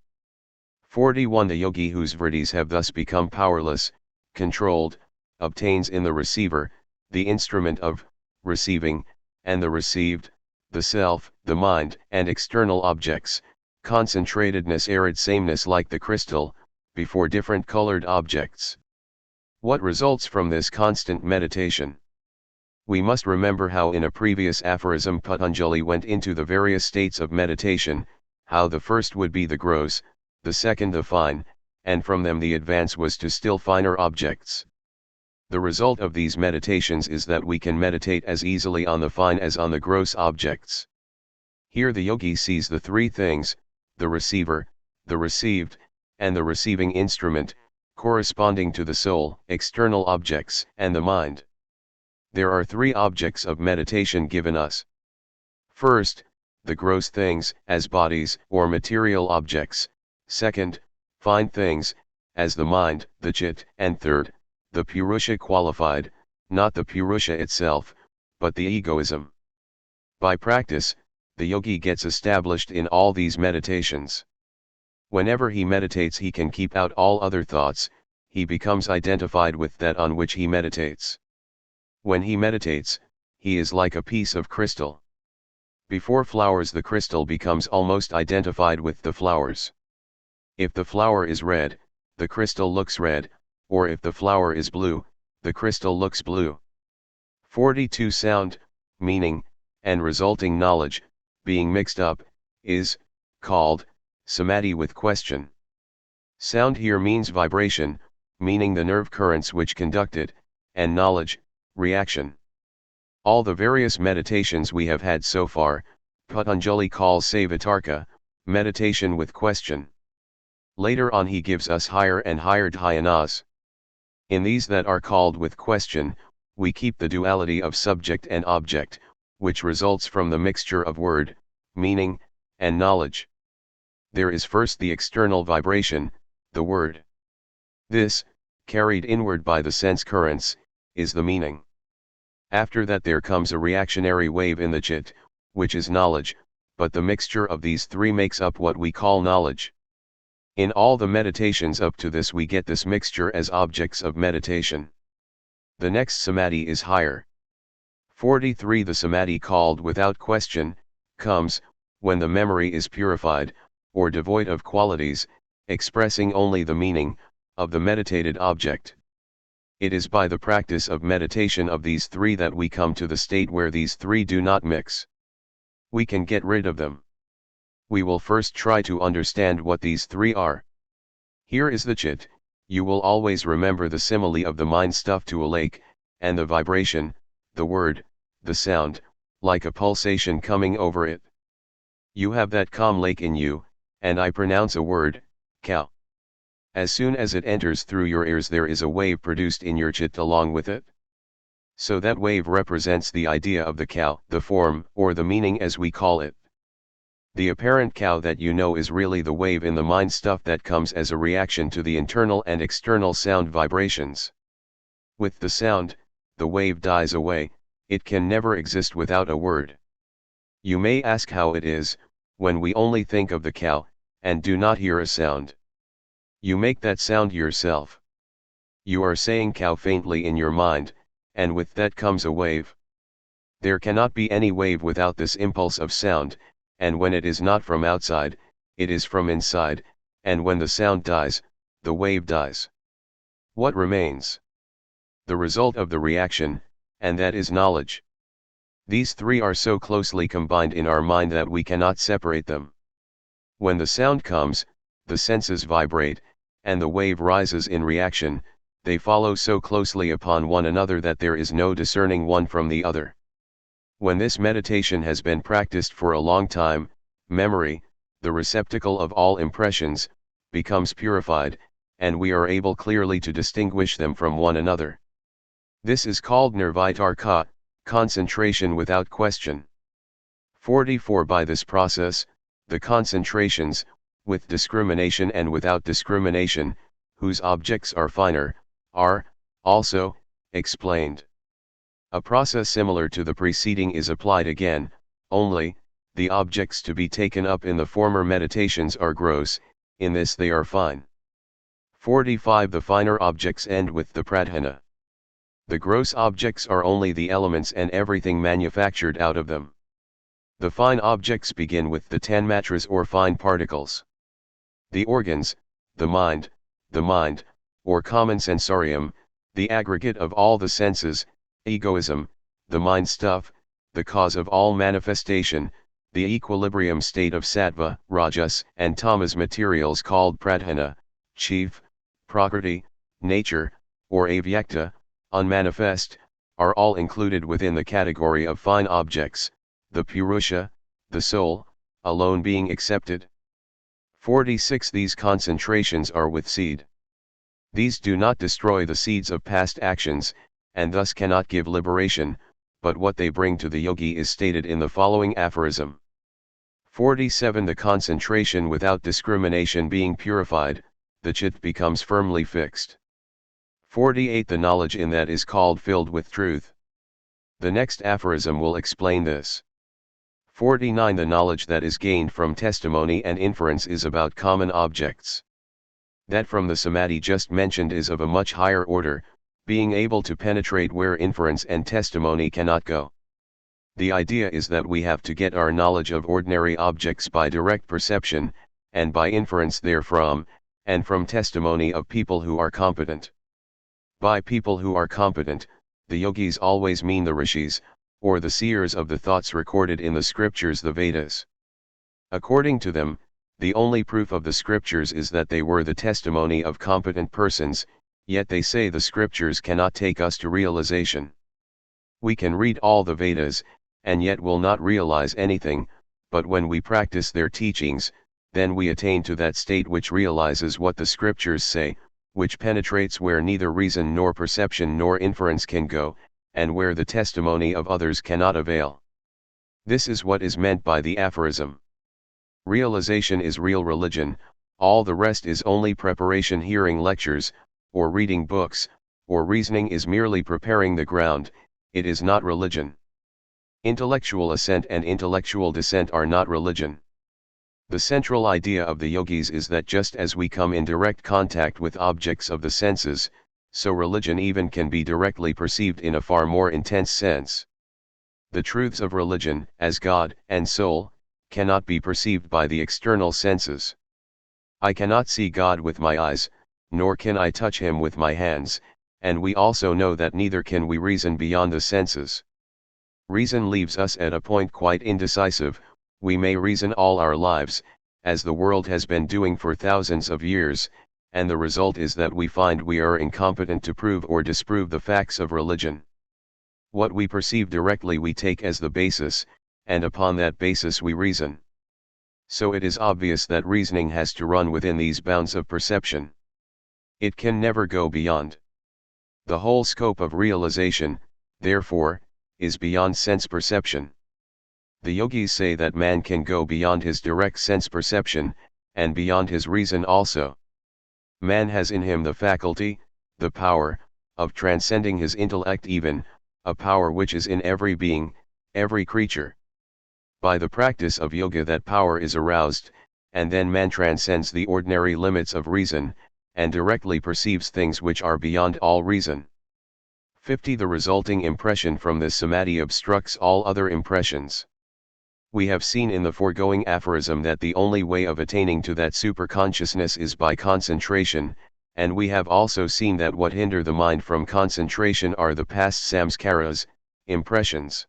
41. The yogi whose vrittis have thus become powerless, controlled, obtains in the receiver, the instrument of receiving, and the received, the self, the mind, and external objects, concentratedness, arid sameness like the crystal, before different colored objects. What results from this constant meditation? We must remember how in a previous aphorism Patanjali went into the various states of meditation, how the first would be the gross, the second the fine, and from them the advance was to still finer objects. The result of these meditations is that we can meditate as easily on the fine as on the gross objects. Here the yogi sees the three things, the receiver, the received, and the receiving instrument, corresponding to the soul, external objects, and the mind. There are three objects of meditation given us. First, the gross things, as bodies or material objects; second, fine things, as the mind, the chit; and third, the purusha qualified, not the purusha itself, but the egoism. By practice, the yogi gets established in all these meditations. Whenever he meditates he can keep out all other thoughts, he becomes identified with that on which he meditates. When he meditates, he is like a piece of crystal. Before flowers the crystal becomes almost identified with the flowers. If the flower is red, the crystal looks red, or if the flower is blue, the crystal looks blue. 42. Sound, meaning, and resulting knowledge, being mixed up, is called samadhi with question. Sound here means vibration, meaning the nerve currents which conduct it, and knowledge, reaction. All the various meditations we have had so far, Patanjali calls Savatarka, meditation with question. Later on he gives us higher and higher dhyanas. In these that are called with question, we keep the duality of subject and object, which results from the mixture of word, meaning, and knowledge. There is first the external vibration, the word. This, carried inward by the sense currents, is the meaning. After that there comes a reactionary wave in the chit, which is knowledge, but the mixture of these three makes up what we call knowledge. In all the meditations up to this we get this mixture as objects of meditation. The next samadhi is higher. 43. The samadhi called without question, comes, when the memory is purified, or devoid of qualities, expressing only the meaning, of the meditated object. It is by the practice of meditation of these three that we come to the state where these three do not mix. We can get rid of them. We will first try to understand what these three are. Here is the chit. You will always remember the simile of the mind stuffed to a lake, and the vibration, the word, the sound, like a pulsation coming over it. You have that calm lake in you, and I pronounce a word, cow. As soon as it enters through your ears there is a wave produced in your chit along with it. So that wave represents the idea of the cow, the form, or the meaning as we call it. The apparent cow that you know is really the wave in the mind stuff that comes as a reaction to the internal and external sound vibrations. With the sound, the wave dies away, it can never exist without a word. You may ask how it is, when we only think of the cow, and do not hear a sound. You make that sound yourself. You are saying cow faintly in your mind, and with that comes a wave. There cannot be any wave without this impulse of sound, and when it is not from outside, it is from inside, and when the sound dies, the wave dies. What remains? The result of the reaction, and that is knowledge. These three are so closely combined in our mind that we cannot separate them. When the sound comes, the senses vibrate, and the wave rises in reaction, they follow so closely upon one another that there is no discerning one from the other. When this meditation has been practiced for a long time, memory, the receptacle of all impressions, becomes purified, and we are able clearly to distinguish them from one another. This is called nirvitarka, concentration without question. 44. By this process, the concentrations, with discrimination and without discrimination, whose objects are finer, are, also, explained. A process similar to the preceding is applied again, only, the objects to be taken up in the former meditations are gross, in this they are fine. 45. The finer objects end with the pradhana. The gross objects are only the elements and everything manufactured out of them. The fine objects begin with the tanmatras or fine particles. The organs, the mind, or common sensorium, the aggregate of all the senses, egoism, the mind stuff, the cause of all manifestation, the equilibrium state of sattva, rajas, and tamas materials called pradhana, chief, prakriti, nature, or avyakta, unmanifest, are all included within the category of fine objects, the purusha, the soul, alone being excepted. 46. These concentrations are with seed. These do not destroy the seeds of past actions, and thus cannot give liberation, but what they bring to the yogi is stated in the following aphorism. 47. The concentration without discrimination being purified, the chit becomes firmly fixed. 48. The knowledge in that is called filled with truth. The next aphorism will explain this. 49. The knowledge that is gained from testimony and inference is about common objects. That from the samadhi just mentioned is of a much higher order, being able to penetrate where inference and testimony cannot go. The idea is that we have to get our knowledge of ordinary objects by direct perception, and by inference therefrom, and from testimony of people who are competent. By people who are competent, the yogis always mean the rishis, or the seers of the thoughts recorded in the scriptures, the Vedas. According to them, the only proof of the scriptures is that they were the testimony of competent persons, yet they say the scriptures cannot take us to realization. We can read all the Vedas, and yet will not realize anything, but when we practice their teachings, then we attain to that state which realizes what the scriptures say, which penetrates where neither reason nor perception nor inference can go, and where the testimony of others cannot avail. This is what is meant by the aphorism. Realization is real religion, all the rest is only preparation. Hearing lectures, or reading books, or reasoning is merely preparing the ground, it is not religion. Intellectual assent and intellectual dissent are not religion. The central idea of the yogis is that just as we come in direct contact with objects of the senses, so religion even can be directly perceived in a far more intense sense. The truths of religion, as God and soul, cannot be perceived by the external senses. I cannot see God with my eyes, nor can I touch him with my hands, and we also know that neither can we reason beyond the senses. Reason leaves us at a point quite indecisive. We may reason all our lives, as the world has been doing for thousands of years, and the result is that we find we are incompetent to prove or disprove the facts of religion. What we perceive directly we take as the basis, and upon that basis we reason. So it is obvious that reasoning has to run within these bounds of perception. It can never go beyond. The whole scope of realization, therefore, is beyond sense perception. The yogis say that man can go beyond his direct sense perception, and beyond his reason also. Man has in him the faculty, the power, of transcending his intellect even, a power which is in every being, every creature. By the practice of yoga that power is aroused, and then man transcends the ordinary limits of reason, and directly perceives things which are beyond all reason. 50. The resulting impression from this samadhi obstructs all other impressions. We have seen in the foregoing aphorism that the only way of attaining to that superconsciousness is by concentration, and we have also seen that what hinder the mind from concentration are the past samskaras, impressions.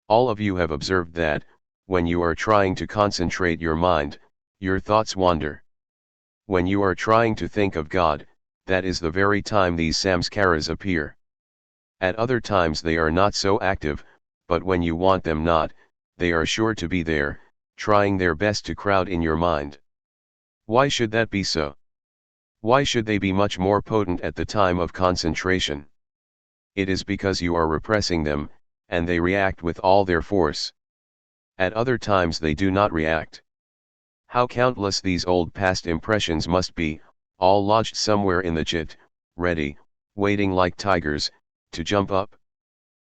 All of you have observed that, when you are trying to concentrate your mind, your thoughts wander. When you are trying to think of God, that is the very time these samskaras appear. At other times they are not so active, but when you want them not, they are sure to be there, trying their best to crowd in your mind. Why should that be so? Why should they be much more potent at the time of concentration? It is because you are repressing them, and they react with all their force. At other times they do not react. How countless these old past impressions must be, all lodged somewhere in the chit, ready, waiting like tigers, to jump up.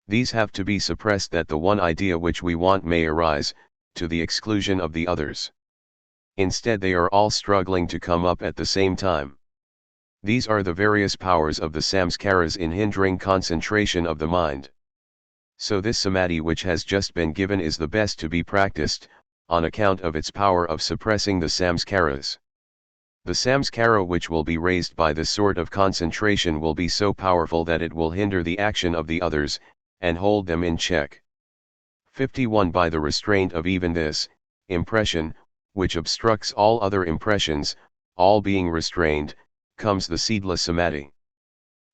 These have to be suppressed that the one idea which we want may arise, to the exclusion of the others. Instead they are all struggling to come up at the same time. These are the various powers of the samskaras in hindering concentration of the mind. So this samadhi which has just been given is the best to be practiced, on account of its power of suppressing the samskaras. The samskara which will be raised by this sort of concentration will be so powerful that it will hinder the action of the others, and hold them in check. 51. By the restraint of even this impression, which obstructs all other impressions, all being restrained, comes the seedless samadhi.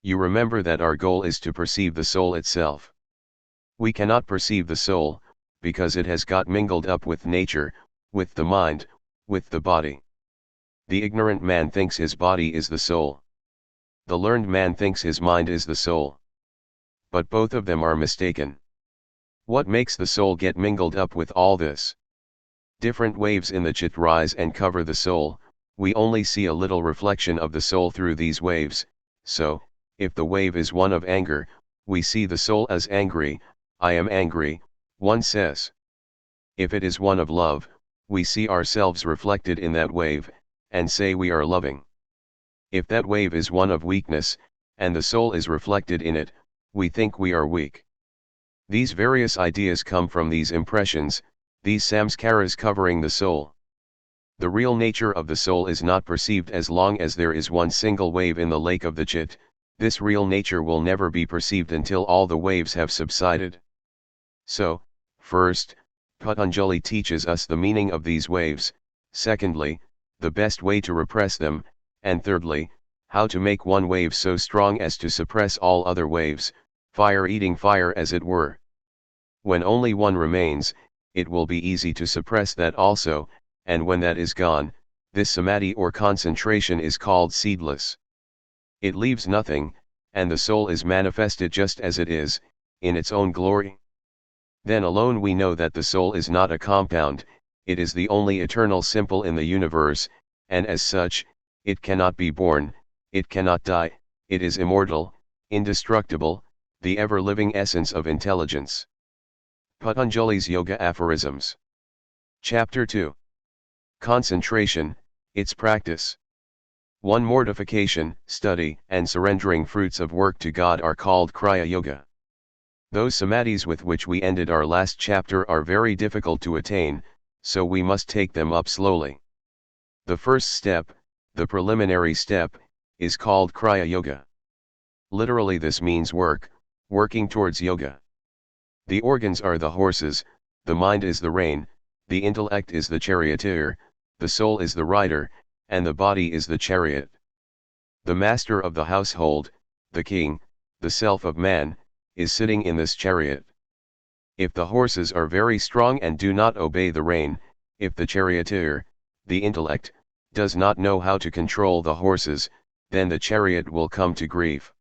You remember that our goal is to perceive the soul itself. We cannot perceive the soul, because it has got mingled up with nature, with the mind, with the body. The ignorant man thinks his body is the soul. The learned man thinks his mind is the soul. But both of them are mistaken. What makes the soul get mingled up with all this? Different waves in the chit rise and cover the soul. We only see a little reflection of the soul through these waves, so, if the wave is one of anger, we see the soul as angry. I am angry, one says. If it is one of love, we see ourselves reflected in that wave, and say we are loving. If that wave is one of weakness, and the soul is reflected in it, we think we are weak. These various ideas come from these impressions, these samskaras covering the soul. The real nature of the soul is not perceived as long as there is one single wave in the lake of the chit. This real nature will never be perceived until all the waves have subsided. So, first, Patanjali teaches us the meaning of these waves, secondly, the best way to repress them, and thirdly, how to make one wave so strong as to suppress all other waves, fire eating fire as it were. When only one remains, it will be easy to suppress that also, and when that is gone, this samadhi or concentration is called seedless. It leaves nothing, and the soul is manifested just as it is, in its own glory. Then alone we know that the soul is not a compound, it is the only eternal simple in the universe, and as such, it cannot be born, it cannot die, it is immortal, indestructible, the ever-living essence of intelligence. Patanjali's Yoga Aphorisms. Chapter 2. Concentration, its practice. 1. Mortification, study, and surrendering fruits of work to God are called Kriya Yoga. Those samadhis with which we ended our last chapter are very difficult to attain, so we must take them up slowly. The first step, the preliminary step, is called Kriya Yoga. Literally this means working towards yoga. The organs are the horses, the mind is the rein, the intellect is the charioteer, the soul is the rider, and the body is the chariot. The master of the household, the king, the self of man, is sitting in this chariot. If the horses are very strong and do not obey the rein, if the charioteer, the intellect, does not know how to control the horses, then the chariot will come to grief.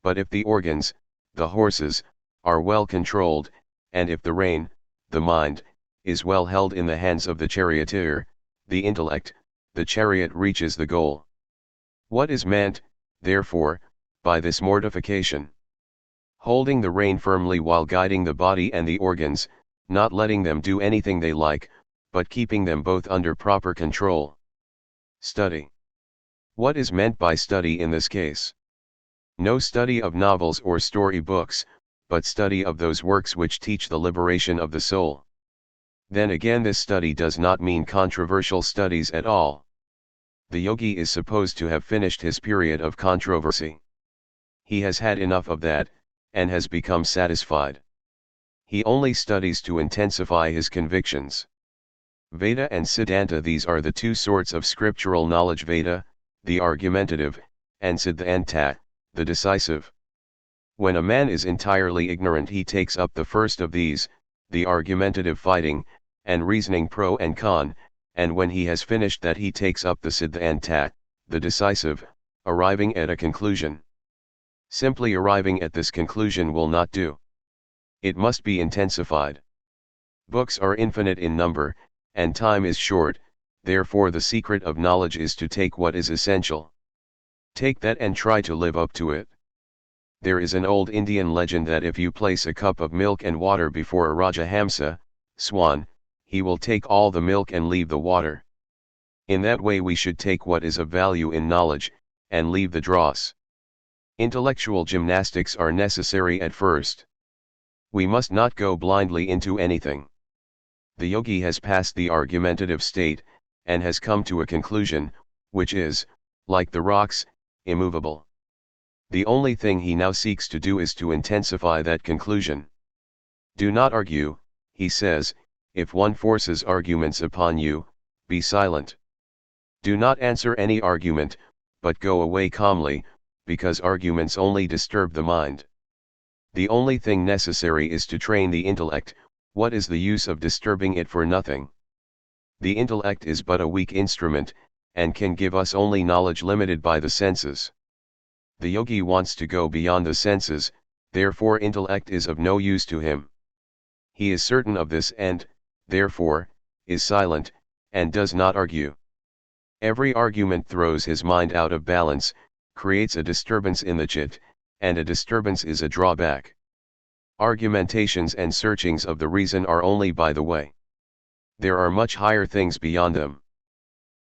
But if the organs, the horses, are well controlled, and if the rein, the mind, is well held in the hands of the charioteer, the intellect, the chariot reaches the goal. What is meant, therefore, by this mortification? Holding the rein firmly while guiding the body and the organs, not letting them do anything they like, but keeping them both under proper control. Study. What is meant by study in this case? No study of novels or story books, but study of those works which teach the liberation of the soul. Then again, this study does not mean controversial studies at all. The yogi is supposed to have finished his period of controversy. He has had enough of that, and has become satisfied. He only studies to intensify his convictions. Veda and Siddhanta, these are the two sorts of scriptural knowledge: Veda, the argumentative, and Siddhanta, the decisive. When a man is entirely ignorant, he takes up the first of these, the argumentative, fighting and reasoning pro and con, and when he has finished that, he takes up the Siddhanta, the decisive, arriving at a conclusion. Simply arriving at this conclusion will not do. It must be intensified. Books are infinite in number, and time is short, therefore the secret of knowledge is to take what is essential. Take that and try to live up to it. There is an old Indian legend that if you place a cup of milk and water before a Rajahamsa, swan, he will take all the milk and leave the water. In that way we should take what is of value in knowledge, and leave the dross. Intellectual gymnastics are necessary at first. We must not go blindly into anything. The yogi has passed the argumentative state, and has come to a conclusion, which is, like the rocks, immovable. The only thing he now seeks to do is to intensify that conclusion. Do not argue, he says. If one forces arguments upon you, be silent. Do not answer any argument, but go away calmly, because arguments only disturb the mind. The only thing necessary is to train the intellect. What is the use of disturbing it for nothing? The intellect is but a weak instrument, and can give us only knowledge limited by the senses. The yogi wants to go beyond the senses, therefore intellect is of no use to him. He is certain of this and, therefore, is silent, and does not argue. Every argument throws his mind out of balance, creates a disturbance in the chit, and a disturbance is a drawback. Argumentations and searchings of the reason are only by the way. There are much higher things beyond them.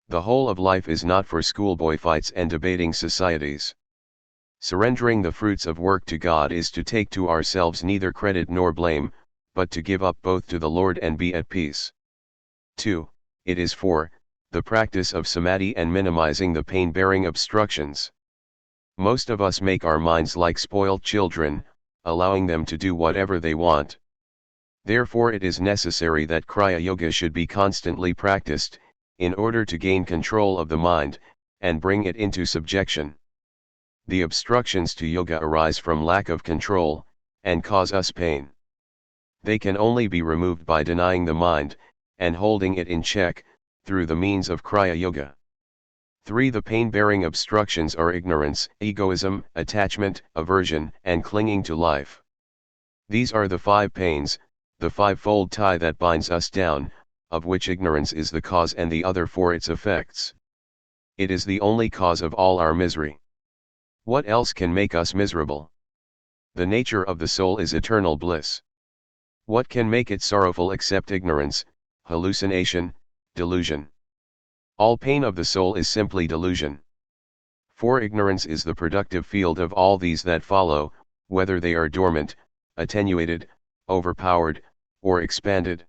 The whole of life is not for schoolboy fights and debating societies. Surrendering the fruits of work to God is to take to ourselves neither credit nor blame, but to give up both to the Lord and be at peace. 2. It is for the practice of samadhi and minimizing the pain-bearing obstructions. Most of us make our minds like spoiled children, allowing them to do whatever they want. Therefore it is necessary that Kriya Yoga should be constantly practiced, in order to gain control of the mind, and bring it into subjection. The obstructions to yoga arise from lack of control, and cause us pain. They can only be removed by denying the mind, and holding it in check, through the means of Kriya Yoga. 3. The pain-bearing obstructions are ignorance, egoism, attachment, aversion, and clinging to life. These are the 5 pains, the 5-fold tie that binds us down, of which ignorance is the cause and the other for its effects. It is the only cause of all our misery. What else can make us miserable? The nature of the soul is eternal bliss. What can make it sorrowful except ignorance, hallucination, delusion? All pain of the soul is simply delusion. For ignorance is the productive field of all these that follow, whether they are dormant, attenuated, overpowered, or expanded.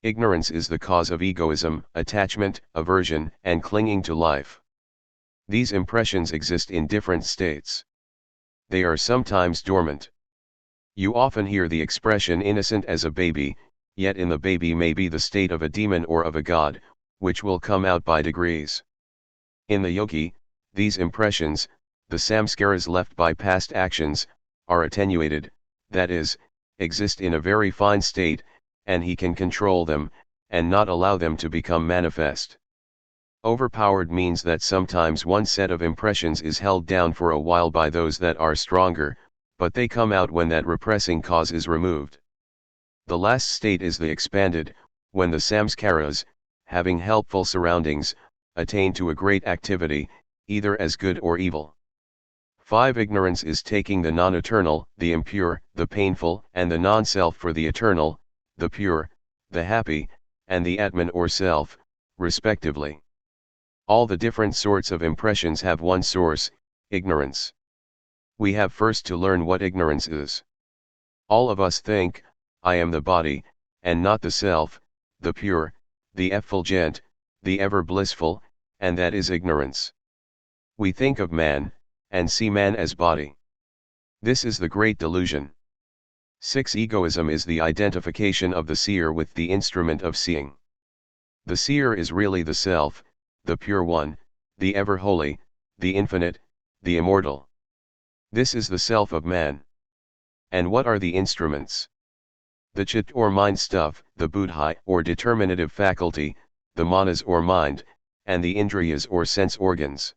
Ignorance is the cause of egoism, attachment, aversion, and clinging to life. These impressions exist in different states. They are sometimes dormant. You often hear the expression innocent as a baby, yet in the baby may be the state of a demon or of a god, which will come out by degrees. In the yogi, these impressions, the samskaras left by past actions, are attenuated, that is, exist in a very fine state, and he can control them, and not allow them to become manifest. Overpowered means that sometimes one set of impressions is held down for a while by those that are stronger, but they come out when that repressing cause is removed. The last state is the expanded, when the samskaras, having helpful surroundings, attain to a great activity, either as good or evil. 5. Ignorance is taking the non-eternal, the impure, the painful, and the non-self for the eternal, the pure, the happy, and the Atman or self, respectively. All the different sorts of impressions have one source, ignorance. We have first to learn what ignorance is. All of us think, I am the body, and not the self, the pure, the effulgent, the ever blissful, and that is ignorance. We think of man, and see man as body. This is the great delusion. 6. Egoism is the identification of the seer with the instrument of seeing. The seer is really the self, the pure one, the ever holy, the infinite, the immortal. This is the self of man. And what are the instruments? The chit or mind stuff, the buddhi or determinative faculty, the manas or mind, and the indriyas or sense organs.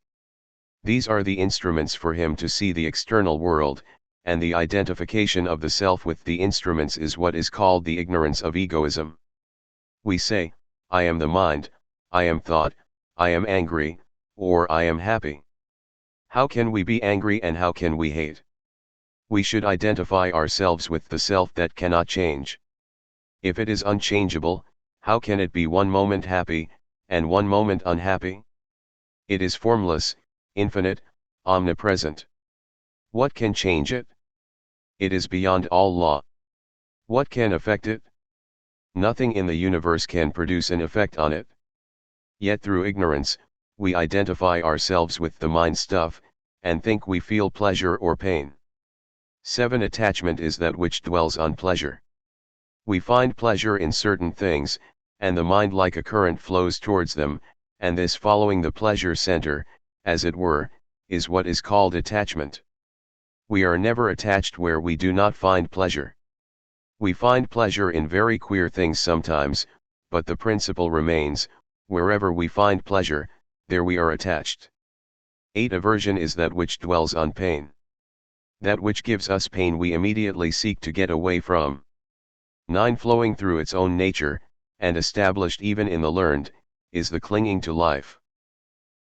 These are the instruments for him to see the external world, and the identification of the self with the instruments is what is called the ignorance of egoism. We say, I am the mind, I am thought, I am angry, or I am happy. How can we be angry and how can we hate? We should identify ourselves with the self that cannot change. If it is unchangeable, how can it be one moment happy, and one moment unhappy? It is formless, infinite, omnipresent. What can change it? It is beyond all law. What can affect it? Nothing in the universe can produce an effect on it. Yet through ignorance, we identify ourselves with the mind stuff, and think we feel pleasure or pain. 7. Attachment is that which dwells on pleasure. We find pleasure in certain things, and the mind like a current flows towards them, and this following the pleasure center, as it were, is what is called attachment. We are never attached where we do not find pleasure. We find pleasure in very queer things sometimes, but the principle remains, wherever we find pleasure, there we are attached. 8. Aversion is that which dwells on pain. That which gives us pain we immediately seek to get away from. 9. Flowing through its own nature, and established even in the learned, is the clinging to life.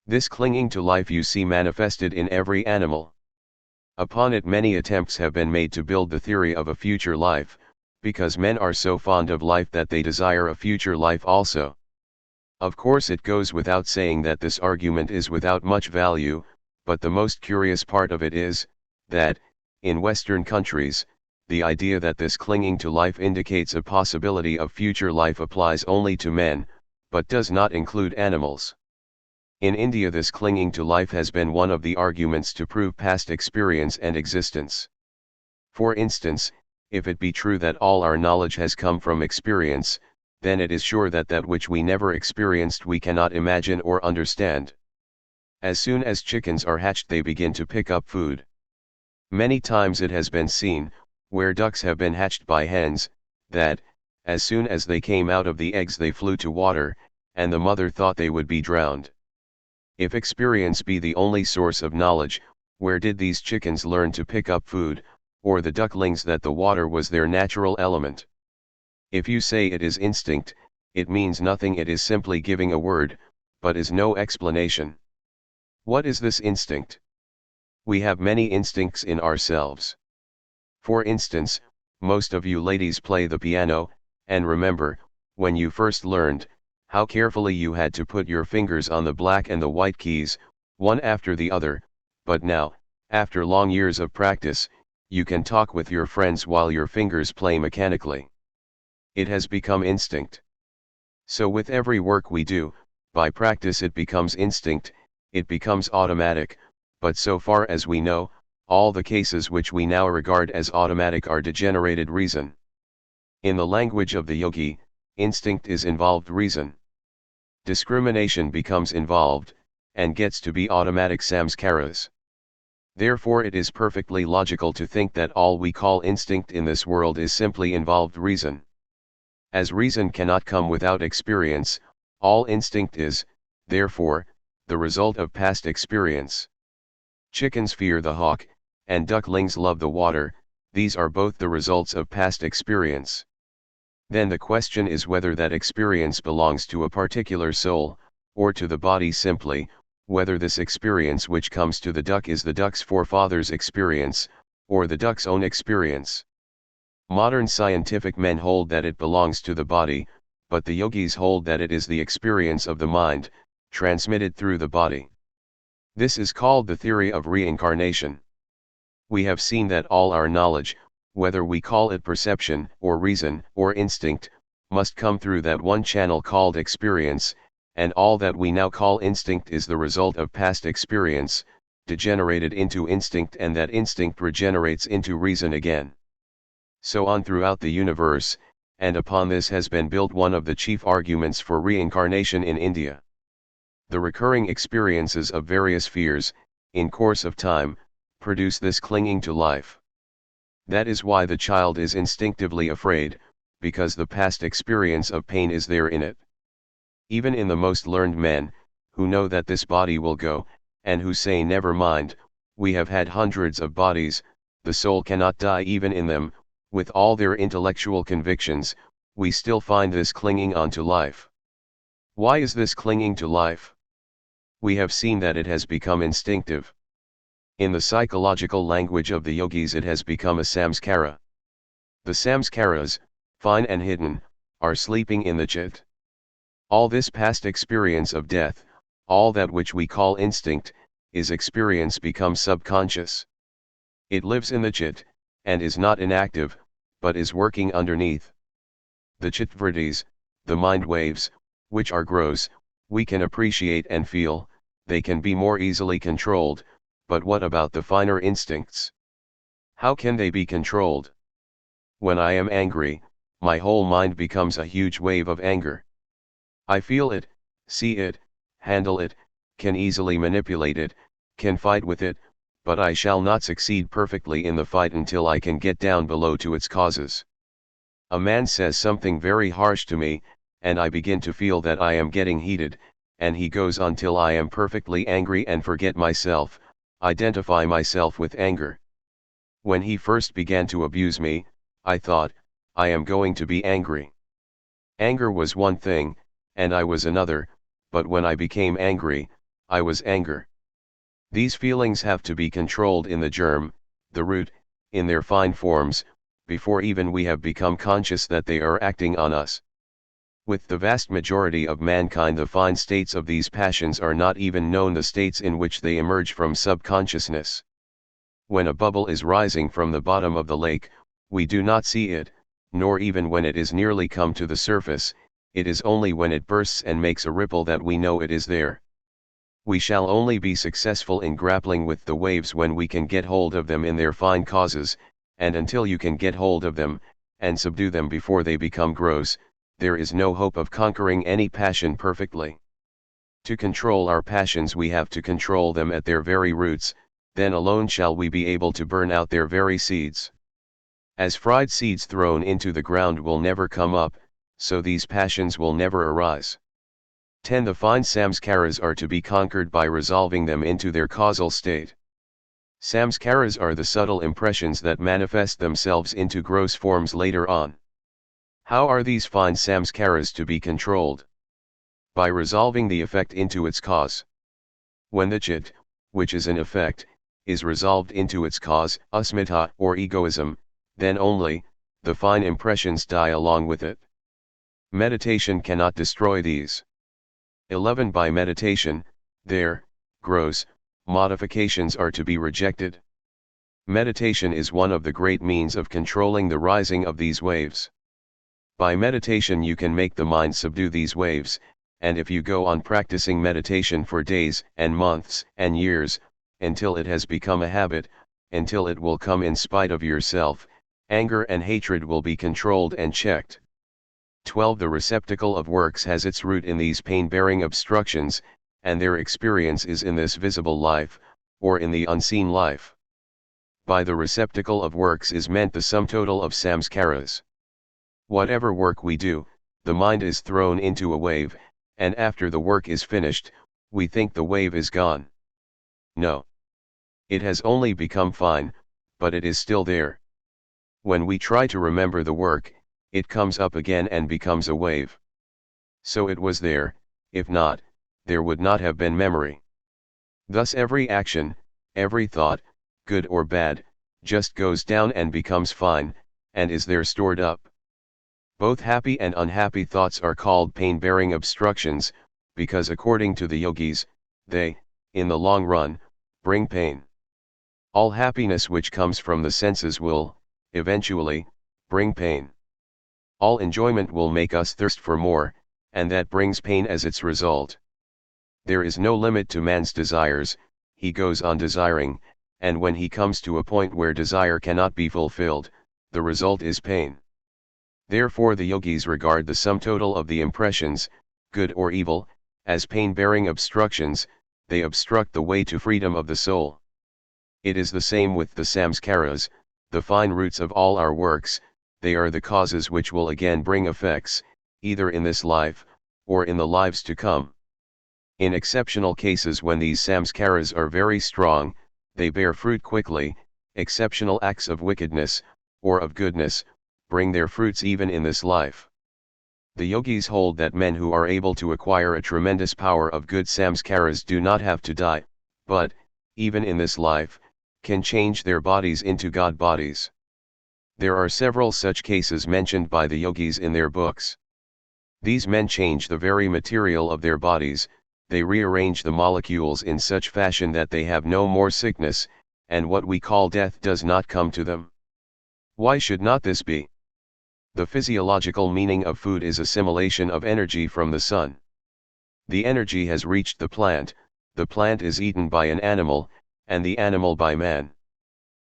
This clinging to life you see manifested in every animal. Upon it many attempts have been made to build the theory of a future life, because men are so fond of life that they desire a future life also. Of course it goes without saying that this argument is without much value, but the most curious part of it is, that, in Western countries, the idea that this clinging to life indicates a possibility of future life applies only to men, but does not include animals. In India this clinging to life has been one of the arguments to prove past experience and existence. For instance, if it be true that all our knowledge has come from experience, then it is sure that that which we never experienced we cannot imagine or understand. As soon as chickens are hatched they begin to pick up food. Many times it has been seen, where ducks have been hatched by hens, that, as soon as they came out of the eggs they flew to water, and the mother thought they would be drowned. If experience be the only source of knowledge, where did these chickens learn to pick up food, or the ducklings that the water was their natural element? If you say it is instinct, it means nothing, it is simply giving a word, but is no explanation. What is this instinct? We have many instincts in ourselves. For instance, most of you ladies play the piano, and remember, when you first learned, how carefully you had to put your fingers on the black and the white keys, one after the other, but now, after long years of practice, you can talk with your friends while your fingers play mechanically. It has become instinct. So with every work we do, by practice it becomes instinct, it becomes automatic, but so far as we know, all the cases which we now regard as automatic are degenerated reason. In the language of the yogi, instinct is involved reason. Discrimination becomes involved, and gets to be automatic samskaras. Therefore it is perfectly logical to think that all we call instinct in this world is simply involved reason. As reason cannot come without experience, all instinct is, therefore, the result of past experience. Chickens fear the hawk, and ducklings love the water, these are both the results of past experience. Then the question is whether that experience belongs to a particular soul, or to the body simply, whether this experience which comes to the duck is the duck's forefathers' experience, or the duck's own experience. Modern scientific men hold that it belongs to the body, but the yogis hold that it is the experience of the mind, transmitted through the body. This is called the theory of reincarnation. We have seen that all our knowledge, whether we call it perception, or reason, or instinct, must come through that one channel called experience, and all that we now call instinct is the result of past experience, degenerated into instinct, and that instinct regenerates into reason again. So on throughout the universe, and upon this has been built one of the chief arguments for reincarnation in India. The recurring experiences of various fears, in course of time, produce this clinging to life. That is why the child is instinctively afraid, because the past experience of pain is there in it. Even in the most learned men, who know that this body will go, and who say never mind, we have had hundreds of bodies, the soul cannot die even in them, with all their intellectual convictions, we still find this clinging on to life. Why is this clinging to life? We have seen that it has become instinctive. In the psychological language of the yogis it has become a samskara. The samskaras, fine and hidden, are sleeping in the chit. All this past experience of death, all that which we call instinct, is experience become subconscious. It lives in the chit, and is not inactive, but is working underneath. The chitvrittis, the mind waves, which are gross, we can appreciate and feel, they can be more easily controlled, but what about the finer instincts? How can they be controlled? When I am angry, my whole mind becomes a huge wave of anger. I feel it, see it, handle it, can easily manipulate it, can fight with it, but I shall not succeed perfectly in the fight until I can get down below to its causes. A man says something very harsh to me, and I begin to feel that I am getting heated, and he goes on till I am perfectly angry and forget myself, identify myself with anger. When he first began to abuse me, I thought, I am going to be angry. Anger was one thing, and I was another, but when I became angry, I was anger. These feelings have to be controlled in the germ, the root, in their fine forms, before even we have become conscious that they are acting on us. With the vast majority of mankind, the fine states of these passions are not even known, the states in which they emerge from subconsciousness. When a bubble is rising from the bottom of the lake, we do not see it, nor even when it is nearly come to the surface, it is only when it bursts and makes a ripple that we know it is there. We shall only be successful in grappling with the waves when we can get hold of them in their fine causes, and until you can get hold of them, and subdue them before they become gross, there is no hope of conquering any passion perfectly. To control our passions we have to control them at their very roots, then alone shall we be able to burn out their very seeds. As fried seeds thrown into the ground will never come up, so these passions will never arise. 10. The fine samskaras are to be conquered by resolving them into their causal state. Samskaras are the subtle impressions that manifest themselves into gross forms later on. How are these fine samskaras to be controlled? By resolving the effect into its cause. When the chit, which is an effect, is resolved into its cause, asmita or egoism, then only, the fine impressions die along with it. Meditation cannot destroy these. 11. By meditation, their gross modifications are to be rejected. Meditation is one of the great means of controlling the rising of these waves. By meditation you can make the mind subdue these waves, and if you go on practicing meditation for days and months and years, until it has become a habit, until it will come in spite of yourself, anger and hatred will be controlled and checked. 12. The receptacle of works has its root in these pain-bearing obstructions, and their experience is in this visible life, or in the unseen life. By the receptacle of works is meant the sum total of samskaras. Whatever work we do, the mind is thrown into a wave, and after the work is finished, we think the wave is gone. No. It has only become fine, but it is still there. When we try to remember the work, it comes up again and becomes a wave. So it was there, if not, there would not have been memory. Thus every action, every thought, good or bad, just goes down and becomes fine, and is there stored up. Both happy and unhappy thoughts are called pain-bearing obstructions, because according to the yogis, they, in the long run, bring pain. All happiness which comes from the senses will, eventually, bring pain. All enjoyment will make us thirst for more, and that brings pain as its result. There is no limit to man's desires, he goes on desiring, and when he comes to a point where desire cannot be fulfilled, the result is pain. Therefore the yogis regard the sum total of the impressions, good or evil, as pain-bearing obstructions. They obstruct the way to freedom of the soul. It is the same with the samskaras, the fine roots of all our works. They are the causes which will again bring effects, either in this life, or in the lives to come. In exceptional cases when these samskaras are very strong, they bear fruit quickly. Exceptional acts of wickedness, or of goodness, bring their fruits even in this life. The yogis hold that men who are able to acquire a tremendous power of good samskaras do not have to die, but, even in this life, can change their bodies into God bodies. There are several such cases mentioned by the yogis in their books. These men change the very material of their bodies, they rearrange the molecules in such fashion that they have no more sickness, and what we call death does not come to them. Why should not this be? The physiological meaning of food is assimilation of energy from the sun. The energy has reached the plant is eaten by an animal, and the animal by man.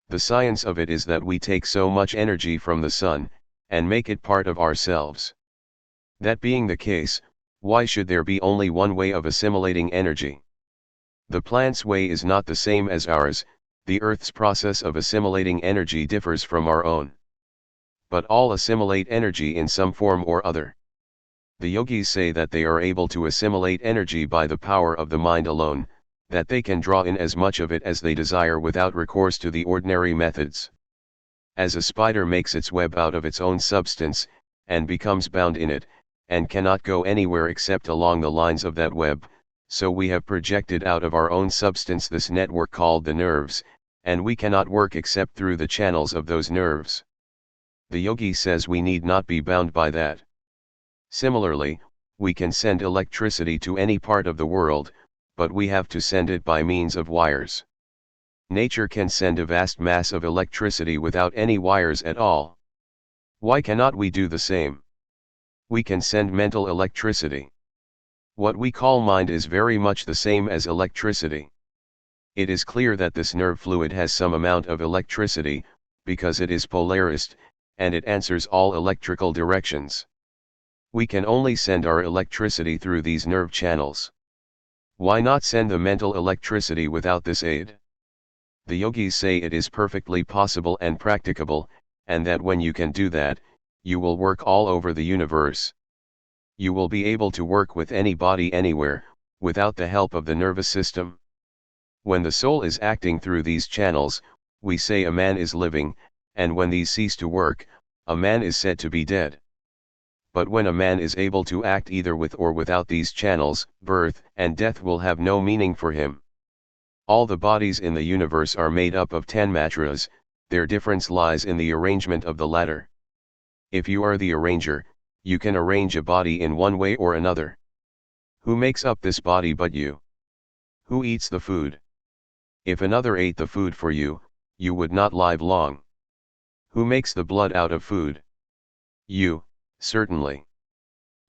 The science of it is that we take so much energy from the sun, and make it part of ourselves. That being the case, why should there be only one way of assimilating energy? The plant's way is not the same as ours, the earth's process of assimilating energy differs from our own. But all assimilate energy in some form or other. The yogis say that they are able to assimilate energy by the power of the mind alone, that they can draw in as much of it as they desire without recourse to the ordinary methods. As a spider makes its web out of its own substance, and becomes bound in it, and cannot go anywhere except along the lines of that web, so we have projected out of our own substance this network called the nerves, and we cannot work except through the channels of those nerves. The yogi says we need not be bound by that. Similarly, we can send electricity to any part of the world, but we have to send it by means of wires. Nature can send a vast mass of electricity without any wires at all. Why cannot we do the same? We can send mental electricity. What we call mind is very much the same as electricity. It is clear that this nerve fluid has some amount of electricity, because it is polarized, and it answers all electrical directions. We can only send our electricity through these nerve channels. Why not send the mental electricity without this aid? The yogis say it is perfectly possible and practicable, and that when you can do that, you will work all over the universe. You will be able to work with any body anywhere, without the help of the nervous system. When the soul is acting through these channels, we say a man is living, and when these cease to work, a man is said to be dead. But when a man is able to act either with or without these channels, birth and death will have no meaning for him. All the bodies in the universe are made up of 10 matras, their difference lies in the arrangement of the latter. If you are the arranger, You can arrange a body in one way or another. Who makes up this body but you? Who eats the food? If another ate the food for you, you would not live long. Who makes the blood out of food? You, certainly.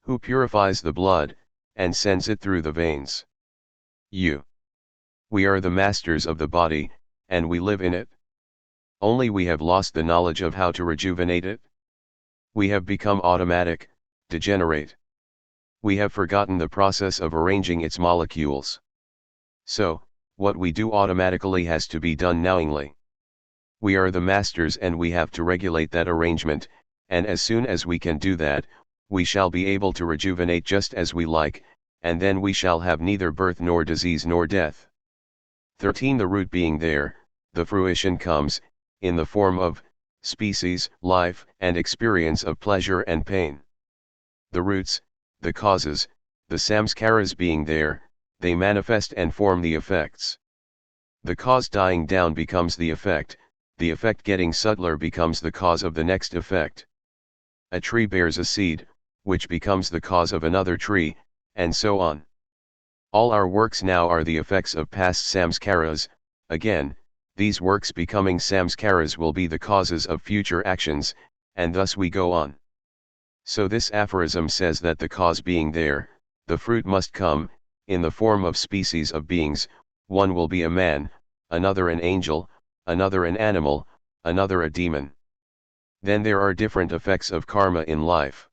Who purifies the blood, and sends it through the veins? You. We are the masters of the body, and we live in it. Only we have lost the knowledge of how to rejuvenate it. We have become automatic, degenerate. We have forgotten the process of arranging its molecules. So, what we do automatically has to be done knowingly. We are the masters and we have to regulate that arrangement, and as soon as we can do that, we shall be able to rejuvenate just as we like, and then we shall have neither birth nor disease nor death. 13. The root being there, the fruition comes, in the form of species, life, and experience of pleasure and pain. The roots, the causes, the samskaras being there, they manifest and form the effects. The cause dying down becomes the effect getting subtler becomes the cause of the next effect. A tree bears a seed, which becomes the cause of another tree, and so on. All our works now are the effects of past samskaras. Again, these works becoming samskaras will be the causes of future actions, and thus we go on. So this aphorism says that the cause being there, the fruit must come, in the form of species of beings. One will be a man, another an angel, another an animal, another a demon. Then there are different effects of karma in life.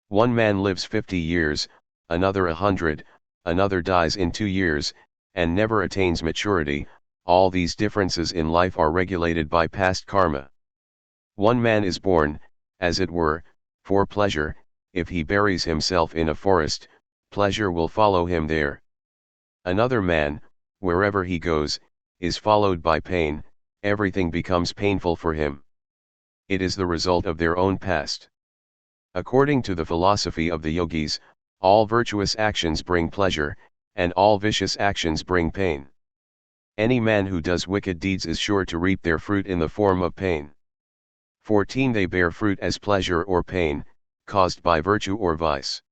One man lives 50 years, another 100, another dies in 2 years, and never attains maturity. All these differences in life are regulated by past karma. One man is born, as it were, for pleasure. If he buries himself in a forest, pleasure will follow him there. Another man, wherever he goes, is followed by pain. Everything becomes painful for him. It is the result of their own past. According to the philosophy of the yogis, all virtuous actions bring pleasure, and all vicious actions bring pain. Any man who does wicked deeds is sure to reap their fruit in the form of pain. 14. They bear fruit as pleasure or pain, caused by virtue or vice.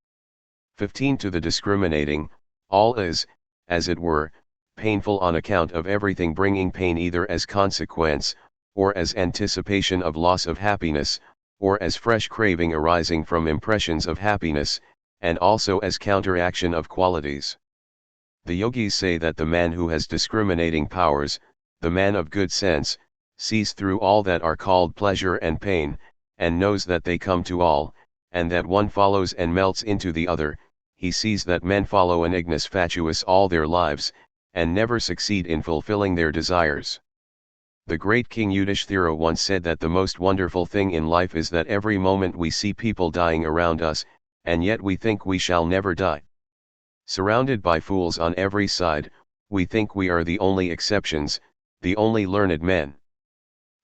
15. To the discriminating, all is, as it were, painful on account of everything bringing pain, either as consequence, or as anticipation of loss of happiness, or as fresh craving arising from impressions of happiness, and also as counteraction of qualities. The yogis say that the man who has discriminating powers, the man of good sense, sees through all that are called pleasure and pain, and knows that they come to all, and that one follows and melts into the other. He sees that men follow an ignis fatuus all their lives, and never succeed in fulfilling their desires. The great King Yudhishthira once said that the most wonderful thing in life is that every moment we see people dying around us, and yet we think we shall never die. Surrounded by fools on every side, we think we are the only exceptions, the only learned men.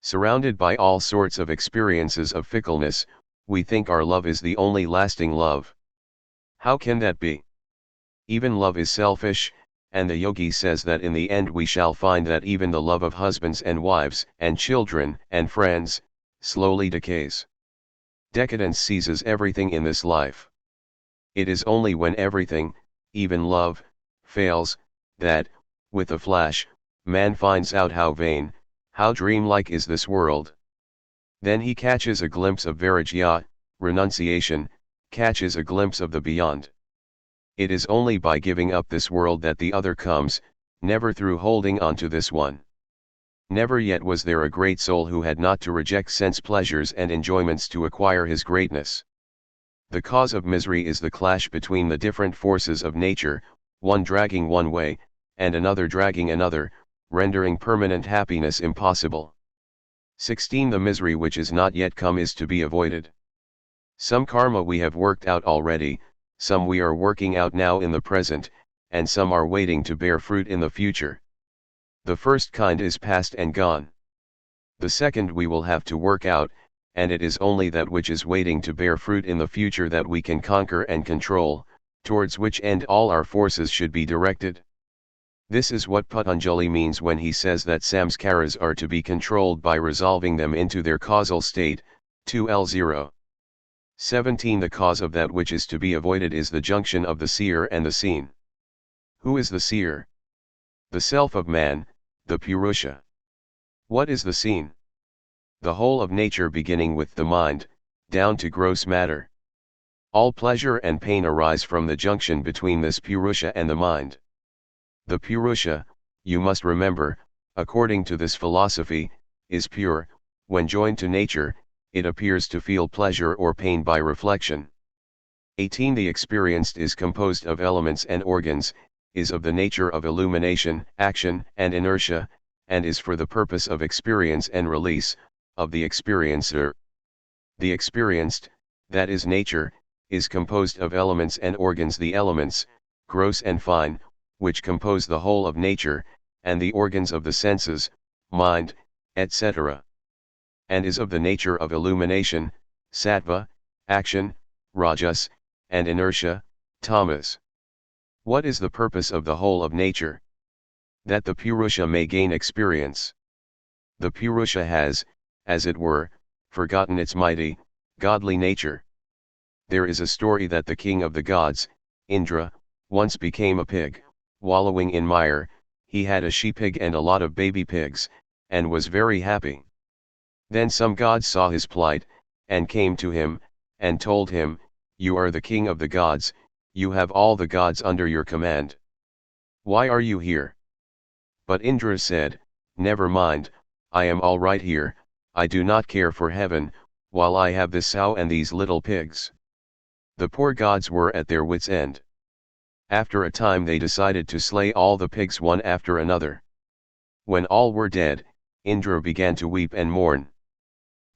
Surrounded by all sorts of experiences of fickleness, we think our love is the only lasting love. How can that be? Even love is selfish, and the yogi says that in the end we shall find that even the love of husbands and wives and children and friends slowly decays. Decadence seizes everything in this life. It is only when everything, even love, fails, that, with a flash, man finds out how vain, how dreamlike is this world. Then he catches a glimpse of vairagya, renunciation, catches a glimpse of the beyond. It is only by giving up this world that the other comes, never through holding on to this one. Never yet was there a great soul who had not to reject sense pleasures and enjoyments to acquire his greatness. The cause of misery is the clash between the different forces of nature, one dragging one way, and another dragging another, rendering permanent happiness impossible. 16. The misery which is not yet come is to be avoided. Some karma we have worked out already, some we are working out now in the present, and some are waiting to bear fruit in the future. The first kind is past and gone. The second we will have to work out, and it is only that which is waiting to bear fruit in the future that we can conquer and control, towards which end all our forces should be directed. This is what Patanjali means when he says that samskaras are to be controlled by resolving them into their causal state, 2L0. 17. The cause of that which is to be avoided is the junction of the seer and the seen. Who is the seer? The self of man, the Purusha. What is the seen? The whole of nature beginning with the mind, down to gross matter. All pleasure and pain arise from the junction between this Purusha and the mind. The Purusha, you must remember, according to this philosophy, is pure. When joined to nature, it appears to feel pleasure or pain by reflection. 18. The experienced is composed of elements and organs, is of the nature of illumination, action, and inertia, and is for the purpose of experience and release, of the experiencer. The experienced, that is nature, is composed of elements and organs, the elements, gross and fine, which compose the whole of nature, and the organs of the senses, mind, etc. And is of the nature of illumination, sattva, action, rajas, and inertia, tamas. What is the purpose of the whole of nature? That the Purusha may gain experience. The Purusha has, as it were, forgotten its mighty, godly nature. There is a story that the king of the gods, Indra, once became a pig, wallowing in mire. He had a she-pig and a lot of baby pigs, and was very happy. Then some gods saw his plight, and came to him, and told him, "You are the king of the gods, you have all the gods under your command. Why are you here?" But Indra said, "Never mind, I am all right here, I do not care for heaven, while I have this sow and these little pigs." The poor gods were at their wits' end. After a time they decided to slay all the pigs one after another. When all were dead, Indra began to weep and mourn.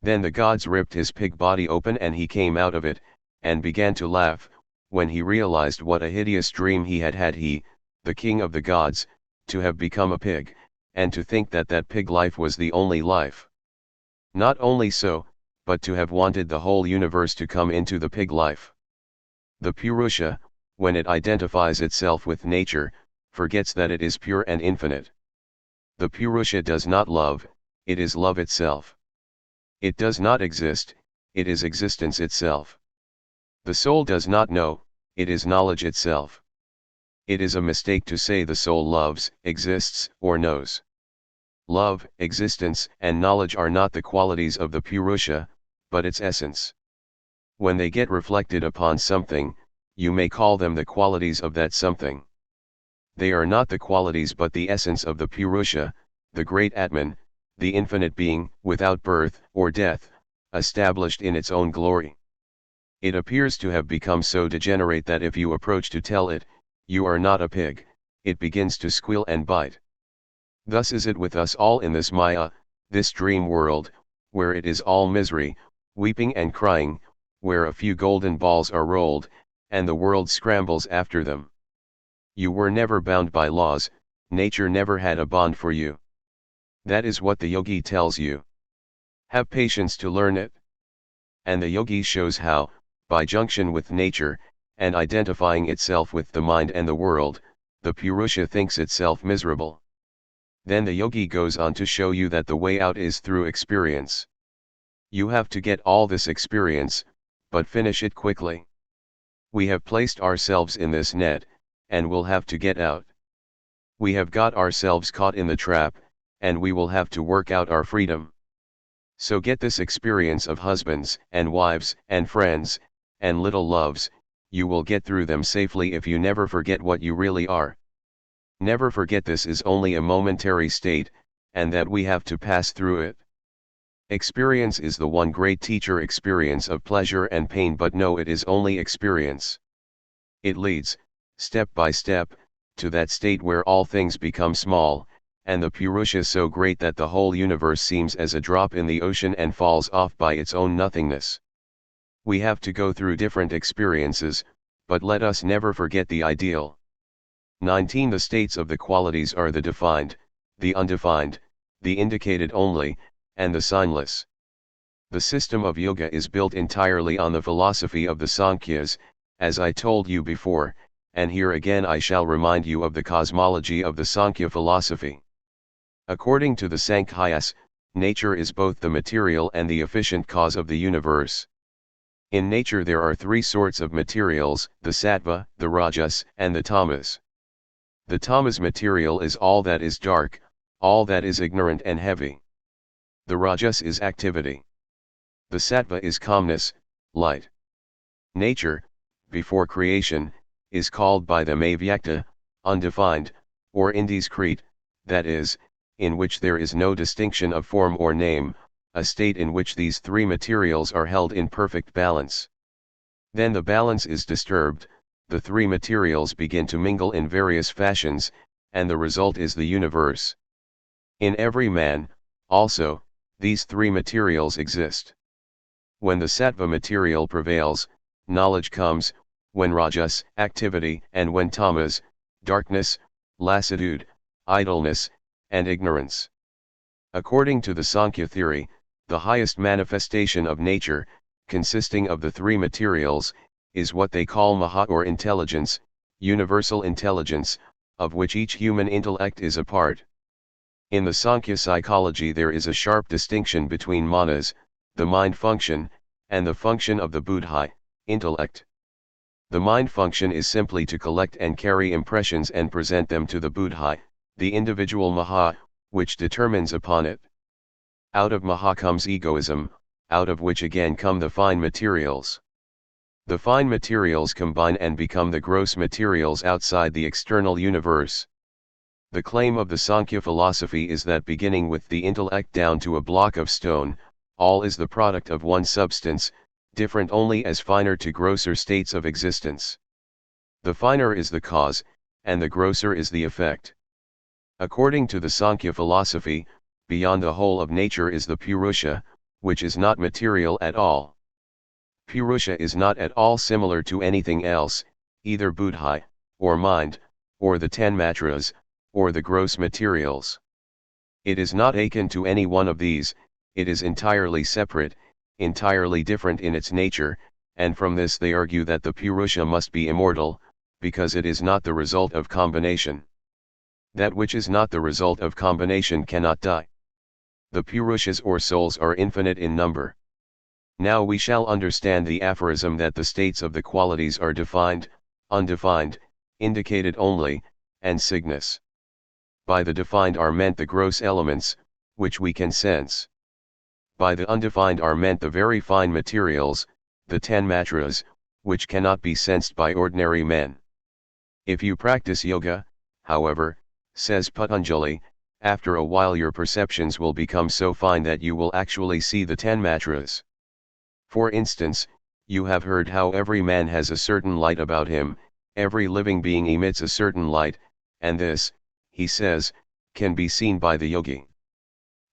Then the gods ripped his pig body open and he came out of it, and began to laugh, when he realized what a hideous dream he had had, he, the king of the gods, to have become a pig, and to think that that pig life was the only life. Not only so, but to have wanted the whole universe to come into the pig life. The Purusha, when it identifies itself with nature, forgets that it is pure and infinite. The Purusha does not love, it is love itself. It does not exist, it is existence itself. The soul does not know, it is knowledge itself. It is a mistake to say the soul loves, exists, or knows. Love, existence, and knowledge are not the qualities of the Purusha, but its essence. When they get reflected upon something, you may call them the qualities of that something. They are not the qualities but the essence of the Purusha, the great Atman, the infinite being, without birth or death, established in its own glory. It appears to have become so degenerate that if you approach to tell it, "You are not a pig," it begins to squeal and bite. Thus is it with us all in this Maya, this dream world, where it is all misery, weeping and crying, where a few golden balls are rolled, and the world scrambles after them. You were never bound by laws, nature never had a bond for you. That is what the yogi tells you. Have patience to learn it. And the yogi shows how, by junction with nature, and identifying itself with the mind and the world, the Purusha thinks itself miserable. Then the yogi goes on to show you that the way out is through experience. You have to get all this experience, but finish it quickly. We have placed ourselves in this net, and will have to get out. We have got ourselves caught in the trap, and we will have to work out our freedom. So get this experience of husbands, and wives, and friends, and little loves. You will get through them safely if you never forget what you really are. Never forget this is only a momentary state, and that we have to pass through it. Experience is the one great teacher, experience of pleasure and pain, but no, it is only experience. It leads, step by step, to that state where all things become small, and the Purusha so great that the whole universe seems as a drop in the ocean and falls off by its own nothingness. We have to go through different experiences, but let us never forget the ideal. 19. The states of the qualities are the defined, the undefined, the indicated only, and the signless. The system of yoga is built entirely on the philosophy of the Sankhyas, as I told you before, and here again I shall remind you of the cosmology of the Sankhya philosophy. According to the Sankhyas, nature is both the material and the efficient cause of the universe. In nature there are three sorts of materials, the sattva, the rajas, and the tamas. The tamas material is all that is dark, all that is ignorant and heavy. The rajas is activity. The sattva is calmness, light. Nature, before creation, is called by them avyakta, undefined, or indiscrete, that is, in which there is no distinction of form or name, a state in which these three materials are held in perfect balance. Then the balance is disturbed, the three materials begin to mingle in various fashions, and the result is the universe. In every man, also, these three materials exist. When the sattva material prevails, knowledge comes, when rajas, activity, and when tamas, darkness, lassitude, idleness, and ignorance. According to the Sankhya theory, the highest manifestation of nature, consisting of the three materials, is what they call Maha or intelligence, universal intelligence, of which each human intellect is a part. In the Sankhya psychology there is a sharp distinction between manas, the mind function, and the function of the buddhi, intellect. The mind function is simply to collect and carry impressions and present them to the buddhi, the individual Maha, which determines upon it. Out of Maha comes egoism, out of which again come the fine materials. The fine materials combine and become the gross materials outside the external universe. The claim of the Sankhya philosophy is that beginning with the intellect down to a block of stone, all is the product of one substance, different only as finer to grosser states of existence. The finer is the cause, and the grosser is the effect. According to the Sankhya philosophy, beyond the whole of nature is the Purusha, which is not material at all. Purusha is not at all similar to anything else, either buddhi, or mind, or the 10 matras, or the gross materials. It is not akin to any one of these, it is entirely separate, entirely different in its nature, and from this they argue that the Purusha must be immortal, because it is not the result of combination. That which is not the result of combination cannot die. The Purushas or souls are infinite in number. Now we shall understand the aphorism that the states of the qualities are defined, undefined, indicated only, and signis. By the defined are meant the gross elements, which we can sense. By the undefined are meant the very fine materials, the 10 matras, which cannot be sensed by ordinary men. If you practice yoga, however, says Patanjali, after a while your perceptions will become so fine that you will actually see the 10 matras. For instance, you have heard how every man has a certain light about him, every living being emits a certain light, and this, he says, can be seen by the yogi.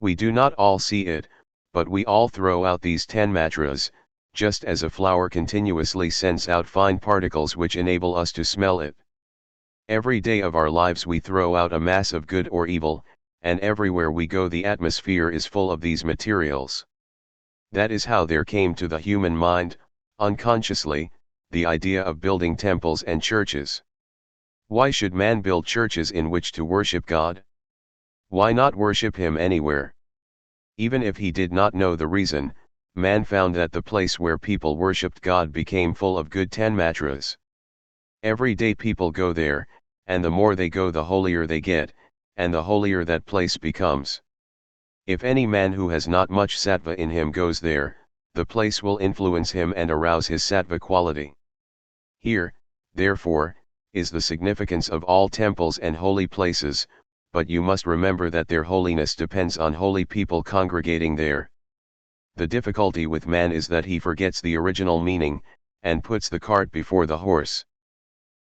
We do not all see it, but we all throw out these 10 matras, just as a flower continuously sends out fine particles which enable us to smell it. Every day of our lives we throw out a mass of good or evil, and everywhere we go the atmosphere is full of these materials. That is how there came to the human mind, unconsciously, the idea of building temples and churches. Why should man build churches in which to worship God? Why not worship Him anywhere? Even if he did not know the reason, man found that the place where people worshipped God became full of good 10 matras. Every day people go there, and the more they go the holier they get, and the holier that place becomes. If any man who has not much sattva in him goes there, the place will influence him and arouse his sattva quality. Here, therefore, is the significance of all temples and holy places, but you must remember that their holiness depends on holy people congregating there. The difficulty with man is that he forgets the original meaning, and puts the cart before the horse.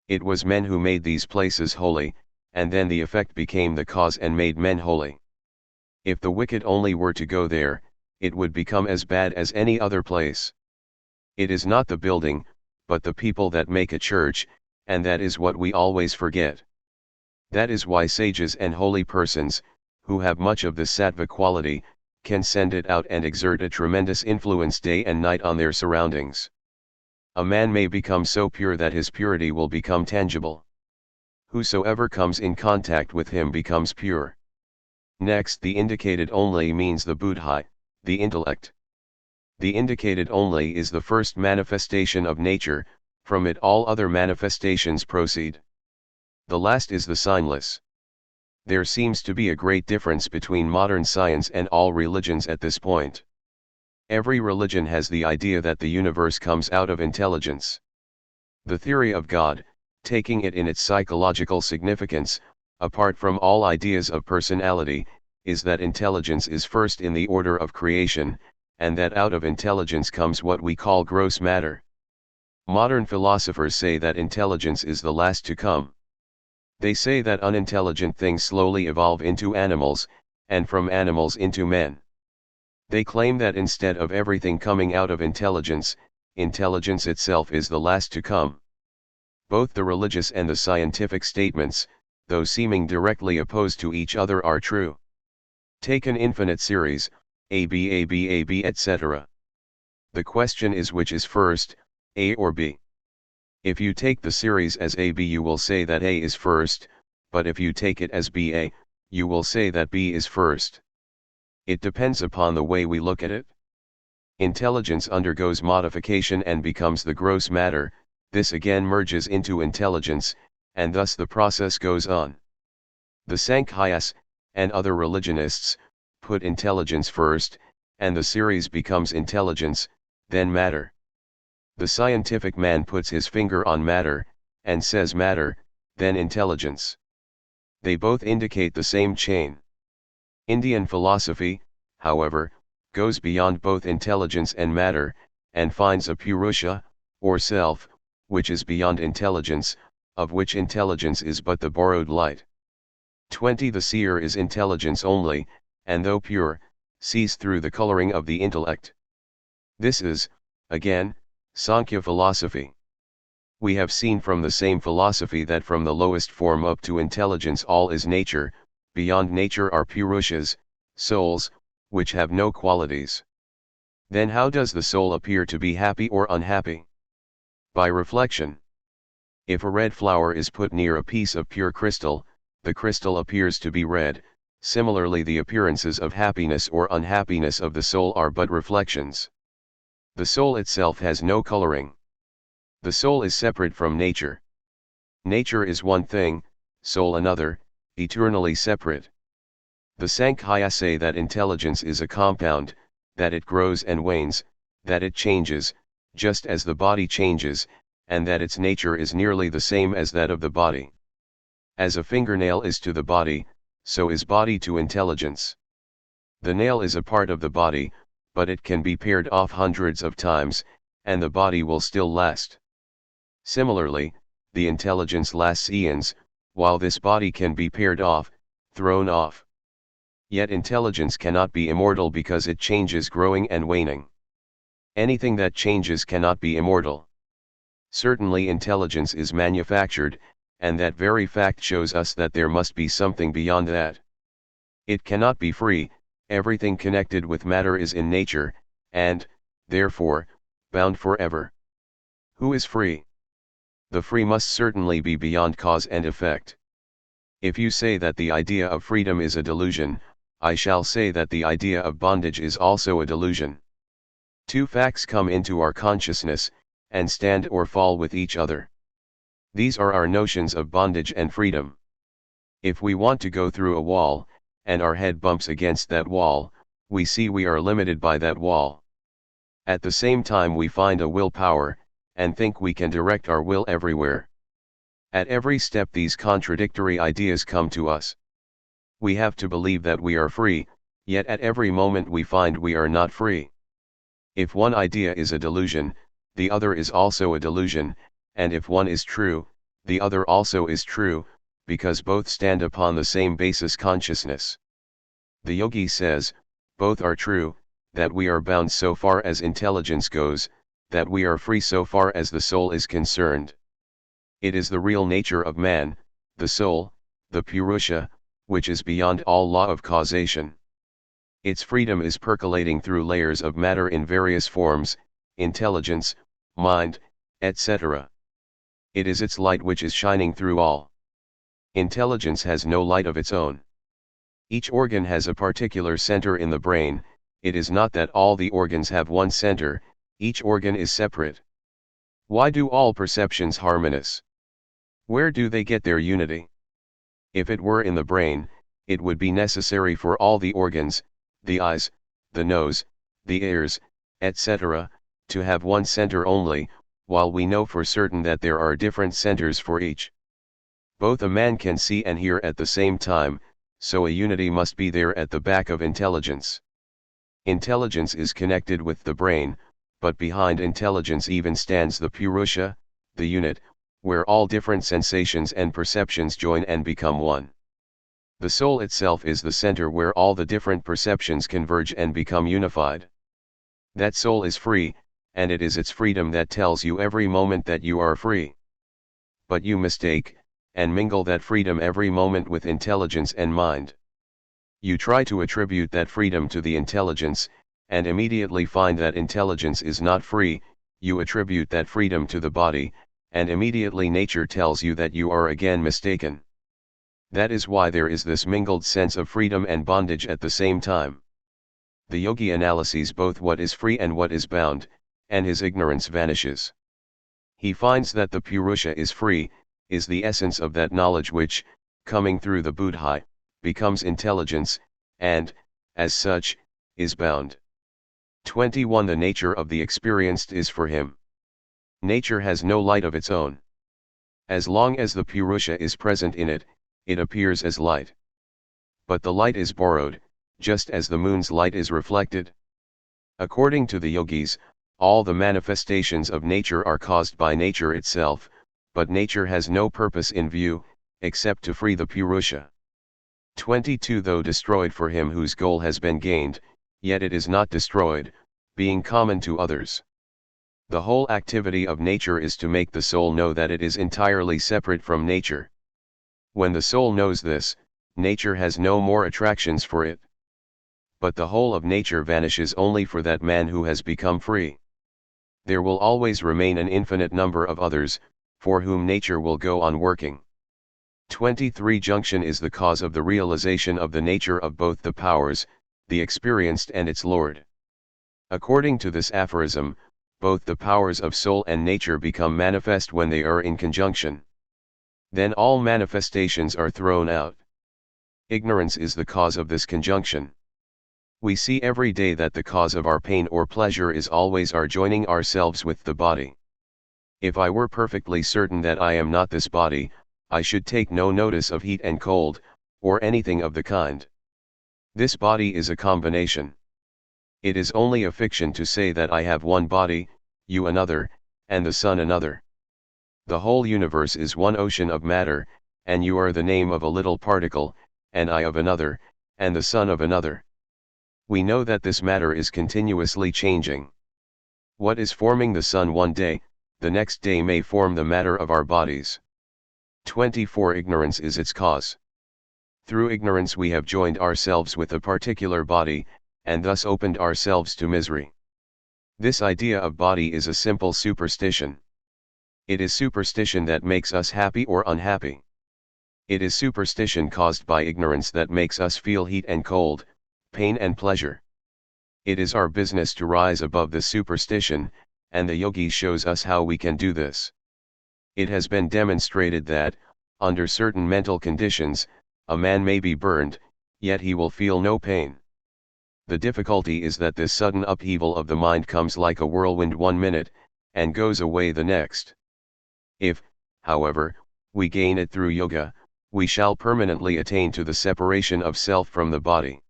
It was men who made these places holy, and then the effect became the cause and made men holy. If the wicked only were to go there, it would become as bad as any other place. It is not the building, but the people that make a church, and that is what we always forget. That is why sages and holy persons, who have much of the sattva quality, can send it out and exert a tremendous influence day and night on their surroundings. A man may become so pure that his purity will become tangible. Whosoever comes in contact with him becomes pure. Next, the indicated only means the buddhi, the intellect. The indicated only is the first manifestation of nature, from it all other manifestations proceed. The last is the signless. There seems to be a great difference between modern science and all religions at this point. Every religion has the idea that the universe comes out of intelligence. The theory of God, taking it in its psychological significance, apart from all ideas of personality, is that intelligence is first in the order of creation, and that out of intelligence comes what we call gross matter. Modern philosophers say that intelligence is the last to come. They say that unintelligent things slowly evolve into animals, and from animals into men. They claim that instead of everything coming out of intelligence, intelligence itself is the last to come. Both the religious and the scientific statements, though seeming directly opposed to each other, are true. Take an infinite series, AB, etc. The question is which is first, A or B. If you take the series as AB, you will say that A is first, but if you take it as BA, you will say that B is first. It depends upon the way we look at it. Intelligence undergoes modification and becomes the gross matter, this again merges into intelligence, and thus the process goes on. The Sankhyas, and other religionists, put intelligence first, and the series becomes intelligence, then matter. The scientific man puts his finger on matter, and says matter, then intelligence. They both indicate the same chain. Indian philosophy, however, goes beyond both intelligence and matter, and finds a Purusha, or self, which is beyond intelligence, of which intelligence is but the borrowed light. 20 The seer is intelligence only, and though pure, sees through the coloring of the intellect. This is, again, Sankhya philosophy. We have seen from the same philosophy that from the lowest form up to intelligence all is nature, beyond nature are Purushas, souls, which have no qualities. Then how does the soul appear to be happy or unhappy? By reflection. If a red flower is put near a piece of pure crystal, the crystal appears to be red. Similarly, the appearances of happiness or unhappiness of the soul are but reflections. The soul itself has no coloring. The soul is separate from nature. Nature is one thing, soul another, eternally separate. The Sankhya say that intelligence is a compound, that it grows and wanes, that it changes, just as the body changes, and that its nature is nearly the same as that of the body. As a fingernail is to the body, so is body to intelligence. The nail is a part of the body, but it can be pared off hundreds of times, and the body will still last. Similarly, the intelligence lasts eons, while this body can be pared off, thrown off. Yet intelligence cannot be immortal because it changes, growing and waning. Anything that changes cannot be immortal. Certainly intelligence is manufactured, and that very fact shows us that there must be something beyond that. It cannot be free. Everything connected with matter is in nature, and, therefore, bound forever. Who is free? The free must certainly be beyond cause and effect. If you say that the idea of freedom is a delusion, I shall say that the idea of bondage is also a delusion. Two facts come into our consciousness, and stand or fall with each other. These are our notions of bondage and freedom. If we want to go through a wall, and our head bumps against that wall, we see we are limited by that wall. At the same time we find a willpower, and think we can direct our will everywhere. At every step these contradictory ideas come to us. We have to believe that we are free, yet at every moment we find we are not free. If one idea is a delusion, the other is also a delusion, and if one is true, the other also is true, because both stand upon the same basis consciousness. The yogi says, both are true, that we are bound so far as intelligence goes, that we are free so far as the soul is concerned. It is the real nature of man, the soul, the Purusha, which is beyond all law of causation. Its freedom is percolating through layers of matter in various forms, intelligence, mind, etc. It is its light which is shining through all. Intelligence has no light of its own. Each organ has a particular center in the brain, it is not that all the organs have one center, each organ is separate. Why do all perceptions harmonious? Where do they get their unity? If it were in the brain, it would be necessary for all the organs, the eyes, the nose, the ears, etc., to have one center only, while we know for certain that there are different centers for each. Both a man can see and hear at the same time, so a unity must be there at the back of intelligence. Intelligence is connected with the brain, but behind intelligence even stands the Purusha, the unit, where all different sensations and perceptions join and become one. The soul itself is the center where all the different perceptions converge and become unified. That soul is free, and it is its freedom that tells you every moment that you are free. But you mistake, and mingle that freedom every moment with intelligence and mind. You try to attribute that freedom to the intelligence, and immediately find that intelligence is not free. You attribute that freedom to the body, and immediately nature tells you that you are again mistaken. That is why there is this mingled sense of freedom and bondage at the same time. The yogi analyses both what is free and what is bound, and his ignorance vanishes. He finds that the Purusha is free, is the essence of that knowledge which, coming through the buddhi, becomes intelligence, and, as such, is bound. 21. The nature of the experienced is for him. Nature has no light of its own. As long as the Purusha is present in it, it appears as light. But the light is borrowed, just as the moon's light is reflected. According to the yogis, all the manifestations of nature are caused by nature itself, but nature has no purpose in view, except to free the Purusha. 22. Though destroyed for him whose goal has been gained, yet it is not destroyed, being common to others. The whole activity of nature is to make the soul know that it is entirely separate from nature. When the soul knows this, nature has no more attractions for it. But the whole of nature vanishes only for that man who has become free. There will always remain an infinite number of others, for whom nature will go on working. 23. Junction is the cause of the realization of the nature of both the powers, the experienced and its Lord. According to this aphorism, both the powers of soul and nature become manifest when they are in conjunction. Then all manifestations are thrown out. Ignorance is the cause of this conjunction. We see every day that the cause of our pain or pleasure is always our joining ourselves with the body. If I were perfectly certain that I am not this body, I should take no notice of heat and cold, or anything of the kind. This body is a combination. It is only a fiction to say that I have one body, you another, and the sun another. The whole universe is one ocean of matter, and you are the name of a little particle, and I of another, and the sun of another. We know that this matter is continuously changing. What is forming the sun one day, the next day may form the matter of our bodies. 24. Ignorance is its cause. Through ignorance we have joined ourselves with a particular body, and thus opened ourselves to misery. This idea of body is a simple superstition. It is superstition that makes us happy or unhappy. It is superstition caused by ignorance that makes us feel heat and cold, pain and pleasure. It is our business to rise above this superstition, and the yogi shows us how we can do this. It has been demonstrated that, under certain mental conditions, a man may be burned, yet he will feel no pain. The difficulty is that this sudden upheaval of the mind comes like a whirlwind one minute, and goes away the next. If, however, we gain it through yoga, we shall permanently attain to the separation of self from the body.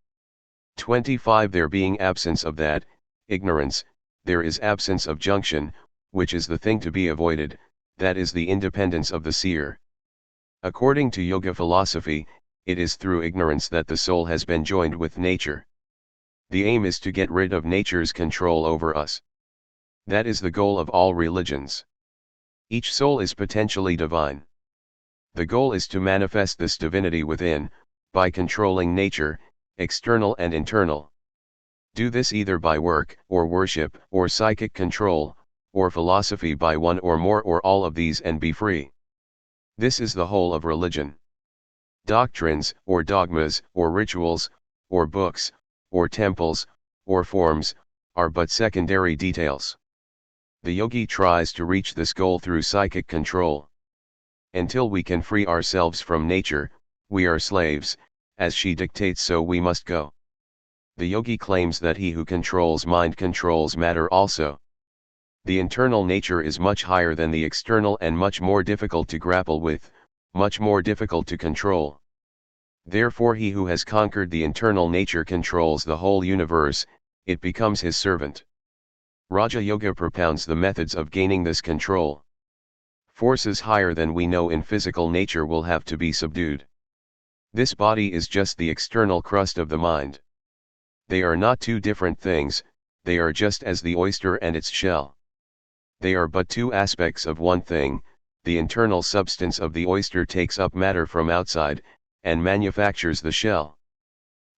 25. There being absence of that, ignorance, there is absence of junction, which is the thing to be avoided, that is the independence of the seer. According to yoga philosophy, it is through ignorance that the soul has been joined with nature. The aim is to get rid of nature's control over us. That is the goal of all religions. Each soul is potentially divine. The goal is to manifest this divinity within, by controlling nature, external and internal. Do this either by work, or worship, or psychic control, or philosophy by one or more or all of these and be free. This is the whole of religion. Doctrines, or dogmas, or rituals, or books, or temples, or forms, are but secondary details. The yogi tries to reach this goal through psychic control. Until we can free ourselves from nature, we are slaves, as she dictates so we must go. The yogi claims that he who controls mind controls matter also. The internal nature is much higher than the external and much more difficult to grapple with, much more difficult to control. Therefore he who has conquered the internal nature controls the whole universe, it becomes his servant. Raja Yoga propounds the methods of gaining this control. Forces higher than we know in physical nature will have to be subdued. This body is just the external crust of the mind. They are not two different things, they are just as the oyster and its shell. They are but two aspects of one thing. The internal substance of the oyster takes up matter from outside, and manufactures the shell.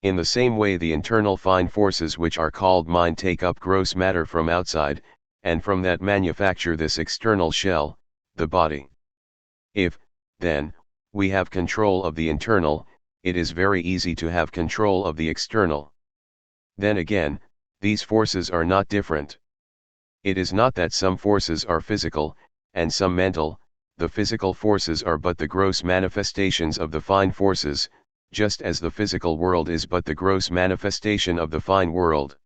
In the same way the internal fine forces which are called mind take up gross matter from outside, and from that manufacture this external shell, the body. If, then, we have control of the internal, it is very easy to have control of the external. Then again, these forces are not different. It is not that some forces are physical, and some mental. The physical forces are but the gross manifestations of the fine forces, just as the physical world is but the gross manifestation of the fine world.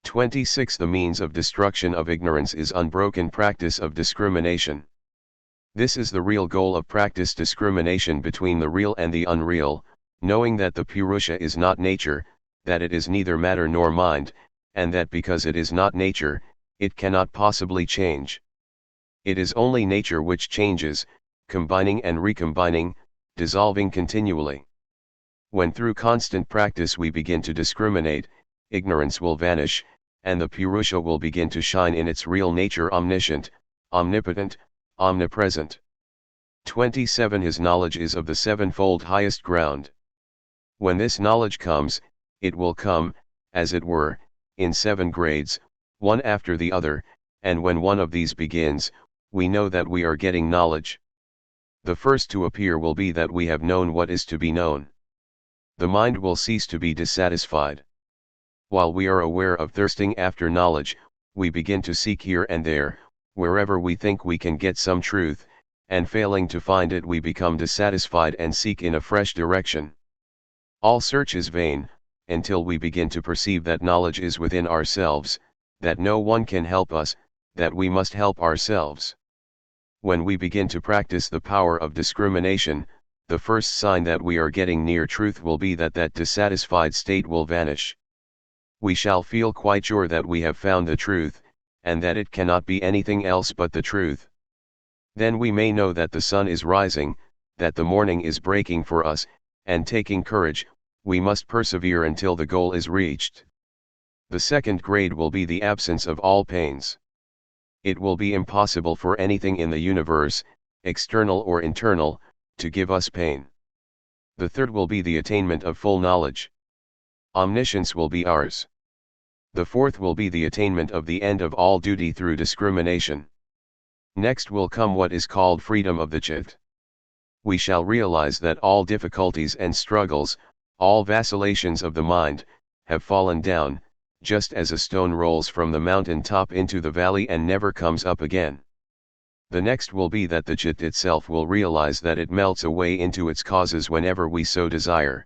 26. The means of destruction of ignorance is unbroken practice of discrimination. This is the real goal of practice: discrimination between the real and the unreal, knowing that the Purusha is not nature, that it is neither matter nor mind, and that because it is not nature, it cannot possibly change. It is only nature which changes, combining and recombining, dissolving continually. When through constant practice we begin to discriminate, ignorance will vanish, and the Purusha will begin to shine in its real nature: omniscient, omnipotent, omnipresent. 27. His knowledge is of the sevenfold highest ground. When this knowledge comes, it will come, as it were, in 7 grades, one after the other, and when one of these begins, we know that we are getting knowledge. The first to appear will be that we have known what is to be known. The mind will cease to be dissatisfied. While we are aware of thirsting after knowledge, we begin to seek here and there, wherever we think we can get some truth, and failing to find it we become dissatisfied and seek in a fresh direction. All search is vain, until we begin to perceive that knowledge is within ourselves, that no one can help us, that we must help ourselves. When we begin to practice the power of discrimination, the first sign that we are getting near truth will be that that dissatisfied state will vanish. We shall feel quite sure that we have found the truth, and that it cannot be anything else but the truth. Then we may know that the sun is rising, that the morning is breaking for us, and taking courage, we must persevere until the goal is reached. The second grade will be the absence of all pains. It will be impossible for anything in the universe, external or internal, to give us pain. The third will be the attainment of full knowledge. Omniscience will be ours. The fourth will be the attainment of the end of all duty through discrimination. Next will come what is called freedom of the chitta. We shall realize that all difficulties and struggles, all vacillations of the mind, have fallen down, just as a stone rolls from the mountain top into the valley and never comes up again. The next will be that the chitta itself will realize that it melts away into its causes whenever we so desire.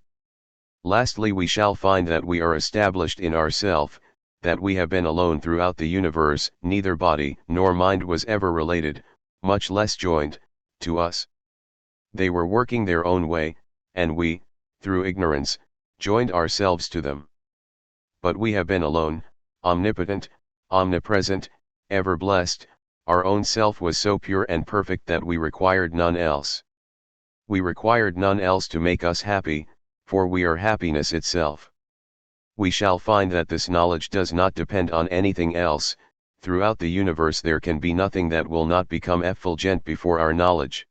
Lastly, we shall find that we are established in ourself, that we have been alone throughout the universe, neither body nor mind was ever related, much less joined, to us. They were working their own way, and we, through ignorance, joined ourselves to them. But we have been alone, omnipotent, omnipresent, ever blessed. Our own self was so pure and perfect that we required none else. We required none else to make us happy, for we are happiness itself. We shall find that this knowledge does not depend on anything else. Throughout the universe there can be nothing that will not become effulgent before our knowledge.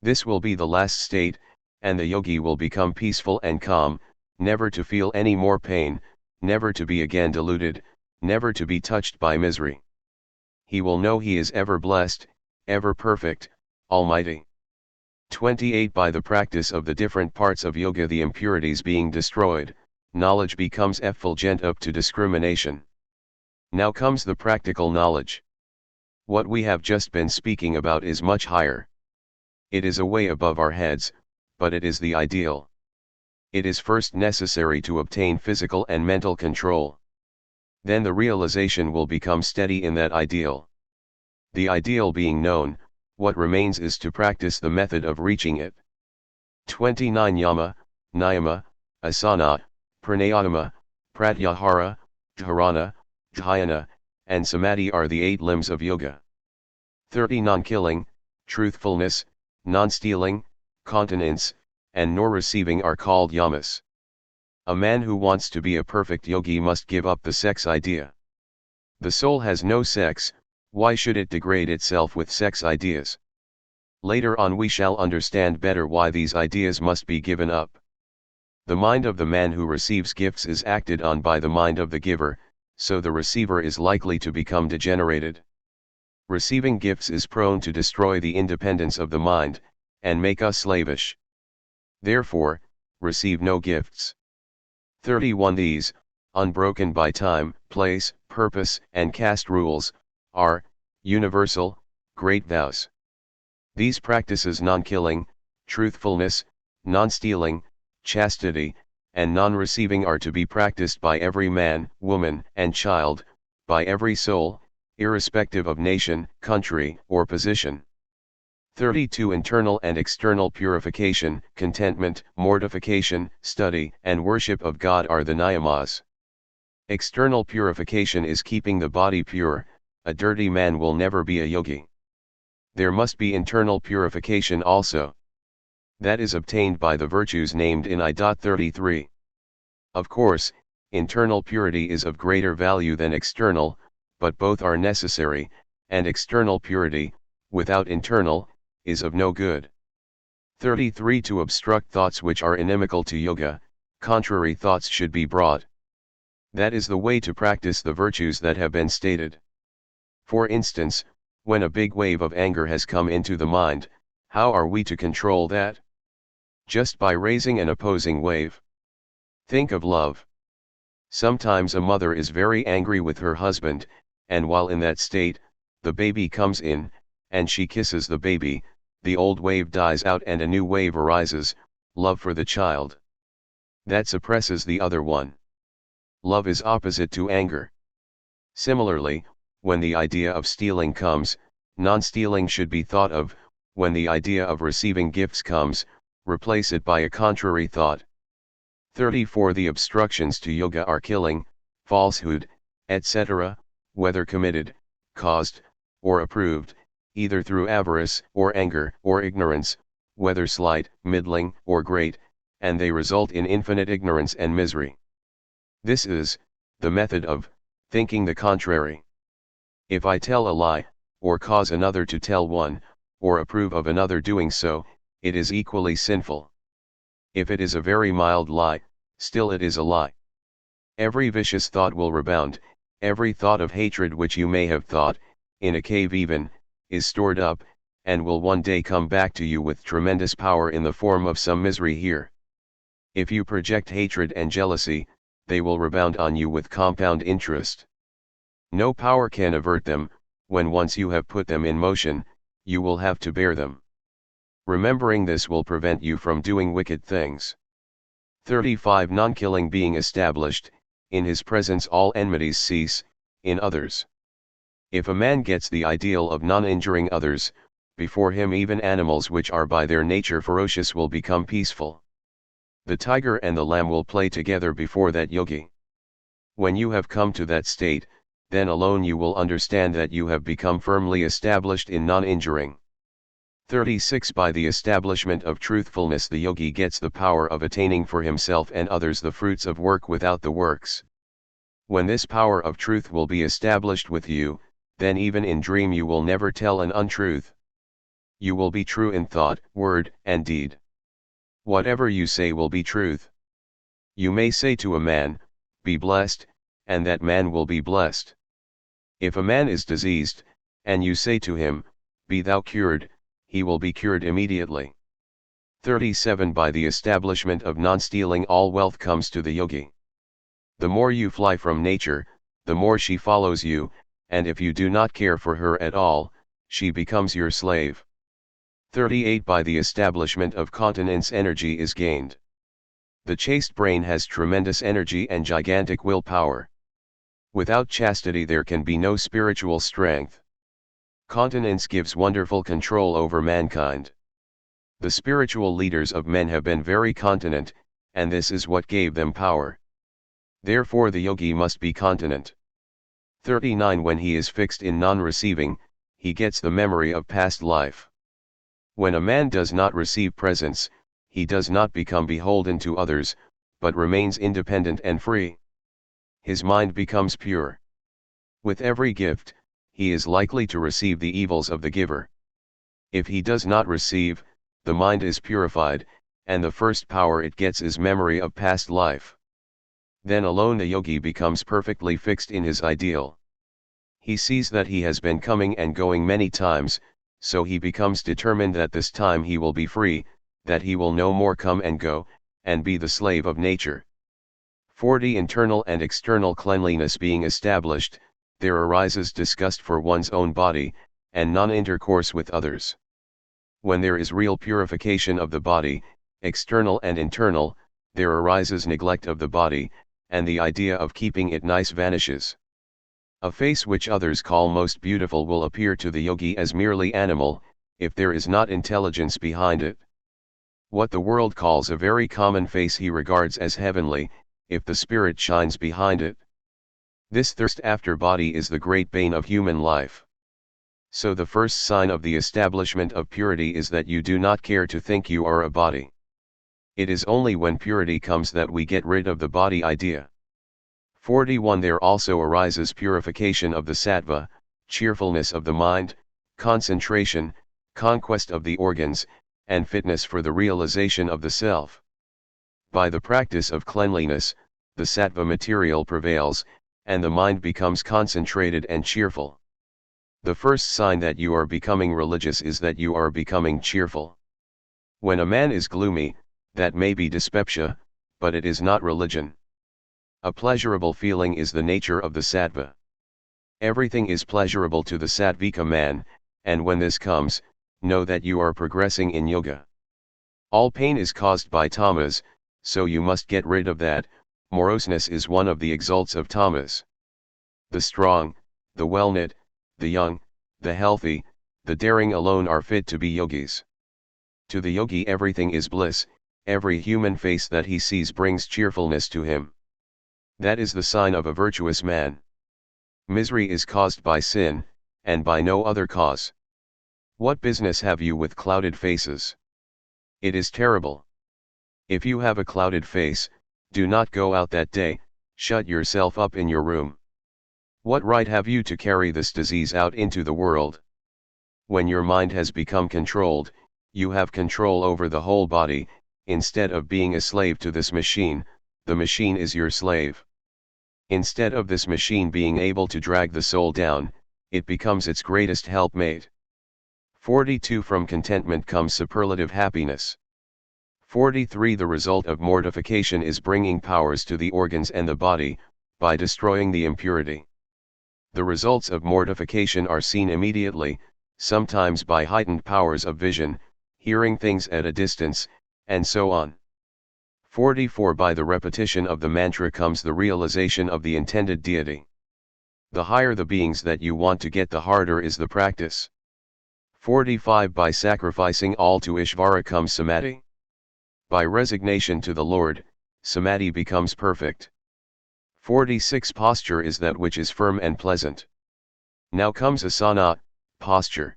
This will be the last state, and the yogi will become peaceful and calm, never to feel any more pain, never to be again deluded, never to be touched by misery. He will know he is ever blessed, ever perfect, almighty. 28. By the practice of the different parts of yoga the impurities being destroyed, knowledge becomes effulgent up to discrimination. Now comes the practical knowledge. What we have just been speaking about is much higher. It is away above our heads, but it is the ideal. It is first necessary to obtain physical and mental control. Then the realization will become steady in that ideal. The ideal being known, what remains is to practice the method of reaching it. 29 Yama, Niyama, Asana, Pranayama, Pratyahara, Dharana, Dhyana, and Samadhi are the 8 limbs of yoga. 30 Non-killing, truthfulness, non-stealing, continence, and nor receiving are called yamas. A man who wants to be a perfect yogi must give up the sex idea. The soul has no sex, why should it degrade itself with sex ideas? Later on we shall understand better why these ideas must be given up. The mind of the man who receives gifts is acted on by the mind of the giver, so the receiver is likely to become degenerated. Receiving gifts is prone to destroy the independence of the mind, and make us slavish. Therefore, receive no gifts. 31 These, unbroken by time, place, purpose, and caste rules, are universal, great vows. These practices non-killing, truthfulness, non-stealing, chastity, and non-receiving are to be practiced by every man, woman, and child, by every soul, irrespective of nation, country, or position. 32 Internal and external purification, contentment, mortification, study, and worship of God are the niyamas. External purification is keeping the body pure. A dirty man will never be a yogi. There must be internal purification also. That is obtained by the virtues named in I.33. Of course, internal purity is of greater value than external, but both are necessary, and external purity, without internal, is of no good. 33 To obstruct thoughts which are inimical to yoga, contrary thoughts should be brought. That is the way to practice the virtues that have been stated. For instance, when a big wave of anger has come into the mind, how are we to control that? Just by raising an opposing wave. Think of love. Sometimes a mother is very angry with her husband, and while in that state, the baby comes in, and she kisses the baby, the old wave dies out and a new wave arises, love for the child. That suppresses the other one. Love is opposite to anger. Similarly, when the idea of stealing comes, non-stealing should be thought of. When the idea of receiving gifts comes, replace it by a contrary thought. 34 The obstructions to yoga are killing, falsehood, etc., whether committed, caused, or approved, either through avarice or anger or ignorance, whether slight, middling, or great, and they result in infinite ignorance and misery. This is the method of thinking the contrary. If I tell a lie, or cause another to tell one, or approve of another doing so, it is equally sinful. If it is a very mild lie, still it is a lie. Every vicious thought will rebound, every thought of hatred which you may have thought, in a cave even, is stored up, and will one day come back to you with tremendous power in the form of some misery here. If you project hatred and jealousy, they will rebound on you with compound interest. No power can avert them. When once you have put them in motion, you will have to bear them. Remembering this will prevent you from doing wicked things. 35 Non-killing being established, in his presence all enmities cease, in others. If a man gets the ideal of non-injuring others, before him even animals which are by their nature ferocious will become peaceful. The tiger and the lamb will play together before that yogi. When you have come to that state, then alone you will understand that you have become firmly established in non-injuring. 36 By the establishment of truthfulness the yogi gets the power of attaining for himself and others the fruits of work without the works. When this power of truth will be established with you, then even in dream you will never tell an untruth. You will be true in thought, word, and deed. Whatever you say will be truth. You may say to a man, "Be blessed," and that man will be blessed. If a man is diseased, and you say to him, "Be thou cured," he will be cured immediately. 37 By the establishment of non-stealing all wealth comes to the yogi. The more you fly from nature, the more she follows you, and if you do not care for her at all, she becomes your slave. 38 By the establishment of continence energy is gained. The chaste brain has tremendous energy and gigantic willpower. Without chastity there can be no spiritual strength. Continence gives wonderful control over mankind. The spiritual leaders of men have been very continent, and this is what gave them power. Therefore the yogi must be continent. 39 When he is fixed in non-receiving, he gets the memory of past life. When a man does not receive presents, he does not become beholden to others, but remains independent and free. His mind becomes pure. With every gift, he is likely to receive the evils of the giver. If he does not receive, the mind is purified, and the first power it gets is memory of past life. Then alone the yogi becomes perfectly fixed in his ideal. He sees that he has been coming and going many times, so he becomes determined that this time he will be free, that he will no more come and go, and be the slave of nature. 40 Internal and external cleanliness being established, there arises disgust for one's own body, and non-intercourse with others. When there is real purification of the body, external and internal, there arises neglect of the body, and the idea of keeping it nice vanishes. A face which others call most beautiful will appear to the yogi as merely animal, if there is not intelligence behind it. What the world calls a very common face he regards as heavenly, if the spirit shines behind it. This thirst after body is the great bane of human life. So the first sign of the establishment of purity is that you do not care to think you are a body. It is only when purity comes that we get rid of the body idea. 41 There also arises purification of the sattva, cheerfulness of the mind, concentration, conquest of the organs, and fitness for the realization of the self. By the practice of cleanliness, the sattva material prevails, and the mind becomes concentrated and cheerful. The first sign that you are becoming religious is that you are becoming cheerful. When a man is gloomy, that may be dyspepsia, but it is not religion. A pleasurable feeling is the nature of the sattva. Everything is pleasurable to the sattvika man, and when this comes, know that you are progressing in yoga. All pain is caused by tamas, so you must get rid of that. Moroseness is one of the exalts of tamas. The strong, the well-knit, the young, the healthy, the daring alone are fit to be yogis. To the yogi everything is bliss, every human face that he sees brings cheerfulness to him. That is the sign of a virtuous man. Misery is caused by sin, and by no other cause. What business have you with clouded faces? It is terrible. If you have a clouded face, do not go out that day, shut yourself up in your room. What right have you to carry this disease out into the world? When your mind has become controlled, you have control over the whole body. Instead of being a slave to this machine, the machine is your slave. Instead of this machine being able to drag the soul down, it becomes its greatest helpmate. 42 From contentment comes superlative happiness. 43 The result of mortification is bringing powers to the organs and the body, by destroying the impurity. The results of mortification are seen immediately, sometimes by heightened powers of vision, hearing things at a distance, and so on. 44 By the repetition of the mantra comes the realization of the intended deity. The higher the beings that you want to get, the harder is the practice. 45 By sacrificing all to Ishvara comes samadhi. By resignation to the Lord, samadhi becomes perfect. 46 Posture is that which is firm and pleasant. Now comes asana, posture.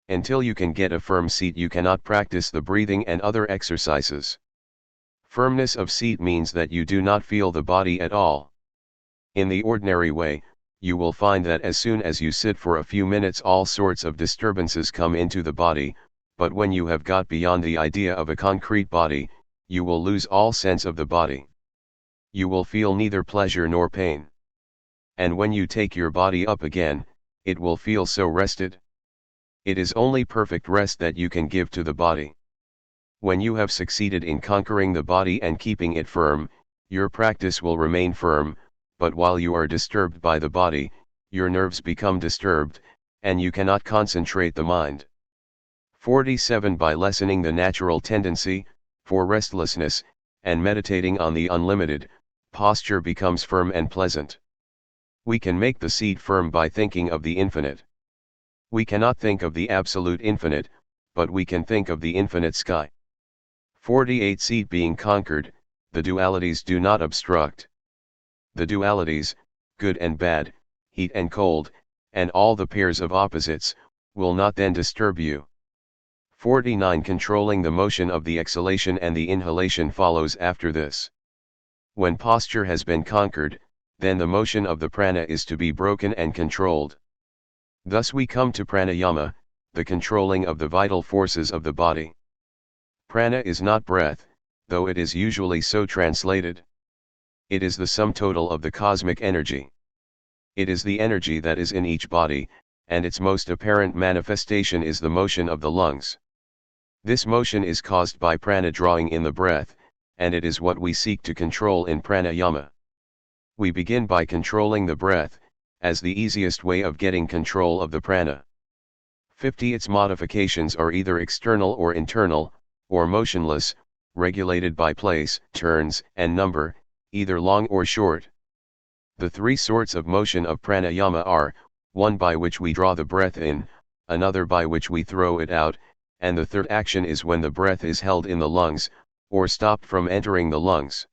Until you can get a firm seat you cannot practice the breathing and other exercises. Firmness of seat means that you do not feel the body at all. In the ordinary way, you will find that as soon as you sit for a few minutes all sorts of disturbances come into the body, but when you have got beyond the idea of a concrete body, you will lose all sense of the body. You will feel neither pleasure nor pain. And when you take your body up again, it will feel so rested. It is only perfect rest that you can give to the body. When you have succeeded in conquering the body and keeping it firm, your practice will remain firm, but while you are disturbed by the body, your nerves become disturbed, and you cannot concentrate the mind. 47 By lessening the natural tendency for restlessness, and meditating on the unlimited, posture becomes firm and pleasant. We can make the seat firm by thinking of the infinite. We cannot think of the absolute infinite, but we can think of the infinite sky. 48 Seat being conquered, the dualities do not obstruct. The dualities, good and bad, heat and cold, and all the pairs of opposites, will not then disturb you. 49 Controlling the motion of the exhalation and the inhalation follows after this. When posture has been conquered, then the motion of the prana is to be broken and controlled. Thus we come to pranayama, the controlling of the vital forces of the body. Prana is not breath, though it is usually so translated. It is the sum total of the cosmic energy. It is the energy that is in each body, and its most apparent manifestation is the motion of the lungs. This motion is caused by prana drawing in the breath, and it is what we seek to control in pranayama. We begin by controlling the breath, as the easiest way of getting control of the prana. 50 Its modifications are either external or internal, or motionless, regulated by place, turns, and number, either long or short. The three sorts of motion of pranayama are, one by which we draw the breath in, another by which we throw it out, and the third action is when the breath is held in the lungs, or stopped from entering the lungs.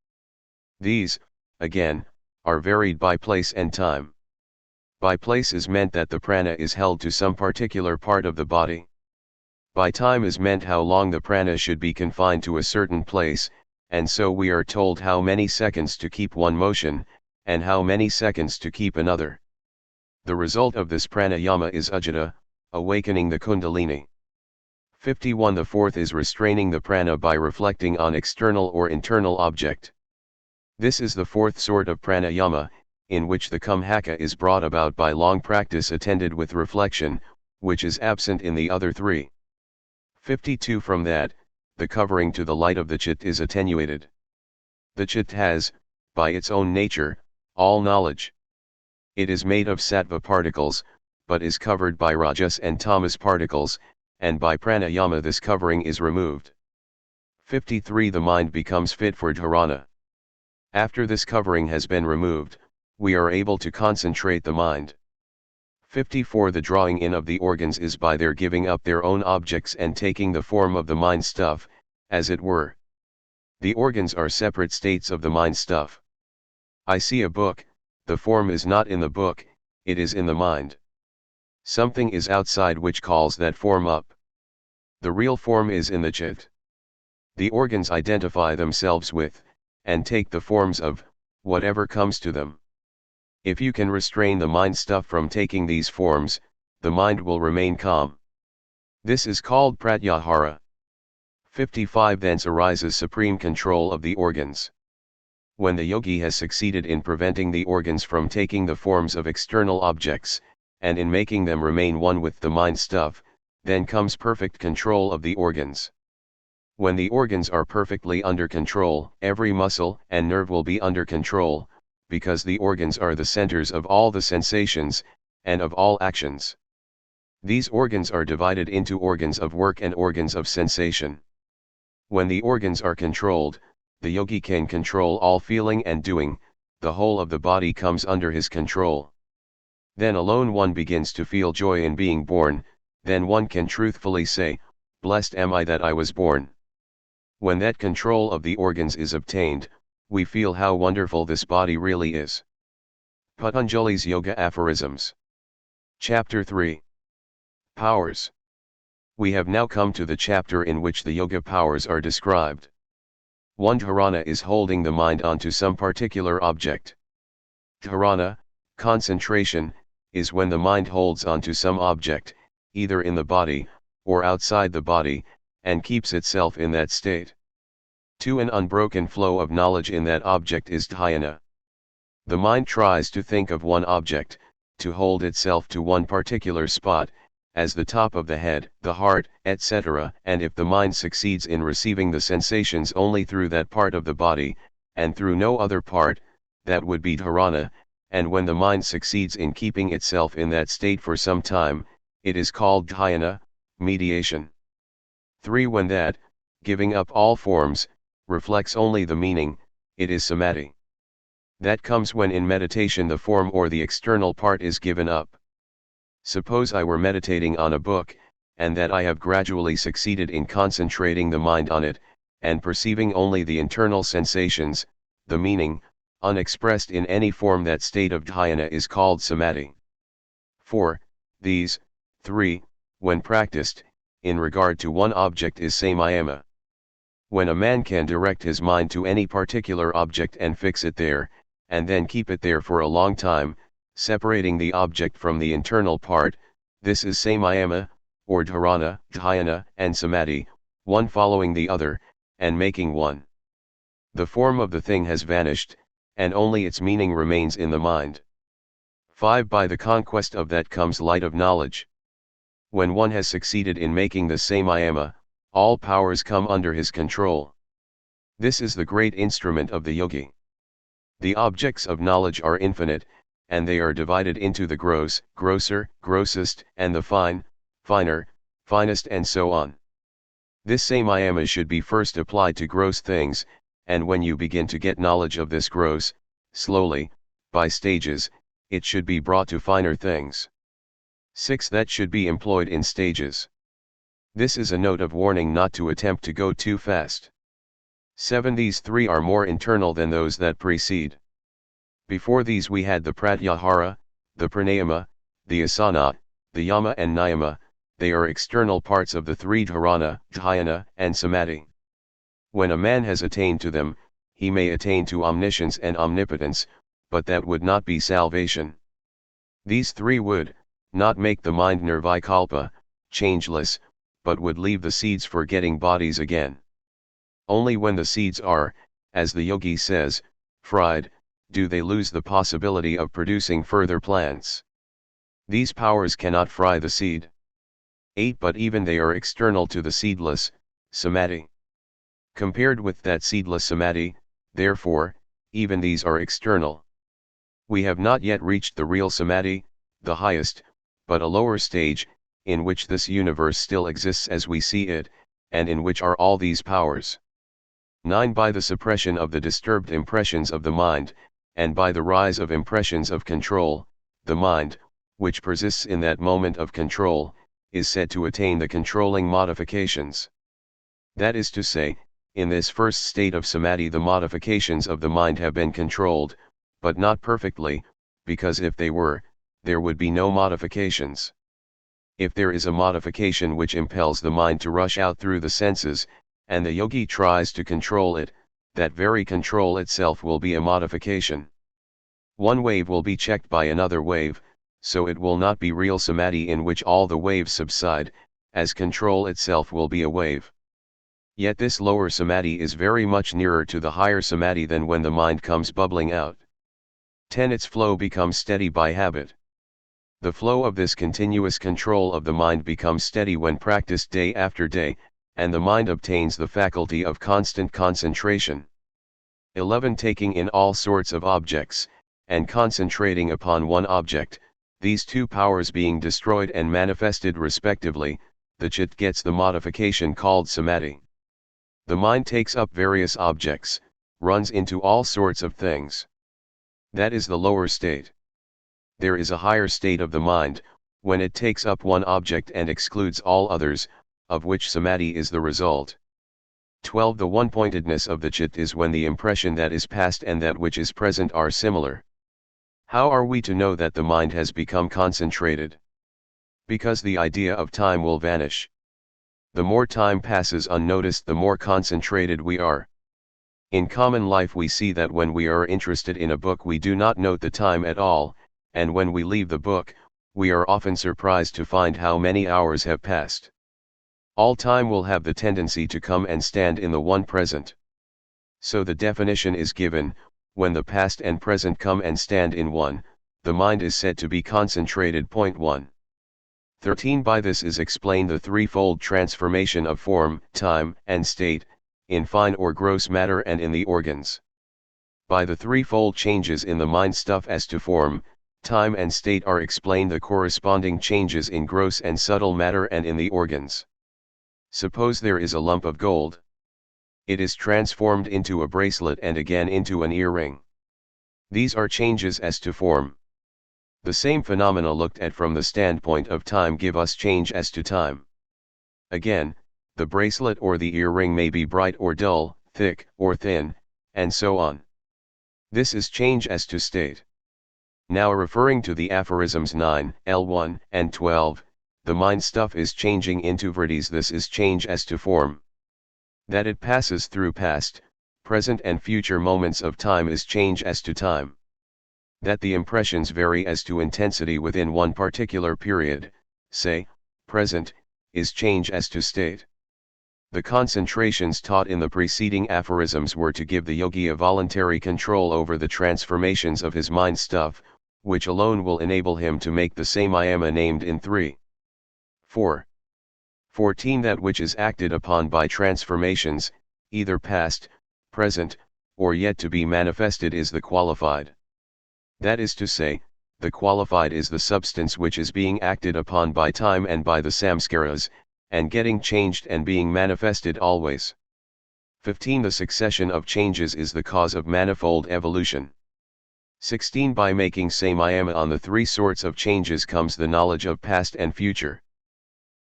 These, again, are varied by place and time. By place is meant that the prana is held to some particular part of the body. By time is meant how long the prana should be confined to a certain place, and so we are told how many seconds to keep one motion, and how many seconds to keep another. The result of this pranayama is ujjhata, awakening the kundalini. 51 The fourth is restraining the prana by reflecting on external or internal object. This is the fourth sort of pranayama, in which the kumhaka is brought about by long practice attended with reflection, which is absent in the other three. 52 From that, the covering to the light of the chit is attenuated. The chit has, by its own nature, all knowledge. It is made of sattva particles, but is covered by rajas and tamas particles, and by pranayama this covering is removed. 53 The mind becomes fit for dharana. After this covering has been removed, we are able to concentrate the mind. 54 The drawing in of the organs is by their giving up their own objects and taking the form of the mind stuff, as it were. The organs are separate states of the mind stuff. I see a book, the form is not in the book, it is in the mind. Something is outside which calls that form up. The real form is in the chit. The organs identify themselves with, and take the forms of, whatever comes to them. If you can restrain the mind stuff from taking these forms, the mind will remain calm. This is called pratyahara. 55 Thence arises supreme control of the organs. When the yogi has succeeded in preventing the organs from taking the forms of external objects, and in making them remain one with the mind stuff, then comes perfect control of the organs. When the organs are perfectly under control, every muscle and nerve will be under control, because the organs are the centers of all the sensations, and of all actions. These organs are divided into organs of work and organs of sensation. When the organs are controlled, the yogi can control all feeling and doing, the whole of the body comes under his control. Then alone one begins to feel joy in being born, then one can truthfully say, "Blessed am I that I was born." When that control of the organs is obtained, we feel how wonderful this body really is. Patanjali's Yoga Aphorisms. Chapter 3. Powers. We have now come to the chapter in which the yoga powers are described. 1. Dharana is holding the mind onto some particular object. Dharana, concentration, is when the mind holds onto some object, either in the body, or outside the body, and keeps itself in that state. 2. An unbroken flow of knowledge in that object is dhyana. The mind tries to think of one object, to hold itself to one particular spot, as the top of the head, the heart, etc., and if the mind succeeds in receiving the sensations only through that part of the body, and through no other part, that would be dharana, and when the mind succeeds in keeping itself in that state for some time, it is called dhyana, mediation. 3. When that, giving up all forms, reflects only the meaning, it is samadhi. That comes when in meditation the form or the external part is given up. Suppose I were meditating on a book, and that I have gradually succeeded in concentrating the mind on it, and perceiving only the internal sensations, the meaning, unexpressed in any form. That state of dhyana is called samadhi. 4. These, 3, when practiced, in regard to one object is samayama. When a man can direct his mind to any particular object and fix it there, and then keep it there for a long time, separating the object from the internal part, this is samayama, or dharana, dhyana, and samadhi, one following the other, and making one. The form of the thing has vanished, and only its meaning remains in the mind. 5. By the conquest of that comes light of knowledge. When one has succeeded in making the samayama, all powers come under his control. This is the great instrument of the yogi. The objects of knowledge are infinite, and they are divided into the gross, grosser, grossest, and the fine, finer, finest, and so on. This samayama should be first applied to gross things, and when you begin to get knowledge of this gross, slowly, by stages, it should be brought to finer things. 6. That should be employed in stages. This is a note of warning not to attempt to go too fast. 7. These 3 are more internal than those that precede. Before these we had the pratyahara, the pranayama, the asana, the yama and niyama. They are external parts of the 3 dharana, dhyana, and samadhi. When a man has attained to them, he may attain to omniscience and omnipotence, but that would not be salvation. These 3 would not make the mind nirvikalpa, changeless, but would leave the seeds for getting bodies again. Only when the seeds are, as the yogi says, fried, do they lose the possibility of producing further plants. These powers cannot fry the seed. 8. But even they are external to the seedless, samadhi. Compared with that seedless samadhi, therefore, even these are external. We have not yet reached the real samadhi, the highest, but a lower stage, in which this universe still exists as we see it, and in which are all these powers. 9. By the suppression of the disturbed impressions of the mind, and by the rise of impressions of control, the mind, which persists in that moment of control, is said to attain the controlling modifications. That is to say, in this first state of samadhi the modifications of the mind have been controlled, but not perfectly, because if they were, there would be no modifications. If there is a modification which impels the mind to rush out through the senses, and the yogi tries to control it, that very control itself will be a modification. One wave will be checked by another wave, so it will not be real samadhi in which all the waves subside, as control itself will be a wave. Yet this lower samadhi is very much nearer to the higher samadhi than when the mind comes bubbling out. 10. Its flow becomes steady by habit. The flow of this continuous control of the mind becomes steady when practiced day after day, and the mind obtains the faculty of constant concentration. 11. Taking in all sorts of objects, and concentrating upon one object, these 2 powers being destroyed and manifested respectively, the chit gets the modification called samadhi. The mind takes up various objects, runs into all sorts of things. That is the lower state. There is a higher state of the mind, when it takes up one object and excludes all others, of which samadhi is the result. 12. The one-pointedness of the chit is when the impression that is past and that which is present are similar. How are we to know that the mind has become concentrated? Because the idea of time will vanish. The more time passes unnoticed, the more concentrated we are. In common life we see that when we are interested in a book we do not note the time at all, and when we leave the book, we are often surprised to find how many hours have passed. All time will have the tendency to come and stand in the one present. So the definition is given, when the past and present come and stand in one, the mind is said to be concentrated. 1. 13. By this is explained the threefold transformation of form, time, and state, in fine or gross matter and in the organs. By the threefold changes in the mind stuff as to form, time and state are explained the corresponding changes in gross and subtle matter and in the organs. Suppose there is a lump of gold. It is transformed into a bracelet and again into an earring. These are changes as to form. The same phenomena looked at from the standpoint of time give us change as to time. Again, the bracelet or the earring may be bright or dull, thick or thin, and so on. This is change as to state. Now referring to the aphorisms 9, L1, and 12, the mind stuff is changing into vritis. This is change as to form. That it passes through past, present and future moments of time is change as to time. That the impressions vary as to intensity within one particular period, say, present, is change as to state. The concentrations taught in the preceding aphorisms were to give the yogi a voluntary control over the transformations of his mind stuff, which alone will enable him to make the same ayama named in 3. 4. 14. That which is acted upon by transformations, either past, present, or yet to be manifested is the qualified. That is to say, the qualified is the substance which is being acted upon by time and by the samskaras, and getting changed and being manifested always. 15. The succession of changes is the cause of manifold evolution. 16. By making samayama on the three sorts of changes comes the knowledge of past and future.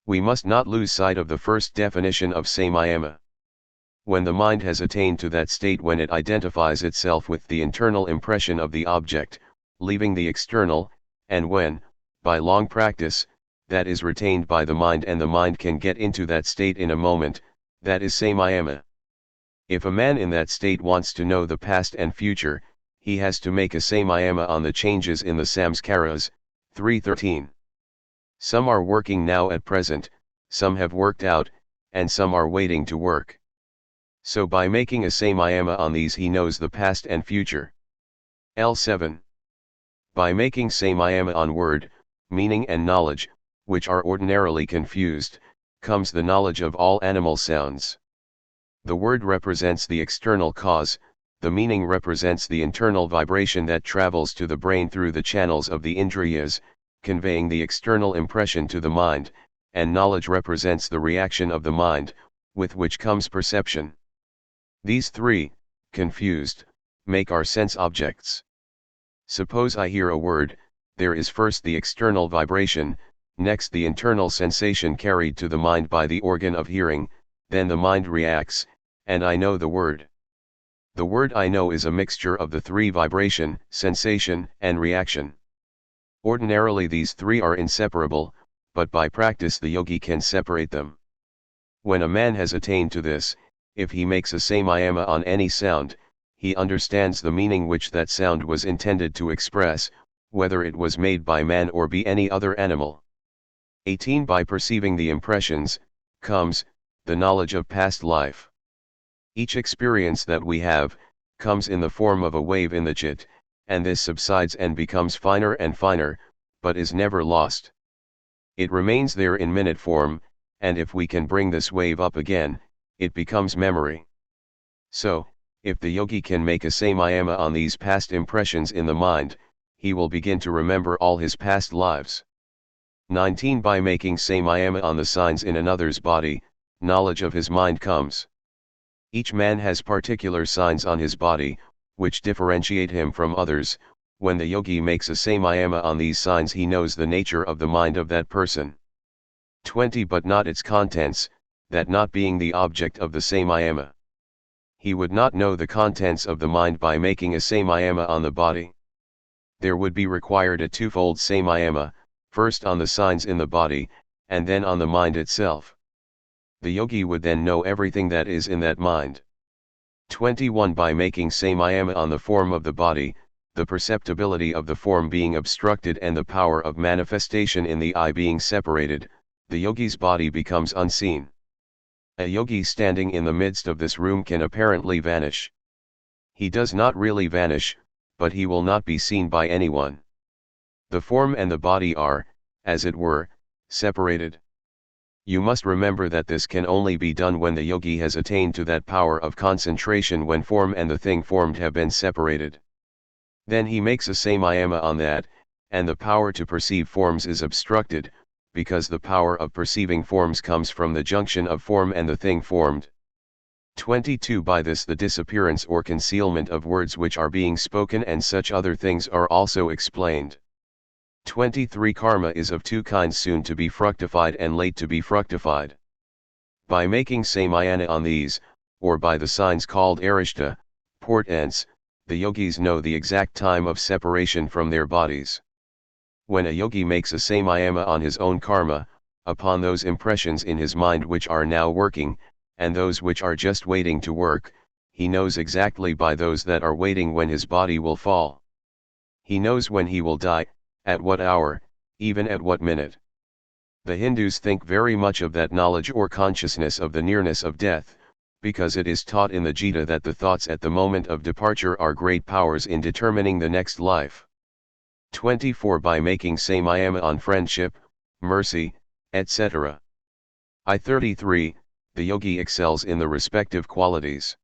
We must not lose sight of the first definition of samayama. When the mind has attained to that state when it identifies itself with the internal impression of the object, leaving the external, and when, by long practice, that is retained by the mind and the mind can get into that state in a moment, that is samayama. If a man in that state wants to know the past and future, he has to make a samayama on the changes in the samskaras. 3:13. Some are working now at present, some have worked out, and some are waiting to work. So by making a samayama on these he knows the past and future. L7. By making samayama on word, meaning and knowledge, which are ordinarily confused, comes the knowledge of all animal sounds. The word represents the external cause, the meaning represents the internal vibration that travels to the brain through the channels of the indriyas, conveying the external impression to the mind, and knowledge represents the reaction of the mind, with which comes perception. These three, confused, make our sense objects. Suppose I hear a word, there is first the external vibration, next the internal sensation carried to the mind by the organ of hearing, then the mind reacts, and I know the word. The word I know is a mixture of the three: vibration, sensation, and reaction. Ordinarily these three are inseparable, but by practice the yogi can separate them. When a man has attained to this, if he makes a samayama on any sound, he understands the meaning which that sound was intended to express, whether it was made by man or be any other animal. 18. By perceiving the impressions, comes, the knowledge of past life. Each experience that we have, comes in the form of a wave in the chit, and this subsides and becomes finer and finer, but is never lost. It remains there in minute form, and if we can bring this wave up again, it becomes memory. So, if the yogi can make a samayama on these past impressions in the mind, he will begin to remember all his past lives. 19. By making samayama on the signs in another's body, knowledge of his mind comes. Each man has particular signs on his body, which differentiate him from others. When the yogi makes a samayama on these signs he knows the nature of the mind of that person. 20. But not its contents, that not being the object of the samayama. He would not know the contents of the mind by making a samayama on the body. There would be required a twofold samayama, first on the signs in the body, and then on the mind itself. The yogi would then know everything that is in that mind. 21. By making samayama on the form of the body, the perceptibility of the form being obstructed and the power of manifestation in the eye being separated, the yogi's body becomes unseen. A yogi standing in the midst of this room can apparently vanish. He does not really vanish, but he will not be seen by anyone. The form and the body are, as it were, separated. You must remember that this can only be done when the yogi has attained to that power of concentration when form and the thing formed have been separated. Then he makes a samayama on that, and the power to perceive forms is obstructed, because the power of perceiving forms comes from the junction of form and the thing formed. 22 By this the disappearance or concealment of words which are being spoken and such other things are also explained. 23 Karma is of two kinds, soon to be fructified and late to be fructified. By making samayana on these, or by the signs called arishta, portents, the yogis know the exact time of separation from their bodies. When a yogi makes a samayama on his own karma, upon those impressions in his mind which are now working, and those which are just waiting to work, he knows exactly by those that are waiting when his body will fall. He knows when he will die, at what hour, even at what minute. The Hindus think very much of that knowledge or consciousness of the nearness of death, because it is taught in the Gita that the thoughts at the moment of departure are great powers in determining the next life. 24 By making samayama on friendship, mercy, etc. 33 The yogi excels in the respective qualities.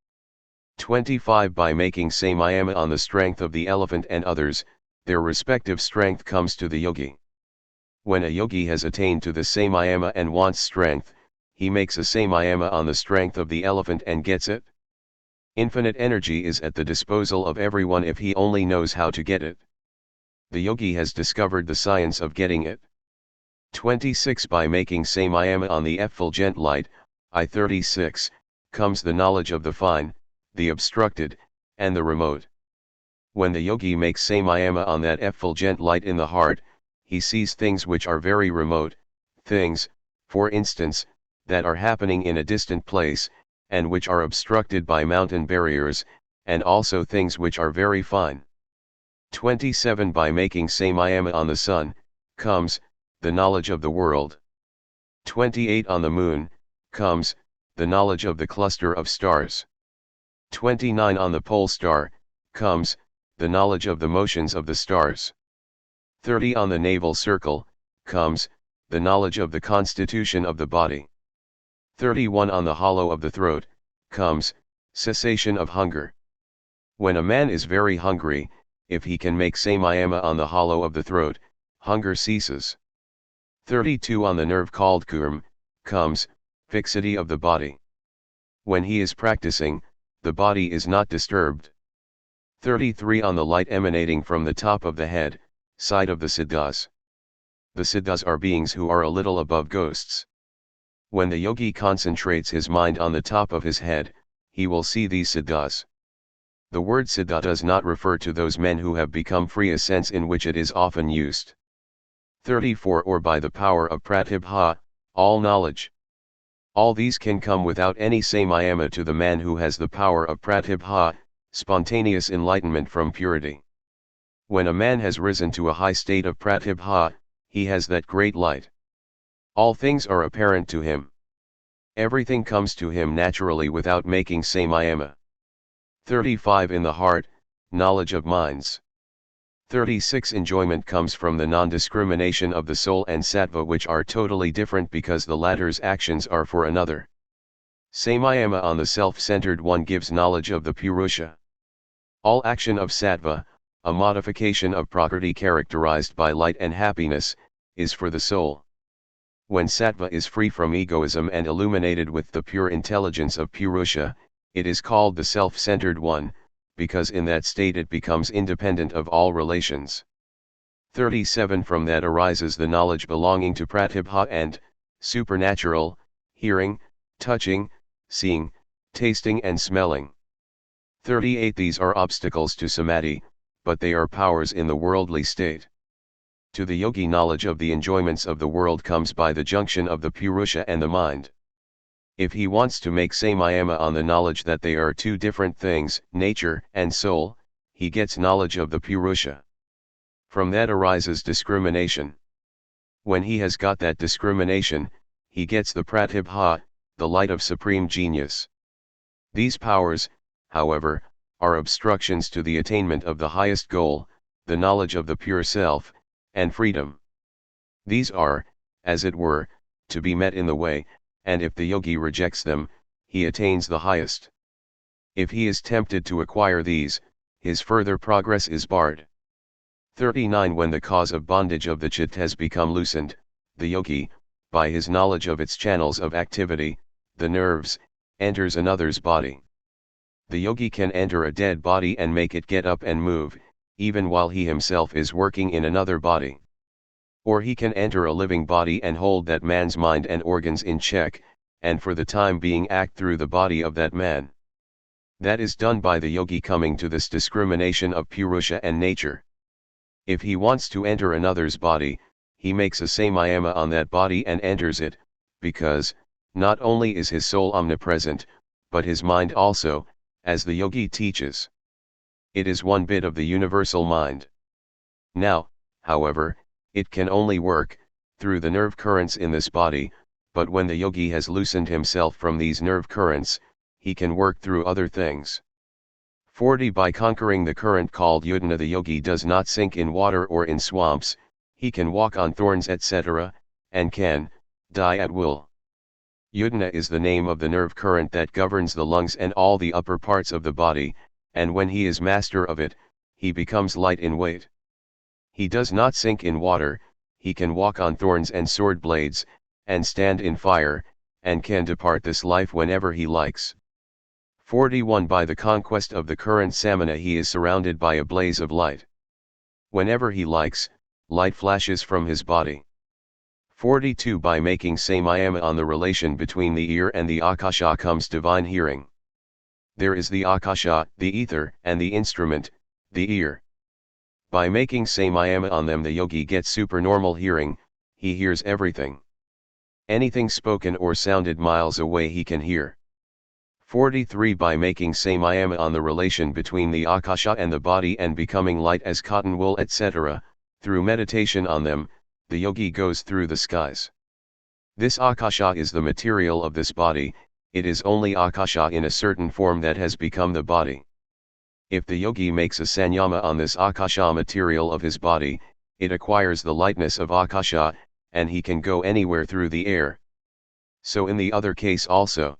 25 By making samayama on the strength of the elephant and others, their respective strength comes to the yogi. When a yogi has attained to the samayama and wants strength, he makes a samayama on the strength of the elephant and gets it. Infinite energy is at the disposal of everyone if he only knows how to get it. The yogi has discovered the science of getting it. 26 By making samayama on the effulgent light, I-36, comes the knowledge of the fine, the obstructed, and the remote. When the yogi makes samayama on that effulgent light in the heart, he sees things which are very remote, things, for instance, that are happening in a distant place, and which are obstructed by mountain barriers, and also things which are very fine. 27 By making samayama on the sun, comes, the knowledge of the world. 28 On the moon, comes, the knowledge of the cluster of stars. 29 On the pole star, comes, the knowledge of the motions of the stars. 30 On the navel circle, comes, the knowledge of the constitution of the body. 31 On the hollow of the throat, comes, cessation of hunger. When a man is very hungry, if he can make samayama on the hollow of the throat, hunger ceases. 32 On the nerve called kurm, comes, fixity of the body. When he is practicing, the body is not disturbed. 33 On the light emanating from the top of the head, side of the siddhas. The siddhas are beings who are a little above ghosts. When the yogi concentrates his mind on the top of his head, he will see these siddhas. The word siddha does not refer to those men who have become free, a sense in which it is often used. 34 Or by the power of pratibha, all knowledge. All these can come without any samayama to the man who has the power of pratibha, spontaneous enlightenment from purity. When a man has risen to a high state of pratibha, he has that great light. All things are apparent to him. Everything comes to him naturally without making samayama. 35 In the heart, knowledge of minds. 36 Enjoyment comes from the non-discrimination of the soul and sattva, which are totally different because the latter's actions are for another. Samayama on the self-centered one gives knowledge of the Purusha. All action of sattva, a modification of prakriti characterized by light and happiness, is for the soul. When sattva is free from egoism and illuminated with the pure intelligence of Purusha, it is called the self-centered one, because in that state it becomes independent of all relations. 37 From that arises the knowledge belonging to pratibha and, supernatural, hearing, touching, seeing, tasting and smelling. 38 These are obstacles to samadhi, but they are powers in the worldly state. To the yogi, knowledge of the enjoyments of the world comes by the junction of the Purusha and the mind. If he wants to make samayama on the knowledge that they are two different things, nature and soul, he gets knowledge of the Purusha. From that arises discrimination. When he has got that discrimination, he gets the pratibha, the light of supreme genius. These powers, however, are obstructions to the attainment of the highest goal, the knowledge of the pure self, and freedom. These are, as it were, to be met in the way, and if the yogi rejects them, he attains the highest. If he is tempted to acquire these, his further progress is barred. 39 When the cause of bondage of the chitta has become loosened, the yogi, by his knowledge of its channels of activity, the nerves, enters another's body. The yogi can enter a dead body and make it get up and move, even while he himself is working in another body. Or he can enter a living body and hold that man's mind and organs in check, and for the time being act through the body of that man. That is done by the yogi coming to this discrimination of Purusha and nature. If he wants to enter another's body, he makes a samayama on that body and enters it, because, not only is his soul omnipresent, but his mind also, as the yogi teaches. It is one bit of the universal mind. Now, however, it can only work through the nerve currents in this body, but when the yogi has loosened himself from these nerve currents, he can work through other things. 40 By conquering the current called yudana, the yogi does not sink in water or in swamps, he can walk on thorns etc., and can die at will. Yudana is the name of the nerve current that governs the lungs and all the upper parts of the body, and when he is master of it, he becomes light in weight. He does not sink in water, he can walk on thorns and sword blades, and stand in fire, and can depart this life whenever he likes. 41 By the conquest of the current samana he is surrounded by a blaze of light. Whenever he likes, light flashes from his body. 42 By making samayama on the relation between the ear and the akasha comes divine hearing. There is the akasha, the ether, and the instrument, the ear. By making samayama on them the yogi gets supernormal hearing, he hears everything. Anything spoken or sounded miles away he can hear. 43 By making samayama on the relation between the akasha and the body and becoming light as cotton wool etc., through meditation on them, the yogi goes through the skies. This akasha is the material of this body, it is only akasha in a certain form that has become the body. If the yogi makes a sanyama on this akasha material of his body, it acquires the lightness of akasha, and he can go anywhere through the air. So in the other case also.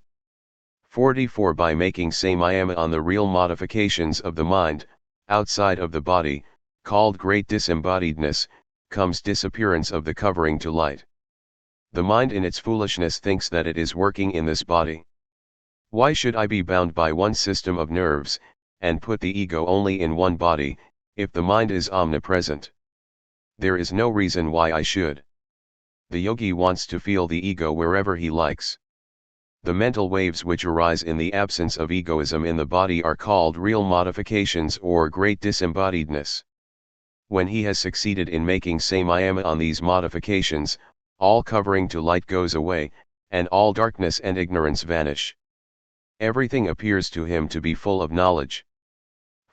44 By making samayama on the real modifications of the mind, outside of the body, called great disembodiedness, comes disappearance of the covering to light. The mind in its foolishness thinks that it is working in this body. Why should I be bound by one system of nerves, and put the ego only in one body, if the mind is omnipresent? There is no reason why I should. The yogi wants to feel the ego wherever he likes. The mental waves which arise in the absence of egoism in the body are called real modifications or great disembodiedness. When he has succeeded in making samayama on these modifications, all covering to light goes away, and all darkness and ignorance vanish. Everything appears to him to be full of knowledge.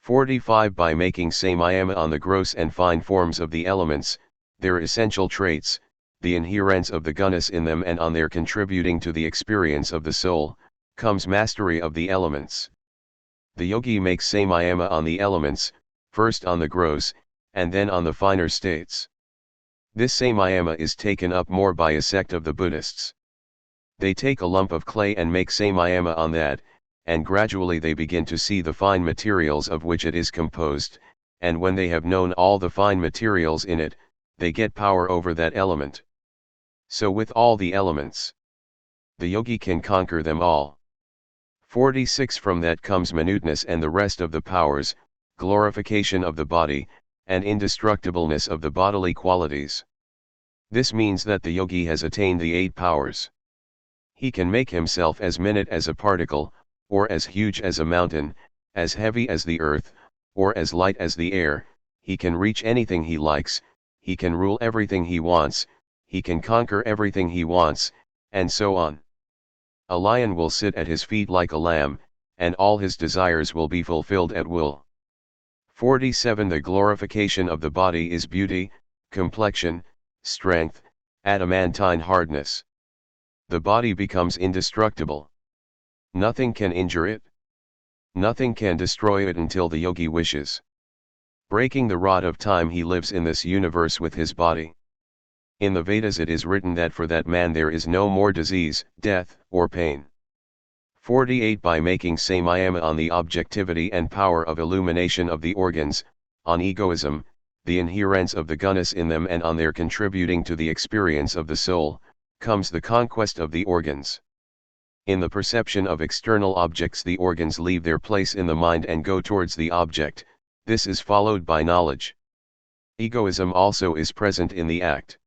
45 By making samayama on the gross and fine forms of the elements, their essential traits, the inherence of the gunas in them and on their contributing to the experience of the soul, comes mastery of the elements. The yogi makes samayama on the elements, first on the gross, and then on the finer states. This samayama is taken up more by a sect of the Buddhists. They take a lump of clay and make samayama on that, and gradually they begin to see the fine materials of which it is composed, and when they have known all the fine materials in it, they get power over that element. So with all the elements, the yogi can conquer them all. 46 From that comes minuteness and the rest of the powers, glorification of the body, and indestructibleness of the bodily qualities. This means that the yogi has attained the 8 powers. He can make himself as minute as a particle, or as huge as a mountain, as heavy as the earth, or as light as the air. He can reach anything he likes, he can rule everything he wants, he can conquer everything he wants, and so on. A lion will sit at his feet like a lamb, and all his desires will be fulfilled at will. 47 The glorification of the body is beauty, complexion, strength, adamantine hardness. The body becomes indestructible. Nothing can injure it. Nothing can destroy it until the yogi wishes. Breaking the rod of time, he lives in this universe with his body. In the Vedas it is written that for that man there is no more disease, death, or pain. 48 By making samyama on the objectivity and power of illumination of the organs, on egoism, the inherence of the gunas in them and on their contributing to the experience of the soul, comes the conquest of the organs. In the perception of external objects the organs leave their place in the mind and go towards the object, this is followed by knowledge. Egoism also is present in the act.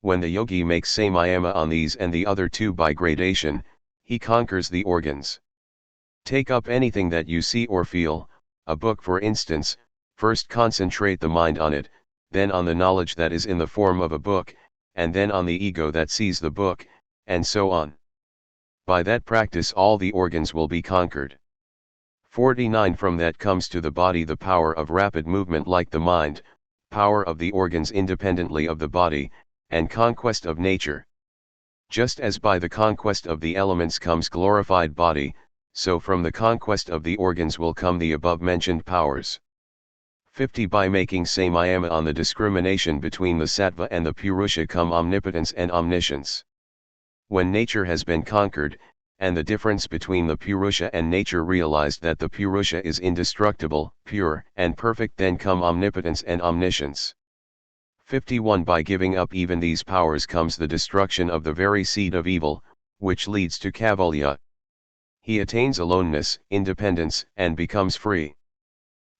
When the yogi makes samyama on these and the other two by gradation, he conquers the organs. Take up anything that you see or feel, a book for instance, first concentrate the mind on it, then on the knowledge that is in the form of a book, and then on the ego that sees the book, and so on. By that practice all the organs will be conquered. 49 From that comes to the body the power of rapid movement like the mind, power of the organs independently of the body, and conquest of nature. Just as by the conquest of the elements comes glorified body, so from the conquest of the organs will come the above-mentioned powers. 50 By making samyama on the discrimination between the sattva and the purusha come omnipotence and omniscience. When nature has been conquered, and the difference between the purusha and nature realized that the purusha is indestructible, pure, and perfect, then come omnipotence and omniscience. 51 By giving up even these powers comes the destruction of the very seed of evil, which leads to kaivalya. He attains aloneness, independence, and becomes free.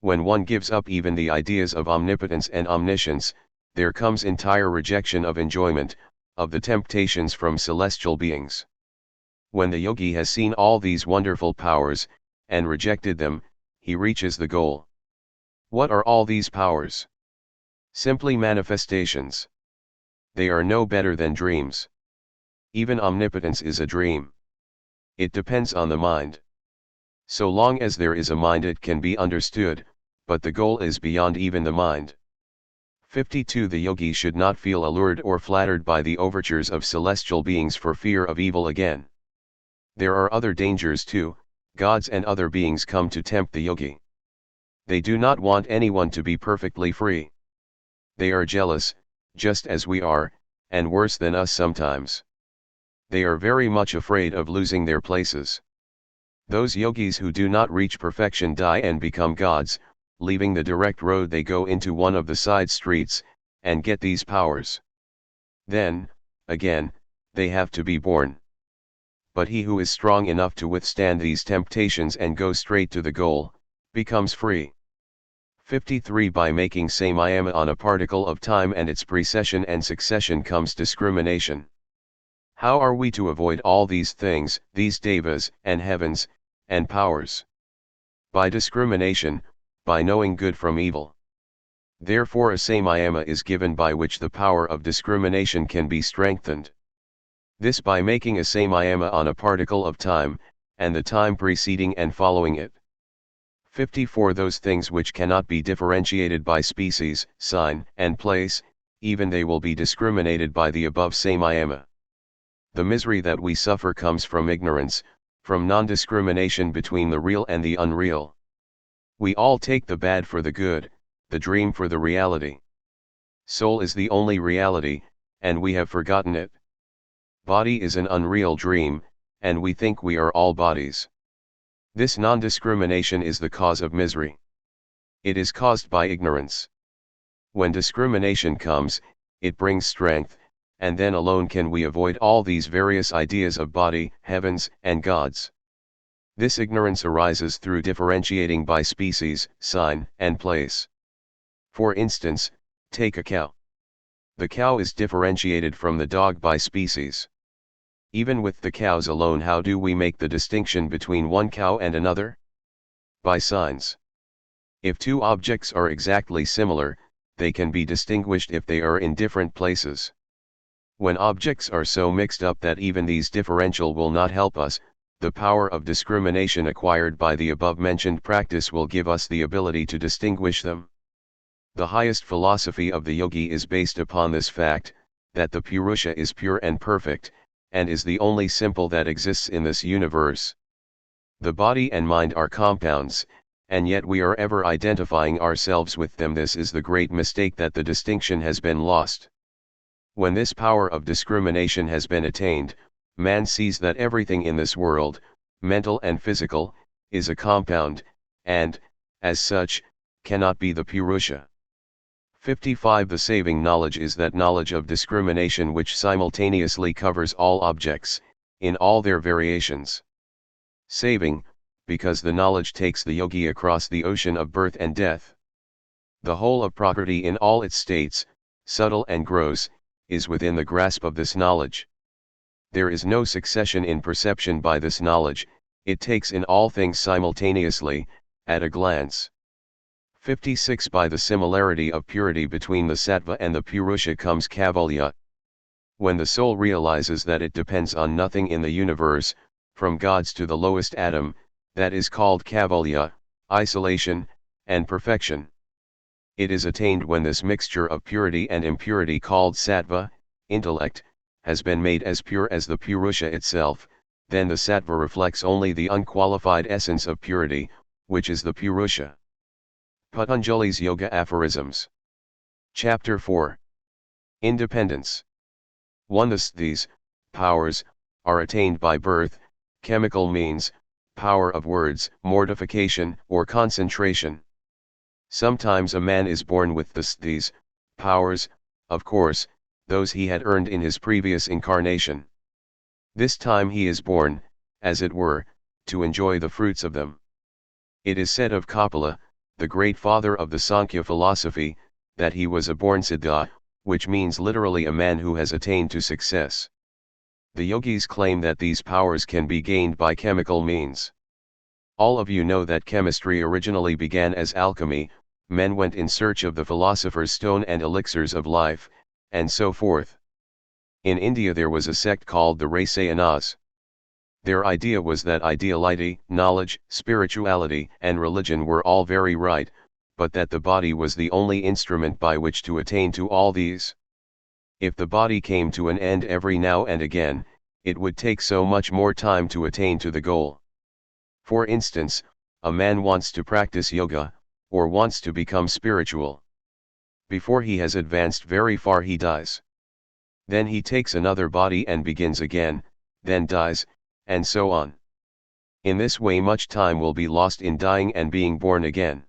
When one gives up even the ideas of omnipotence and omniscience, there comes entire rejection of enjoyment, of the temptations from celestial beings. When the yogi has seen all these wonderful powers, and rejected them, he reaches the goal. What are all these powers? Simply manifestations. They are no better than dreams. Even omnipotence is a dream. It depends on the mind. So long as there is a mind it can be understood, but the goal is beyond even the mind. 52 The yogi should not feel allured or flattered by the overtures of celestial beings for fear of evil again. There are other dangers too. Gods and other beings come to tempt the yogi. They do not want anyone to be perfectly free. They are jealous, just as we are, and worse than us sometimes. They are very much afraid of losing their places. Those yogis who do not reach perfection die and become gods. Leaving the direct road they go into one of the side streets, and get these powers. Then, again, they have to be born. But he who is strong enough to withstand these temptations and go straight to the goal, becomes free. 53 By making samyama on a particle of time and its precession and succession comes discrimination. How are we to avoid all these things, these devas, and heavens, and powers? By discrimination, by knowing good from evil. Therefore a samyama is given by which the power of discrimination can be strengthened. This by making a samyama on a particle of time, and the time preceding and following it. 54 Those things which cannot be differentiated by species, sign, and place, even they will be discriminated by the above samyama. The misery that we suffer comes from ignorance, from non-discrimination between the real and the unreal. We all take the bad for the good, the dream for the reality. Soul is the only reality, and we have forgotten it. Body is an unreal dream, and we think we are all bodies. This non-discrimination is the cause of misery. It is caused by ignorance. When discrimination comes, it brings strength, and then alone can we avoid all these various ideas of body, heavens, and gods. This ignorance arises through differentiating by species, sign, and place. For instance, take a cow. The cow is differentiated from the dog by species. Even with the cows alone, how do we make the distinction between one cow and another? By signs. If two objects are exactly similar, they can be distinguished if they are in different places. When objects are so mixed up that even these differential will not help us, the power of discrimination acquired by the above-mentioned practice will give us the ability to distinguish them. The highest philosophy of the yogi is based upon this fact, that the Purusha is pure and perfect, and is the only simple that exists in this universe. The body and mind are compounds, and yet we are ever identifying ourselves with them. This is the great mistake, that the distinction has been lost. When this power of discrimination has been attained, man sees that everything in this world, mental and physical, is a compound, and, as such, cannot be the Purusha. 55. The saving knowledge is that knowledge of discrimination which simultaneously covers all objects, in all their variations. Saving, because the knowledge takes the yogi across the ocean of birth and death. The whole of Prakriti in all its states, subtle and gross, is within the grasp of this knowledge. There is no succession in perception by this knowledge, it takes in all things simultaneously, at a glance. 56. By the similarity of purity between the sattva and the purusha comes kaivalya. When the soul realizes that it depends on nothing in the universe, from gods to the lowest atom, that is called kaivalya, isolation, and perfection. It is attained when this mixture of purity and impurity called sattva, intellect, has been made as pure as the purusha itself, then the sattva reflects only the unqualified essence of purity, which is the purusha. Patanjali's Yoga Aphorisms. Chapter 4. Independence. 1. These powers are attained by birth, chemical means, power of words, mortification, or concentration. Sometimes a man is born with these powers, of course, those he had earned in his previous incarnation. This time he is born, as it were, to enjoy the fruits of them. It is said of Kapila, the great father of the Sankhya philosophy, that he was a born siddha, which means literally a man who has attained to success. The yogis claim that these powers can be gained by chemical means. All of you know that chemistry originally began as alchemy, men went in search of the philosopher's stone and elixirs of life, and so forth. In India there was a sect called the Rasayanas. Their idea was that ideality, knowledge, spirituality, and religion were all very right, but that the body was the only instrument by which to attain to all these. If the body came to an end every now and again, it would take so much more time to attain to the goal. For instance, a man wants to practice yoga, or wants to become spiritual. Before he has advanced very far he dies. Then he takes another body and begins again, then dies, and so on. In this way much time will be lost in dying and being born again.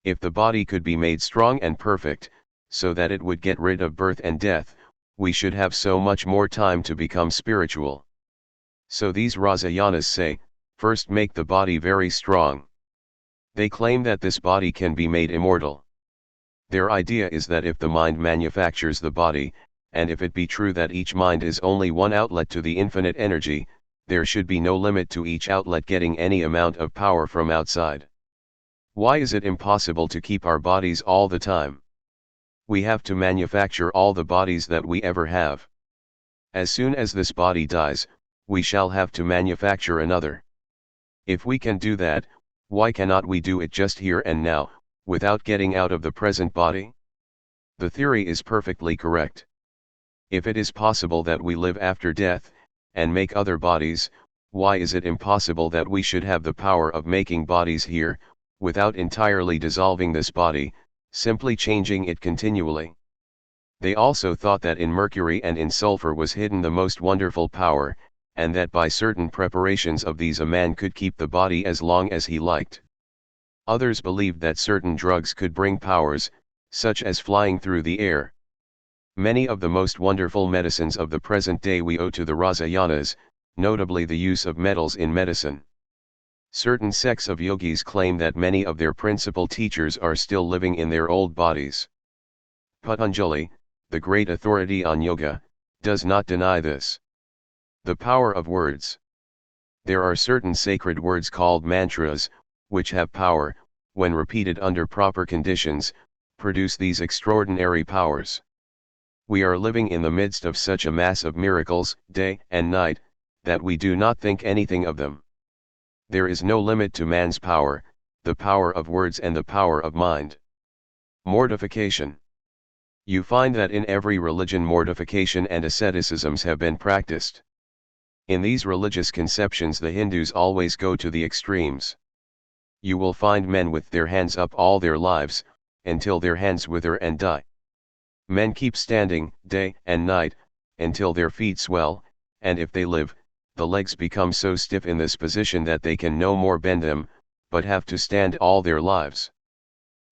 If the body could be made strong and perfect, so that it would get rid of birth and death, we should have so much more time to become spiritual. So these Rasayanas say, first make the body very strong. They claim that this body can be made immortal. Their idea is that if the mind manufactures the body, and if it be true that each mind is only one outlet to the infinite energy, there should be no limit to each outlet getting any amount of power from outside. Why is it impossible to keep our bodies all the time? We have to manufacture all the bodies that we ever have. As soon as this body dies, we shall have to manufacture another. If we can do that, why cannot we do it just here and now, without getting out of the present body? The theory is perfectly correct. If it is possible that we live after death, and make other bodies, why is it impossible that we should have the power of making bodies here, without entirely dissolving this body, simply changing it continually? They also thought that in mercury and in sulfur was hidden the most wonderful power, and that by certain preparations of these a man could keep the body as long as he liked. Others believed that certain drugs could bring powers, such as flying through the air. Many of the most wonderful medicines of the present day we owe to the Rasayanas, notably the use of metals in medicine. Certain sects of yogis claim that many of their principal teachers are still living in their old bodies. Patanjali, the great authority on yoga, does not deny this. The power of words. There are certain sacred words called mantras, which have power, when repeated under proper conditions, produce these extraordinary powers. We are living in the midst of such a mass of miracles, day and night, that we do not think anything of them. There is no limit to man's power, the power of words and the power of mind. Mortification. You find that in every religion mortification and asceticisms have been practiced. In these religious conceptions the Hindus always go to the extremes. You will find men with their hands up all their lives, until their hands wither and die. Men keep standing, day and night, until their feet swell, and if they live, the legs become so stiff in this position that they can no more bend them, but have to stand all their lives.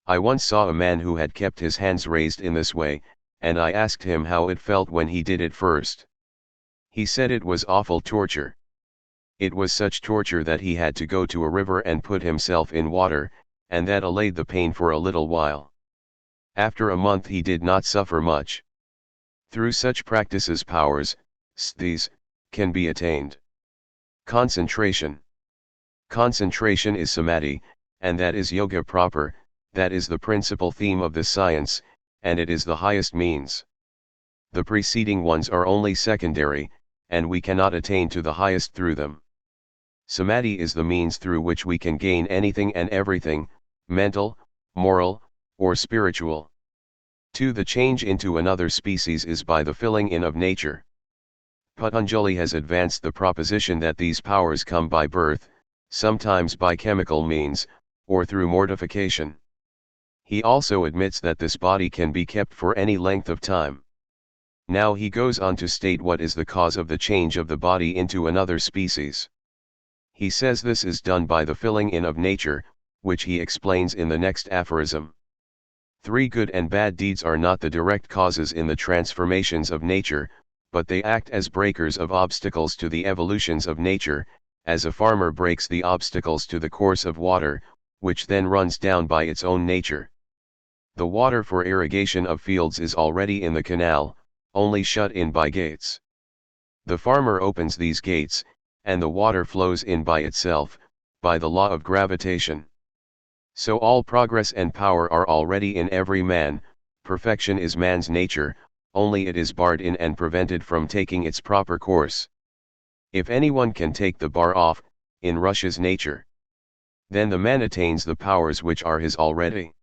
I once saw a man who had kept his hands raised in this way, and I asked him how it felt when he did it first. He said it was awful torture. It was such torture that he had to go to a river and put himself in water, and that allayed the pain for a little while. After a month he did not suffer much. Through such practices powers, sthis, can be attained. Concentration. Concentration is samadhi, and that is yoga proper, that is the principal theme of this science, and it is the highest means. The preceding ones are only secondary, and we cannot attain to the highest through them. Samadhi is the means through which we can gain anything and everything, mental, moral, or spiritual. 2. The change into another species is by the filling in of nature. Patanjali has advanced the proposition that these powers come by birth, sometimes by chemical means, or through mortification. He also admits that this body can be kept for any length of time. Now he goes on to state what is the cause of the change of the body into another species. He says this is done by the filling in of nature, which he explains in the next aphorism. 3. Good and bad deeds are not the direct causes in the transformations of nature, but they act as breakers of obstacles to the evolutions of nature, as a farmer breaks the obstacles to the course of water, which then runs down by its own nature. The water for irrigation of fields is already in the canal, only shut in by gates. The farmer opens these gates, and the water flows in by itself, by the law of gravitation. So all progress and power are already in every man, perfection is man's nature, only it is barred in and prevented from taking its proper course. If anyone can take the bar off, in rushes nature. Then the man attains the powers which are his already.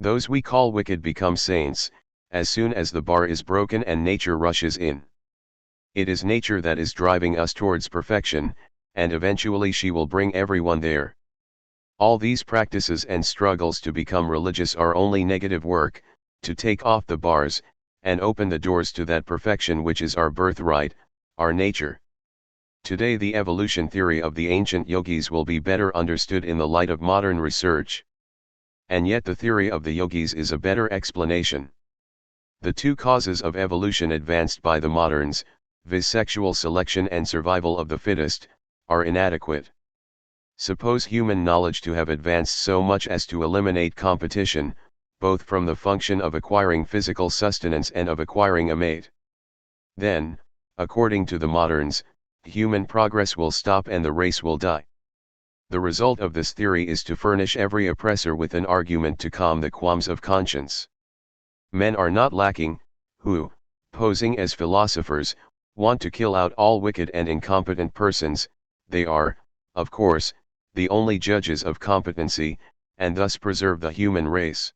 Those we call wicked become saints, as soon as the bar is broken and nature rushes in. It is nature that is driving us towards perfection, and eventually she will bring everyone there. All these practices and struggles to become religious are only negative work, to take off the bars, and open the doors to that perfection which is our birthright, our nature. Today the evolution theory of the ancient yogis will be better understood in the light of modern research. And yet the theory of the yogis is a better explanation. The two causes of evolution advanced by the moderns, viz. Sexual selection and survival of the fittest, are inadequate. Suppose human knowledge to have advanced so much as to eliminate competition, both from the function of acquiring physical sustenance and of acquiring a mate. Then, according to the moderns, human progress will stop and the race will die. The result of this theory is to furnish every oppressor with an argument to calm the qualms of conscience. Men are not lacking, who, posing as philosophers, want to kill out all wicked and incompetent persons. They are, of course, the only judges of competency, and thus preserve the human race.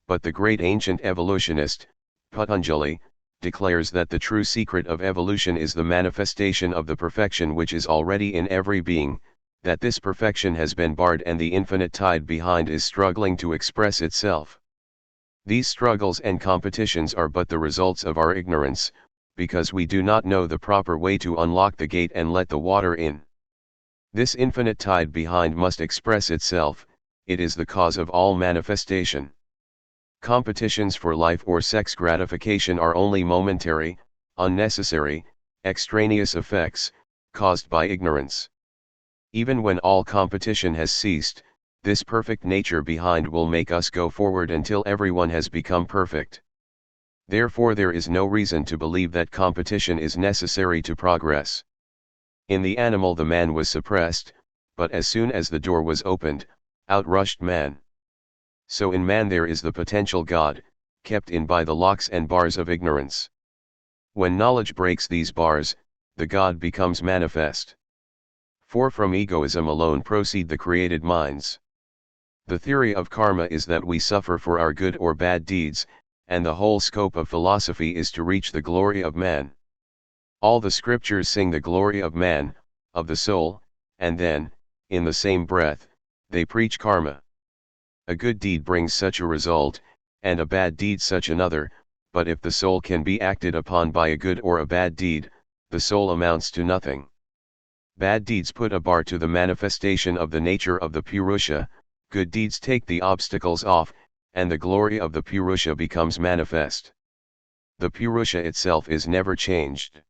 But the great ancient evolutionist, Patanjali, declares that the true secret of evolution is the manifestation of the perfection which is already in every being, that this perfection has been barred and the infinite tide behind is struggling to express itself. These struggles and competitions are but the results of our ignorance, because we do not know the proper way to unlock the gate and let the water in. This infinite tide behind must express itself, it is the cause of all manifestation. Competitions for life or sex gratification are only momentary, unnecessary, extraneous effects, caused by ignorance. Even when all competition has ceased, this perfect nature behind will make us go forward until everyone has become perfect. Therefore there is no reason to believe that competition is necessary to progress. In the animal the man was suppressed, but as soon as the door was opened, out rushed man. So in man there is the potential God, kept in by the locks and bars of ignorance. When knowledge breaks these bars, the God becomes manifest. For from egoism alone proceed the created minds. The theory of karma is that we suffer for our good or bad deeds, and the whole scope of philosophy is to reach the glory of man. All the scriptures sing the glory of man, of the soul, and then, in the same breath, they preach karma. A good deed brings such a result, and a bad deed such another, but if the soul can be acted upon by a good or a bad deed, the soul amounts to nothing. Bad deeds put a bar to the manifestation of the nature of the Purusha, good deeds take the obstacles off, and the glory of the Purusha becomes manifest. The Purusha itself is never changed.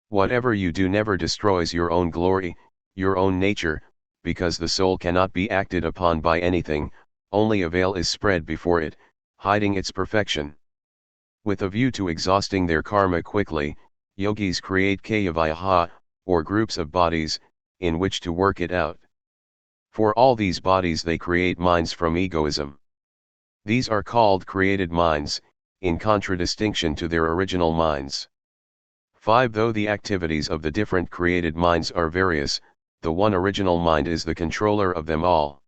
Whatever you do never destroys your own glory, your own nature, because the soul cannot be acted upon by anything, only a veil is spread before it, hiding its perfection. With a view to exhausting their karma quickly, yogis create kaya-viha, or groups of bodies, in which to work it out. For all these bodies they create minds from egoism. These are called created minds, in contradistinction to their original minds. 5. Though the activities of the different created minds are various, the one original mind is the controller of them all.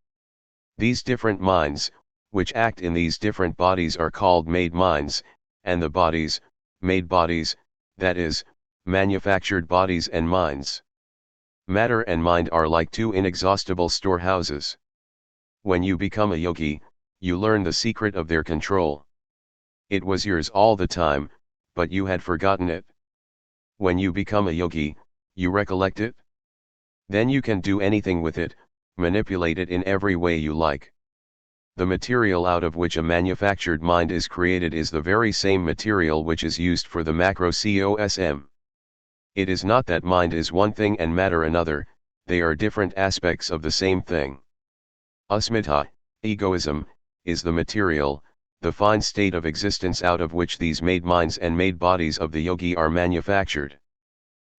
These different minds, which act in these different bodies are called made minds, and the bodies, made bodies, that is, manufactured bodies and minds. Matter and mind are like two inexhaustible storehouses. When you become a yogi, you learn the secret of their control. It was yours all the time, but you had forgotten it. When you become a yogi, you recollect it. Then you can do anything with it, manipulate it in every way you like. The material out of which a manufactured mind is created is the very same material which is used for the macrocosm. It is not that mind is one thing and matter another, they are different aspects of the same thing. Asmita, egoism, is the material, the fine state of existence out of which these made minds and made bodies of the yogi are manufactured.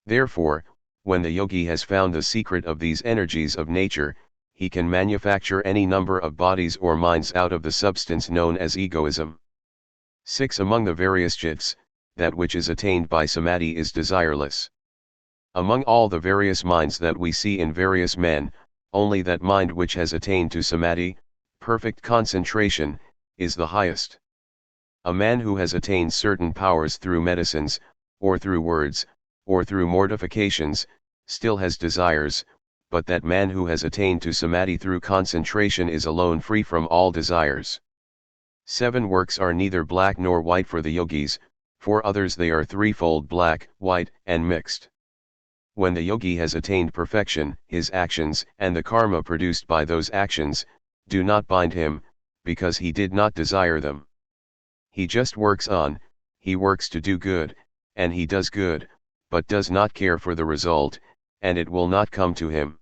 Therefore, when the yogi has found the secret of these energies of nature, he can manufacture any number of bodies or minds out of the substance known as egoism. 6. Among the various jits, that which is attained by samadhi is desireless. Among all the various minds that we see in various men, only that mind which has attained to samadhi, perfect concentration, is the highest. A man who has attained certain powers through medicines, or through words, or through mortifications, still has desires, but that man who has attained to samadhi through concentration is alone free from all desires. 7. Works are neither black nor white for the yogis, for others they are threefold: black, white, and mixed. When the yogi has attained perfection, his actions, and the karma produced by those actions, do not bind him, because he did not desire them. He just works on, he works to do good, and he does good, but does not care for the result, and it will not come to him.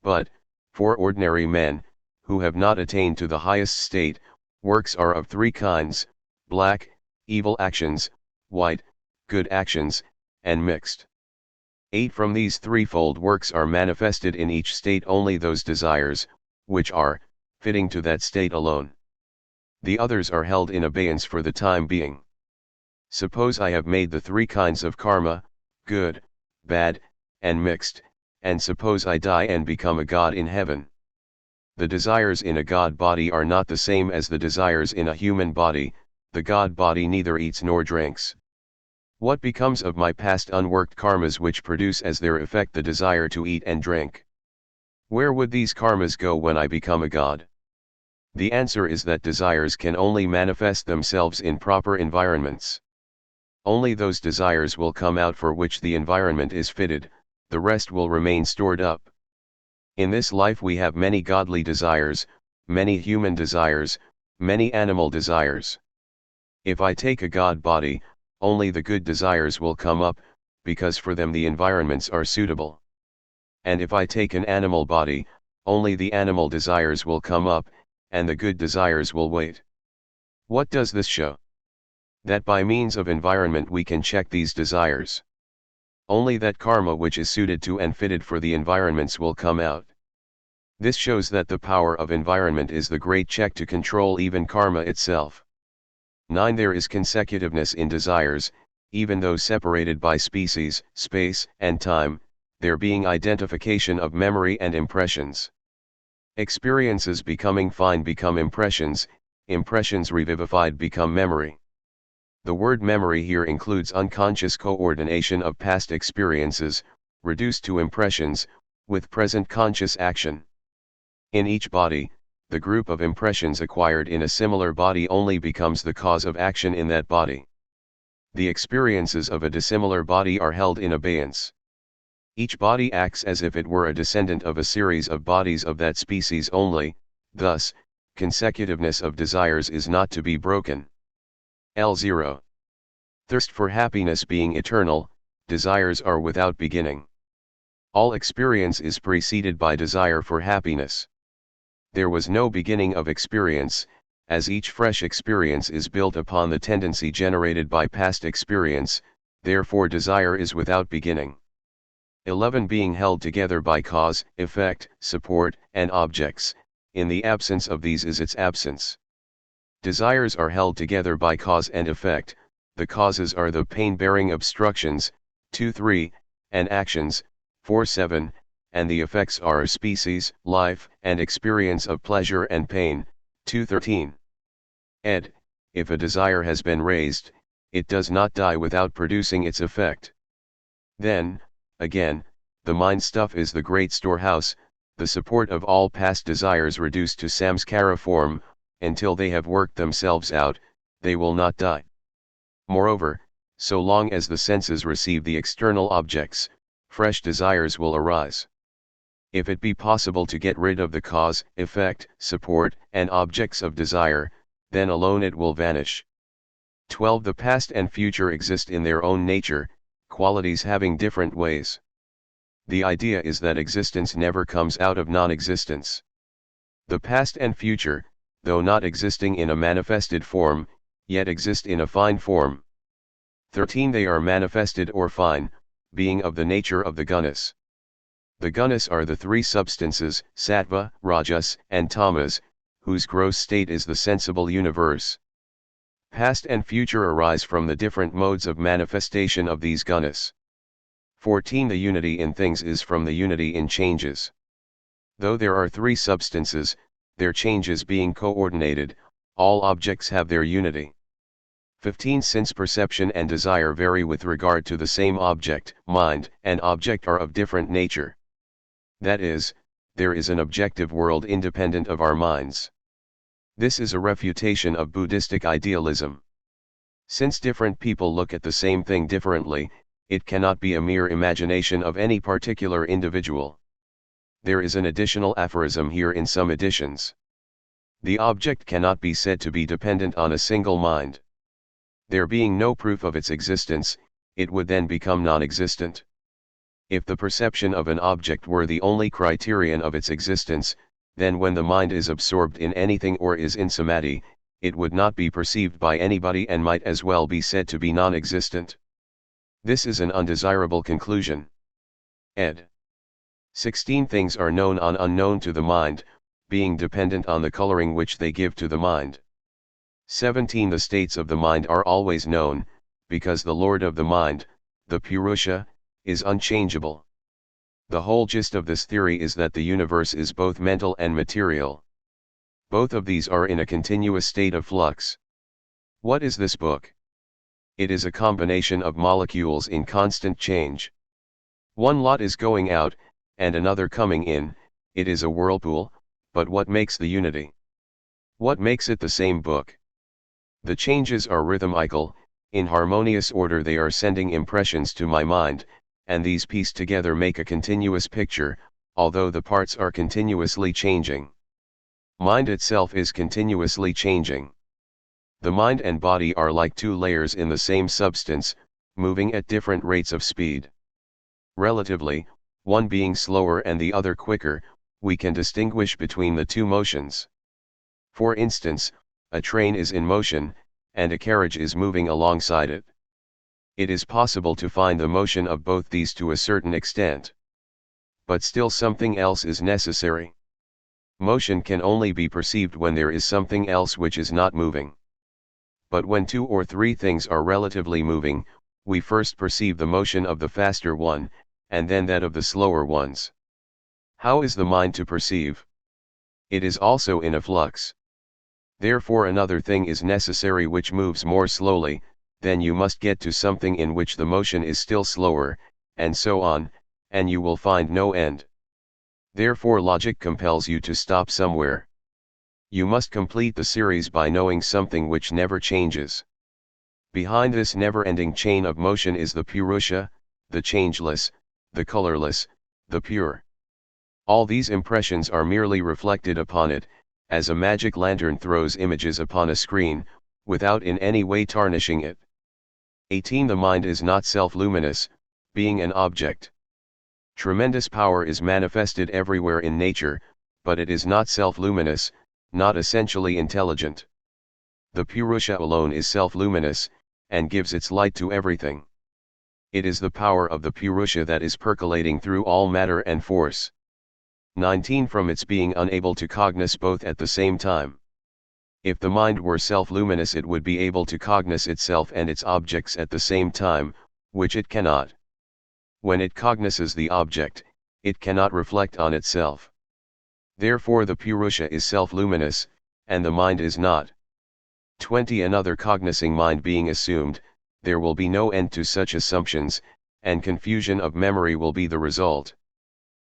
But, for ordinary men, who have not attained to the highest state, works are of three kinds: black, evil actions; white, good actions; and mixed. 8. From these threefold works are manifested in each state only those desires, which are, fitting to that state alone. The others are held in abeyance for the time being. Suppose I have made the three kinds of karma, good, bad, and mixed, and suppose I die and become a god in heaven. The desires in a god body are not the same as the desires in a human body. The god body neither eats nor drinks. What becomes of my past unworked karmas which produce as their effect the desire to eat and drink? Where would these karmas go when I become a god? The answer is that desires can only manifest themselves in proper environments. Only those desires will come out for which the environment is fitted, the rest will remain stored up. In this life we have many godly desires, many human desires, many animal desires. If I take a god body, only the good desires will come up, because for them the environments are suitable. And if I take an animal body, only the animal desires will come up, and the good desires will wait. What does this show? That by means of environment we can check these desires. Only that karma which is suited to and fitted for the environments will come out. This shows that the power of environment is the great check to control even karma itself. 9. There is consecutiveness in desires, even though separated by species, space, and time, there being identification of memory and impressions. Experiences becoming fine become impressions, impressions revivified become memory. The word memory here includes unconscious coordination of past experiences, reduced to impressions, with present conscious action. In each body, the group of impressions acquired in a similar body only becomes the cause of action in that body. The experiences of a dissimilar body are held in abeyance. Each body acts as if it were a descendant of a series of bodies of that species only, thus, consecutiveness of desires is not to be broken. L0. Thirst for happiness being eternal, desires are without beginning. All experience is preceded by desire for happiness. There was no beginning of experience, as each fresh experience is built upon the tendency generated by past experience, therefore desire is without beginning. 11. Being held together by cause, effect, support, and objects, in the absence of these is its absence. Desires are held together by cause and effect, the causes are the pain-bearing obstructions, 2-3, and actions, 4-7, and the effects are species, life, and experience of pleasure and pain, 2-13. Ed. If a desire has been raised, it does not die without producing its effect. Then, again, the mind stuff is the great storehouse, the support of all past desires reduced to samskara form, until they have worked themselves out, they will not die. Moreover, so long as the senses receive the external objects, fresh desires will arise. If it be possible to get rid of the cause, effect, support, and objects of desire, then alone it will vanish. 12. The past and future exist in their own nature, qualities having different ways. The idea is that existence never comes out of non-existence. The past and future, though not existing in a manifested form, yet exist in a fine form. 13. They are manifested or fine, being of the nature of the gunas. The gunas are the three substances, sattva, rajas, and tamas, whose gross state is the sensible universe. Past and future arise from the different modes of manifestation of these gunas. 14. The unity in things is from the unity in changes. Though there are three substances, their changes being coordinated, all objects have their unity. 15. Since perception and desire vary with regard to the same object, mind and object are of different nature. That is, there is an objective world independent of our minds. This is a refutation of Buddhistic idealism. Since different people look at the same thing differently, it cannot be a mere imagination of any particular individual. There is an additional aphorism here in some editions. The object cannot be said to be dependent on a single mind. There being no proof of its existence, it would then become non-existent. If the perception of an object were the only criterion of its existence, then when the mind is absorbed in anything or is in samadhi, it would not be perceived by anybody and might as well be said to be non-existent. This is an undesirable conclusion. Ed. 16. Things are known on unknown to the mind, being dependent on the coloring which they give to the mind. 17. The states of the mind are always known, because the Lord of the mind, the Purusha, is unchangeable. The whole gist of this theory is that the universe is both mental and material. Both of these are in a continuous state of flux. What is this book? It is a combination of molecules in constant change. One lot is going out, and another coming in, it is a whirlpool, but what makes the unity? What makes it the same book? The changes are rhythmical, in harmonious order they are sending impressions to my mind, and these pieced together make a continuous picture, although the parts are continuously changing. Mind itself is continuously changing. The mind and body are like two layers in the same substance, moving at different rates of speed. Relatively, one being slower and the other quicker, we can distinguish between the two motions. For instance, a train is in motion, and a carriage is moving alongside it. It is possible to find the motion of both these to a certain extent. But still something else is necessary. Motion can only be perceived when there is something else which is not moving. But when two or three things are relatively moving, we first perceive the motion of the faster one, and then that of the slower ones. How is the mind to perceive? It is also in a flux. Therefore another thing is necessary which moves more slowly, then you must get to something in which the motion is still slower, and so on, and you will find no end. Therefore logic compels you to stop somewhere. You must complete the series by knowing something which never changes. Behind this never-ending chain of motion is the Purusha, the changeless, the colorless, the pure. All these impressions are merely reflected upon it, as a magic lantern throws images upon a screen, without in any way tarnishing it. 18. The mind is not self-luminous, being an object. Tremendous power is manifested everywhere in nature, but it is not self-luminous, not essentially intelligent. The Purusha alone is self-luminous, and gives its light to everything. It is the power of the Purusha that is percolating through all matter and force. 19. From its being unable to cognize both at the same time. If the mind were self-luminous, it would be able to cognize itself and its objects at the same time, which it cannot. When it cognizes the object, it cannot reflect on itself. Therefore the Purusha is self-luminous, and the mind is not. 20. Another cognizing mind being assumed, there will be no end to such assumptions, and confusion of memory will be the result.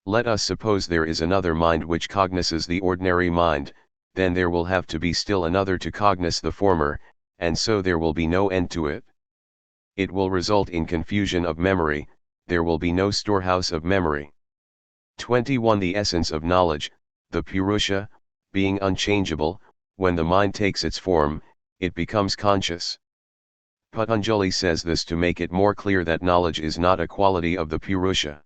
Let us suppose there is another mind which cognizes the ordinary mind, then there will have to be still another to cognize the former, and so there will be no end to it. It will result in confusion of memory, there will be no storehouse of memory. 21. The essence of knowledge, the Purusha, being unchangeable, when the mind takes its form, it becomes conscious. Patanjali says this to make it more clear that knowledge is not a quality of the Purusha.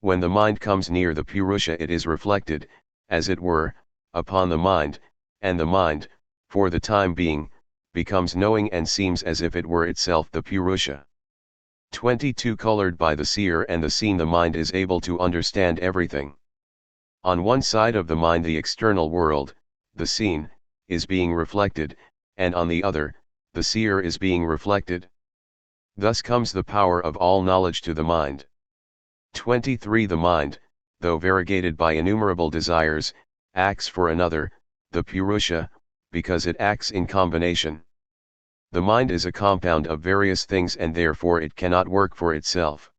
When the mind comes near the Purusha, it is reflected, as it were, upon the mind, and the mind, for the time being, becomes knowing and seems as if it were itself the Purusha. 22. Colored by the seer and the seen, the mind is able to understand everything. On one side of the mind the external world, the seen, is being reflected, and on the other, the seer is being reflected. Thus comes the power of all knowledge to the mind. 23. The mind, though variegated by innumerable desires, acts for another, the Purusha, because it acts in combination. The mind is a compound of various things and therefore it cannot work for itself.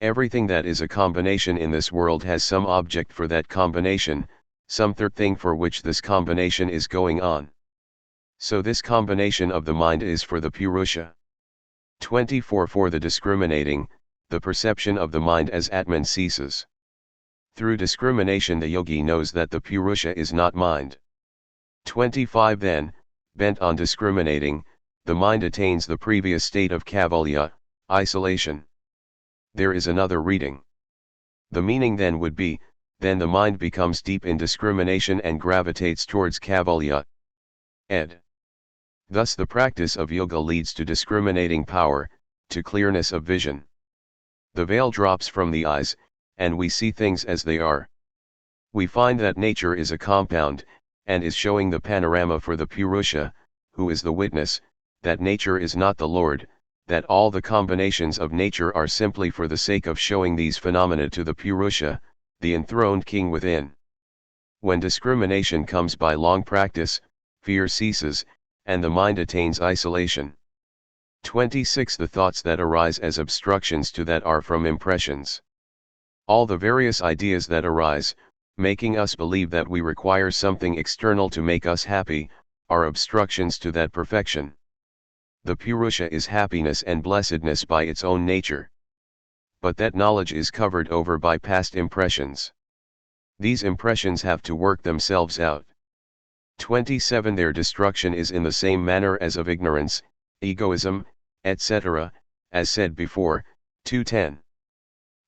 Everything that is a combination in this world has some object for that combination, some third thing for which this combination is going on. So this combination of the mind is for the Purusha. 24. For the discriminating, the perception of the mind as Atman ceases. Through discrimination the yogi knows that the Purusha is not mind. 25. Then, bent on discriminating, the mind attains the previous state of Kaivalya, isolation. There is another reading. The meaning then would be, then the mind becomes deep in discrimination and gravitates towards Kaivalya. Ed. Thus the practice of yoga leads to discriminating power, to clearness of vision. The veil drops from the eyes, and we see things as they are. We find that nature is a compound, and is showing the panorama for the Purusha, who is the witness, that nature is not the Lord, that all the combinations of nature are simply for the sake of showing these phenomena to the Purusha, the enthroned king within. When discrimination comes by long practice, fear ceases, and the mind attains isolation. 26. The thoughts that arise as obstructions to that are from impressions. All the various ideas that arise, making us believe that we require something external to make us happy, are obstructions to that perfection. The Purusha is happiness and blessedness by its own nature. But that knowledge is covered over by past impressions. These impressions have to work themselves out. 27. Their destruction is in the same manner as of ignorance, egoism, etc., as said before, 2:10.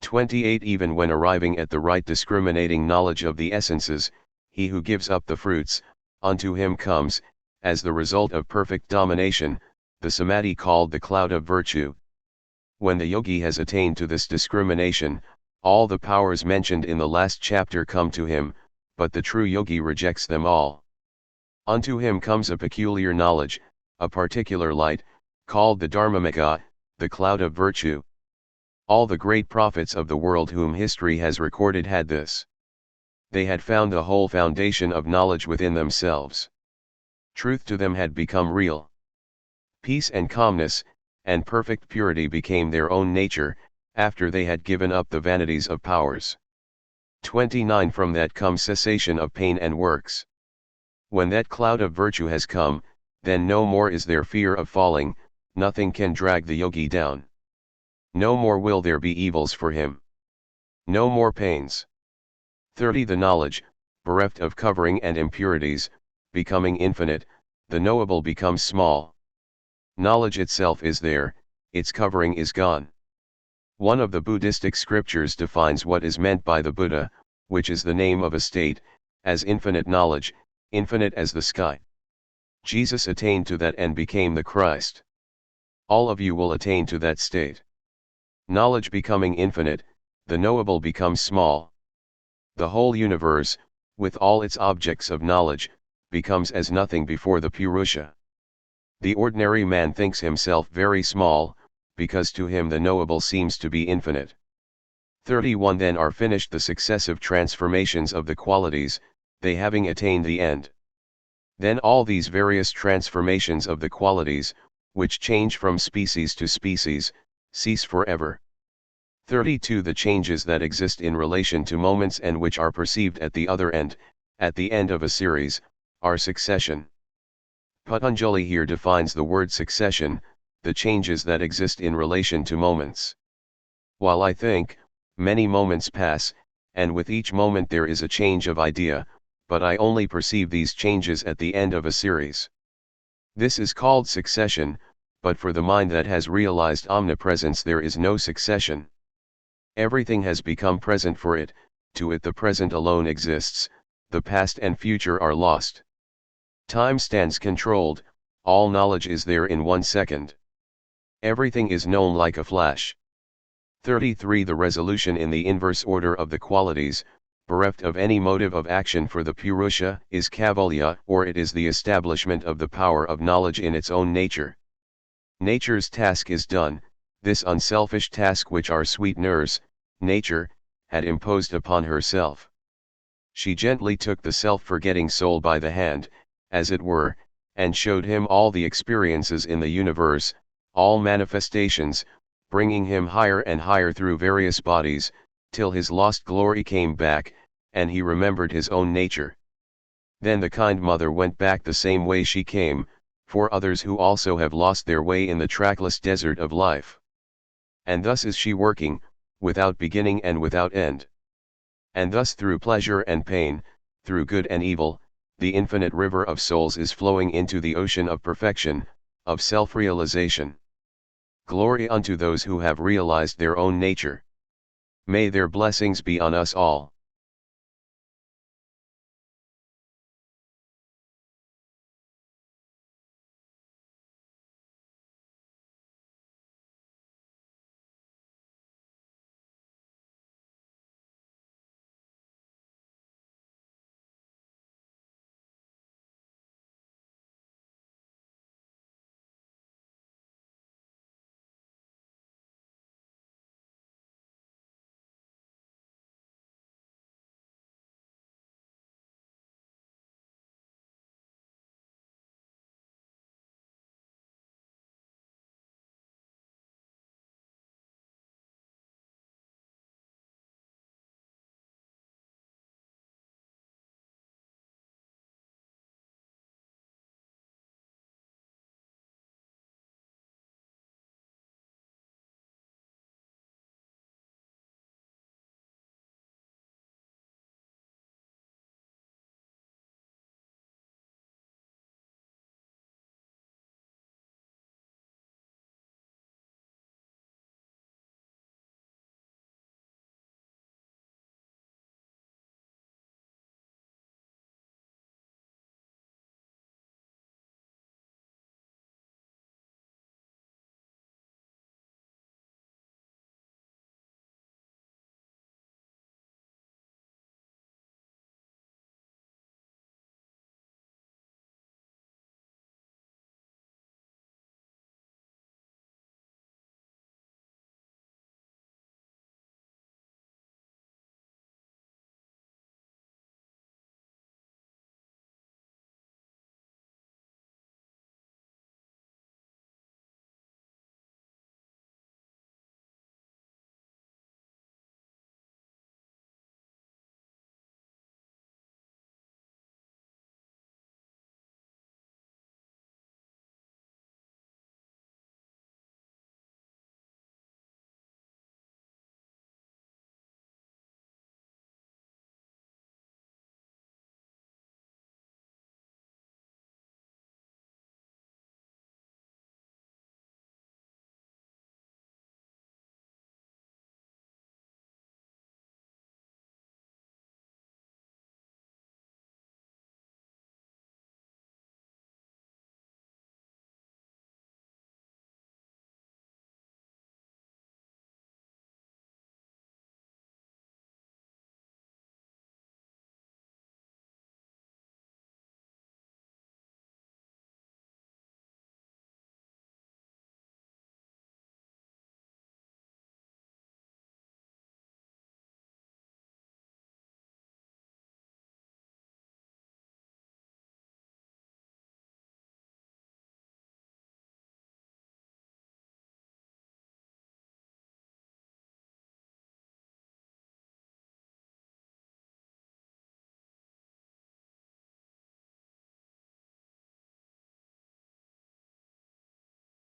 28. Even when arriving at the right discriminating knowledge of the essences, he who gives up the fruits, unto him comes, as the result of perfect domination, the samadhi called the cloud of virtue. When the yogi has attained to this discrimination, all the powers mentioned in the last chapter come to him, but the true yogi rejects them all. Unto him comes a peculiar knowledge, a particular light, called the Dharmamika, the cloud of virtue. All the great prophets of the world whom history has recorded had this. They had found the whole foundation of knowledge within themselves. Truth to them had become real. Peace and calmness, and perfect purity became their own nature, after they had given up the vanities of powers. 29. From that comes cessation of pain and works. When that cloud of virtue has come, then no more is there fear of falling, nothing can drag the yogi down. No more will there be evils for him. No more pains. 30. The knowledge, bereft of covering and impurities, becoming infinite, the knowable becomes small. Knowledge itself is there, its covering is gone. One of the Buddhistic scriptures defines what is meant by the Buddha, which is the name of a state, as infinite knowledge, infinite as the sky. Jesus attained to that and became the Christ. All of you will attain to that state. Knowledge becoming infinite, the knowable becomes small. The whole universe, with all its objects of knowledge, becomes as nothing before the Purusha. The ordinary man thinks himself very small, because to him the knowable seems to be infinite. 31. Then are finished the successive transformations of the qualities, they having attained the end. Then all these various transformations of the qualities, which change from species to species, cease forever. 32. The changes that exist in relation to moments and which are perceived at the other end, at the end of a series, are succession. Patanjali here defines the word succession, the changes that exist in relation to moments. While I think, many moments pass, and with each moment there is a change of idea, but I only perceive these changes at the end of a series. This is called succession, but for the mind that has realized omnipresence there is no succession. Everything has become present for it, to it the present alone exists, the past and future are lost. Time stands controlled, all knowledge is there in 1 second. Everything is known like a flash. 33. The resolution in the inverse order of the qualities, bereft of any motive of action for the Purusha, is Kaivalya, or it is the establishment of the power of knowledge in its own nature. Nature's task is done, this unselfish task which our sweet nurse, nature, had imposed upon herself. She gently took the self-forgetting soul by the hand, as it were, and showed him all the experiences in the universe, all manifestations, bringing him higher and higher through various bodies, till his lost glory came back, and he remembered his own nature. Then the kind mother went back the same way she came, for others who also have lost their way in the trackless desert of life. And thus is she working, without beginning and without end. And thus through pleasure and pain, through good and evil, the infinite river of souls is flowing into the ocean of perfection, of self-realization. Glory unto those who have realized their own nature. May their blessings be on us all.